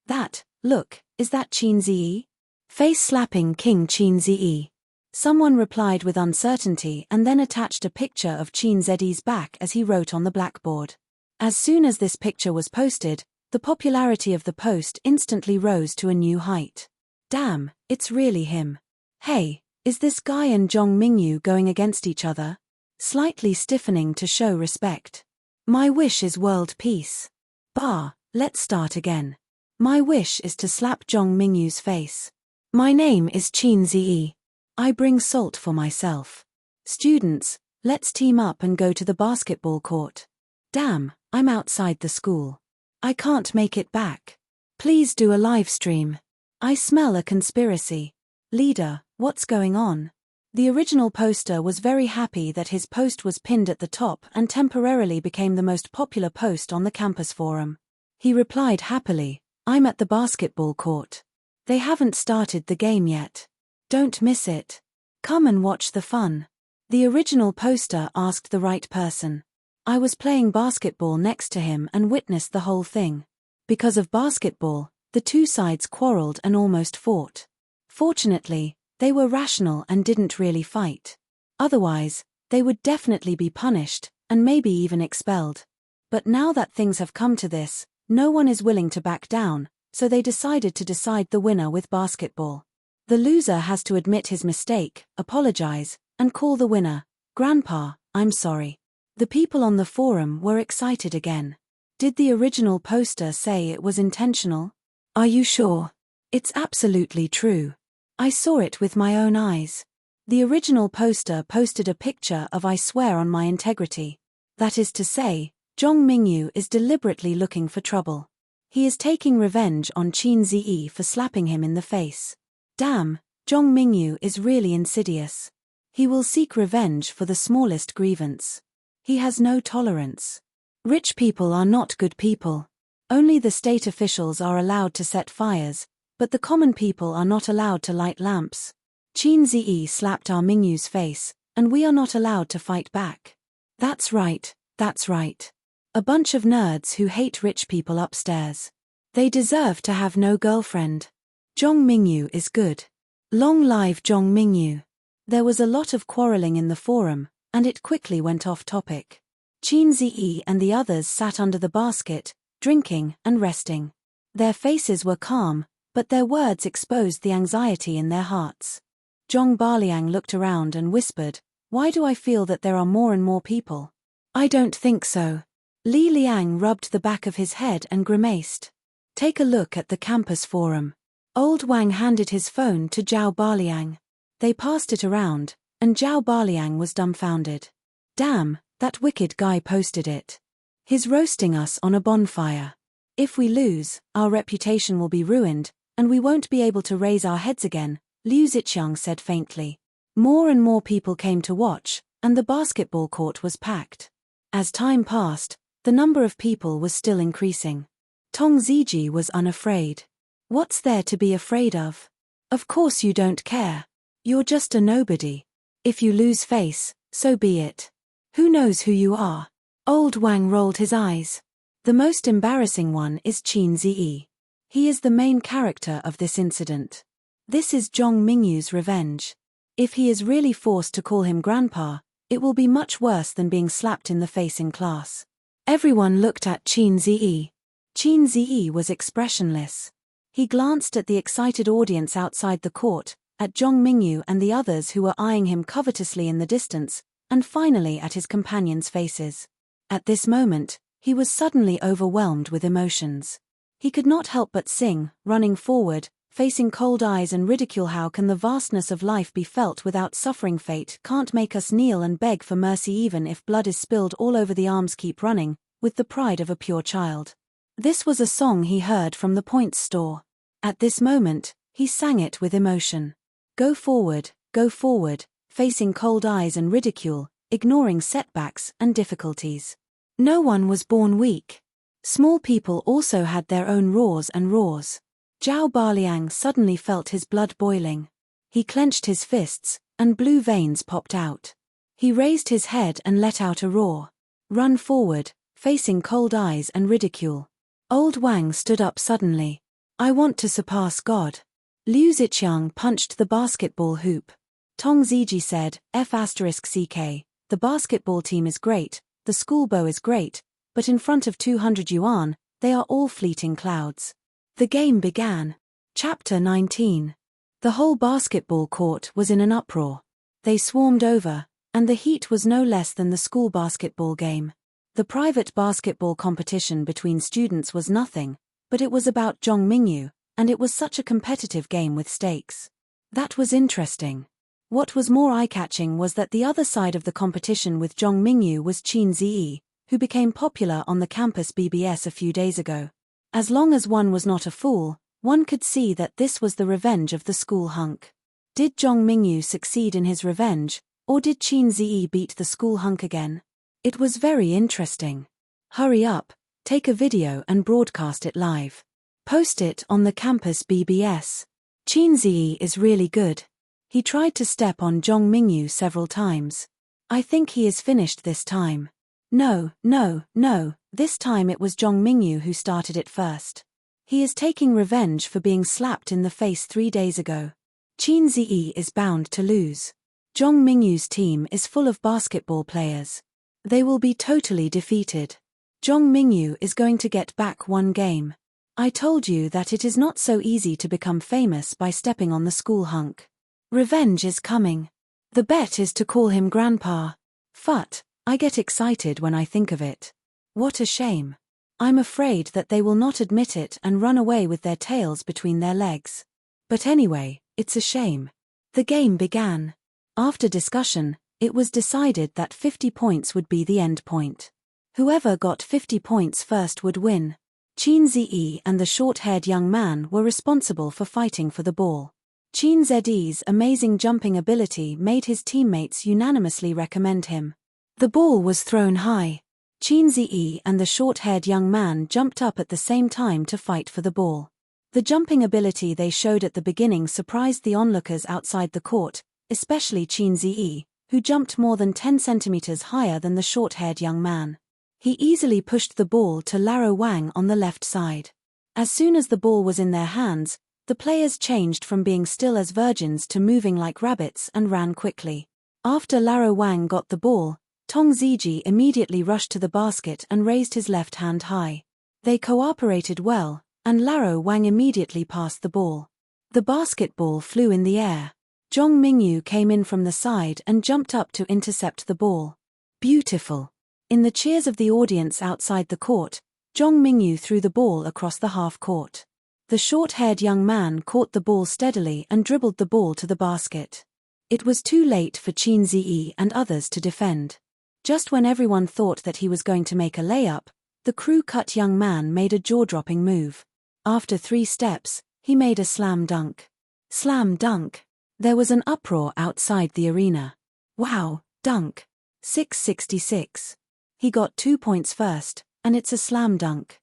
that, look, is that Qin Zi? Face-slapping King Qin Zi. Someone replied with uncertainty and then attached a picture of Qin Zi's back as he wrote on the blackboard. As soon as this picture was posted, the popularity of the post instantly rose to a new height. Damn, it's really him. Hey, is this guy and Zhong Mingyu going against each other? Slightly stiffening to show respect. My wish is world peace. Let's start again. My wish is to slap Zhong Mingyu's face. My name is Qin Zi. I bring salt for myself. Students, let's team up and go to the basketball court. Damn, I'm outside the school. I can't make it back. Please do a live stream. I smell a conspiracy. Leader, what's going on? The original poster was very happy that his post was pinned at the top and temporarily became the most popular post on the campus forum. He replied happily, I'm at the basketball court. They haven't started the game yet. Don't miss it. Come and watch the fun. The original poster asked the right person. I was playing basketball next to him and witnessed the whole thing. Because of basketball, the two sides quarreled and almost fought. Fortunately, they were rational and didn't really fight. Otherwise, they would definitely be punished, and maybe even expelled. But now that things have come to this, no one is willing to back down, so they decided to decide the winner with basketball. The loser has to admit his mistake, apologize, and call the winner, Grandpa, I'm sorry. The people on the forum were excited again. Did the original poster say it was intentional? Are you sure? It's absolutely true. I saw it with my own eyes. The original poster posted a picture of I swear on my integrity. That is to say, Zhong Mingyu is deliberately looking for trouble. He is taking revenge on Qin Ziyi for slapping him in the face. Damn, Zhong Mingyu is really insidious. He will seek revenge for the smallest grievance. He has no tolerance. Rich people are not good people. Only the state officials are allowed to set fires, but the common people are not allowed to light lamps. Qin Ziyi slapped our Mingyu's face, and we are not allowed to fight back. That's right, that's right. A bunch of nerds who hate rich people upstairs. They deserve to have no girlfriend. Zhong Mingyu is good. Long live Zhong Mingyu. There was a lot of quarreling in the forum, and it quickly went off topic. Qin Ziyi and the others sat under the basket, drinking and resting. Their faces were calm, but their words exposed the anxiety in their hearts. Zhong Baliang looked around and whispered, Why do I feel that there are more and more people? I don't think so. Li Liang rubbed the back of his head and grimaced. Take a look at the campus forum. Old Wang handed his phone to Zhao Baliang. They passed it around, and Zhao Baliang was dumbfounded. Damn, that wicked guy posted it. He's roasting us on a bonfire. If we lose, our reputation will be ruined, and we won't be able to raise our heads again, Liu Ziqiang said faintly. More and more people came to watch, and the basketball court was packed. As time passed, the number of people was still increasing. Tong Ziji was unafraid. What's there to be afraid of? Of course you don't care. You're just a nobody. If you lose face, so be it. Who knows who you are? Old Wang rolled his eyes. The most embarrassing one is Qin Ziyi. He is the main character of this incident. This is Zhong Mingyu's revenge. If he is really forced to call him Grandpa, it will be much worse than being slapped in the face in class. Everyone looked at Qin Ziyi. Qin Ziyi was expressionless. He glanced at the excited audience outside the court, at Zhong Mingyu and the others who were eyeing him covetously in the distance, and finally at his companions' faces. At this moment, he was suddenly overwhelmed with emotions. He could not help but sing, running forward, facing cold eyes and ridicule. How can the vastness of life be felt without suffering? Fate can't make us kneel and beg for mercy. Even if blood is spilled all over the arms, keep running, with the pride of a pure child. This was a song he heard from the Points store. At this moment, he sang it with emotion. Go forward, facing cold eyes and ridicule, ignoring setbacks and difficulties. No one was born weak. Small people also had their own roars and roars. Zhao Baliang suddenly felt his blood boiling. He clenched his fists, and blue veins popped out. He raised his head and let out a roar. Run forward, facing cold eyes and ridicule. Old Wang stood up suddenly. I want to surpass God. Liu Ziqiang punched the basketball hoop. Tong Ziji said, F***ck, the basketball team is great, the school bow is great, but in front of 200 yuan, they are all fleeting clouds. The game began. Chapter 19. The whole basketball court was in an uproar. They swarmed over, and the heat was no less than the school basketball game. The private basketball competition between students was nothing, but it was about Zhong Mingyu, and it was such a competitive game with stakes. That was interesting. What was more eye-catching was that the other side of the competition with Zhong Mingyu was Qin Ziyi, who became popular on the campus BBS a few days ago. As long as one was not a fool, one could see that this was the revenge of the school hunk. Did Zhong Mingyu succeed in his revenge, or did Qin Ziyi beat the school hunk again? It was very interesting. Hurry up, Take a video and broadcast it live. Post it on the campus BBS. Qin Ziyi is really good. He tried to step on Zhong Mingyu several times. I think he is finished this time. No, this time it was Zhong Mingyu who started it first. He is taking revenge for being slapped in the face 3 days ago. Qin Ziyi is bound to lose. Zhong Mingyu's team is full of basketball players. They will be totally defeated. Zhong Mingyu is going to get back one game. I told you that it is not so easy to become famous by stepping on the school hunk. Revenge is coming. The bet is to call him Grandpa. Phut, I get excited when I think of it. What a shame. I'm afraid that they will not admit it and run away with their tails between their legs. But anyway, it's a shame. The game began. After discussion, it was decided that 50 points would be the end point. Whoever got 50 points first would win. Qin Ziyi and the short-haired young man were responsible for fighting for the ball. Qin Ziyi's amazing jumping ability made his teammates unanimously recommend him. The ball was thrown high. Qin Ziyi and the short-haired young man jumped up at the same time to fight for the ball. The jumping ability they showed at the beginning surprised the onlookers outside the court, especially Qin Ziyi, who jumped more than 10 centimeters higher than the short-haired young man. He easily pushed the ball to Laro Wang on the left side. As soon as the ball was in their hands, the players changed from being still as virgins to moving like rabbits and ran quickly. After Laro Wang got the ball, Tong Ziji immediately rushed to the basket and raised his left hand high. They cooperated well, and Laro Wang immediately passed the ball. The basketball flew in the air. Zhong Mingyu came in from the side and jumped up to intercept the ball. Beautiful. In the cheers of the audience outside the court, Zhong Mingyu threw the ball across the half-court. The short-haired young man caught the ball steadily and dribbled the ball to the basket. It was too late for Qin Ziyi and others to defend. Just when everyone thought that he was going to make a layup, the crew-cut young man made a jaw-dropping move. After 3 steps, he made a slam dunk. Slam dunk! There was an uproar outside the arena. Wow, dunk! 666. He got 2 points first, and it's a slam dunk.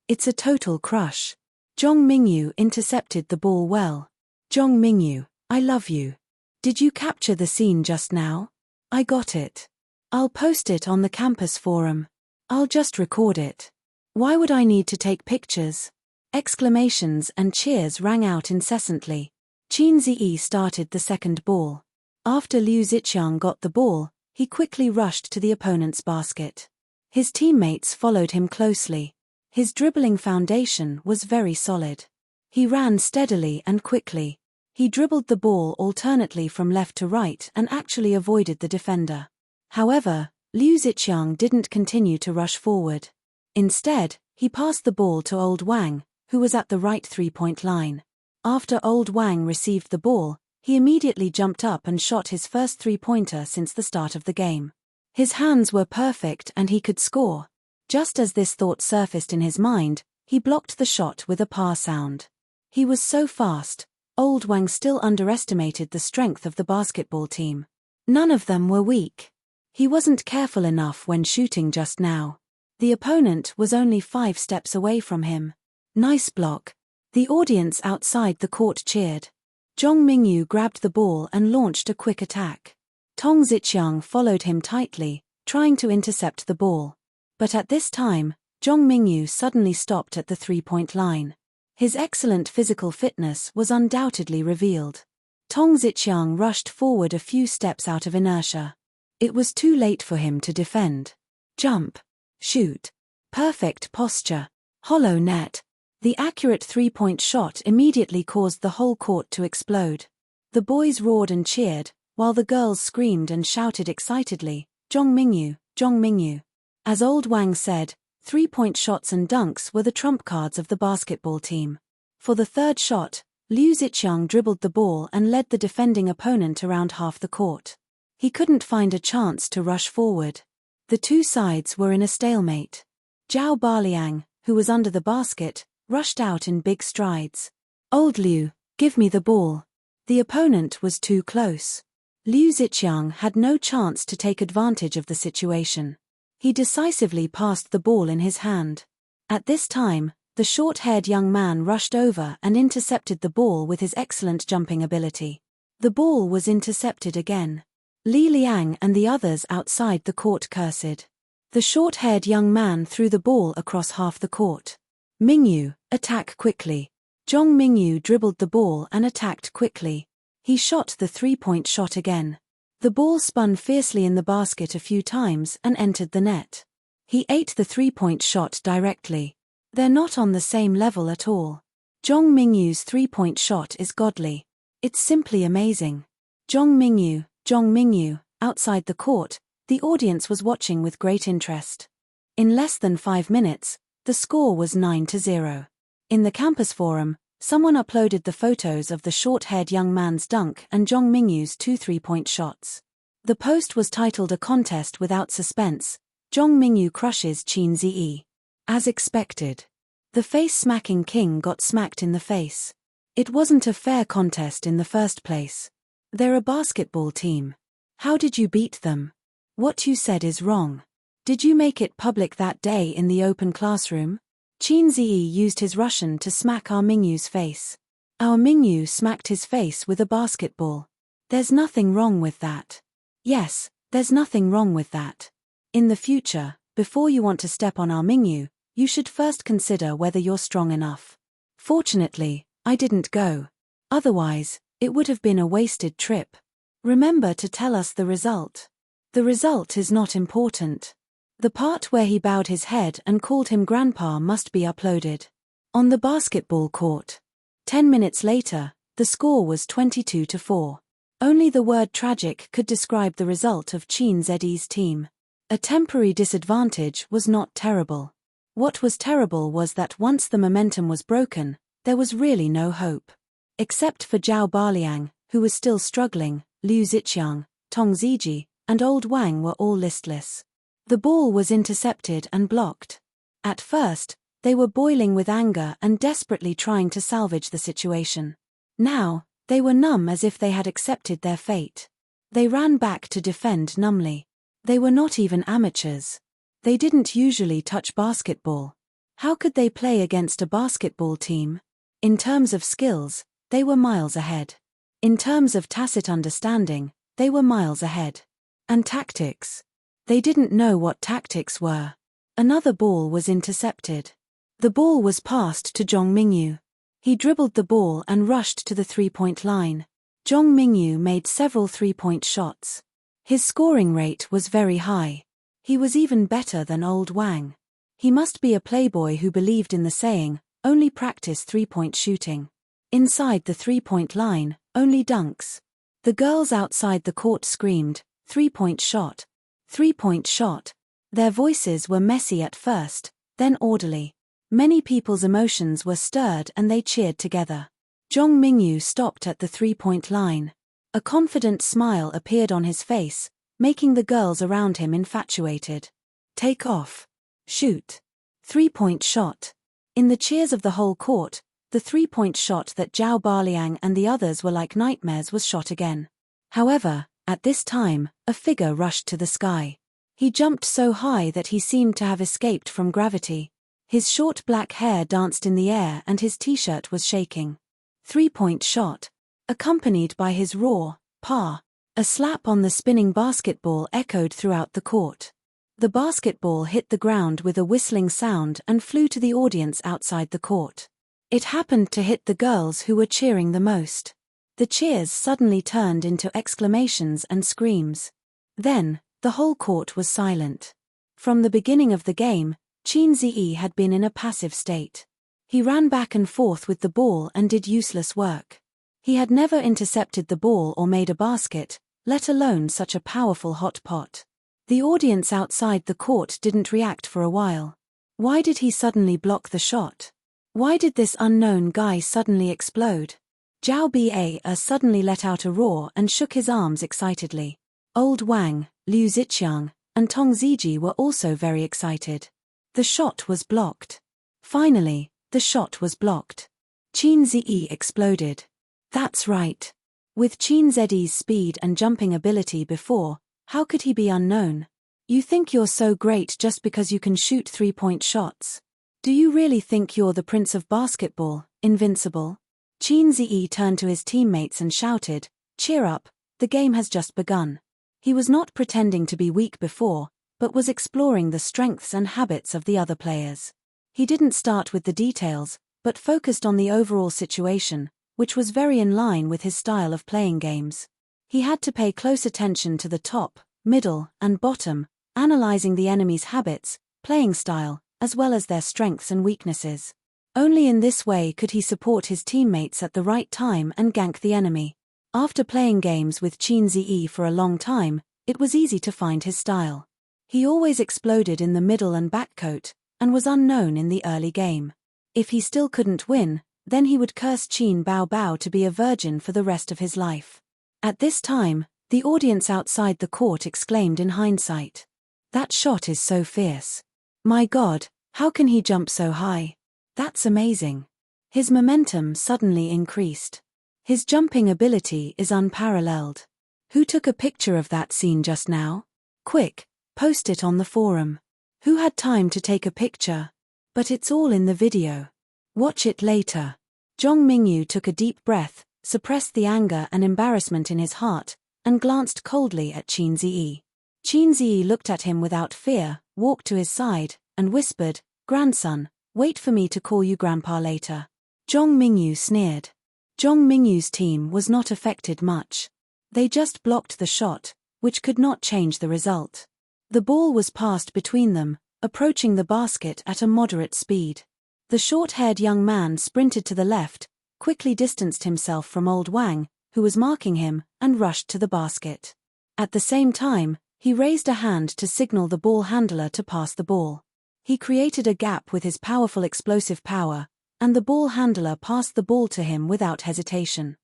It's a total crush. Zhong Mingyu intercepted the ball well. Zhong Mingyu, I love you. Did you capture the scene just now? I got it. I'll post it on the campus forum. I'll just record it. Why would I need to take pictures? Exclamations and cheers rang out incessantly. Qin Ziyi started the second ball. After Liu Ziqiang got the ball, he quickly rushed to the opponent's basket. His teammates followed him closely. His dribbling foundation was very solid. He ran steadily and quickly. He dribbled the ball alternately from left to right and actually avoided the defender. However, Liu Ziqiang didn't continue to rush forward. Instead, he passed the ball to Old Wang, who was at the right 3-point line. After Old Wang received the ball, he immediately jumped up and shot his first 3-pointer since the start of the game. His hands were perfect and he could score. Just as this thought surfaced in his mind, he blocked the shot with a pa sound. He was so fast, Old Wang still underestimated the strength of the basketball team. None of them were weak. He wasn't careful enough when shooting just now. The opponent was only 5 steps away from him. Nice block. The audience outside the court cheered. Zhong Mingyu grabbed the ball and launched a quick attack. Tong Ziqiang followed him tightly, trying to intercept the ball. But at this time, Zhong Mingyu suddenly stopped at the 3-point line. His excellent physical fitness was undoubtedly revealed. Tong Ziqiang rushed forward a few steps out of inertia. It was too late for him to defend. Jump. Shoot. Perfect posture. Hollow net. The accurate 3-point shot immediately caused the whole court to explode. The boys roared and cheered, while the girls screamed and shouted excitedly, "Zhong Mingyu, Zhong Mingyu." As Old Wang said, 3-point shots and dunks were the trump cards of the basketball team. For the third shot, Liu Ziqiang dribbled the ball and led the defending opponent around half the court. He couldn't find a chance to rush forward. The two sides were in a stalemate. Zhao Baliang, who was under the basket, rushed out in big strides. "Old Liu, give me the ball." The opponent was too close. Liu Ziqiang had no chance to take advantage of the situation. He decisively passed the ball in his hand. At this time, the short-haired young man rushed over and intercepted the ball with his excellent jumping ability. The ball was intercepted again. Li Liang and the others outside the court cursed. The short-haired young man threw the ball across half the court. Mingyu, attack quickly. Zhong Mingyu dribbled the ball and attacked quickly. He shot the three-point shot again. The ball spun fiercely in the basket a few times and entered the net. He ate the three-point shot directly. They're not on the same level at all. Zhong Mingyu's three-point shot is godly. It's simply amazing. Zhong Mingyu, outside the court, the audience was watching with great interest. In less than 5 minutes, the score was 9-0. In the campus forum, someone uploaded the photos of the short-haired young man's dunk and Zhong Mingyu's 2 three-point shots. The post was titled "A Contest Without Suspense, Zhong Mingyu Crushes Qin Ziyi." As expected. The face-smacking king got smacked in the face. It wasn't a fair contest in the first place. They're a basketball team. How did you beat them? What you said is wrong. Did you make it public that day in the open classroom? Qin Ziyi used his Russian to smack our Mingyu's face. Our Mingyu smacked his face with a basketball. There's nothing wrong with that. Yes, there's nothing wrong with that. In the future, before you want to step on our Mingyu, you should first consider whether you're strong enough. Fortunately, I didn't go. Otherwise, it would have been a wasted trip. Remember to tell us the result. The result is not important. The part where he bowed his head and called him grandpa must be uploaded. On the basketball court. 10 minutes later, the score was 22-4. Only the word tragic could describe the result of Qin Ziyi's team. A temporary disadvantage was not terrible. What was terrible was that once the momentum was broken, there was really no hope. Except for Zhao Baliang, who was still struggling, Liu Ziqiang, Tong Ziji, and Old Wang were all listless. The ball was intercepted and blocked. At first, they were boiling with anger and desperately trying to salvage the situation. Now, they were numb as if they had accepted their fate. They ran back to defend numbly. They were not even amateurs. They didn't usually touch basketball. How could they play against a basketball team? In terms of skills, they were miles ahead. In terms of tacit understanding, they were miles ahead. And tactics. They didn't know what tactics were. Another ball was intercepted. The ball was passed to Zhong Mingyu. He dribbled the ball and rushed to the three-point line. Zhong Mingyu made several three-point shots. His scoring rate was very high. He was even better than Old Wang. He must be a playboy who believed in the saying, "Only practice three-point shooting." Inside the three-point line, only dunks. The girls outside the court screamed, "Three-point shot! Three-point shot!" Their voices were messy at first, then orderly. Many people's emotions were stirred and they cheered together. Zhong Mingyu stopped at the three-point line. A confident smile appeared on his face, making the girls around him infatuated. Take off. Shoot. Three-point shot. In the cheers of the whole court, the three-point shot that Zhao Baliang and the others were like nightmares was shot again. However, at this time, a figure rushed to the sky. He jumped so high that he seemed to have escaped from gravity. His short black hair danced in the air and his t-shirt was shaking. Three-point shot. Accompanied by his roar, "Pa!" A slap on the spinning basketball echoed throughout the court. The basketball hit the ground with a whistling sound and flew to the audience outside the court. It happened to hit the girls who were cheering the most. The cheers suddenly turned into exclamations and screams. Then, the whole court was silent. From the beginning of the game, Qin Ziyi had been in a passive state. He ran back and forth with the ball and did useless work. He had never intercepted the ball or made a basket, let alone such a powerful hot pot. The audience outside the court didn't react for a while. Why did he suddenly block the shot? Why did this unknown guy suddenly explode? Zhao Ba suddenly let out a roar and shook his arms excitedly. Old Wang, Liu Ziqiang, and Tong Ziji were also very excited. The shot was blocked. Finally, the shot was blocked. Qin Ziyi exploded. That's right. With Qin Ziyi's speed and jumping ability before, how could he be unknown? You think you're so great just because you can shoot three-point shots? Do you really think you're the Prince of Basketball, invincible? Qin Ziyi turned to his teammates and shouted, "Cheer up, the game has just begun." He was not pretending to be weak before, but was exploring the strengths and habits of the other players. He didn't start with the details, but focused on the overall situation, which was very in line with his style of playing games. He had to pay close attention to the top, middle, and bottom, analyzing the enemy's habits, playing style, as well as their strengths and weaknesses. Only in this way could he support his teammates at the right time and gank the enemy. After playing games with Qin Ziyi for a long time, it was easy to find his style. He always exploded in the middle and backcourt, and was unknown in the early game. If he still couldn't win, then he would curse Qin Bao Bao to be a virgin for the rest of his life. At this time, the audience outside the court exclaimed in hindsight, "That shot is so fierce. My God, how can he jump so high? That's amazing." His momentum suddenly increased. His jumping ability is unparalleled. Who took a picture of that scene just now? Quick, post it on the forum. Who had time to take a picture? But it's all in the video. Watch it later. Zhong Mingyu took a deep breath, suppressed the anger and embarrassment in his heart, and glanced coldly at Qin Ziyi. Qin Ziyi looked at him without fear, walked to his side, and whispered, "Grandson, wait for me to call you grandpa later." Zhong Mingyu sneered. Zhong Mingyu's team was not affected much. They just blocked the shot, which could not change the result. The ball was passed between them, approaching the basket at a moderate speed. The short-haired young man sprinted to the left, quickly distanced himself from old Wang, who was marking him, and rushed to the basket. At the same time, he raised a hand to signal the ball handler to pass the ball. He created a gap with his powerful explosive power, and the ball handler passed the ball to him without hesitation.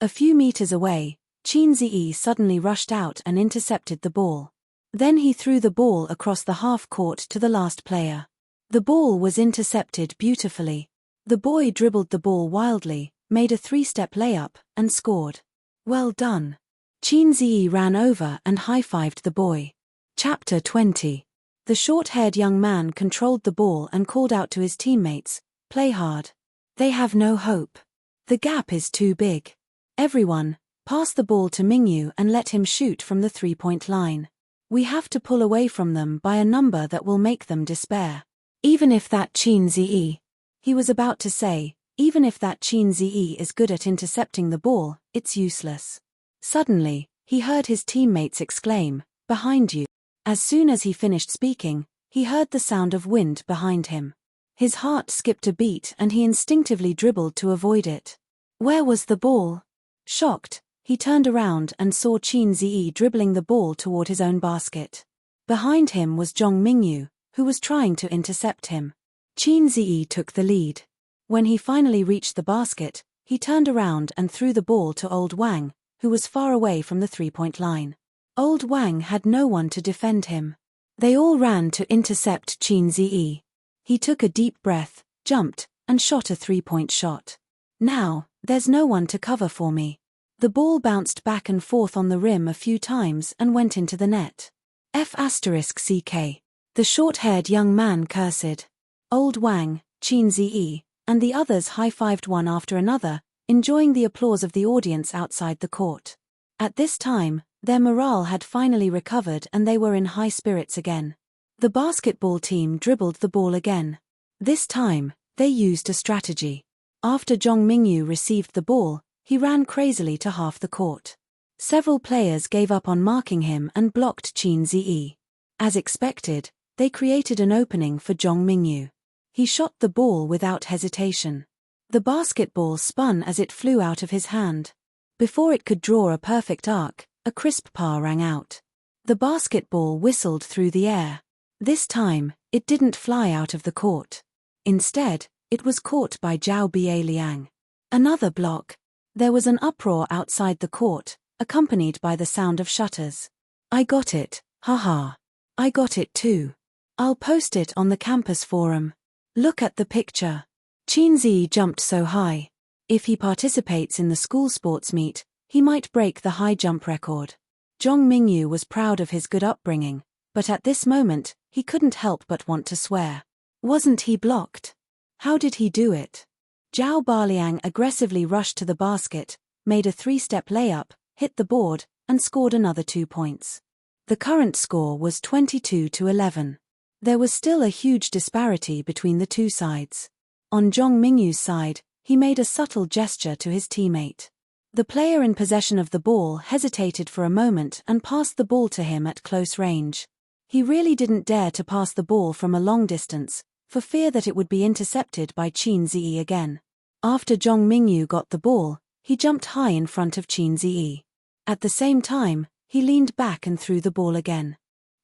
A few meters away, Qin Ziyi suddenly rushed out and intercepted the ball. Then he threw the ball across the half-court to the last player. The ball was intercepted beautifully. The boy dribbled the ball wildly, made a 3-step layup, and scored. Well done. Qin Ziyi ran over and high-fived the boy. Chapter 20. The short-haired young man controlled the ball and called out to his teammates, "Play hard. They have no hope. The gap is too big. Everyone, pass the ball to Mingyu and let him shoot from the 3-point line. We have to pull away from them by a number that will make them despair. Even if that Qin Ziyi," he was about to say, "even if that Qin Ziyi is good at intercepting the ball, it's useless." Suddenly, he heard his teammates exclaim, "Behind you." As soon as he finished speaking, he heard the sound of wind behind him. His heart skipped a beat and he instinctively dribbled to avoid it. Where was the ball? Shocked, he turned around and saw Qin Ziyi dribbling the ball toward his own basket. Behind him was Zhong Mingyu, who was trying to intercept him. Qin Ziyi took the lead. When he finally reached the basket, he turned around and threw the ball to old Wang, who was far away from the 3-point line. Old Wang had no one to defend him. They all ran to intercept Qin Ziyi. He took a deep breath, jumped, and shot a 3-point shot. Now, there's no one to cover for me. The ball bounced back and forth on the rim a few times and went into the net. F***CK. The short-haired young man cursed. Old Wang, Qin Ziyi, and the others high-fived one after another, enjoying the applause of the audience outside the court. At this time, their morale had finally recovered and they were in high spirits again. The basketball team dribbled the ball again. This time, they used a strategy. After Zhong Mingyu received the ball, he ran crazily to half the court. Several players gave up on marking him and blocked Qin Ziyi. As expected, they created an opening for Zhong Mingyu. He shot the ball without hesitation. The basketball spun as it flew out of his hand. Before it could draw a perfect arc, a crisp pa rang out. The basketball whistled through the air. This time, it didn't fly out of the court. Instead, it was caught by Zhao Bia Liang. Another block. There was an uproar outside the court, accompanied by the sound of shutters. "I got it, haha. I got it too. I'll post it on the campus forum. Look at the picture. Qin Ziyi jumped so high. If he participates in the school sports meet, he might break the high jump record." Zhong Mingyu was proud of his good upbringing, but at this moment, he couldn't help but want to swear. Wasn't he blocked? How did he do it? Zhao Baliang aggressively rushed to the basket, made a 3-step layup, hit the board, and scored another 2 points. The current score was 22-11. There was still a huge disparity between the two sides. On Zhong Mingyu's side, he made a subtle gesture to his teammate. The player in possession of the ball hesitated for a moment and passed the ball to him at close range. He really didn't dare to pass the ball from a long distance, for fear that it would be intercepted by Qin Ziyi again. After Zhong Mingyu got the ball, he jumped high in front of Qin Ziyi. At the same time, he leaned back and threw the ball again.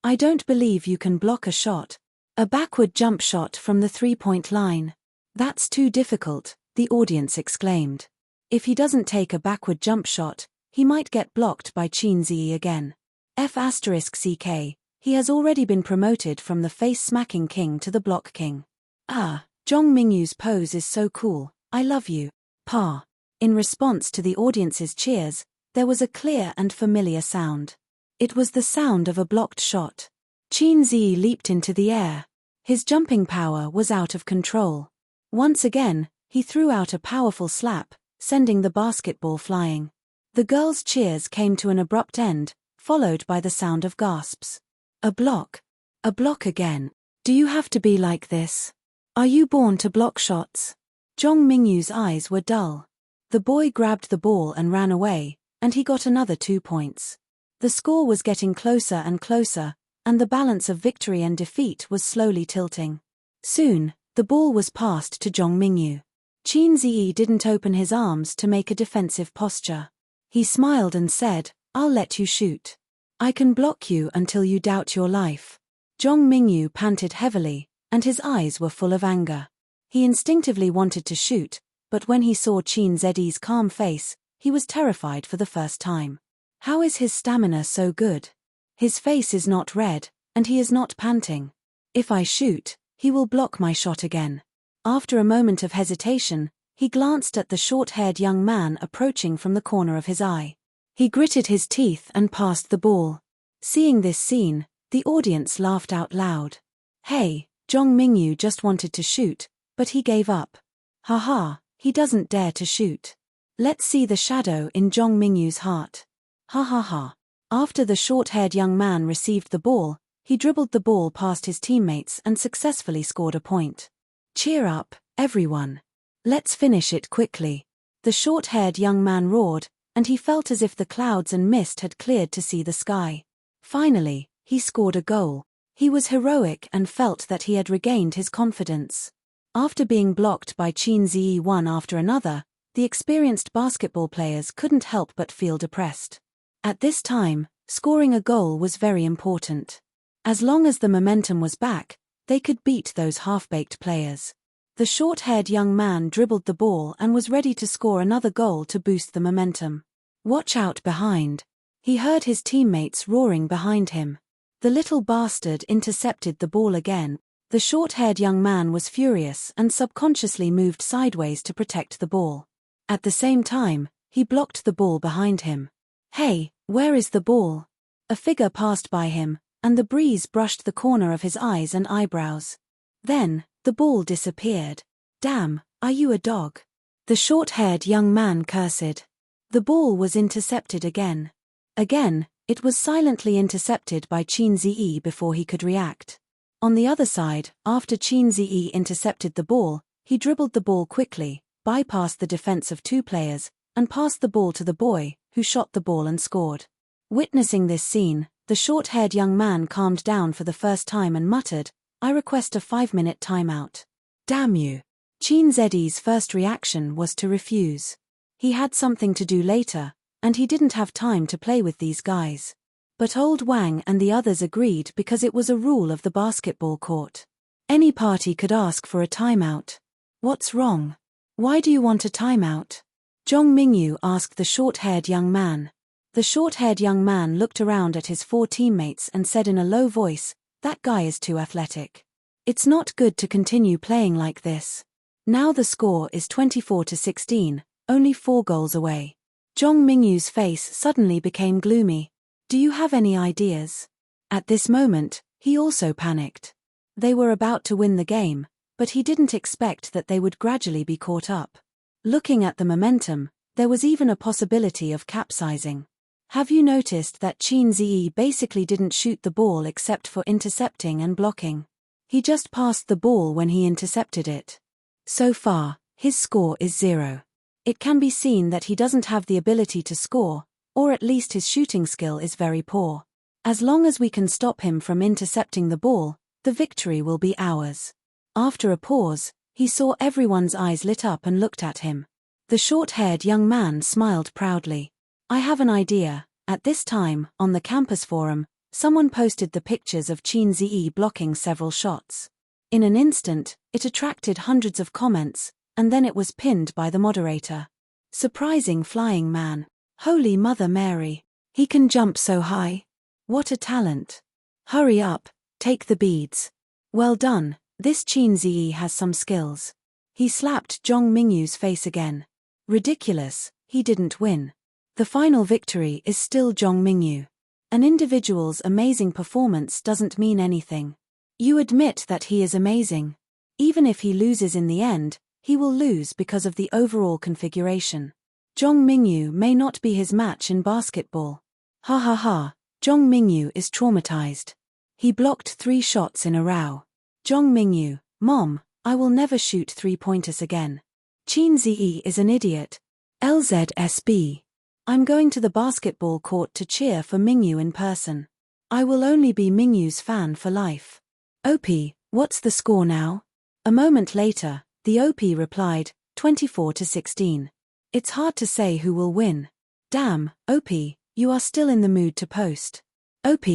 I don't believe you can block a shot. A backward jump shot from the 3-point line. That's too difficult, the audience exclaimed. If he doesn't take a backward jump shot, he might get blocked by Qin Ziyi again. F***ck, he has already been promoted from the face-smacking king to the block king. Ah, Zhong Mingyu's pose is so cool, I love you. Pa. In response to the audience's cheers, there was a clear and familiar sound. It was the sound of a blocked shot. Qin Ziyi leaped into the air. His jumping power was out of control. Once again, he threw out a powerful slap, sending the basketball flying. The girls' cheers came to an abrupt end, followed by the sound of gasps. A block. A block again. Do you have to be like this? Are you born to block shots? Zhong Mingyu's eyes were dull. The boy grabbed the ball and ran away, and he got another 2 points. The score was getting closer and closer, and the balance of victory and defeat was slowly tilting. Soon, the ball was passed to Zhong Mingyu. Qin Ziyi didn't open his arms to make a defensive posture. He smiled and said, I'll let you shoot. I can block you until you doubt your life. Zhong Mingyu panted heavily, and his eyes were full of anger. He instinctively wanted to shoot, but when he saw Qin Ziyi's calm face, he was terrified for the first time. How is his stamina so good? His face is not red, and he is not panting. If I shoot, he will block my shot again. After a moment of hesitation, he glanced at the short-haired young man approaching from the corner of his eye. He gritted his teeth and passed the ball. Seeing this scene, the audience laughed out loud. Hey, Zhong Mingyu just wanted to shoot, but he gave up. Haha, he doesn't dare to shoot. Let's see the shadow in Zhong Mingyu's heart. Ha ha ha. After the short-haired young man received the ball, he dribbled the ball past his teammates and successfully scored a point. Cheer up, everyone. Let's finish it quickly. The short-haired young man roared, and he felt as if the clouds and mist had cleared to see the sky. Finally, he scored a goal. He was heroic and felt that he had regained his confidence. After being blocked by Qin Ziyi one after another, the experienced basketball players couldn't help but feel depressed. At this time, scoring a goal was very important. As long as the momentum was back, they could beat those half-baked players. The short-haired young man dribbled the ball and was ready to score another goal to boost the momentum. Watch out behind. He heard his teammates roaring behind him. The little bastard intercepted the ball again. The short-haired young man was furious and subconsciously moved sideways to protect the ball. At the same time, he blocked the ball behind him. Hey, where is the ball? A figure passed by him, and the breeze brushed the corner of his eyes and eyebrows. Then, the ball disappeared. Damn, are you a dog? The short-haired young man cursed. The ball was intercepted again. Again, it was silently intercepted by Qin Ziyi before he could react. On the other side, after Qin Ziyi intercepted the ball, he dribbled the ball quickly, bypassed the defense of 2 players, and passed the ball to the boy, who shot the ball and scored. Witnessing this scene, the short-haired young man calmed down for the first time and muttered, I request a 5-minute timeout. Damn you. Qin Ziyi's first reaction was to refuse. He had something to do later, and he didn't have time to play with these guys. But Old Wang and the others agreed because it was a rule of the basketball court. Any party could ask for a timeout. What's wrong? Why do you want a timeout? Zhong Mingyu asked the short-haired young man. The short-haired young man looked around at his 4 teammates and said in a low voice, that guy is too athletic. It's not good to continue playing like this. Now the score is 24-16, only 4 goals away. Zhong Mingyu's face suddenly became gloomy. Do you have any ideas? At this moment, he also panicked. They were about to win the game, but he didn't expect that they would gradually be caught up. Looking at the momentum, there was even a possibility of capsizing. Have you noticed that Qin Ziyi basically didn't shoot the ball except for intercepting and blocking? He just passed the ball when he intercepted it. So far, his score is 0. It can be seen that he doesn't have the ability to score, or at least his shooting skill is very poor. As long as we can stop him from intercepting the ball, the victory will be ours. After a pause, he saw everyone's eyes lit up and looked at him. The short-haired young man smiled proudly. I have an idea. At this time, on the campus forum, someone posted the pictures of Qin Ziyi blocking several shots. In an instant, it attracted hundreds of comments, and then it was pinned by the moderator. Surprising flying man. Holy Mother Mary. He can jump so high. What a talent. Hurry up, take the beads. Well done, this Qin Ziyi has some skills. He slapped Zhong Mingyu's face again. Ridiculous, he didn't win. The final victory is still Zhong Mingyu. An individual's amazing performance doesn't mean anything. You admit that he is amazing. Even if he loses in the end, he will lose because of the overall configuration. Zhong Mingyu may not be his match in basketball. Ha ha ha, Zhong Mingyu is traumatized. He blocked 3 shots in a row. Zhong Mingyu, Mom, I will never shoot 3-pointers again. Qin Ziyi is an idiot. LZSB. I'm going to the basketball court to cheer for Mingyu in person. I will only be Mingyu's fan for life. OP, what's the score now? A moment later, the OP replied, 24-16. It's hard to say who will win. Damn, OP, you are still in the mood to post. OP,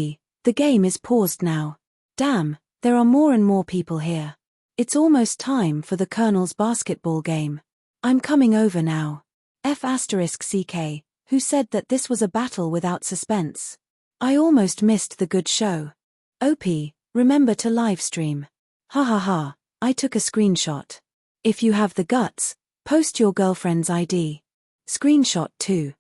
the game is paused now. Damn, there are more and more people here. It's almost time for the Colonel's basketball game. I'm coming over now. F*CK, who said that this was a battle without suspense. I almost missed the good show. OP, remember to livestream. Ha ha ha, I took a screenshot. If you have the guts, post your girlfriend's ID. Screenshot 2.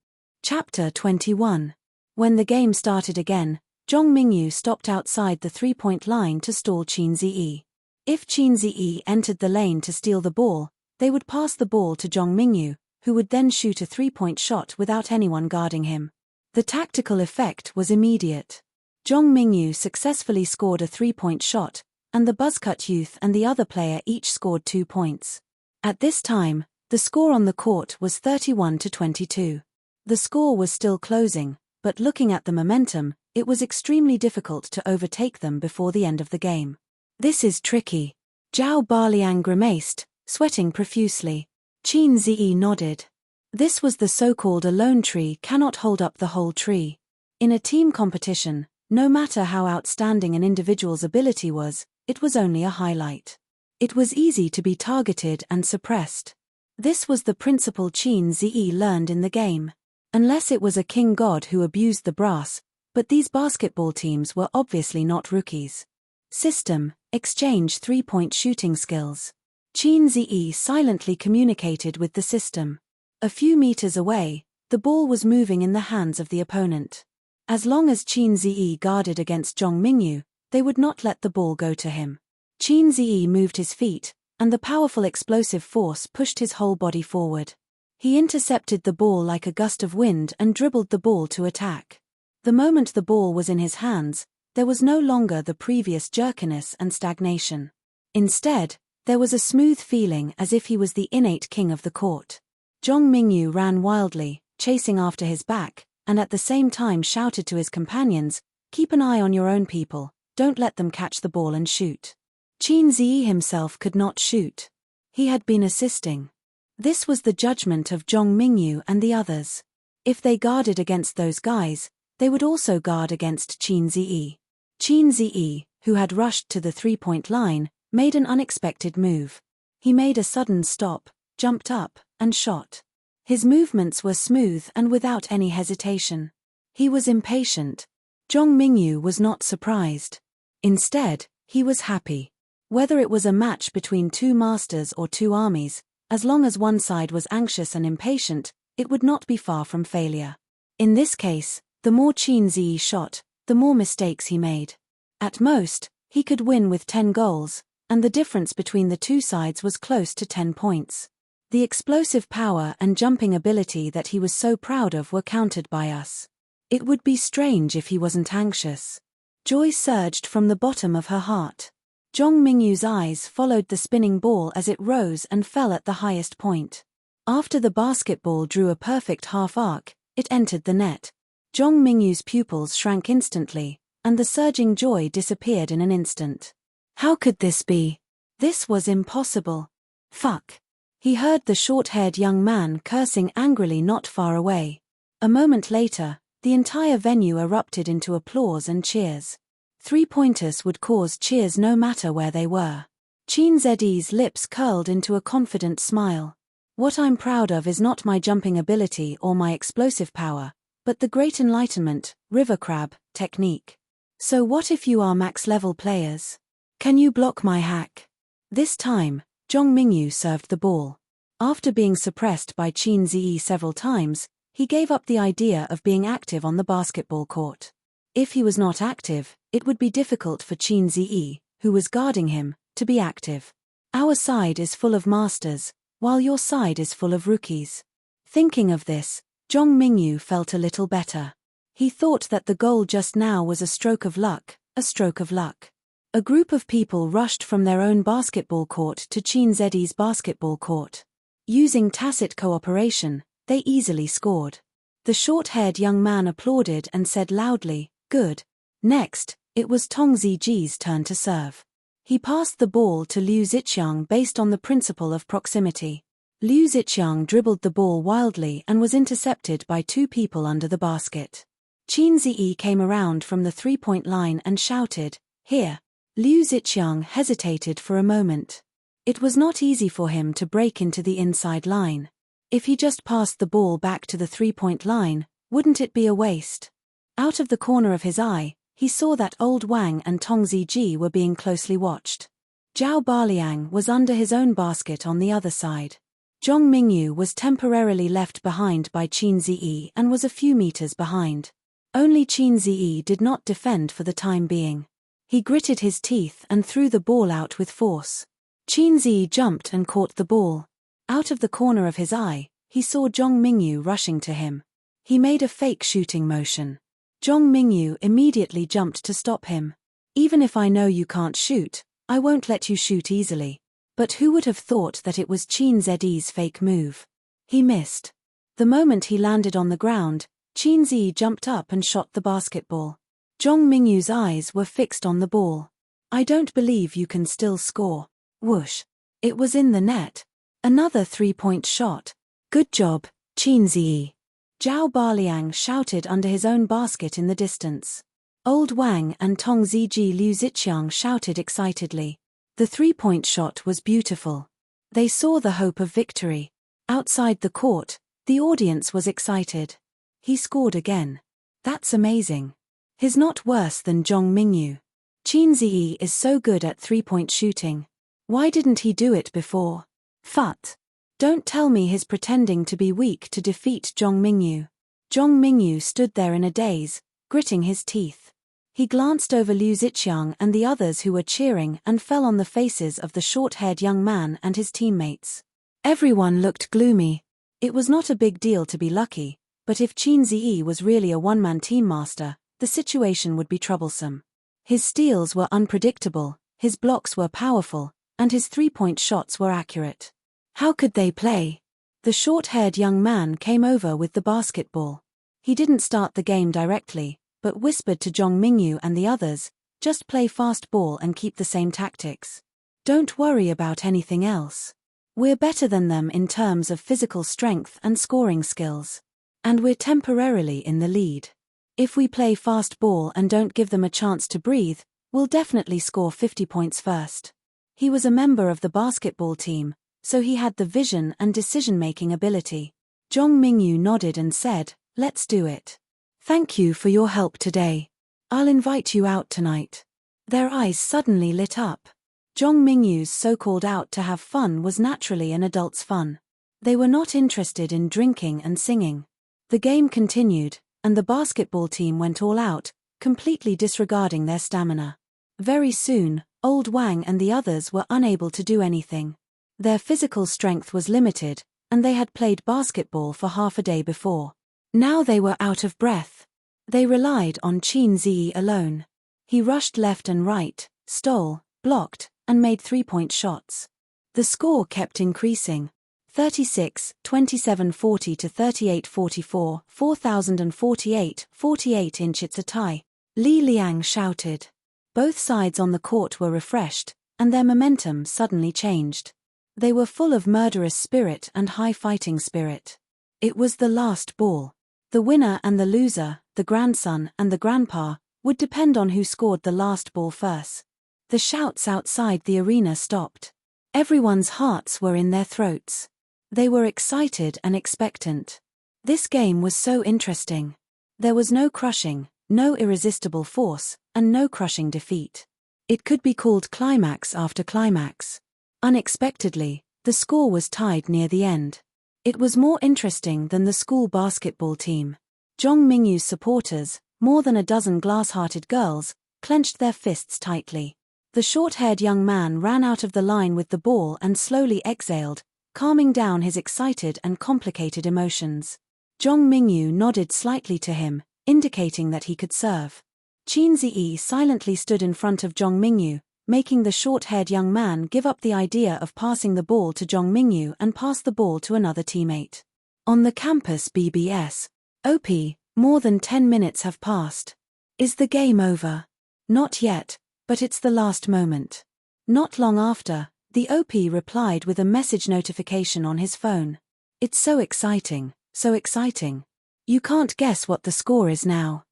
Chapter 21. When the game started again, Zhong Mingyu stopped outside the 3-point line to stall Qin Ziyi. If Qin Ziyi entered the lane to steal the ball, they would pass the ball to Zhong Mingyu, who would then shoot a 3-point shot without anyone guarding him. The tactical effect was immediate. Zhong Mingyu successfully scored a 3-point shot, and the buzzcut youth and the other player each scored 2 points. At this time, the score on the court was 31-22. The score was still closing, but looking at the momentum, it was extremely difficult to overtake them before the end of the game. This is tricky. Zhao Baliang grimaced, sweating profusely. Qin Ziyi nodded. This was the so-called alone tree cannot hold up the whole tree. In a team competition, no matter how outstanding an individual's ability was, it was only a highlight. It was easy to be targeted and suppressed. This was the principle Qin Ziyi learned in the game. Unless it was a king god who abused the brass, but these basketball teams were obviously not rookies. System, exchange 3-point shooting skills. Qin Ziyi silently communicated with the system. A few meters away, the ball was moving in the hands of the opponent. As long as Qin Ziyi guarded against Zhong Mingyu, they would not let the ball go to him. Qin Ziyi moved his feet, and the powerful explosive force pushed his whole body forward. He intercepted the ball like a gust of wind and dribbled the ball to attack. The moment the ball was in his hands, there was no longer the previous jerkiness and stagnation. Instead, there was a smooth feeling as if he was the innate king of the court. Zhong Mingyu ran wildly, chasing after his back, and at the same time shouted to his companions, "Keep an eye on your own people, don't let them catch the ball and shoot." Qin Ziyi himself could not shoot. He had been assisting. This was the judgment of Zhong Mingyu and the others. If they guarded against those guys, they would also guard against Qin Ziyi. Qin Ziyi, who had rushed to the 3-point line, made an unexpected move. He made a sudden stop, jumped up, and shot. His movements were smooth and without any hesitation. He was impatient. Zhong Mingyu was not surprised. Instead, he was happy. Whether it was a match between 2 masters or 2 armies, as long as one side was anxious and impatient, it would not be far from failure. In this case, the more Qin Ziyi shot, the more mistakes he made. At most, He could win with 10 goals, and the difference between the two sides was close to 10 points. The explosive power and jumping ability that he was so proud of were countered by us. It would be strange if he wasn't anxious. Joy surged from the bottom of her heart. Zhong Mingyu's eyes followed the spinning ball as it rose and fell at the highest point. After the basketball drew a perfect half-arc, it entered the net. Zhong Mingyu's pupils shrank instantly, and the surging joy disappeared in an instant. How could this be? This was impossible. Fuck. He heard the short-haired young man cursing angrily not far away. A moment later, the entire venue erupted into applause and cheers. Three-pointers would cause cheers no matter where they were. Qin Zed's lips curled into a confident smile. What I'm proud of is not my jumping ability or my explosive power, but the great enlightenment, river crab, technique. So what if you are max-level players? Can you block my hack? This time, Zhong Mingyu served the ball. After being suppressed by Qin Zi several times, he gave up the idea of being active on the basketball court. If he was not active, it would be difficult for Qin Zi, who was guarding him, to be active. Our side is full of masters, while your side is full of rookies. Thinking of this, Zhong Mingyu felt a little better. He thought that the goal just now was a stroke of luck, a stroke of luck. A group of people rushed from their own basketball court to Qin Zed's basketball court. Using tacit cooperation, they easily scored. The short-haired young man applauded and said loudly, "Good." Next, it was Tong Ziji's turn to serve. He passed the ball to Liu Ziqiang based on the principle of proximity. Liu Ziqiang dribbled the ball wildly and was intercepted by two people under the basket. Qin Zi came around from the three-point line and shouted, "Here." Liu Ziqiang hesitated for a moment. It was not easy for him to break into the inside line. If he just passed the ball back to the three-point line, wouldn't it be a waste? Out of the corner of his eye, he saw that old Wang and Tong Ziji were being closely watched. Zhao Baliang was under his own basket on the other side. Zhong Mingyu was temporarily left behind by Qin Zi and was a few meters behind. Only Qin Zi did not defend for the time being. He gritted his teeth and threw the ball out with force. Qin Zi jumped and caught the ball. Out of the corner of his eye, he saw Zhong Mingyu rushing to him. He made a fake shooting motion. Zhong Mingyu immediately jumped to stop him. "Even if I know you can't shoot, I won't let you shoot easily." But who would have thought that it was Qin Z's fake move? He missed. The moment he landed on the ground, Qin Zi jumped up and shot the basketball. Zhong Mingyu's eyes were fixed on the ball. "I don't believe you can still score." Whoosh. It was in the net. Another three-point shot. "Good job, Qin Zi." Zhao Baliang shouted under his own basket in the distance. Old Wang and Tong Ziji Liu Ziqiang shouted excitedly. The three-point shot was beautiful. They saw the hope of victory. Outside the court, the audience was excited. He scored again. That's amazing. He's not worse than Zhong Mingyu. Qin Zi is so good at three-point shooting. Why didn't he do it before? Phut. Don't tell me he's pretending to be weak to defeat Zhong Mingyu. Zhong Mingyu stood there in a daze, gritting his teeth. He glanced over Liu Ziqiang and the others who were cheering and fell on the faces of the short-haired young man and his teammates. Everyone looked gloomy. It was not a big deal to be lucky, but if Qin Zi was really a one-man team master, the situation would be troublesome. His steals were unpredictable, his blocks were powerful, and his three-point shots were accurate. How could they play? The short-haired young man came over with the basketball. He didn't start the game directly, but whispered to Zhong Mingyu and the others, "Just play fast ball and keep the same tactics. Don't worry about anything else. We're better than them in terms of physical strength and scoring skills. And we're temporarily in the lead. If we play fast ball and don't give them a chance to breathe, we'll definitely score 50 points first." He was a member of the basketball team, so he had the vision and decision-making ability. Zhong Mingyu nodded and said, "Let's do it. Thank you for your help today. I'll invite you out tonight." Their eyes suddenly lit up. Zhong Mingyu's so-called out to have fun was naturally an adult's fun. They were not interested in drinking and singing. The game continued, and the basketball team went all out, completely disregarding their stamina. Very soon, Old Wang and the others were unable to do anything. Their physical strength was limited, and they had played basketball for half a day before. Now they were out of breath. They relied on Qin Ziyi alone. He rushed left and right, stole, blocked, and made 3-point shots. The score kept increasing. 36, 27-40 to 38-44, 4048, 48-inch. It's a tie. Li Liang shouted. Both sides on the court were refreshed, and their momentum suddenly changed. They were full of murderous spirit and high fighting spirit. It was the last ball. The winner and the loser, the grandson and the grandpa, would depend on who scored the last ball first. The shouts outside the arena stopped. Everyone's hearts were in their throats. They were excited and expectant. This game was so interesting. There was no crushing, no irresistible force, and no crushing defeat. It could be called climax after climax. Unexpectedly, the score was tied near the end. It was more interesting than the school basketball team. Zhong Mingyu's supporters, more than a dozen glass-hearted girls, clenched their fists tightly. The short-haired young man ran out of the line with the ball and slowly exhaled, calming down his excited and complicated emotions. Zhong Mingyu nodded slightly to him, indicating that he could serve. Qin Ziyi silently stood in front of Zhong Mingyu, making the short-haired young man give up the idea of passing the ball to Zhong Mingyu and pass the ball to another teammate. On the campus BBS. OP, more than 10 minutes have passed. Is the game over? Not yet, but it's the last moment. Not long after, the OP replied with a message notification on his phone. It's so exciting, so exciting. You can't guess what the score is now.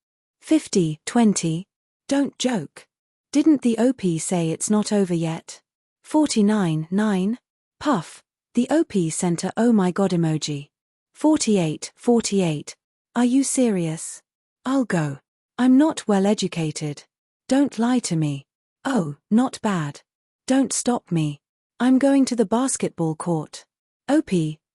50-20? Don't joke. Didn't the OP say it's not over yet? 49-9? Puff. The OP sent a oh my god emoji. 48-48. Are you serious? I'll go. I'm not well educated. Don't lie to me. Oh, not bad. Don't stop me. I'm going to the basketball court. OP,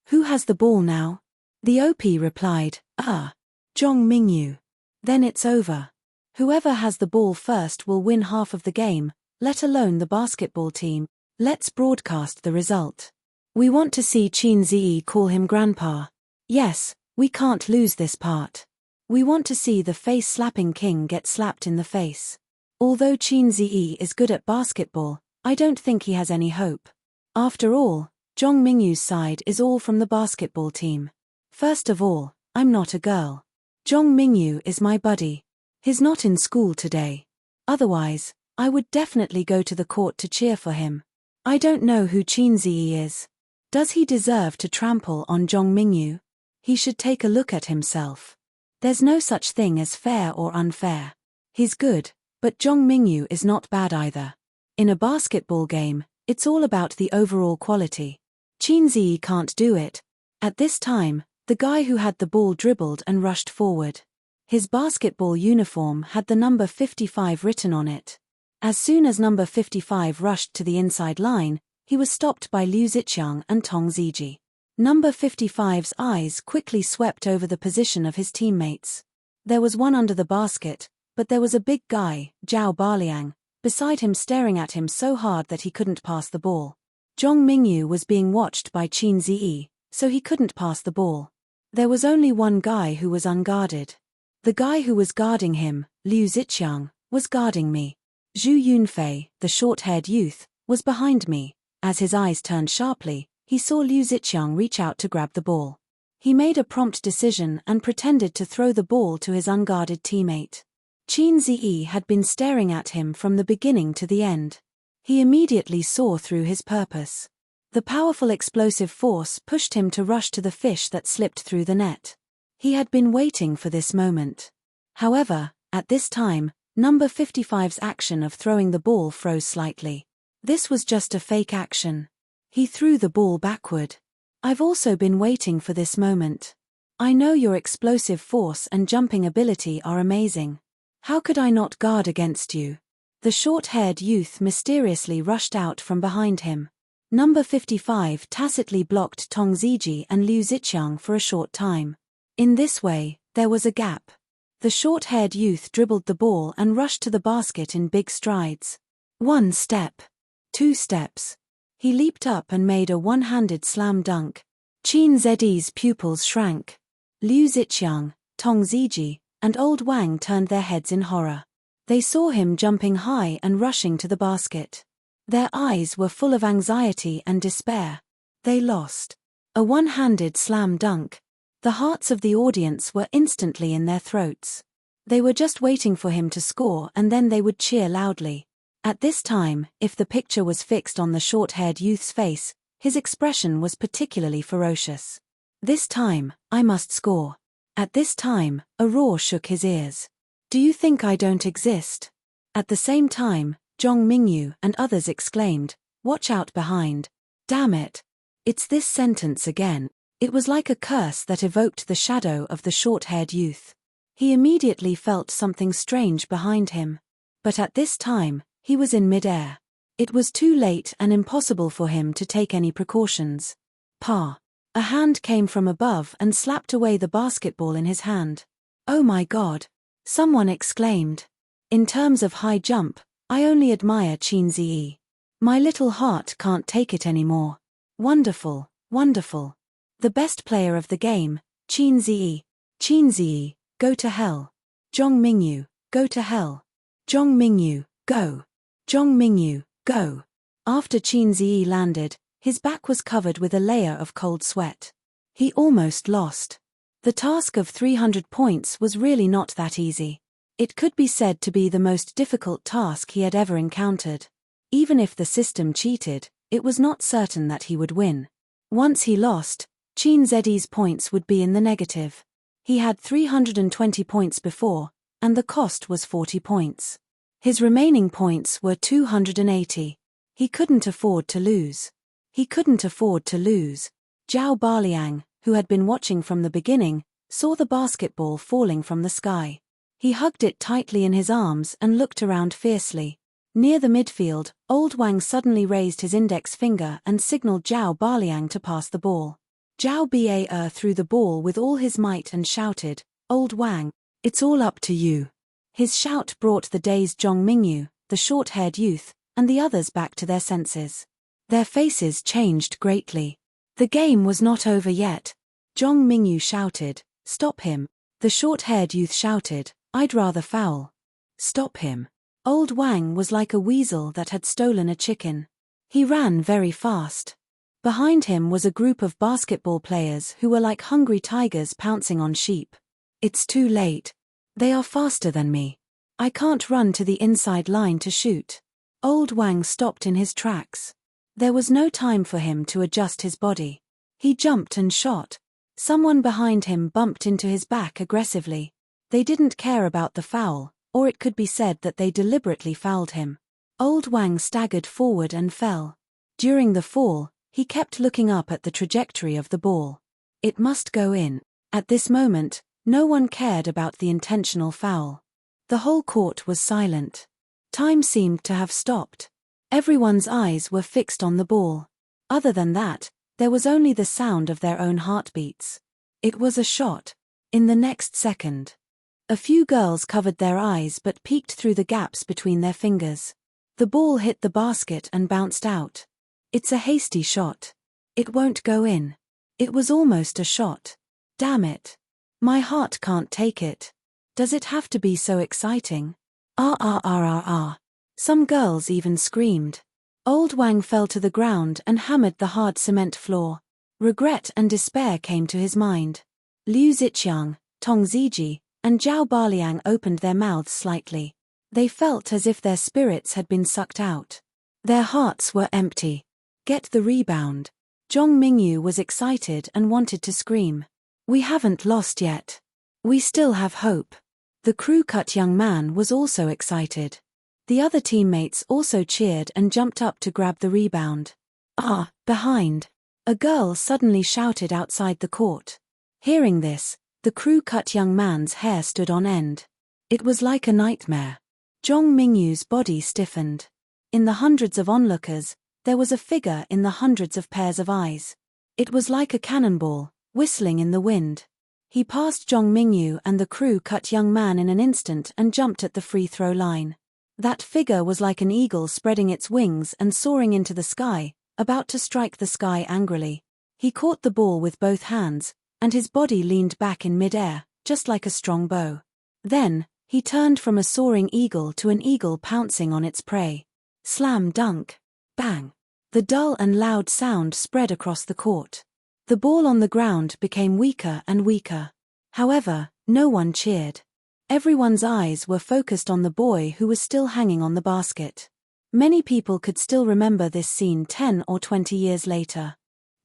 who has the ball now? The OP replied, Zhong Mingyu. Then it's over. Whoever has the ball first will win half of the game, let alone the basketball team. Let's broadcast the result. We want to see Qin Ziyi call him grandpa. Yes, we can't lose this part. We want to see the face-slapping king get slapped in the face. Although Qin Ziyi is good at basketball, I don't think he has any hope. After all, Zhong Mingyu's side is all from the basketball team. First of all, I'm not a girl. Zhong Mingyu is my buddy. He's not in school today. Otherwise, I would definitely go to the court to cheer for him. I don't know who Qin Ziyi is. Does he deserve to trample on Zhong Mingyu? He should take a look at himself. There's no such thing as fair or unfair. He's good, but Zhong Mingyu is not bad either. In a basketball game, it's all about the overall quality. Qin Ziyi can't do it. At this time, the guy who had the ball dribbled and rushed forward. His basketball uniform had the number 55 written on it. As soon as number 55 rushed to the inside line, he was stopped by Liu Ziqiang and Tong Ziji. Number 55's eyes quickly swept over the position of his teammates. There was one under the basket, but there was a big guy, Zhao Baliang, beside him staring at him so hard that he couldn't pass the ball. Zhong Mingyu was being watched by Qin Ziyi, so he couldn't pass the ball. There was only one guy who was unguarded. The guy who was guarding him, Liu Ziqiang, was guarding me. Zhu Yunfei, the short-haired youth, was behind me. As his eyes turned sharply, he saw Liu Ziqiang reach out to grab the ball. He made a prompt decision and pretended to throw the ball to his unguarded teammate. Qin Ziyi had been staring at him from the beginning to the end. He immediately saw through his purpose. The powerful explosive force pushed him to rush to the fish that slipped through the net. He had been waiting for this moment. However, at this time, number 55's action of throwing the ball froze slightly. This was just a fake action. He threw the ball backward. I've also been waiting for this moment. I know your explosive force and jumping ability are amazing. How could I not guard against you? The short-haired youth mysteriously rushed out from behind him. Number 55 tacitly blocked Tong Ziji and Liu Ziqiang for a short time. In this way, there was a gap. The short-haired youth dribbled the ball and rushed to the basket in big strides. 1 step. 2 steps. He leaped up and made a one-handed slam dunk. Qin Zi's pupils shrank. Liu Ziqiang, Tong Ziji, and Old Wang turned their heads in horror. They saw him jumping high and rushing to the basket. Their eyes were full of anxiety and despair. They lost. A one-handed slam dunk. The hearts of the audience were instantly in their throats. They were just waiting for him to score and then they would cheer loudly. At this time, if the picture was fixed on the short-haired youth's face, his expression was particularly ferocious. This time, I must score. At this time, a roar shook his ears. Do you think I don't exist? At the same time, Zhong Mingyu and others exclaimed, watch out behind. Damn it. It's this sentence again. It was like a curse that evoked the shadow of the short-haired youth. He immediately felt something strange behind him. But at this time, he was in mid-air. It was too late and impossible for him to take any precautions. Pa! A hand came from above and slapped away the basketball in his hand. Oh my God! Someone exclaimed. In terms of high jump, I only admire Qin Zi. My little heart can't take it anymore. Wonderful, wonderful. The best player of the game, Qin Zi. Qin Zi, go to hell. Zhong Mingyu, go to hell. Zhong Mingyu, go. Zhong Mingyu, go. After Qin Zi landed, his back was covered with a layer of cold sweat. He almost lost. The task of 300 points was really not that easy. It could be said to be the most difficult task he had ever encountered. Even if the system cheated, it was not certain that he would win. Once he lost, Qin Zi's points would be in the negative. He had 320 points before, and the cost was 40 points. His remaining points were 280. He couldn't afford to lose. He couldn't afford to lose. Zhao Baliang, who had been watching from the beginning, saw the basketball falling from the sky. He hugged it tightly in his arms and looked around fiercely. Near the midfield, Old Wang suddenly raised his index finger and signaled Zhao Baliang to pass the ball. Zhao Ba threw the ball with all his might and shouted, Old Wang, it's all up to you. His shout brought the dazed Zhong Mingyu, the short-haired youth, and the others back to their senses. Their faces changed greatly. The game was not over yet. Zhong Mingyu shouted, stop him. The short-haired youth shouted, I'd rather foul. Stop him. Old Wang was like a weasel that had stolen a chicken. He ran very fast. Behind him was a group of basketball players who were like hungry tigers pouncing on sheep. It's too late. They are faster than me. I can't run to the inside line to shoot. Old Wang stopped in his tracks. There was no time for him to adjust his body. He jumped and shot. Someone behind him bumped into his back aggressively. They didn't care about the foul, or it could be said that they deliberately fouled him. Old Wang staggered forward and fell. During the fall, he kept looking up at the trajectory of the ball. It must go in. At this moment, no one cared about the intentional foul. The whole court was silent. Time seemed to have stopped. Everyone's eyes were fixed on the ball. Other than that, there was only the sound of their own heartbeats. It was a shot. In the next second. A few girls covered their eyes but peeked through the gaps between their fingers. The ball hit the basket and bounced out. It's a hasty shot. It won't go in. It was almost a shot. Damn it. My heart can't take it. Does it have to be so exciting? Ah. Some girls even screamed. Old Wang fell to the ground and hammered the hard cement floor. Regret and despair came to his mind. Liu Ziqiang, Tong Ziji, and Zhao Baliang opened their mouths slightly. They felt as if their spirits had been sucked out. Their hearts were empty. Get the rebound. Zhong Mingyu was excited and wanted to scream. We haven't lost yet. We still have hope. The crew-cut young man was also excited. The other teammates also cheered and jumped up to grab the rebound. Ah, behind. A girl suddenly shouted outside the court. Hearing this, the crew-cut young man's hair stood on end. It was like a nightmare. Zhong Mingyu's body stiffened. In the hundreds of onlookers, there was a figure in the hundreds of pairs of eyes. It was like a cannonball, whistling in the wind. He passed Zhong Mingyu and the crew-cut young man in an instant and jumped at the free throw line. That figure was like an eagle spreading its wings and soaring into the sky, about to strike the sky angrily. He caught the ball with both hands, and his body leaned back in mid-air, just like a strong bow. Then, he turned from a soaring eagle to an eagle pouncing on its prey. Slam dunk. Bang. The dull and loud sound spread across the court. The ball on the ground became weaker and weaker. However, no one cheered. Everyone's eyes were focused on the boy who was still hanging on the basket. Many people could still remember this scene 10 or 20 years later.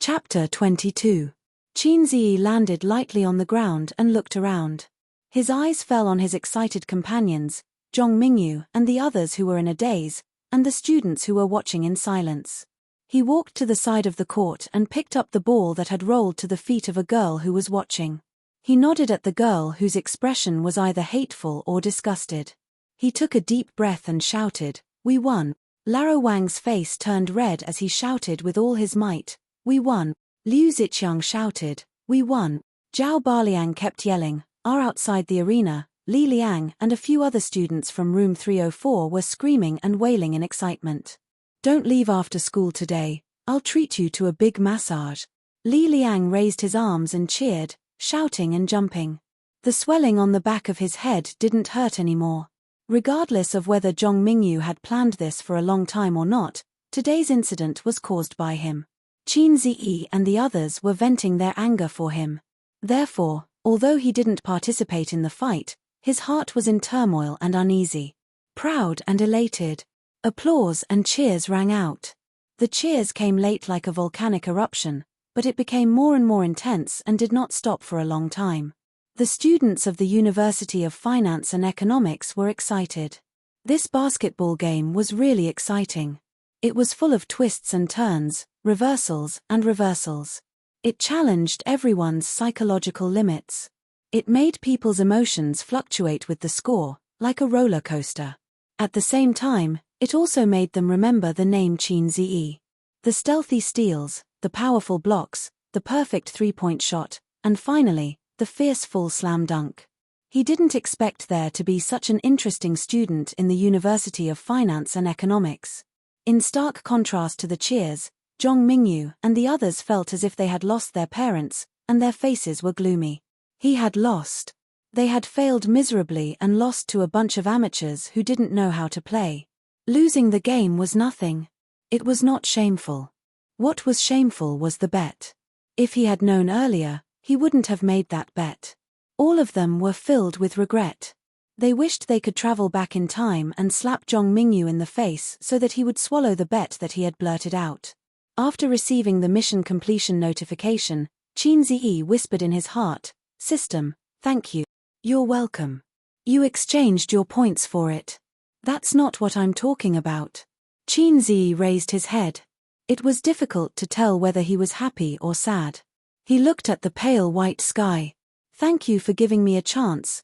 Chapter 22. Qinziyi landed lightly on the ground and looked around. His eyes fell on his excited companions, Zhong Mingyu and the others who were in a daze, and the students who were watching in silence. He walked to the side of the court and picked up the ball that had rolled to the feet of a girl who was watching. He nodded at the girl whose expression was either hateful or disgusted. He took a deep breath and shouted, "We won." Laro Wang's face turned red as he shouted with all his might, "We won." Liu Ziqiang shouted, "We won." Zhao Baliang kept yelling, outside the arena, Li Liang and a few other students from room 304 were screaming and wailing in excitement. "Don't leave after school today, I'll treat you to a big massage." Li Liang raised his arms and cheered, shouting and jumping. The swelling on the back of his head didn't hurt anymore. Regardless of whether Zhong Mingyu had planned this for a long time or not, today's incident was caused by him. Qin Ziyi and the others were venting their anger for him. Therefore, although he didn't participate in the fight, his heart was in turmoil and uneasy. Proud and elated. Applause and cheers rang out. The cheers came late like a volcanic eruption, but it became more and more intense and did not stop for a long time. The students of the University of Finance and Economics were excited. This basketball game was really exciting. It was full of twists and turns, reversals and reversals. It challenged everyone's psychological limits. It made people's emotions fluctuate with the score, like a roller coaster. At the same time, it also made them remember the name Qin Ziyi. The stealthy steals, the powerful blocks, the perfect three-point shot, and finally, the fierce full slam dunk. He didn't expect there to be such an interesting student in the University of Finance and Economics. In stark contrast to the cheers, Zhong Mingyu and the others felt as if they had lost their parents, and their faces were gloomy. He had lost. They had failed miserably and lost to a bunch of amateurs who didn't know how to play. Losing the game was nothing. It was not shameful. What was shameful was the bet. If he had known earlier, he wouldn't have made that bet. All of them were filled with regret. They wished they could travel back in time and slap Zhong Mingyu in the face so that he would swallow the bet that he had blurted out. After receiving the mission completion notification, Qin Ziyi whispered in his heart, "System, thank you. You're welcome. You exchanged your points for it." "That's not what I'm talking about." Qin Ziyi raised his head. It was difficult to tell whether he was happy or sad. He looked at the pale white sky. "Thank you for giving me a chance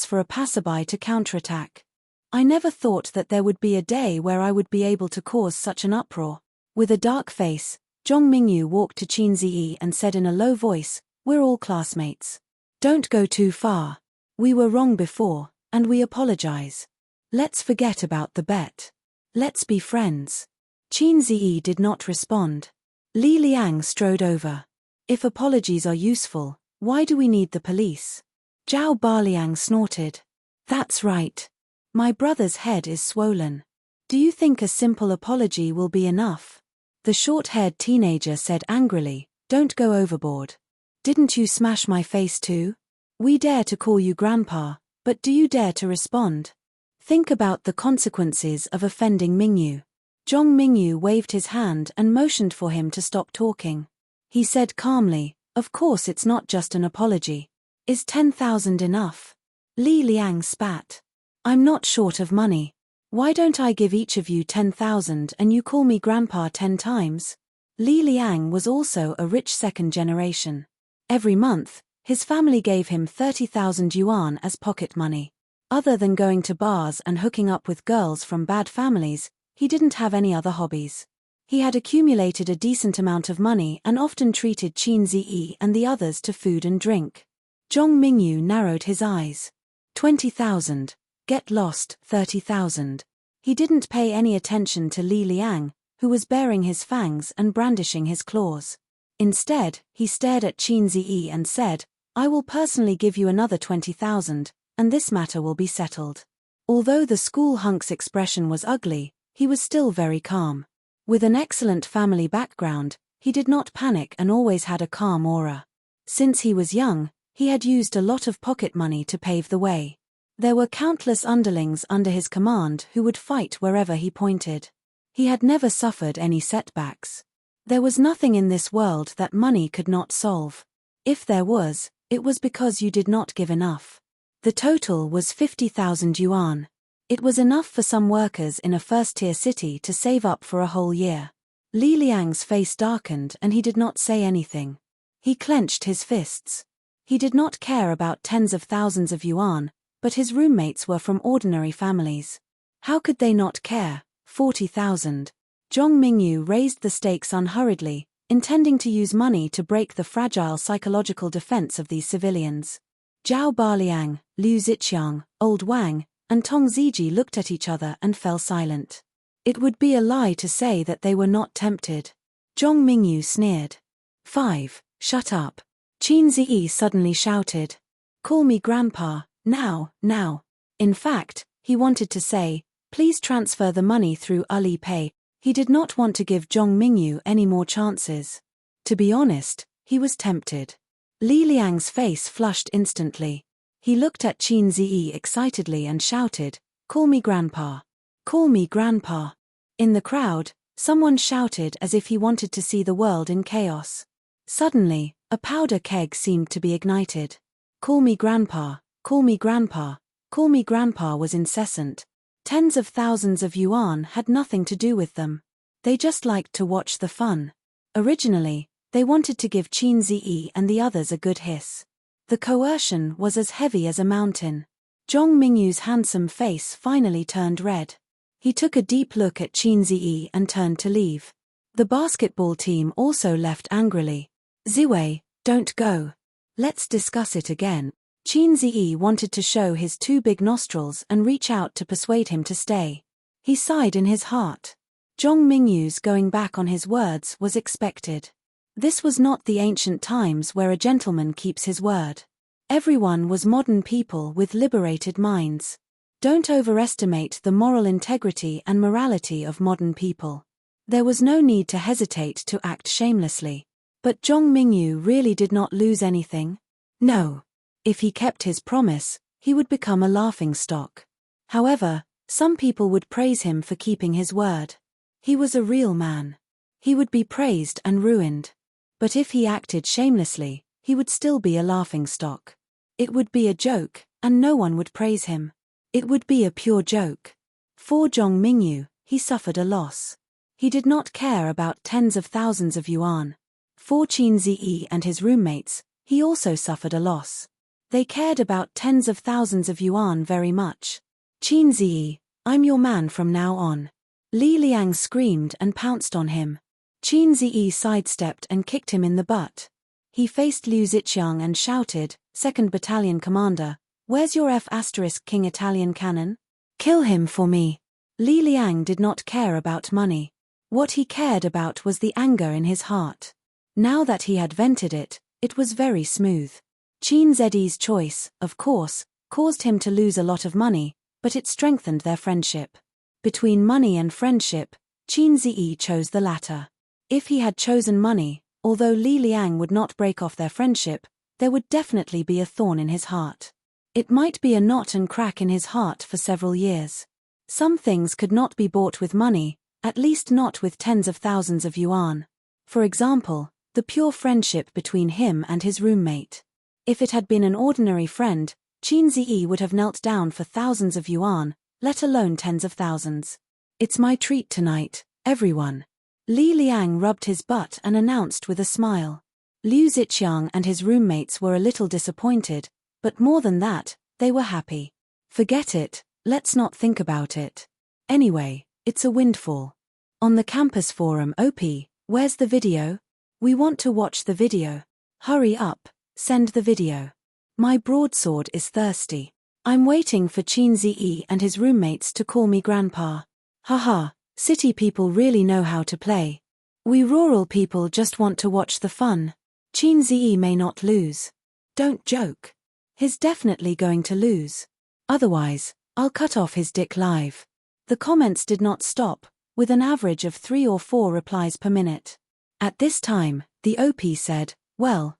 for a passerby to counterattack. I never thought that there would be a day where I would be able to cause such an uproar." With a dark face, Zhong Mingyu walked to Qin Ziyi and said in a low voice, "We're all classmates. Don't go too far. We were wrong before, and we apologize. Let's forget about the bet. Let's be friends." Qin Ziyi did not respond. Li Liang strode over. "If apologies are useful, why do we need the police?" Zhao Baliang snorted. "That's right. My brother's head is swollen. Do you think a simple apology will be enough?" The short-haired teenager said angrily, "Don't go overboard. Didn't you smash my face too? We dare to call you Grandpa, but do you dare to respond? Think about the consequences of offending Mingyu." Zhong Mingyu waved his hand and motioned for him to stop talking. He said calmly, "Of course it's not just an apology. Is 10,000 enough?" Li Liang spat. "I'm not short of money. Why don't I give each of you 10,000 and you call me Grandpa 10 times? Li Liang was also a rich second generation. Every month, his family gave him 30,000 yuan as pocket money. Other than going to bars and hooking up with girls from bad families, he didn't have any other hobbies. He had accumulated a decent amount of money and often treated Qin Ziyi and the others to food and drink. Zhong Mingyu narrowed his eyes. 20,000. Get lost, 30,000. He didn't pay any attention to Li Liang, who was baring his fangs and brandishing his claws. Instead, he stared at Qin Ziyi and said, "I will personally give you another 20,000, and this matter will be settled." Although the school hunk's expression was ugly, he was still very calm. With an excellent family background, he did not panic and always had a calm aura. Since he was young, he had used a lot of pocket money to pave the way. There were countless underlings under his command who would fight wherever he pointed. He had never suffered any setbacks. There was nothing in this world that money could not solve. If there was, it was because you did not give enough. The total was 50,000 yuan. It was enough for some workers in a first-tier city to save up for a whole year. Li Liang's face darkened and he did not say anything. He clenched his fists. He did not care about tens of thousands of yuan, but his roommates were from ordinary families. How could they not care? 40,000. Zhong Mingyu raised the stakes unhurriedly, intending to use money to break the fragile psychological defense of these civilians. Zhao Baliang, Liu Ziqiang, Old Wang, and Tong Ziji looked at each other and fell silent. It would be a lie to say that they were not tempted. Zhong Mingyu sneered. 5. Shut up. Qin Ziyi suddenly shouted. Call me grandpa, now. In fact, he wanted to say, please transfer the money through Alipay. He did not want to give Zhong Mingyu any more chances. To be honest, he was tempted. Li Liang's face flushed instantly. He looked at Qin Ziyi excitedly and shouted, call me grandpa. Call me grandpa. In the crowd, someone shouted as if he wanted to see the world in chaos. Suddenly, a powder keg seemed to be ignited. Call me grandpa, call me grandpa, call me grandpa was incessant. Tens of thousands of yuan had nothing to do with them. They just liked to watch the fun. Originally, they wanted to give Qin Ziyi and the others a good hiss. The coercion was as heavy as a mountain. Zhong Mingyu's handsome face finally turned red. He took a deep look at Qin Ziyi and turned to leave. The basketball team also left angrily. Ziwei, don't go. Let's discuss it again. Qin Ziyi wanted to show his two big nostrils and reach out to persuade him to stay. He sighed in his heart. Zhong Mingyu's going back on his words was expected. This was not the ancient times where a gentleman keeps his word. Everyone was modern people with liberated minds. Don't overestimate the moral integrity and morality of modern people. There was no need to hesitate to act shamelessly. But Zhong Mingyu really did not lose anything. No. If he kept his promise, he would become a laughingstock. However, some people would praise him for keeping his word. He was a real man. He would be praised and ruined. But if he acted shamelessly, he would still be a laughingstock. It would be a joke, and no one would praise him. It would be a pure joke. For Zhong Mingyu, he suffered a loss. He did not care about tens of thousands of yuan. For Qin Ziyi and his roommates, he also suffered a loss. They cared about tens of thousands of yuan very much. Qin Ziyi, I'm your man from now on. Li Liang screamed and pounced on him. Qin Ziyi sidestepped and kicked him in the butt. He faced Liu Ziqiang and shouted, 2nd Battalion Commander, where's your F*King Italian cannon? Kill him for me. Li Liang did not care about money. What he cared about was the anger in his heart. Now that he had vented it, it was very smooth. Qin Ziyi's choice, of course, caused him to lose a lot of money, but it strengthened their friendship. Between money and friendship, Qin Ziyi chose the latter. If he had chosen money, although Li Liang would not break off their friendship, there would definitely be a thorn in his heart. It might be a knot and crack in his heart for several years. Some things could not be bought with money, at least not with tens of thousands of yuan. For example, the pure friendship between him and his roommate. If it had been an ordinary friend, Qin Ziyi would have knelt down for thousands of yuan, let alone tens of thousands. It's my treat tonight, everyone. Li Liang rubbed his butt and announced with a smile. Liu Ziqiang and his roommates were a little disappointed, but more than that, they were happy. Forget it, let's not think about it. Anyway, it's a windfall. On the campus forum OP, where's the video? We want to watch the video. Hurry up, send the video. My broadsword is thirsty. I'm waiting for Qin Ziyi and his roommates to call me grandpa. Haha, city people really know how to play. We rural people just want to watch the fun. Qin Ziyi may not lose. Don't joke. He's definitely going to lose. Otherwise, I'll cut off his dick live. The comments did not stop, with an average of 3 or 4 replies per minute. At this time, the OP said, well,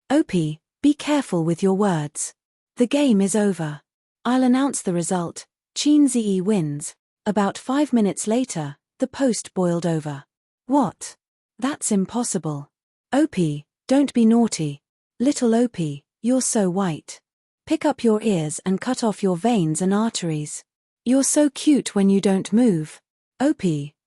OP, be careful with your words. The game is over. I'll announce the result. Qin Ziyi wins. About 5 minutes later, the post boiled over. What? That's impossible. OP, don't be naughty. Little OP, you're so white. Pick up your ears and cut off your veins and arteries. You're so cute when you don't move. OP,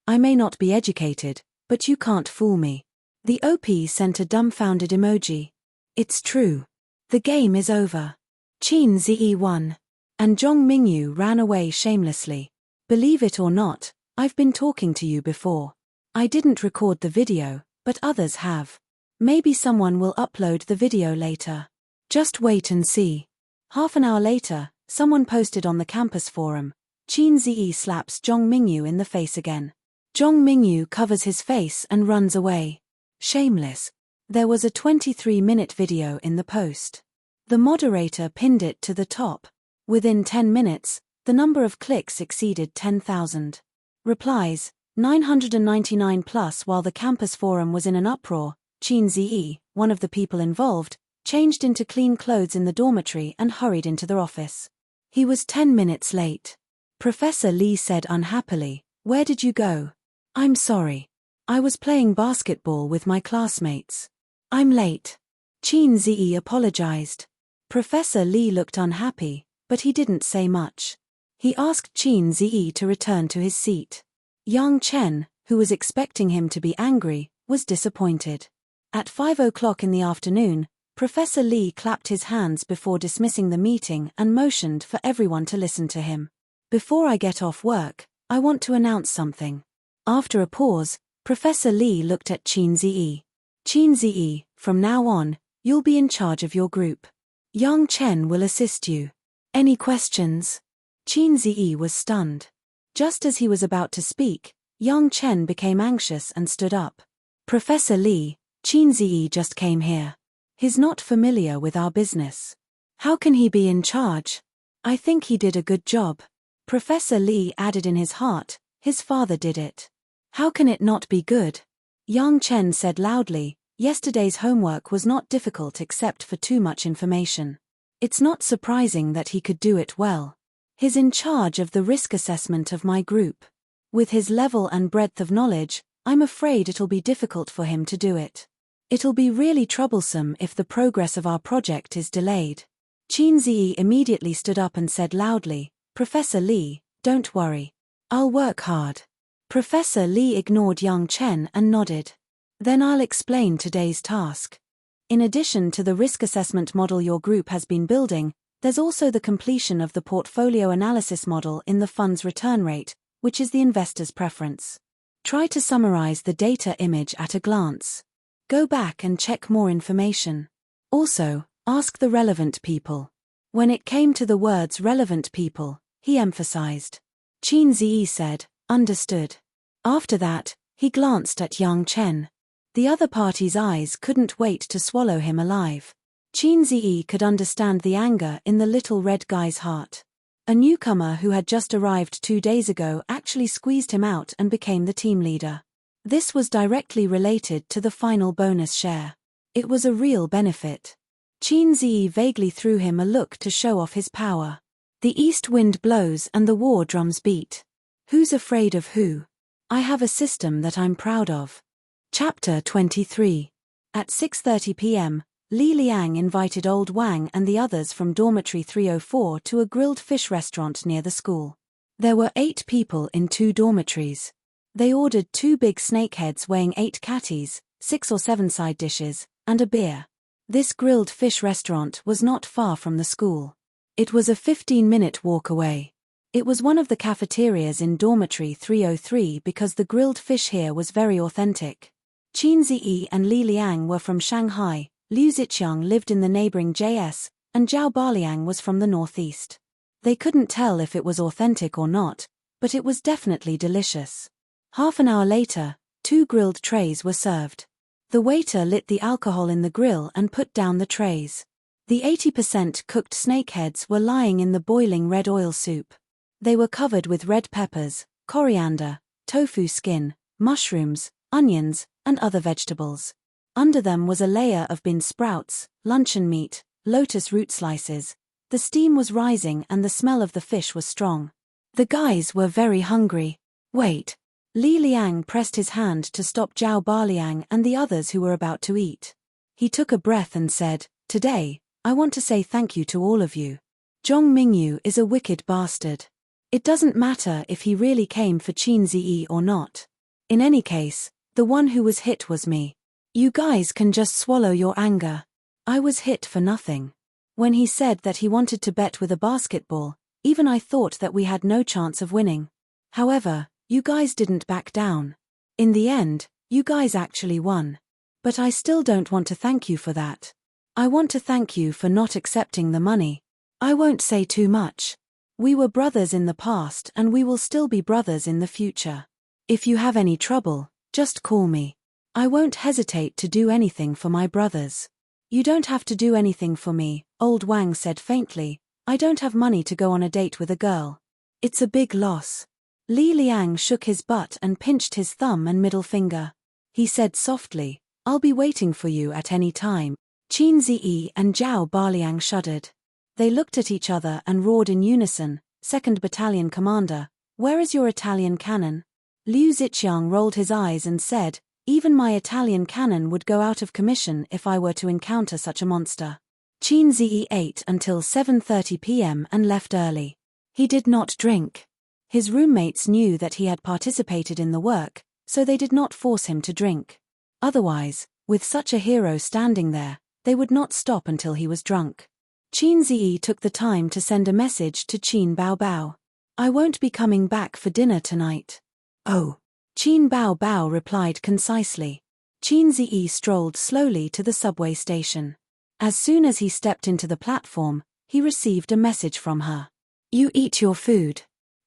I may not be educated, but you can't fool me. The OP sent a dumbfounded emoji. It's true. The game is over. Qin Ziyi won. And Zhong Mingyu ran away shamelessly. Believe it or not, I've been talking to you before. I didn't record the video, but others have. Maybe someone will upload the video later. Just wait and see. Half an hour later, someone posted on the campus forum, Qin Ziyi slaps Zhong Mingyu in the face again. Zhong Mingyu covers his face and runs away. Shameless. There was a 23-minute video in the post. The moderator pinned it to the top. Within 10 minutes, the number of clicks exceeded 10,000. Replies, 999 plus. While the campus forum was in an uproar, Qin Ziyi, one of the people involved, changed into clean clothes in the dormitory and hurried into the office. He was 10 minutes late. Professor Lee said unhappily, "Where did you go?" "I'm sorry. I was playing basketball with my classmates. I'm late." Qin Ziyi apologized. Professor Lee looked unhappy, but he didn't say much. He asked Qin Ziyi to return to his seat. Yang Chen, who was expecting him to be angry, was disappointed. At 5 o'clock in the afternoon, Professor Lee clapped his hands before dismissing the meeting and motioned for everyone to listen to him. "Before I get off work, I want to announce something." After a pause, Professor Lee looked at Qin Ziyi. "Qin Ziyi, from now on, you'll be in charge of your group. Yang Chen will assist you. Any questions?" Qin Ziyi was stunned. Just as he was about to speak, Yang Chen became anxious and stood up. "Professor Lee, Qin Ziyi just came here. He's not familiar with our business. How can he be in charge? I think he did a good job." Professor Lee added in his heart, "His father did it. How can it not be good?" Yang Chen said loudly, "Yesterday's homework was not difficult except for too much information. It's not surprising that he could do it well. He's in charge of the risk assessment of my group. With his level and breadth of knowledge, I'm afraid it'll be difficult for him to do it. It'll be really troublesome if the progress of our project is delayed." Qin Ziyi immediately stood up and said loudly, "Professor Lee, don't worry. I'll work hard." Professor Lee ignored Yang Chen and nodded. "Then I'll explain today's task. In addition to the risk assessment model your group has been building, there's also the completion of the portfolio analysis model in the fund's return rate, which is the investor's preference. Try to summarize the data image at a glance. Go back and check more information. Also, ask the relevant people." When it came to the words relevant people, he emphasized. Qin Ziyi said, "Understood." After that, he glanced at Yang Chen. The other party's eyes couldn't wait to swallow him alive. Qin Ziyi could understand the anger in the little red guy's heart. A newcomer who had just arrived 2 days ago actually squeezed him out and became the team leader. This was directly related to the final bonus share. It was a real benefit. Qin Ziyi vaguely threw him a look to show off his power. The east wind blows and the war drums beat. Who's afraid of who? I have a system that I'm proud of. Chapter 23. At 6:30 p.m., Li Liang invited Old Wang and the others from dormitory 304 to a grilled fish restaurant near the school. There were 8 people in 2 dormitories. They ordered 2 big snakeheads weighing 8 catties, 6 or 7 side dishes, and a beer. This grilled fish restaurant was not far from the school. It was a 15-minute walk away. It was one of the cafeterias in dormitory 303 because the grilled fish here was very authentic. Qin Ziyi and Li Liang were from Shanghai, Liu Ziqiang lived in the neighboring JS, and Zhao Baliang was from the northeast. They couldn't tell if it was authentic or not, but it was definitely delicious. Half an hour later, 2 grilled trays were served. The waiter lit the alcohol in the grill and put down the trays. The 80% cooked snakeheads were lying in the boiling red oil soup. They were covered with red peppers, coriander, tofu skin, mushrooms, onions, and other vegetables. Under them was a layer of bean sprouts, luncheon meat, lotus root slices. The steam was rising and the smell of the fish was strong. The guys were very hungry. Wait. Li Liang pressed his hand to stop Zhao Baliang and the others who were about to eat. He took a breath and said, "Today, I want to say thank you to all of you. Zhong Mingyu is a wicked bastard. It doesn't matter if he really came for Qin Ziyi or not. In any case, the one who was hit was me. You guys can just swallow your anger. I was hit for nothing. When he said that he wanted to bet with a basketball, even I thought that we had no chance of winning. However, you guys didn't back down. In the end, you guys actually won. But I still don't want to thank you for that. I want to thank you for not accepting the money. I won't say too much. We were brothers in the past and we will still be brothers in the future. If you have any trouble, just call me. I won't hesitate to do anything for my brothers." "You don't have to do anything for me," old Wang said faintly. "I don't have money to go on a date with a girl. It's a big loss." Li Liang shook his butt and pinched his thumb and middle finger. He said softly, "I'll be waiting for you at any time." Qin Ziyi and Zhao Baliang shuddered. They looked at each other and roared in unison, "2nd Battalion Commander, where is your Italian cannon?" Liu Ziqiang rolled his eyes and said, "Even my Italian cannon would go out of commission if I were to encounter such a monster." Qin Ziyi ate until 7:30 p.m. and left early. He did not drink. His roommates knew that he had participated in the work, so they did not force him to drink. Otherwise, with such a hero standing there, they would not stop until he was drunk. Qin Ziyi took the time to send a message to Qin Baobao. "I won't be coming back for dinner tonight." "Oh." Qin Baobao replied concisely. Qin Ziyi strolled slowly to the subway station. As soon as he stepped into the platform, he received a message from her. "You eat your food.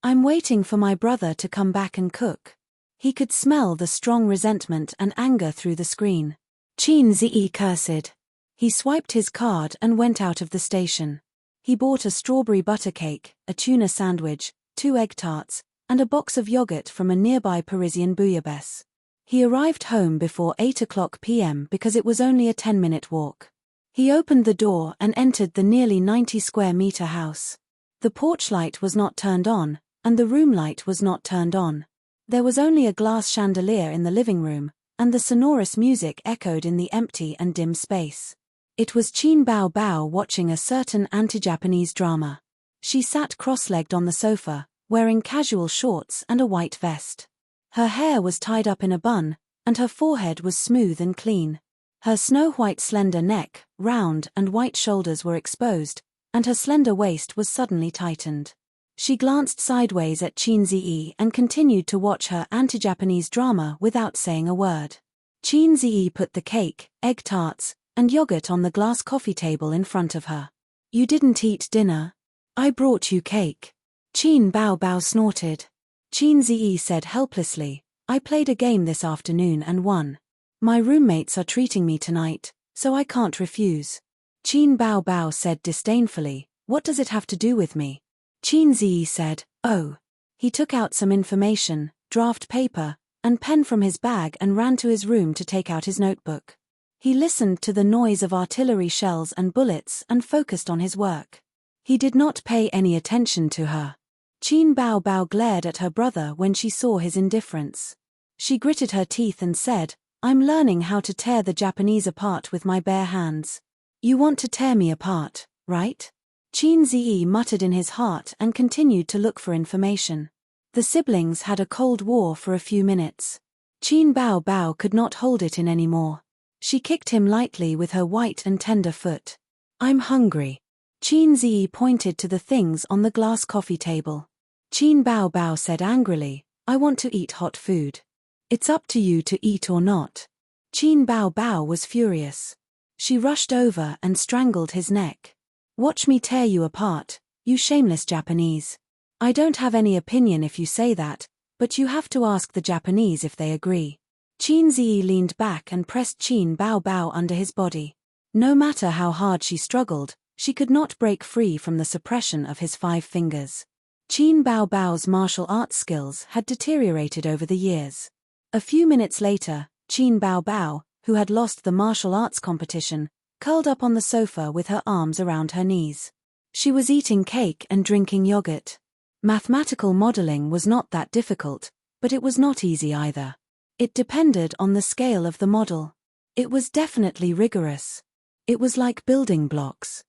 I'm waiting for my brother to come back and cook." He could smell the strong resentment and anger through the screen. Qin Ziyi cursed. He swiped his card and went out of the station. He bought a strawberry butter cake, a tuna sandwich, 2 egg tarts, and a box of yogurt from a nearby Parisian bouillabaisse. He arrived home before 8 p.m. because it was only a 10-minute walk. He opened the door and entered the nearly 90-square-meter house. The porch light was not turned on, and the room light was not turned on. There was only a glass chandelier in the living room, and the sonorous music echoed in the empty and dim space. It was Qin Baobao watching a certain anti-Japanese drama. She sat cross-legged on the sofa, wearing casual shorts and a white vest. Her hair was tied up in a bun, and her forehead was smooth and clean. Her snow-white slender neck, round and white shoulders were exposed, and her slender waist was suddenly tightened. She glanced sideways at Qin Ziyi and continued to watch her anti-Japanese drama without saying a word. Qin Ziyi put the cake, egg tarts, and yogurt on the glass coffee table in front of her. "You didn't eat dinner? I brought you cake." Qin Baobao snorted. Qin Ziyi said helplessly, "I played a game this afternoon and won. My roommates are treating me tonight, so I can't refuse." Qin Baobao said disdainfully, "What does it have to do with me?" Qin Ziyi said, "Oh." He took out some information, draft paper, and pen from his bag and ran to his room to take out his notebook. He listened to the noise of artillery shells and bullets and focused on his work. He did not pay any attention to her. Qin Baobao glared at her brother when she saw his indifference. She gritted her teeth and said, "I'm learning how to tear the Japanese apart with my bare hands. You want to tear me apart, right?" Qin Ziyi muttered in his heart and continued to look for information. The siblings had a cold war for a few minutes. Qin Baobao could not hold it in anymore. She kicked him lightly with her white and tender foot. "I'm hungry." Qin Ziyi pointed to the things on the glass coffee table. Qin Baobao said angrily, "I want to eat hot food. It's up to you to eat or not." Qin Baobao was furious. She rushed over and strangled his neck. "Watch me tear you apart, you shameless Japanese. I don't have any opinion if you say that, but you have to ask the Japanese if they agree. Qin Ziyi leaned back and pressed Qin Bao Bao under his body. No matter how hard she struggled, she could not break free from the suppression of his 5 fingers. Qin Bao Bao's martial arts skills had deteriorated over the years. A few minutes later, Qin Bao Bao, who had lost the martial arts competition, curled up on the sofa with her arms around her knees. She was eating cake and drinking yogurt. Mathematical modeling was not that difficult, but it was not easy either. It depended on the scale of the model. It was definitely rigorous. It was like building blocks.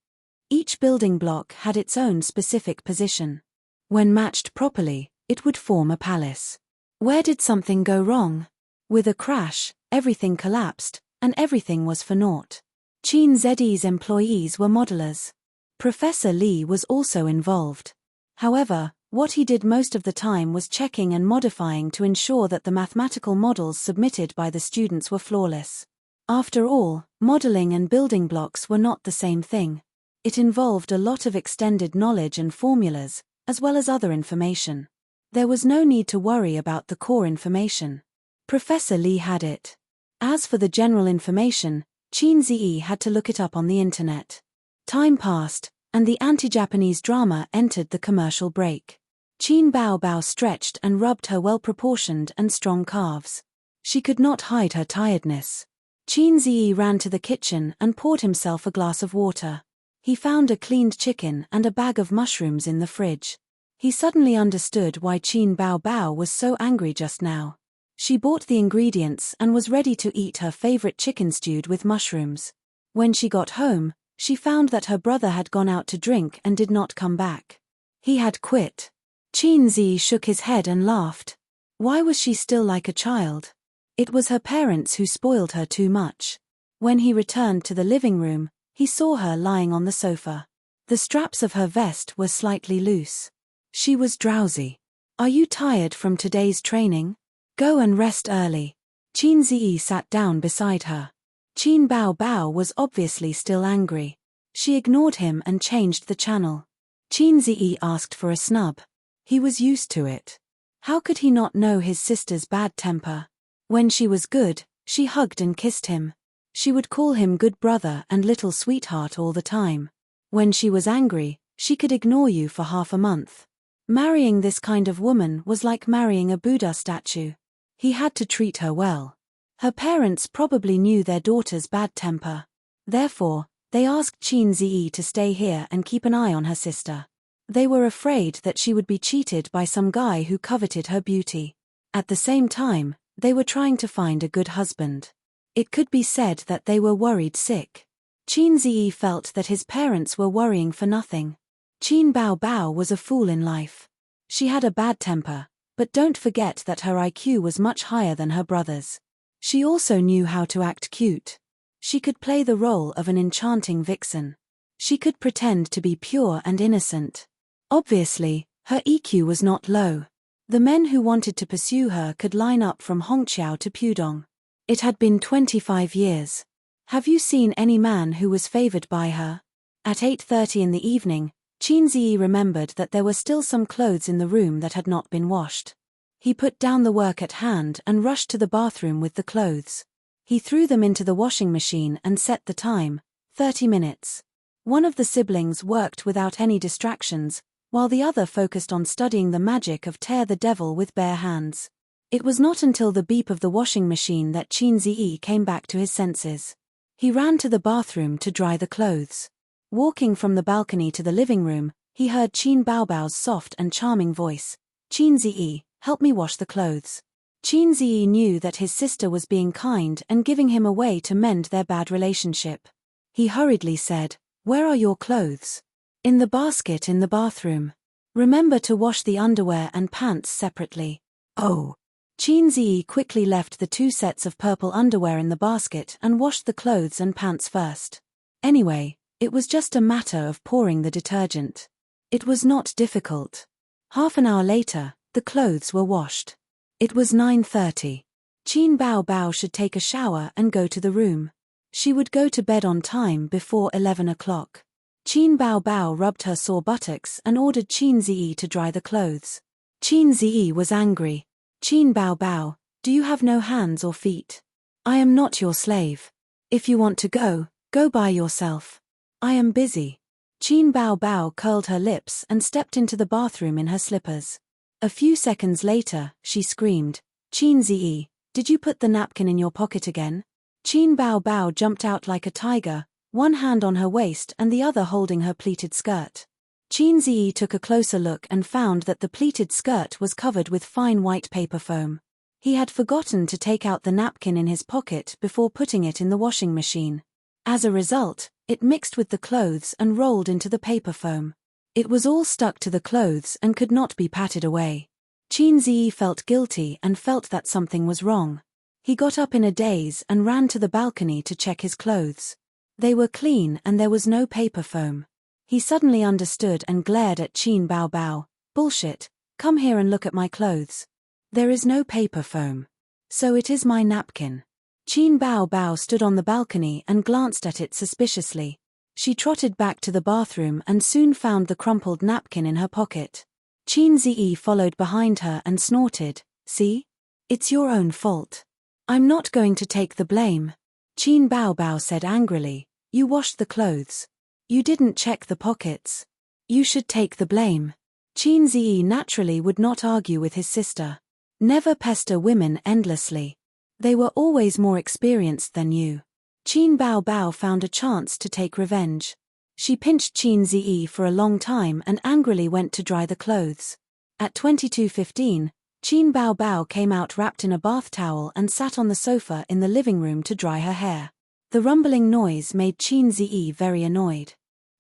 Each building block had its own specific position. When matched properly, it would form a palace. Where did something go wrong? With a crash, everything collapsed, and everything was for naught. Qin Ziyi's employees were modelers. Professor Li was also involved. However, what he did most of the time was checking and modifying to ensure that the mathematical models submitted by the students were flawless. After all, modeling and building blocks were not the same thing. It involved a lot of extended knowledge and formulas, as well as other information. There was no need to worry about the core information. Professor Li had it. As for the general information, Qin Ziyi had to look it up on the internet. Time passed, and the anti-Japanese drama entered the commercial break. Qin Bao Bao stretched and rubbed her well-proportioned and strong calves. She could not hide her tiredness. Qin Ziyi ran to the kitchen and poured himself a glass of water. He found a cleaned chicken and a bag of mushrooms in the fridge. He suddenly understood why Qin Bao Bao was so angry just now. She bought the ingredients and was ready to eat her favorite chicken stewed with mushrooms. When she got home, she found that her brother had gone out to drink and did not come back. He had quit. Qin Ziyi shook his head and laughed. Why was she still like a child? It was her parents who spoiled her too much. When he returned to the living room, he saw her lying on the sofa. The straps of her vest were slightly loose. She was drowsy. Are you tired from today's training? Go and rest early. Qin Ziyi sat down beside her. Qin Bao Bao was obviously still angry. She ignored him and changed the channel. Qin Ziyi asked for a snub. He was used to it. How could he not know his sister's bad temper? When she was good, she hugged and kissed him. She would call him good brother and little sweetheart all the time. When she was angry, she could ignore you for half a month. Marrying this kind of woman was like marrying a Buddha statue. He had to treat her well. Her parents probably knew their daughter's bad temper. Therefore, they asked Qin Ziyi to stay here and keep an eye on her sister. They were afraid that she would be cheated by some guy who coveted her beauty. At the same time, they were trying to find a good husband. It could be said that they were worried sick. Qin Ziyi felt that his parents were worrying for nothing. Qin Bao Bao was a fool in life. She had a bad temper, but don't forget that her IQ was much higher than her brother's. She also knew how to act cute. She could play the role of an enchanting vixen. She could pretend to be pure and innocent. Obviously, her EQ was not low. The men who wanted to pursue her could line up from Hongqiao to Pudong. It had been 25 years. Have you seen any man who was favored by her? At 8:30 in the evening, Qin Ziyi remembered that there were still some clothes in the room that had not been washed. He put down the work at hand and rushed to the bathroom with the clothes. He threw them into the washing machine and set the time, 30 minutes. One of the siblings worked without any distractions, while the other focused on studying the magic of tear the devil with bare hands. It was not until the beep of the washing machine that Qin Ziyi came back to his senses. He ran to the bathroom to dry the clothes. Walking from the balcony to the living room, he heard Qin Bao Bao's soft and charming voice. Qin Ziyi, help me wash the clothes. Qin Ziyi knew that his sister was being kind and giving him a way to mend their bad relationship. He hurriedly said, "Where are your clothes?" "In the basket in the bathroom. Remember to wash the underwear and pants separately." "Oh." Qin Ziyi quickly left the 2 sets of purple underwear in the basket and washed the clothes and pants first. Anyway, it was just a matter of pouring the detergent. It was not difficult. Half an hour later, the clothes were washed. It was 9:30. Qin Bao Bao should take a shower and go to the room. She would go to bed on time before 11 o'clock. Qin Bao Bao rubbed her sore buttocks and ordered Qin Ziyi to dry the clothes. Qin Ziyi was angry. Qin Bao Bao, do you have no hands or feet? I am not your slave. If you want to go, go by yourself. I am busy. Qin Bao Bao curled her lips and stepped into the bathroom in her slippers. A few seconds later, she screamed, Qin Ziyi, did you put the napkin in your pocket again? Qin Bao Bao jumped out like a tiger, one hand on her waist and the other holding her pleated skirt. Qin Ziyi took a closer look and found that the pleated skirt was covered with fine white paper foam. He had forgotten to take out the napkin in his pocket before putting it in the washing machine. As a result, it mixed with the clothes and rolled into the paper foam. It was all stuck to the clothes and could not be patted away. Qin Ziyi felt guilty and felt that something was wrong. He got up in a daze and ran to the balcony to check his clothes. They were clean and there was no paper foam. He suddenly understood and glared at Qin Bao Bao. Bullshit, come here and look at my clothes. There is no paper foam. So it is my napkin. Qin Bao Bao stood on the balcony and glanced at it suspiciously. She trotted back to the bathroom and soon found the crumpled napkin in her pocket. Qin Ziyi followed behind her and snorted, see? It's your own fault. I'm not going to take the blame. Qin Bao Bao said angrily, you washed the clothes. You didn't check the pockets. You should take the blame. Qin Ziyi naturally would not argue with his sister. Never pester women endlessly. They were always more experienced than you. Qin Bao Bao found a chance to take revenge. She pinched Qin Ziyi for a long time and angrily went to dry the clothes. At 22:15, Qin Bao Bao came out wrapped in a bath towel and sat on the sofa in the living room to dry her hair. The rumbling noise made Qin Ziyi very annoyed.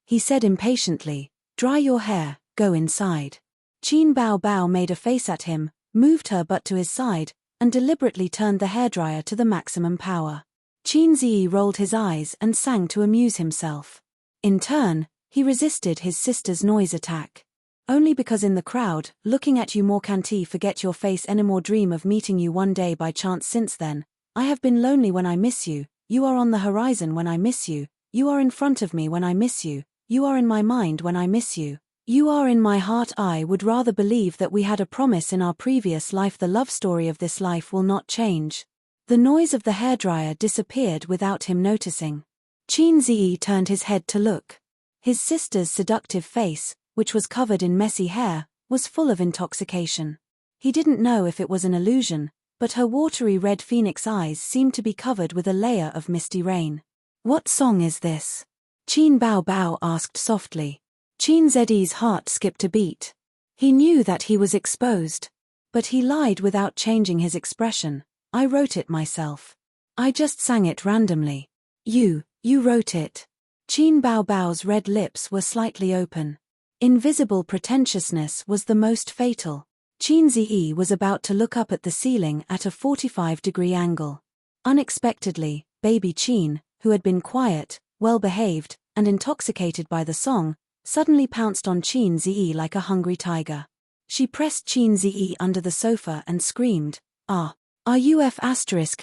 He said impatiently, dry your hair, go inside. Qin Bao Bao made a face at him, moved her butt to his side, and deliberately turned the hairdryer to the maximum power. Qin Ziyi rolled his eyes and sang to amuse himself. In turn, he resisted his sister's noise attack. Only because in the crowd, looking at you more can't forget your face anymore, dream of meeting you one day by chance. Since then, I have been lonely when I miss you, you are on the horizon when I miss you, you are in front of me when I miss you, you are in my mind when I miss you, you are in my heart. I would rather believe that we had a promise in our previous life. The love story of this life will not change. The noise of the hairdryer disappeared without him noticing. Qin Ziyi turned his head to look. His sister's seductive face, which was covered in messy hair, was full of intoxication. He didn't know if it was an illusion, but her watery red phoenix eyes seemed to be covered with a layer of misty rain. What song is this? Qin Bao Bao asked softly. Qin Ziyi's heart skipped a beat. He knew that he was exposed. But he lied without changing his expression. I wrote it myself. I just sang it randomly. You wrote it. Qin Bao Bao's red lips were slightly open. Invisible pretentiousness was the most fatal. Qin Ziyi was about to look up at the ceiling at a 45-degree angle. Unexpectedly, baby Qin, who had been quiet, well-behaved, and intoxicated by the song, suddenly pounced on Qin Ziyi like a hungry tiger. She pressed Qin Ziyi under the sofa and screamed, are you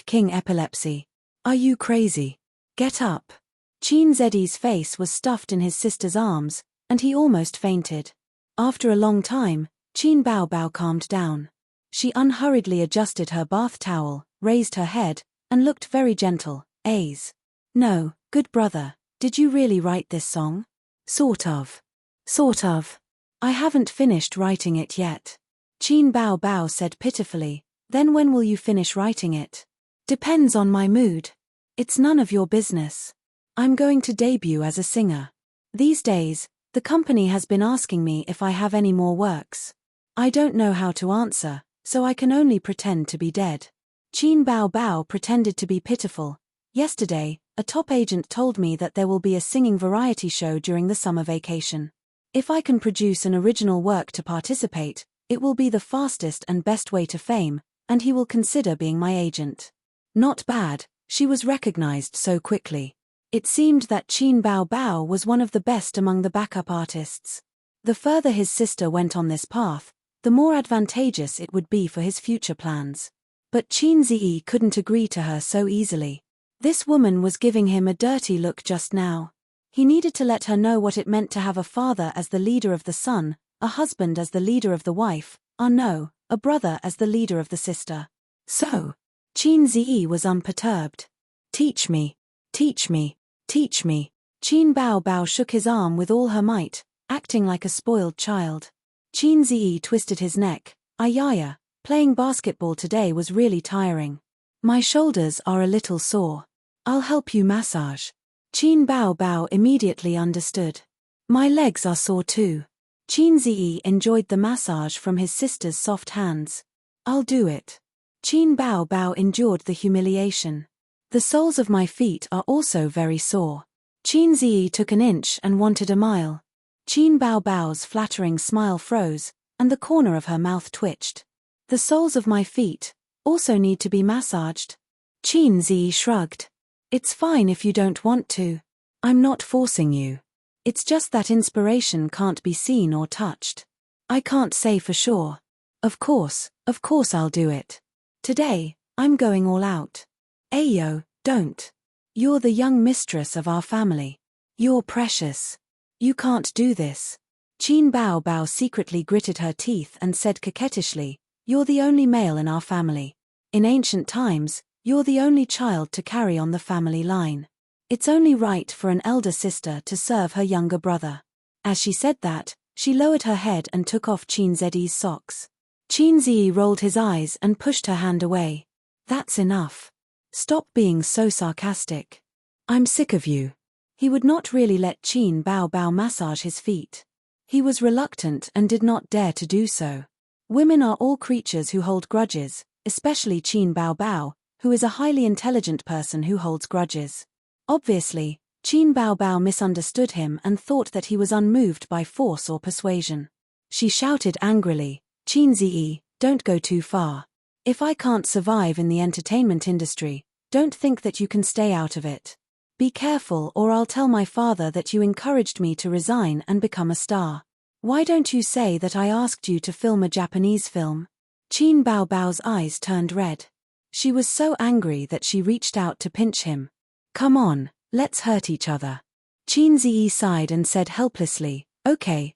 King epilepsy? Are you crazy? Get up. Qin Ziyi's face was stuffed in his sister's arms, and he almost fainted. After a long time, Qin Bao Bao calmed down. She unhurriedly adjusted her bath towel, raised her head, and looked very gentle. No, good brother, did you really write this song? Sort of. I haven't finished writing it yet. Qin Bao Bao said pitifully, then when will you finish writing it? Depends on my mood. It's none of your business. I'm going to debut as a singer. These days, the company has been asking me if I have any more works. I don't know how to answer, so I can only pretend to be dead. Qin Bao Bao pretended to be pitiful. Yesterday, a top agent told me that there will be a singing variety show during the summer vacation. If I can produce an original work to participate, it will be the fastest and best way to fame, and he will consider being my agent. Not bad, she was recognized so quickly. It seemed that Qin Bao Bao was one of the best among the backup artists. The further his sister went on this path, the more advantageous it would be for his future plans. But Qin Ziyi couldn't agree to her so easily. This woman was giving him a dirty look just now. He needed to let her know what it meant to have a father as the leader of the son, a husband as the leader of the wife, no, a brother as the leader of the sister. So, Qin Ziyi was unperturbed. Teach me, teach me, teach me. Qin Bao Bao shook his arm with all her might, acting like a spoiled child. Qin Ziyi twisted his neck. Ayaya, playing basketball today was really tiring. My shoulders are a little sore. I'll help you massage. Qin Bao Bao immediately understood. My legs are sore too. Qin Ziyi enjoyed the massage from his sister's soft hands. I'll do it. Qin Bao Bao endured the humiliation. The soles of my feet are also very sore. Qin Ziyi took an inch and wanted a mile. Qin Bao Bao's flattering smile froze, and the corner of her mouth twitched. The soles of my feet also need to be massaged. Qin Ziyi shrugged. It's fine if you don't want to. I'm not forcing you. It's just that inspiration can't be seen or touched. I can't say for sure. Of course I'll do it. Today, I'm going all out. Ayo, don't. You're the young mistress of our family. You're precious. You can't do this. Qin Bao Bao secretly gritted her teeth and said coquettishly, you're the only male in our family. In ancient times, you're the only child to carry on the family line. It's only right for an elder sister to serve her younger brother. As she said that, she lowered her head and took off Qin Ziyi's socks. Qin Ziyi rolled his eyes and pushed her hand away. That's enough. Stop being so sarcastic. I'm sick of you. He would not really let Qin Bao Bao massage his feet. He was reluctant and did not dare to do so. Women are all creatures who hold grudges, especially Qin Bao Bao, who is a highly intelligent person who holds grudges. Obviously, Qin Bao Bao misunderstood him and thought that he was unmoved by force or persuasion. She shouted angrily, Qin Ziyi, don't go too far. If I can't survive in the entertainment industry, don't think that you can stay out of it. Be careful or I'll tell my father that you encouraged me to resign and become a star. Why don't you say that I asked you to film a Japanese film? Qin Bao Bao's eyes turned red. She was so angry that she reached out to pinch him. Come on, let's hurt each other. Qin Ziyi sighed and said helplessly, okay.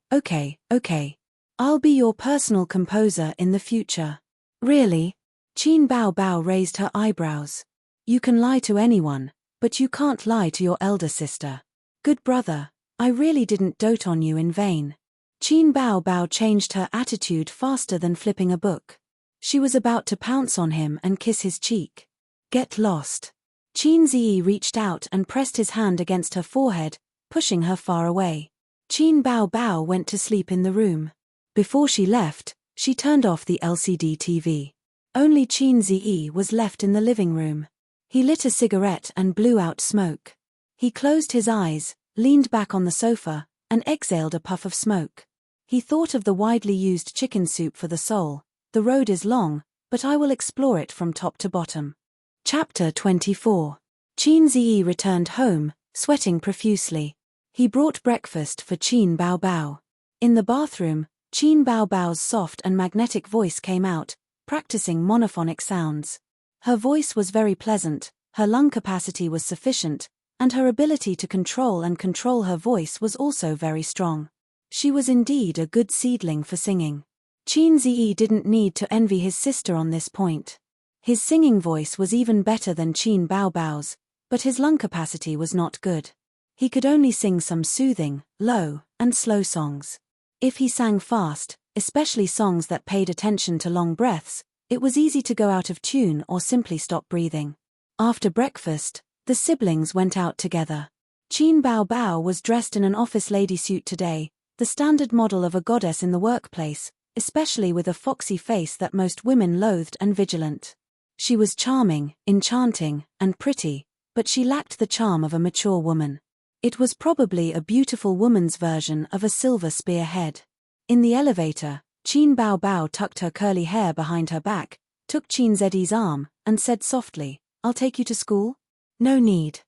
I'll be your personal composer in the future. Really? Qin Bao Bao raised her eyebrows. You can lie to anyone, but you can't lie to your elder sister. Good brother, I really didn't dote on you in vain. Qin Bao Bao changed her attitude faster than flipping a book. She was about to pounce on him and kiss his cheek. Get lost. Qin Ziyi reached out and pressed his hand against her forehead, pushing her far away. Qin Bao Bao went to sleep in the room. Before she left, she turned off the LCD TV. Only Qin Ziyi was left in the living room. He lit a cigarette and blew out smoke. He closed his eyes, leaned back on the sofa, and exhaled a puff of smoke. He thought of the widely used chicken soup for the soul. The road is long, but I will explore it from top to bottom. Chapter 24. Qin Ziyi returned home, sweating profusely. He brought breakfast for Qin Bao Bao. In the bathroom, Qin Bao Bao's soft and magnetic voice came out, practicing monophonic sounds. Her voice was very pleasant, her lung capacity was sufficient, and her ability to control her voice was also very strong. She was indeed a good seedling for singing. Qin Ziyi didn't need to envy his sister on this point. His singing voice was even better than Qin Bao Bao's, but his lung capacity was not good. He could only sing some soothing, low, and slow songs. If he sang fast, especially songs that paid attention to long breaths, it was easy to go out of tune or simply stop breathing. After breakfast, the siblings went out together. Qin Bao Bao was dressed in an office lady suit today, the standard model of a goddess in the workplace, especially with a foxy face that most women loathed and vigilant. She was charming, enchanting, and pretty, but she lacked the charm of a mature woman. It was probably a beautiful woman's version of a silver spearhead. In the elevator, Qin Bao Bao tucked her curly hair behind her back, took Qin Ziyi's arm, and said softly, I'll take you to school? No need.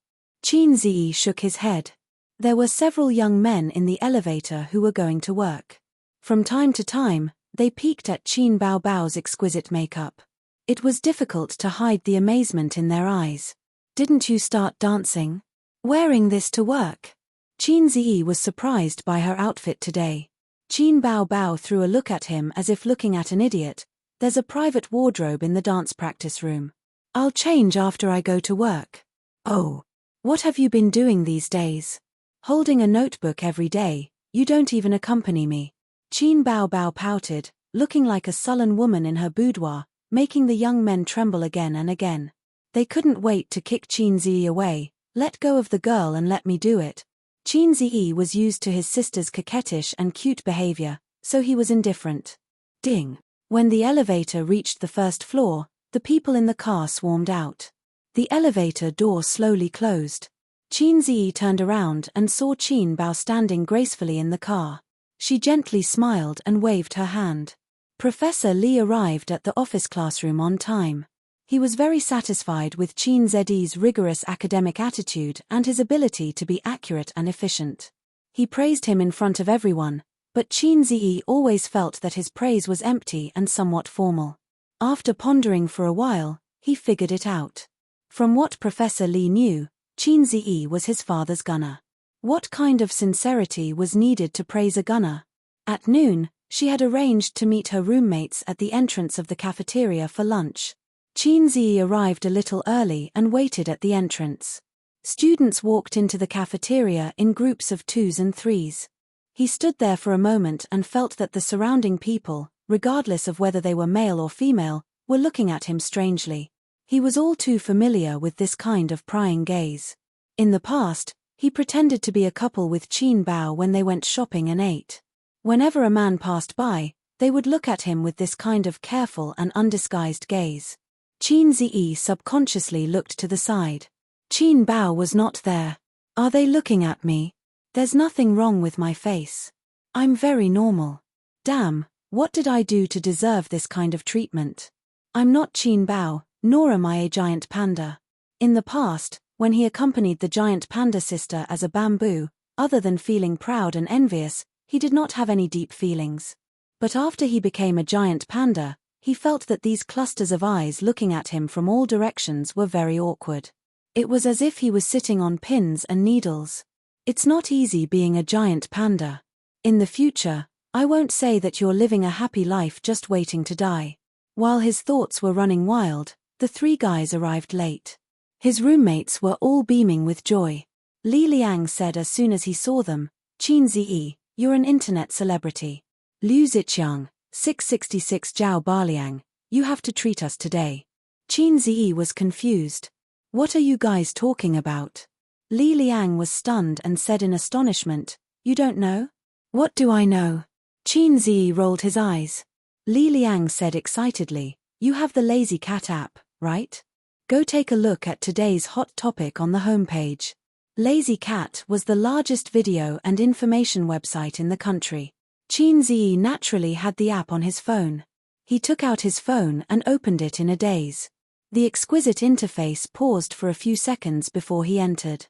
Qin Ziyi shook his head. There were several young men in the elevator who were going to work. From time to time, they peeked at Qin Bao Bao's exquisite makeup. It was difficult to hide the amazement in their eyes. Didn't you start dancing? Wearing this to work? Qin Ziyi was surprised by her outfit today. Qin Bao threw a look at him as if looking at an idiot. There's a private wardrobe in the dance practice room. I'll change after I go to work. Oh. What have you been doing these days? Holding a notebook every day, you don't even accompany me. Qin Bao pouted, looking like a sullen woman in her boudoir, making the young men tremble again and again. They couldn't wait to kick Qin Ziyi away. Let go of the girl and let me do it. Qin Ziyi was used to his sister's coquettish and cute behavior, so he was indifferent. Ding. When the elevator reached the first floor, the people in the car swarmed out. The elevator door slowly closed. Qin Ziyi turned around and saw Qin Bao standing gracefully in the car. She gently smiled and waved her hand. Professor Li arrived at the office classroom on time. He was very satisfied with Qin Ziyi's rigorous academic attitude and his ability to be accurate and efficient. He praised him in front of everyone, but Qin Ziyi always felt that his praise was empty and somewhat formal. After pondering for a while, he figured it out. From what Professor Li knew, Qin Ziyi was his father's gunner. What kind of sincerity was needed to praise a gunner? At noon, she had arranged to meet her roommates at the entrance of the cafeteria for lunch. Qin Ziyi arrived a little early and waited at the entrance. Students walked into the cafeteria in groups of 2s and 3s. He stood there for a moment and felt that the surrounding people, regardless of whether they were male or female, were looking at him strangely. He was all too familiar with this kind of prying gaze. In the past, he pretended to be a couple with Qin Bao when they went shopping and ate. Whenever a man passed by, they would look at him with this kind of careful and undisguised gaze. Qin Ziyi subconsciously looked to the side. Qin Bao was not there. Are they looking at me? There's nothing wrong with my face. I'm very normal. Damn, what did I do to deserve this kind of treatment? I'm not Qin Bao, nor am I a giant panda. In the past, when he accompanied the giant panda sister as a bamboo, other than feeling proud and envious, he did not have any deep feelings. But after he became a giant panda, he felt that these clusters of eyes looking at him from all directions were very awkward. It was as if he was sitting on pins and needles. It's not easy being a giant panda. In the future, I won't say that you're living a happy life just waiting to die. While his thoughts were running wild, the 3 guys arrived late. His roommates were all beaming with joy. Li Liang said as soon as he saw them, Qin Ziyi, you're an internet celebrity. Liu Ziqiang, 666 Zhao Baliang, you have to treat us today. Qin Ziyi was confused. What are you guys talking about? Li Liang was stunned and said in astonishment, you don't know? What do I know? Qin Ziyi rolled his eyes. Li Liang said excitedly, you have the Lazy Cat app, right? Go take a look at today's hot topic on the homepage. Lazy Cat was the largest video and information website in the country. Qin Ziyi naturally had the app on his phone. He took out his phone and opened it in a daze. The exquisite interface paused for a few seconds before he entered.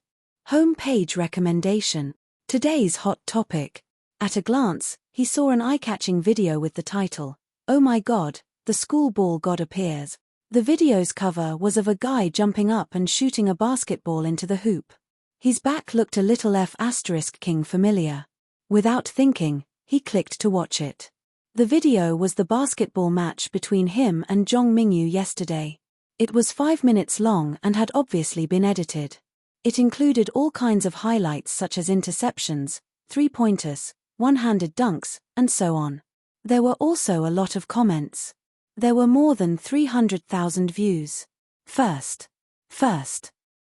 Home page recommendation. Today's hot topic. At a glance, he saw an eye-catching video with the title, Oh My God, the School Ball God Appears. The video's cover was of a guy jumping up and shooting a basketball into the hoop. His back looked a little F*** familiar. Without thinking, he clicked to watch it. The video was the basketball match between him and Zhong Mingyu yesterday. It was 5 minutes long and had obviously been edited. It included all kinds of highlights such as interceptions, three-pointers, one-handed dunks, and so on. There were also a lot of comments. There were more than 300,000 views. First.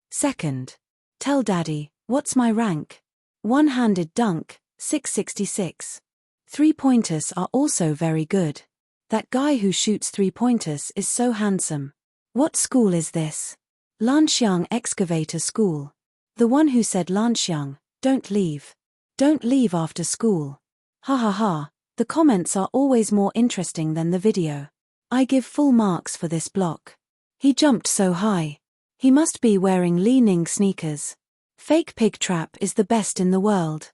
Second. Tell Daddy, what's my rank? One-handed dunk, 666. Three-pointers are also very good. That guy who shoots three-pointers is so handsome. What school is this? Lanxiang Excavator School. The one who said Lanxiang, don't leave. Don't leave after school. Ha ha ha, the comments are always more interesting than the video. I give full marks for this block. He jumped so high. He must be wearing Li Ning sneakers. Fake pig trap is the best in the world.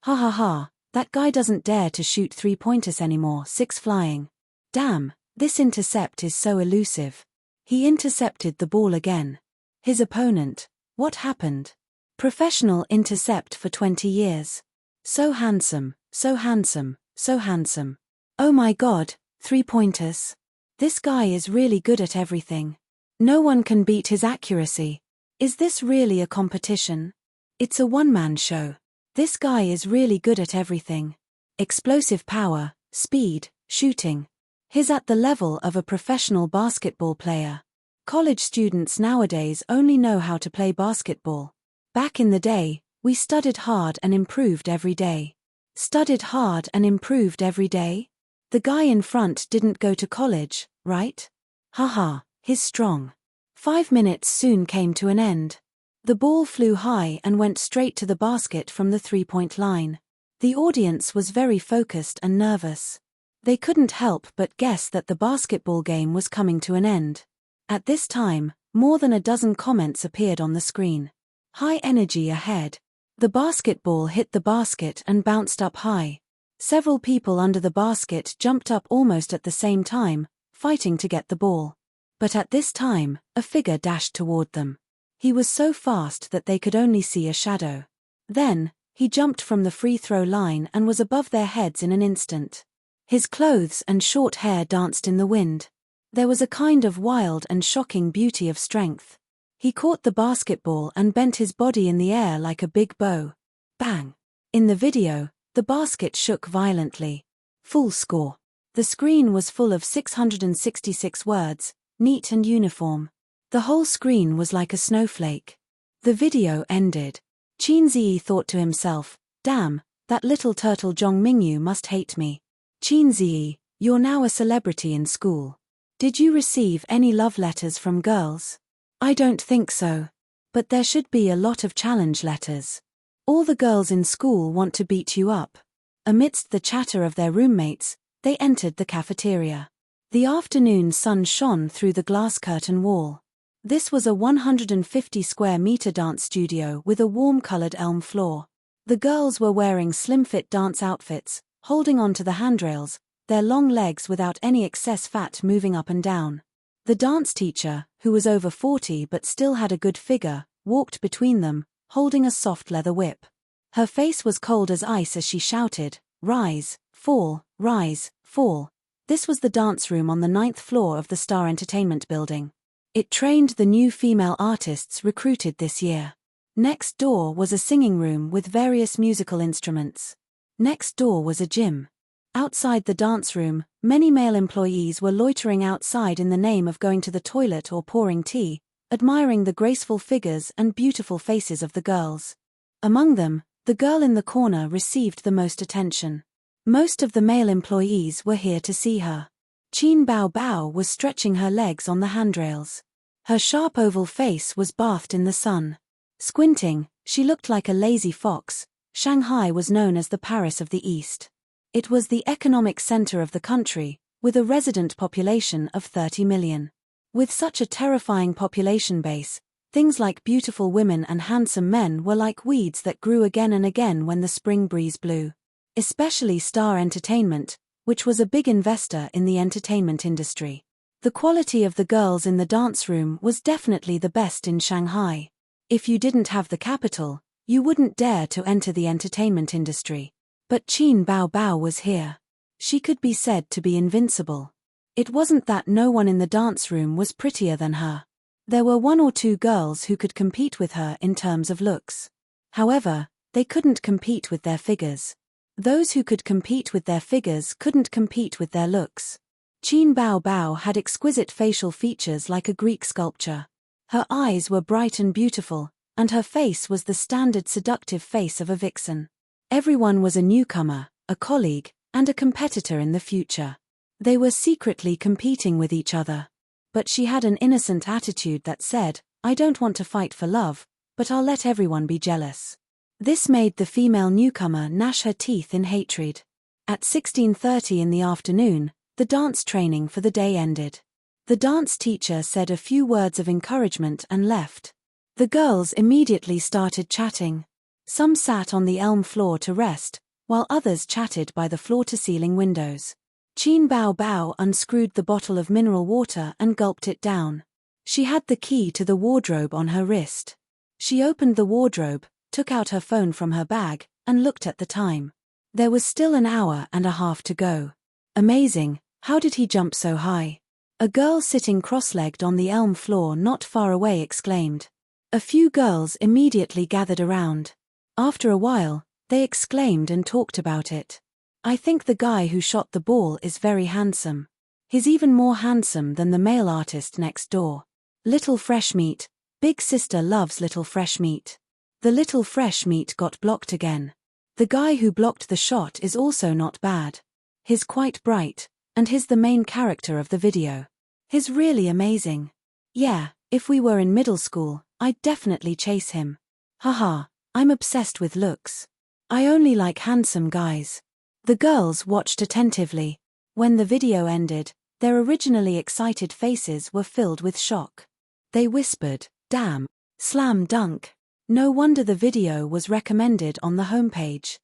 Ha ha ha, that guy doesn't dare to shoot three-pointers anymore, 6 flying. Damn, this intercept is so elusive. He intercepted the ball again. His opponent, what happened? Professional intercept for 20 years. So handsome, so handsome, so handsome. Oh my god, 3-pointers. This guy is really good at everything. No one can beat his accuracy. Is this really a competition? It's a one-man show. This guy is really good at everything. Explosive power, speed, shooting. He's at the level of a professional basketball player. College students nowadays only know how to play basketball. Back in the day, we studied hard and improved every day. Studied hard and improved every day? The guy in front didn't go to college, right? Haha, he's strong. 5 minutes soon came to an end. The ball flew high and went straight to the basket from the 3-point line. The audience was very focused and nervous. They couldn't help but guess that the basketball game was coming to an end. At this time, more than a dozen comments appeared on the screen. High energy ahead. The basketball hit the basket and bounced up high. Several people under the basket jumped up almost at the same time, fighting to get the ball. But at this time, a figure dashed toward them. He was so fast that they could only see a shadow. Then, he jumped from the free throw line and was above their heads in an instant. His clothes and short hair danced in the wind. There was a kind of wild and shocking beauty of strength. He caught the basketball and bent his body in the air like a big bow. Bang! In the video, the basket shook violently. Full score. The screen was full of 666 words, neat and uniform. The whole screen was like a snowflake. The video ended. Qin Ziyi thought to himself, damn, that little turtle Zhong Mingyu must hate me. Qin Ziyi, you're now a celebrity in school. Did you receive any love letters from girls? I don't think so. But there should be a lot of challenge letters. All the girls in school want to beat you up. Amidst the chatter of their roommates, they entered the cafeteria. The afternoon sun shone through the glass curtain wall. This was a 150-square-meter dance studio with a warm-colored elm floor. The girls were wearing slim-fit dance outfits, holding onto the handrails, their long legs without any excess fat moving up and down. The dance teacher, who was over 40 but still had a good figure, walked between them, holding a soft leather whip. Her face was cold as ice as she shouted, "Rise, fall, rise, fall." This was the dance room on the 9th floor of the Star Entertainment building. It trained the new female artists recruited this year. Next door was a singing room with various musical instruments. Next door was a gym. Outside the dance room, many male employees were loitering outside in the name of going to the toilet or pouring tea, admiring the graceful figures and beautiful faces of the girls. Among them, the girl in the corner received the most attention. Most of the male employees were here to see her. Qin Bao Bao was stretching her legs on the handrails. Her sharp oval face was bathed in the sun. Squinting, she looked like a lazy fox. Shanghai was known as the Paris of the East. It was the economic center of the country, with a resident population of 30 million. With such a terrifying population base, things like beautiful women and handsome men were like weeds that grew again and again when the spring breeze blew. Especially Star Entertainment, which was a big investor in the entertainment industry. The quality of the girls in the dance room was definitely the best in Shanghai. If you didn't have the capital, you wouldn't dare to enter the entertainment industry. But Qin Bao Bao was here. She could be said to be invincible. It wasn't that no one in the dance room was prettier than her. There were 1 or 2 girls who could compete with her in terms of looks. However, they couldn't compete with their figures. Those who could compete with their figures couldn't compete with their looks. Qin Bao Bao had exquisite facial features like a Greek sculpture. Her eyes were bright and beautiful, and her face was the standard seductive face of a vixen. Everyone was a newcomer, a colleague, and a competitor in the future. They were secretly competing with each other. But she had an innocent attitude that said, "I don't want to fight for love, but I'll let everyone be jealous." This made the female newcomer gnash her teeth in hatred. At 16:30 in the afternoon, the dance training for the day ended. The dance teacher said a few words of encouragement and left. The girls immediately started chatting. Some sat on the elm floor to rest, while others chatted by the floor-to-ceiling windows. Qin Bao Bao unscrewed the bottle of mineral water and gulped it down. She had the key to the wardrobe on her wrist. She opened the wardrobe, took out her phone from her bag, and looked at the time. There was still an hour and a half to go. Amazing, how did he jump so high? A girl sitting cross-legged on the elm floor not far away exclaimed. A few girls immediately gathered around. After a while, they exclaimed and talked about it. I think the guy who shot the ball is very handsome. He's even more handsome than the male artist next door. Little fresh meat, big sister loves little fresh meat. The little fresh meat got blocked again. The guy who blocked the shot is also not bad. He's quite bright, and he's the main character of the video. He's really amazing. Yeah, if we were in middle school, I'd definitely chase him. Haha, I'm obsessed with looks. I only like handsome guys. The girls watched attentively. When the video ended, their originally excited faces were filled with shock. They whispered, "Damn, slam dunk." No wonder the video was recommended on the homepage.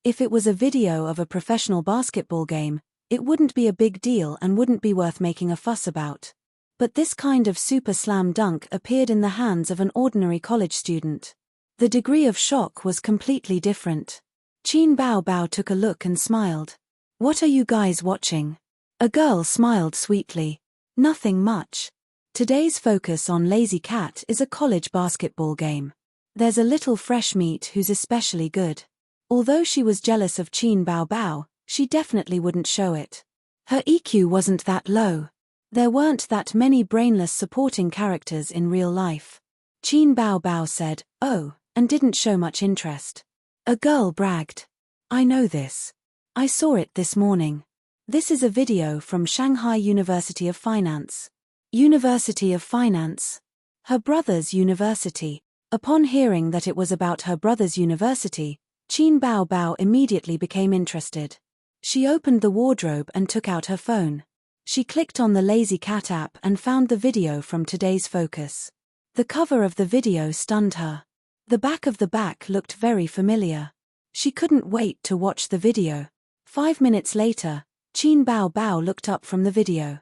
If it was a video of a professional basketball game, it wouldn't be a big deal and wouldn't be worth making a fuss about. But this kind of super slam dunk appeared in the hands of an ordinary college student. The degree of shock was completely different. Qin Bao Bao took a look and smiled. "What are you guys watching?" A girl smiled sweetly. "Nothing much. Today's focus on Lazy Cat is a college basketball game. There's a little fresh meat who's especially good." Although she was jealous of Qin Bao Bao, she definitely wouldn't show it. Her EQ wasn't that low. There weren't that many brainless supporting characters in real life. Qin Bao Bao said, "Oh," and didn't show much interest. A girl bragged. "I know this. I saw it this morning. This is a video from Shanghai University of Finance." University of Finance? Her brother's university. Upon hearing that it was about her brother's university, Qin Bao Bao immediately became interested. She opened the wardrobe and took out her phone. She clicked on the Lazy Cat app and found the video from today's focus. The cover of the video stunned her. The back of the back looked very familiar. She couldn't wait to watch the video. 5 minutes later, Qin Bao Bao looked up from the video.